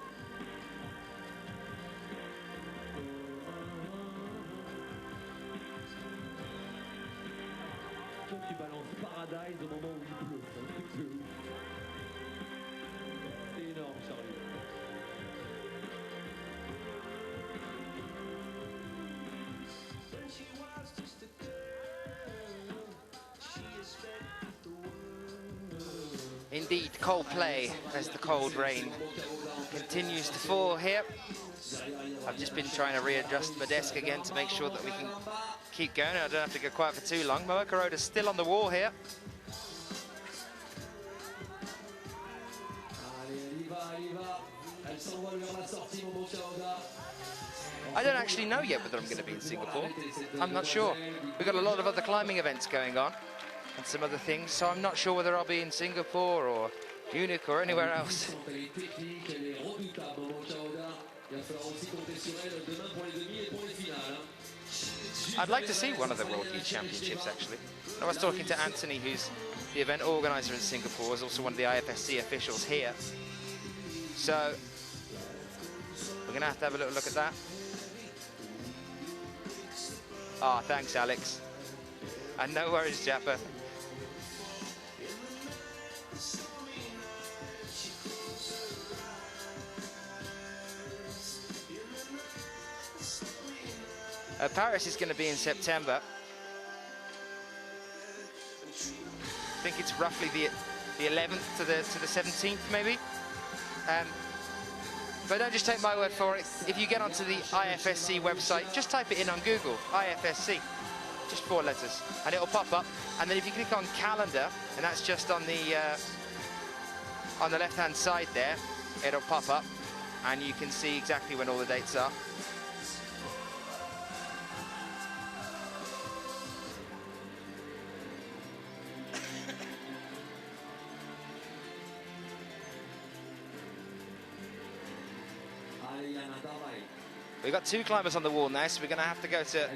tu balances Paradise au moment où il pleut. C'est un truc de ouf. C'est énorme, Charlie. Indeed, cold play as the cold rain continues to fall here. I've just been trying to readjust my desk again to make sure that we can keep going. I don't have to go quiet for too long. Markovič is still on the wall here. I don't actually know yet whether I'm going to be in Singapore. I'm not sure. We've got a lot of other climbing events going on and some other things, so I'm not sure whether I'll be in Singapore or Munich or anywhere else. I'd like to see one of the World Youth Championships, actually. I was talking to Anthony, who's the event organizer in Singapore, is also one of the IFSC officials here. So we're going to have a little look at that. Ah, thanks, Alex. And no worries, Jappa. Paris is going to be in September. I think it's roughly the 11th to the 17th, maybe. But don't just take my word for it. If you get onto the IFSC website, just type it in on Google, IFSC, just 4 letters, and it'll pop up. And then if you click on calendar, and that's just on the left-hand side there, it'll pop up, and you can see exactly when all the dates are. We've got 2 climbers on the wall now, so we're going to have to go to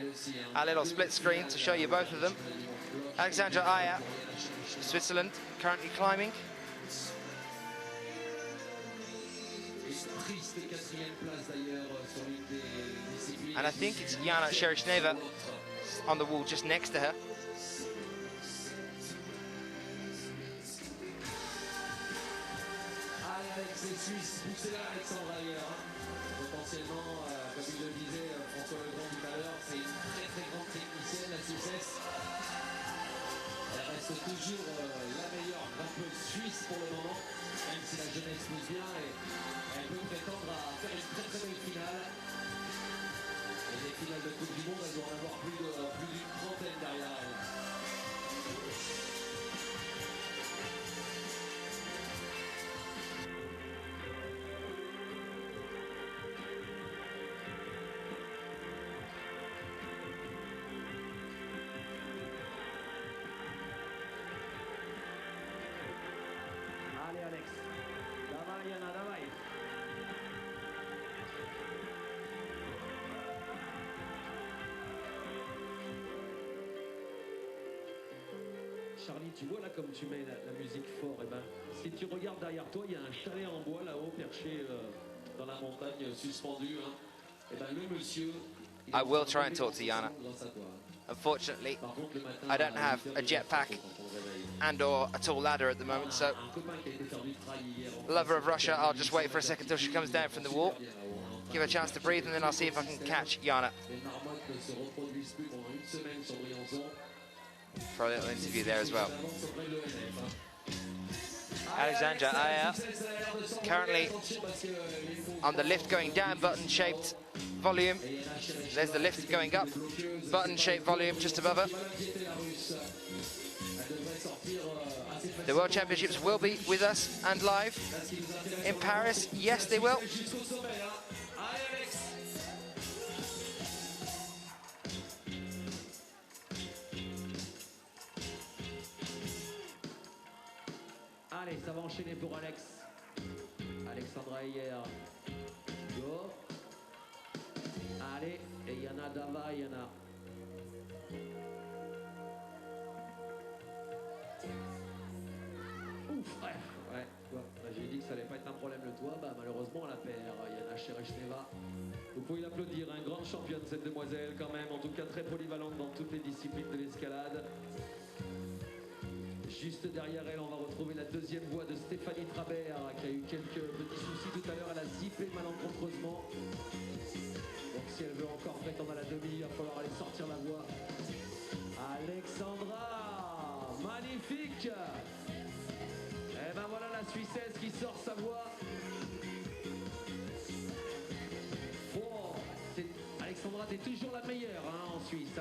our little split screen to show you both of them. Alexandra Aya, Switzerland, currently climbing. And I think it's Jana Sherishneva on the wall just next to her. Potentiellement, comme il le disait François Legrand tout à l'heure, c'est une très très grande technicienne, la Suissesse. Elle reste toujours la meilleure grimpeuse suisse pour le moment, même si la jeunesse pousse bien et elle peut prétendre à faire une très très belle finale. Et les finales de Coupe du Monde, elles doivent en avoir plus d'une trentaine derrière elle. Charlie, tu vois là comme tu mets la musique fort, et ben, si tu regardes derrière toi, il y a un chalet en bois là-haut perché dans la montagne suspendu. Hein. Et ben, le monsieur, I will try and talk to Jana. Unfortunately, I don't have a jetpack and or a tall ladder at the moment, so lover of Russia, I'll just wait for a second till she comes down from the wall, give her a chance to breathe, and then I'll see if I can catch Jana for a little interview there as well. Alexandra Aya currently on the lift going down, button-shaped volume. There's the lift going up, button-shaped volume just above her. The World Championships will be with us and live in Paris. Yes, they will. Allez, ça va enchaîner pour Alex. Alexandra hier. Go. Allez, et Yana Dava, Yana. Ouf, bref. Ouais, j'ai dit que ça allait pas être un problème le toit. Bah, malheureusement, on la perd. Yana Sherishneva. Vous pouvez l'applaudir, une grande championne cette demoiselle quand même. En tout cas, très polyvalente dans toutes les disciplines de l'escalade. Juste derrière elle, on va retrouver la deuxième voie de Stéphanie Trabert qui a eu quelques petits soucis tout à l'heure. Elle a zippé malencontreusement. Donc si elle veut encore prétendre à la demi, il va falloir aller sortir la voie. Alexandra, magnifique. Et ben voilà la Suissesse qui sort sa voie. Oh, Alexandra, t'es toujours la meilleure en Suisse.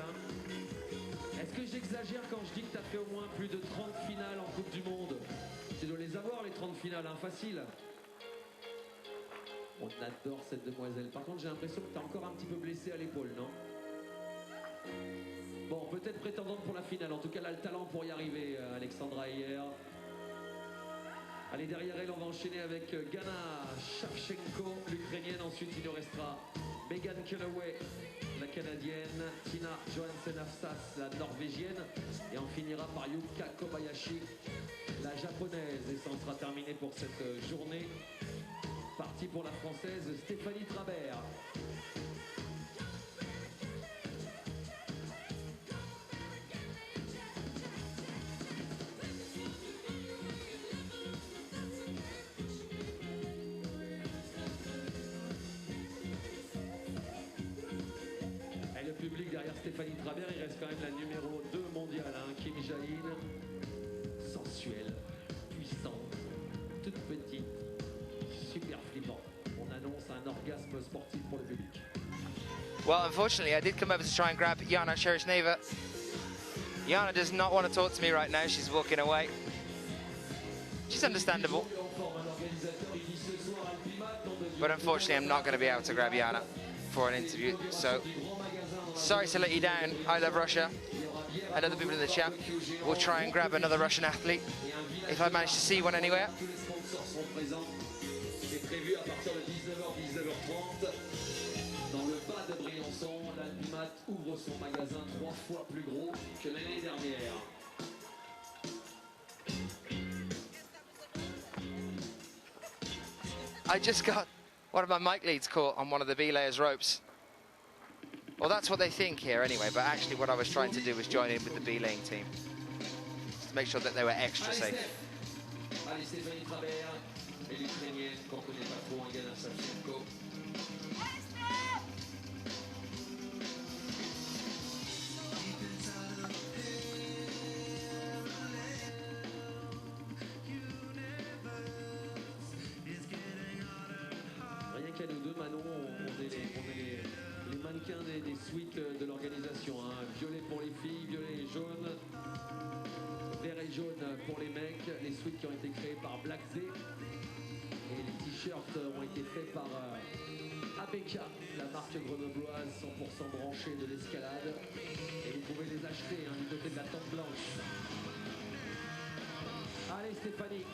Est-ce que j'exagère quand je dis que tu as fait au moins plus de 30 finales en Coupe du Monde? Tu dois les avoir les 30 finales, facile. On adore cette demoiselle. Par contre, j'ai l'impression que tu es encore un petit peu blessée à l'épaule, non? Bon, peut-être prétendante pour la finale. En tout cas, elle a le talent pour y arriver, Alexandra hier. Allez, derrière elle, on va enchaîner avec Gana Shevchenko, l'Ukrainienne. Ensuite, il nous restera Megan Calloway, la Canadienne, Tina Johansen-Afsas, la Norvégienne, et on finira par Yuka Kobayashi, la Japonaise. Et ça en sera terminé pour cette journée. Parti pour la Française Stéphanie Trabert. Public derrière Stéphanie Trabert, il reste quand même la numéro 2 mondiale, Kim Jain, sensuelle, puissante, toute petite, super flippant. On annonce un orgasme sportif pour le public. Well, unfortunately, I did come over to try and grab Jana Shereshneva. Jana does not want to talk to me right now. She's walking away. She's understandable. But unfortunately, I'm not going to be able to grab Jana for an interview. So, sorry to let you down, I Love Russia, and other people in the chat. We'll try and grab another Russian athlete, if I manage to see one anywhere. C'est prévu à partir de 19h, 19h30. Dans le bas de Briançon, l'Alpimat ouvre son magasin 3 fois plus gros que l'année dernière. I just got one of my mic leads caught on one of the belayers' ropes. Well, that's what they think here anyway, but actually what I was trying to do was join in with the belaying team, just to make sure that they were extra safe. Allez, Stéphanie Trabert et l'Ukrainienne qu'on connaît pas trop, Gana Shevchenko. Rien qu'à nous deux, Manon, on est les mannequins des suites de l'organisation. Violet pour les filles, violet et jaune. Vert et jaune pour les mecs, les suites qui ont été créées par Black Z. Et les t-shirts ont été faits par ABK, la marque grenobloise 100% branchée de l'escalade. Et vous pouvez les acheter du côté de la tente blanche. Allez Stéphanie.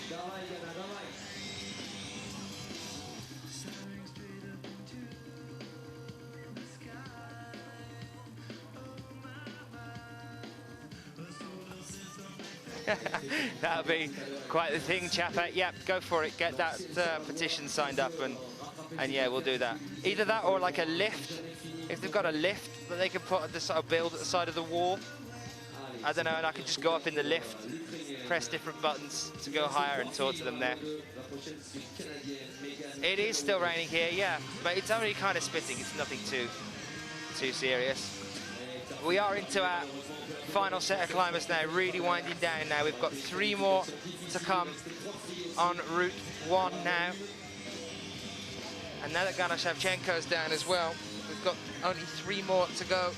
Давай, Gana, давай. That'll be quite the thing, Chappa. Yep, go for it. Get that petition signed up, and yeah, we'll do that. Either that or like a lift. If they've got a lift that they can put at the sort of build at the side of the wall, I don't know, and I can just go up in the lift, press different buttons to go higher and talk to them there. It is still raining here, yeah, but it's only kind of spitting. It's nothing too serious. We are into our final set of climbers now, really winding down now. We've got 3 more to come on route 1 now. And now that Gana Shevchenko's down as well, we've got only 3 more to go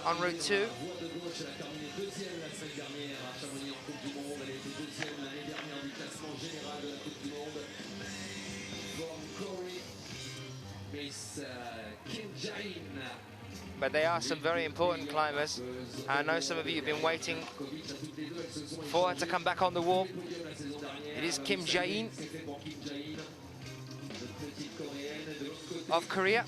on route 2. But they are some very important climbers. I know some of you have been waiting for her to come back on the wall. It is Kim Jain of Korea.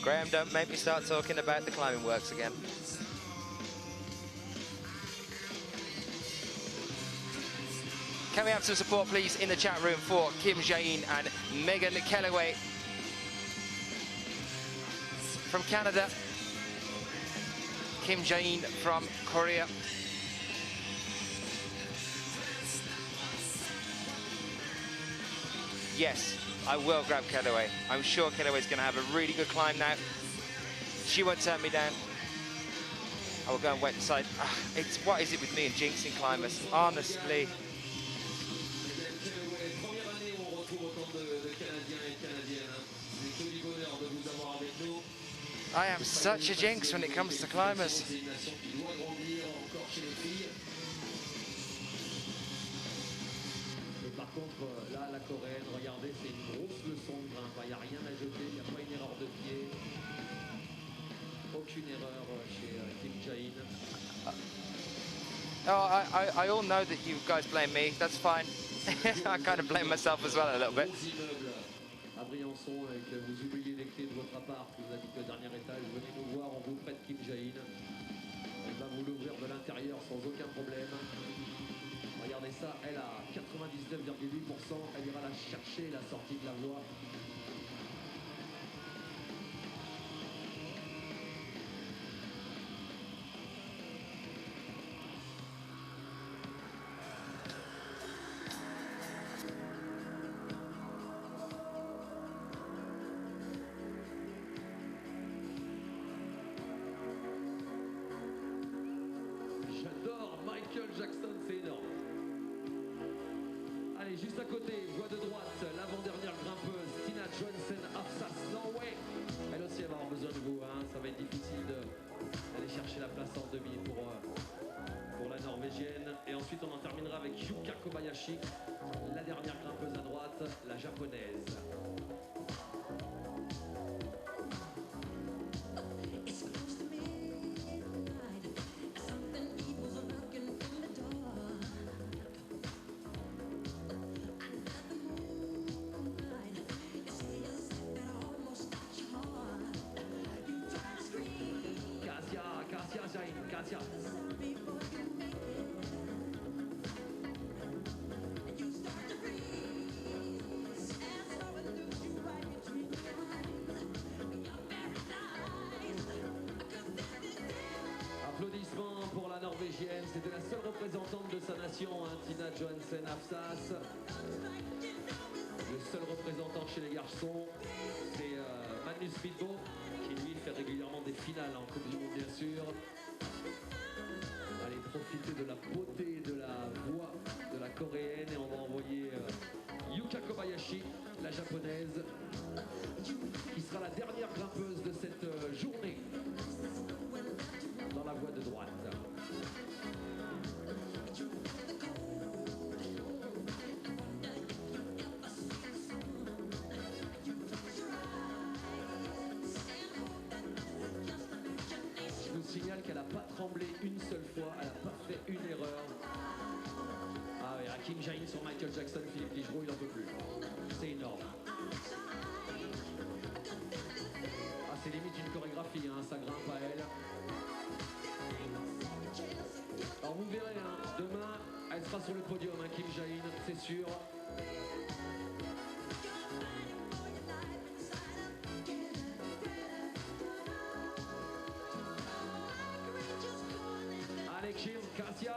Graham, don't make me start talking about the climbing works again. Can we have some support, please, in the chat room for Kim Jae-in and Megan Kellaway from Canada, Kim Jae-in from Korea. Yes, I will grab Kellaway. I'm sure Kellaway's going to have a really good climb now. She won't turn me down. I will go and wait inside. It's what is it with me and jinxing climbers? Honestly. I am such a jinx when it comes to climbers. Par contre, là, la coréenne, regardez, c'est une grosse leçon de grimpe. Il n'y a rien à jeter, il n'y a pas une erreur de pied. Aucune erreur chez Kim Jae-in. Oh, I all know that you guys blame me. That's fine. I kind of blame myself as well a little bit. À Briançon, et que vous oubliez les clés de votre appart, vous habitez au dernier étage, venez nous voir, on vous prête Kim Jae-in. Elle va vous l'ouvrir de l'intérieur sans aucun problème. Regardez ça, elle a 99,8%, elle ira la chercher, la sortie de la voie. Juste à côté, voie de droite, l'avant-dernière grimpeuse, Tina Johansen, Afsas, Norway. Elle aussi, elle va avoir besoin de vous, hein. Ça va être difficile d'aller chercher la place en demi pour la Norvégienne. Et ensuite, on en terminera avec Yuka Kobayashi, la dernière grimpeuse à droite, la japonaise. Katia. Applaudissements pour la Norvégienne, c'était la seule représentante de sa nation, hein, Tina Johansen Afsas. Le seul représentant chez les garçons, c'est Magnus Fidbo, qui lui fait régulièrement des finales en Coupe du Monde, bien sûr. Allez profiter de la beauté de la voix de la coréenne et on va envoyer Yuka Kobayashi, la japonaise, qui sera la dernière grimpeuse de cette journée dans la voie de droite. Signale qu'elle n'a pas tremblé une seule fois, elle n'a pas fait une erreur. Ah oui, à Kim Jae-in sur Michael Jackson, Philippe Ligereau, il n'en peut plus. C'est énorme. Ah, c'est limite une chorégraphie, hein, ça grimpe à elle. Alors vous verrez, hein, demain, elle sera sur le podium, hein, Kim Jae-in, c'est sûr. Katia,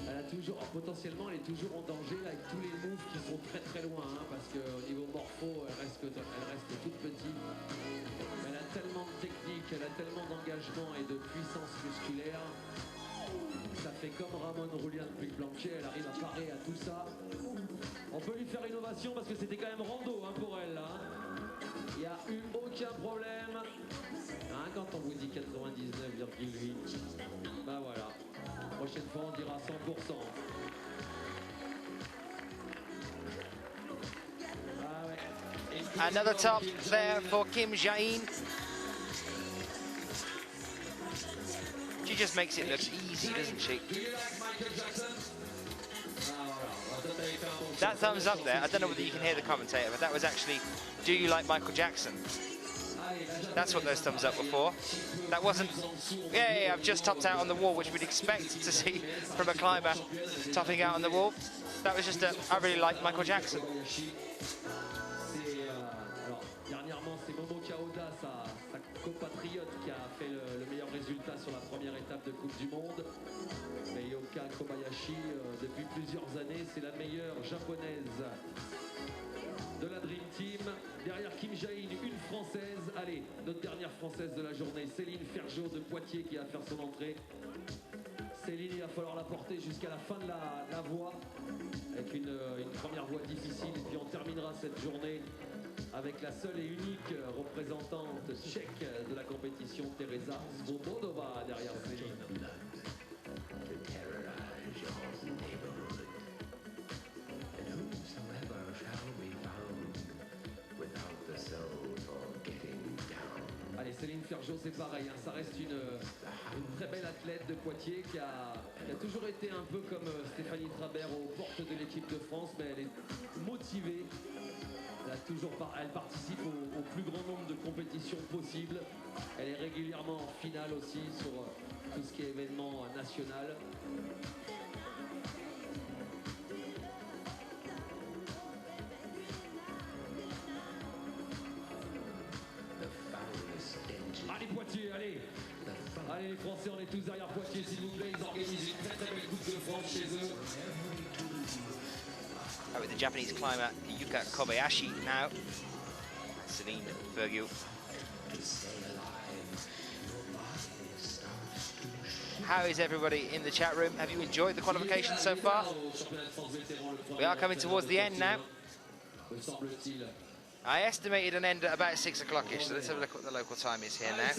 elle a toujours, potentiellement elle est toujours en danger là, avec tous les moves qui sont très très loin, hein, parce qu'au niveau morpho elle reste toute petite, mais elle a tellement de technique, elle a tellement d'engagement et de puissance musculaire, ça fait comme Ramon Roulian depuis Plancher, elle arrive à parer à tout ça. On peut lui faire une ovation parce que c'était quand même rando, hein, pour elle là. Il n'y a eu aucun problème. Hein, quand on vous dit 99,8, bah voilà. Prochaine fois on dira 100%. Ah ouais. Another top there for Kim Jae-in. She just makes it look easy, doesn't she? Ah voilà, toi t'avais fait un bon That thumbs up there, I don't know whether you can hear the commentator, but that was actually, do you like Michael Jackson? That's what those thumbs up were for. That wasn't, yeah, I've just topped out on the wall, which we'd expect to see from a climber topping out on the wall. That was just a, I really like Michael Jackson. Dernièrement, c'est Momo Kaoda, sa compatriote, qui a fait le meilleur résultat sur la première étape de Coupe du Monde. Mais Yuka Kobayashi, depuis plusieurs années, c'est la meilleure japonaise de la Dream Team. Derrière Kim Jae-in, une française. Allez, notre dernière française de la journée, Céline Ferjot de Poitiers, qui va faire son entrée. Céline, il va falloir la porter jusqu'à la fin de la voie, avec une première voie difficile. Et puis on terminera cette journée avec la seule et unique représentante tchèque de la compétition, Teresa Svobodova, derrière Céline. Allez, Céline Ferjot, c'est pareil, hein, ça reste une très belle athlète de Poitiers qui a toujours été un peu comme Stéphanie Trabert aux portes de l'équipe de France, mais elle est motivée. Elle participe au plus grand nombre de compétitions possibles. Elle est régulièrement en finale aussi sur tout ce qui est événement national. Allez Poitiers, allez! Allez les Français, on est tous derrière Poitiers, s'il vous plaît. Ils organisent une très très belle Coupe de France chez eux. With the Japanese climber Yuka Kobayashi now. Celine Fergiu. How is everybody in the chat room? Have you enjoyed the qualification so far? We are coming towards the end now. I estimated an end at about 6 o'clock-ish, so let's have a look what the local time is here now.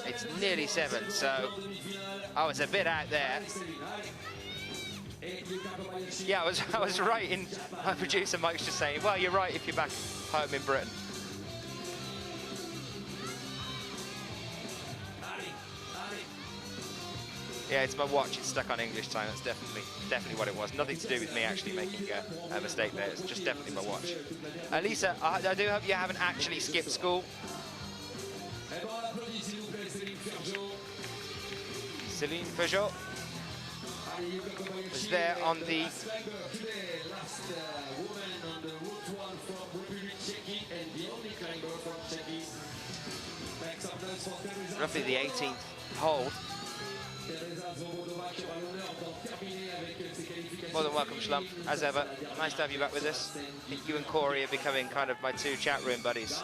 It's nearly 7, so I was a bit out there. Yeah, I was right in, my producer Mike's just saying, well, you're right if you're back home in Britain. Yeah, it's my watch, it's stuck on English time, that's definitely what it was. Nothing to do with me actually making a mistake there, it's just definitely my watch. Lisa, I do hope you haven't actually skipped school. Céline Ferjot was there on the roughly the 18th hole. More than welcome, Schlump, as ever. Nice to have you back with us. I think you and Corey are becoming kind of my two chat room buddies.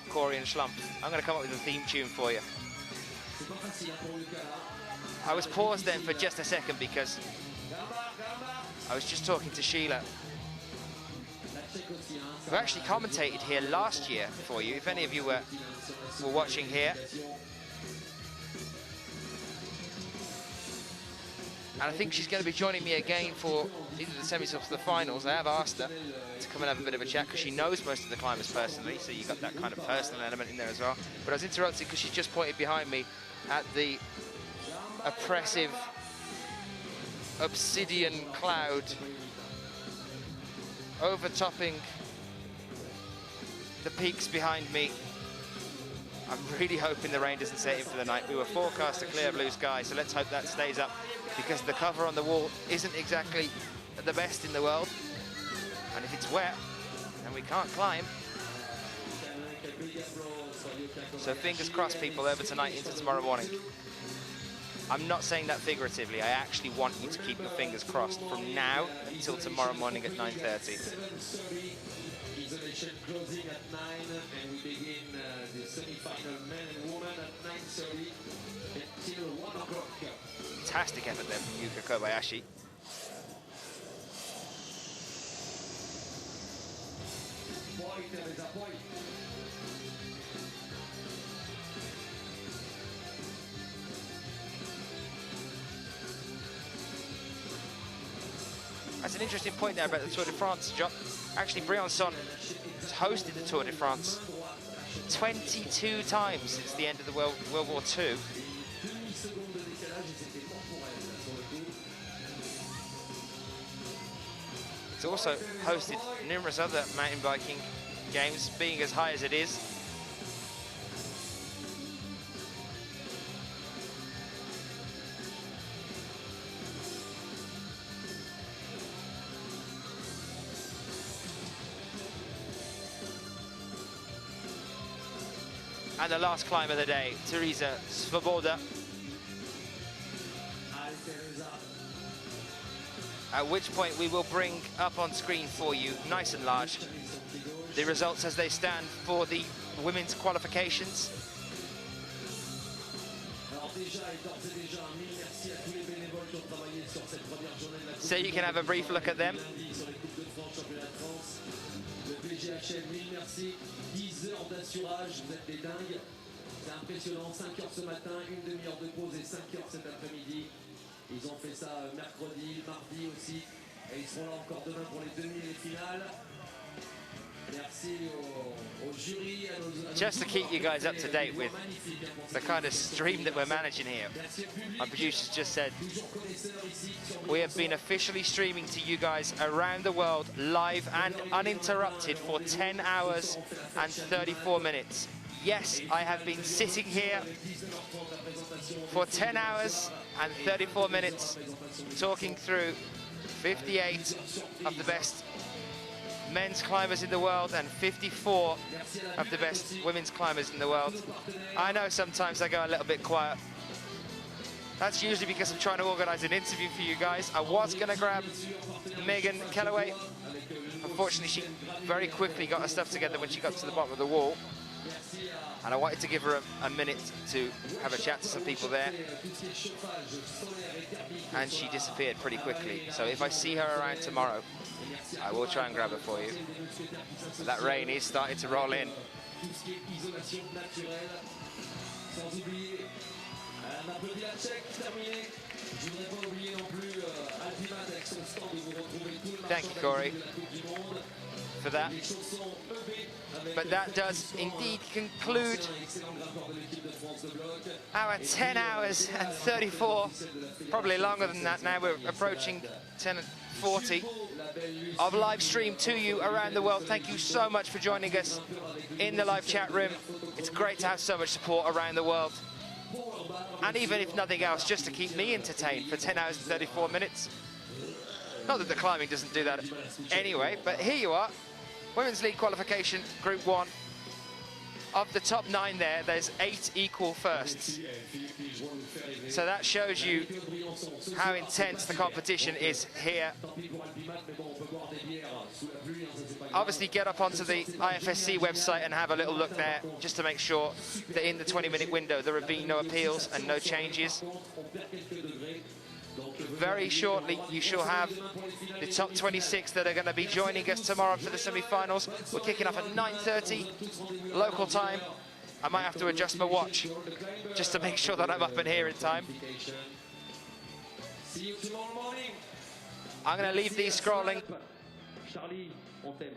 Corey and Schlump. I'm going to come up with a theme tune for you. I was paused then for just a second because I was just talking to Sheila, who actually commentated here last year for you, if any of you were watching here. And I think she's going to be joining me again for either the semis or the finals. I have asked her to come and have a bit of a chat because she knows most of the climbers personally, so you got that kind of personal element in there as well. But I was interrupted because she just pointed behind me at the oppressive obsidian cloud overtopping the peaks behind me. I'm really hoping the rain doesn't set in for the night. We were forecast a clear blue sky, so let's hope that stays up, because the cover on the wall isn't exactly the best in the world. And if it's wet, then we can't climb. So fingers crossed, people, over tonight into tomorrow morning. I'm not saying that figuratively. I actually want you to keep your fingers crossed from now until tomorrow morning at 9:30. Closing at 9, and we begin the semi-final men and women at 9:30 until 1 o'clock. Fantastic effort there from Yuka Kobayashi. That's an interesting point there about the Tour de France, John. Actually, Briançon has hosted the Tour de France 22 times since the end of the World War II. It's also hosted numerous other mountain biking games, being as high as it is. And the last climb of the day, Teresa Svoboda. At which point we will bring up on screen for you, nice and large, the results as they stand for the women's qualifications. So you can have a brief look at them. 10 heures d'assurage, vous êtes des dingues. C'est impressionnant, 5 heures ce matin, une demi-heure de pause et 5 heures cet après-midi. Ils ont fait ça mercredi, mardi aussi. Et ils seront là encore demain pour les demi et les finales. Merci au jury. Just to keep you guys up to date with the kind of stream that we're managing here, my producers just said we have been officially streaming to you guys around the world live and uninterrupted for 10 hours and 34 minutes. Yes, I have been sitting here for 10 hours and 34 minutes talking through 58 of the best men's climbers in the world and 54 of the best women's climbers in the world. I know sometimes I go a little bit quiet. That's usually because I'm trying to organize an interview for you guys. I was gonna grab Megan Kellaway. Unfortunately, she very quickly got her stuff together when she got to the bottom of the wall. And I wanted to give her a minute to have a chat to some people there. And she disappeared pretty quickly. So if I see her around tomorrow, I will try and grab her for you. But that rain is starting to roll in. Thank you, Corey, for that. But that does indeed conclude our 10 hours and 34, probably longer than that now. We're approaching 10:40 of live stream to you around the world. Thank you so much for joining us in the live chat room. It's great to have so much support around the world. And even if nothing else, just to keep me entertained for 10 hours and 34 minutes. Not that the climbing doesn't do that anyway, but here you are. Women's League qualification, Group 1. Of the top 9 there, there's 8 equal firsts. So that shows you how intense the competition is here. Obviously, get up onto the IFSC website and have a little look there, just to make sure that in the 20-minute window there have been no appeals and no changes. Very shortly, you shall have the top 26 that are going to be joining us tomorrow for the semi-finals. We're kicking off at 9:30 local time. I might have to adjust my watch just to make sure that I'm up in here in time. I'm going to leave these scrolling. Charlie, on t'aime.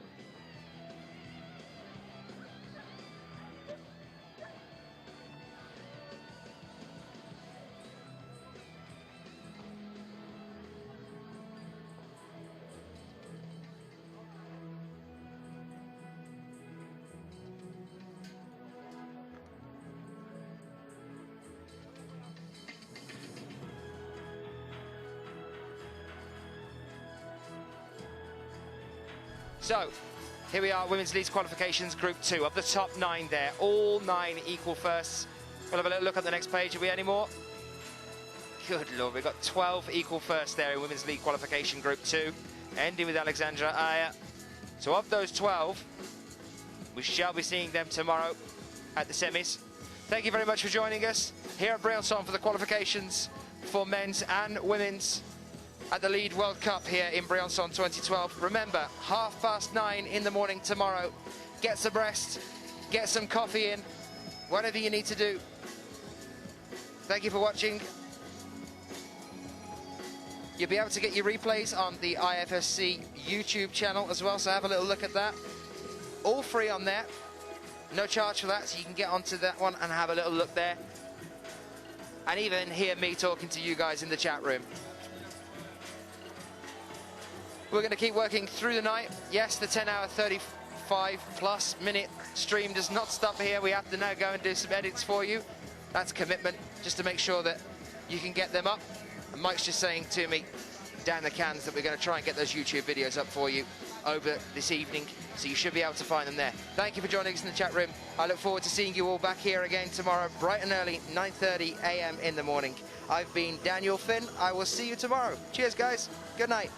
So, here we are, Women's League qualifications, Group 2. Of the top 9 there, all 9 equal firsts. We'll have a little look at the next page. Have we any more? Good Lord, we've got 12 equal firsts there in Women's League qualification, Group 2, ending with Alexandra Aya. So of those 12, we shall be seeing them tomorrow at the semis. Thank you very much for joining us here at Briançon for the qualifications for men's and women's at the Lead World Cup here in Briançon 2012. Remember, 9:30 in the morning tomorrow. Get some rest, get some coffee in, whatever you need to do. Thank you for watching. You'll be able to get your replays on the IFSC YouTube channel as well, so have a little look at that. All free on there. No charge for that, so you can get onto that one and have a little look there. And even hear me talking to you guys in the chat room. We're going to keep working through the night. Yes, the 10-hour, 35-plus minute stream does not stop here. We have to now go and do some edits for you. That's commitment, just to make sure that you can get them up. And Mike's just saying to me down the cans that we're going to try and get those YouTube videos up for you over this evening, so you should be able to find them there. Thank you for joining us in the chat room. I look forward to seeing you all back here again tomorrow, bright and early, 9:30 a.m. in the morning. I've been Daniel Finn. I will see you tomorrow. Cheers, guys. Good night.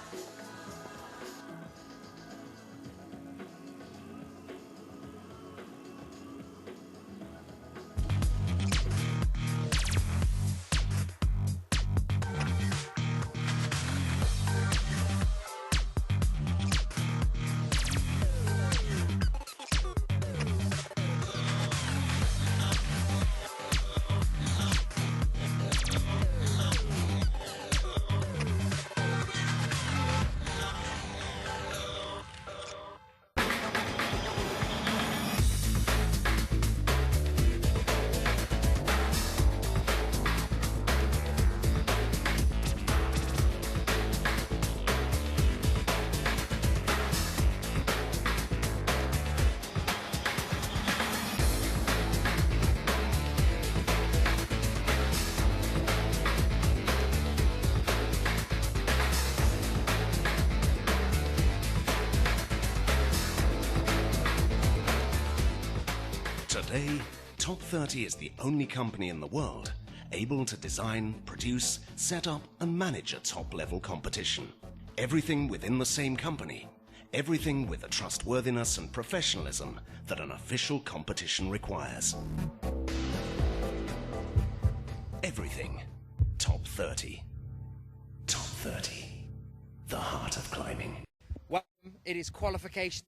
Today, Top 30 is the only company in the world able to design, produce, set up and manage a top-level competition. Everything within the same company. Everything with the trustworthiness and professionalism that an official competition requires. Everything. Top 30. Top 30. The heart of climbing. Welcome. It is qualification.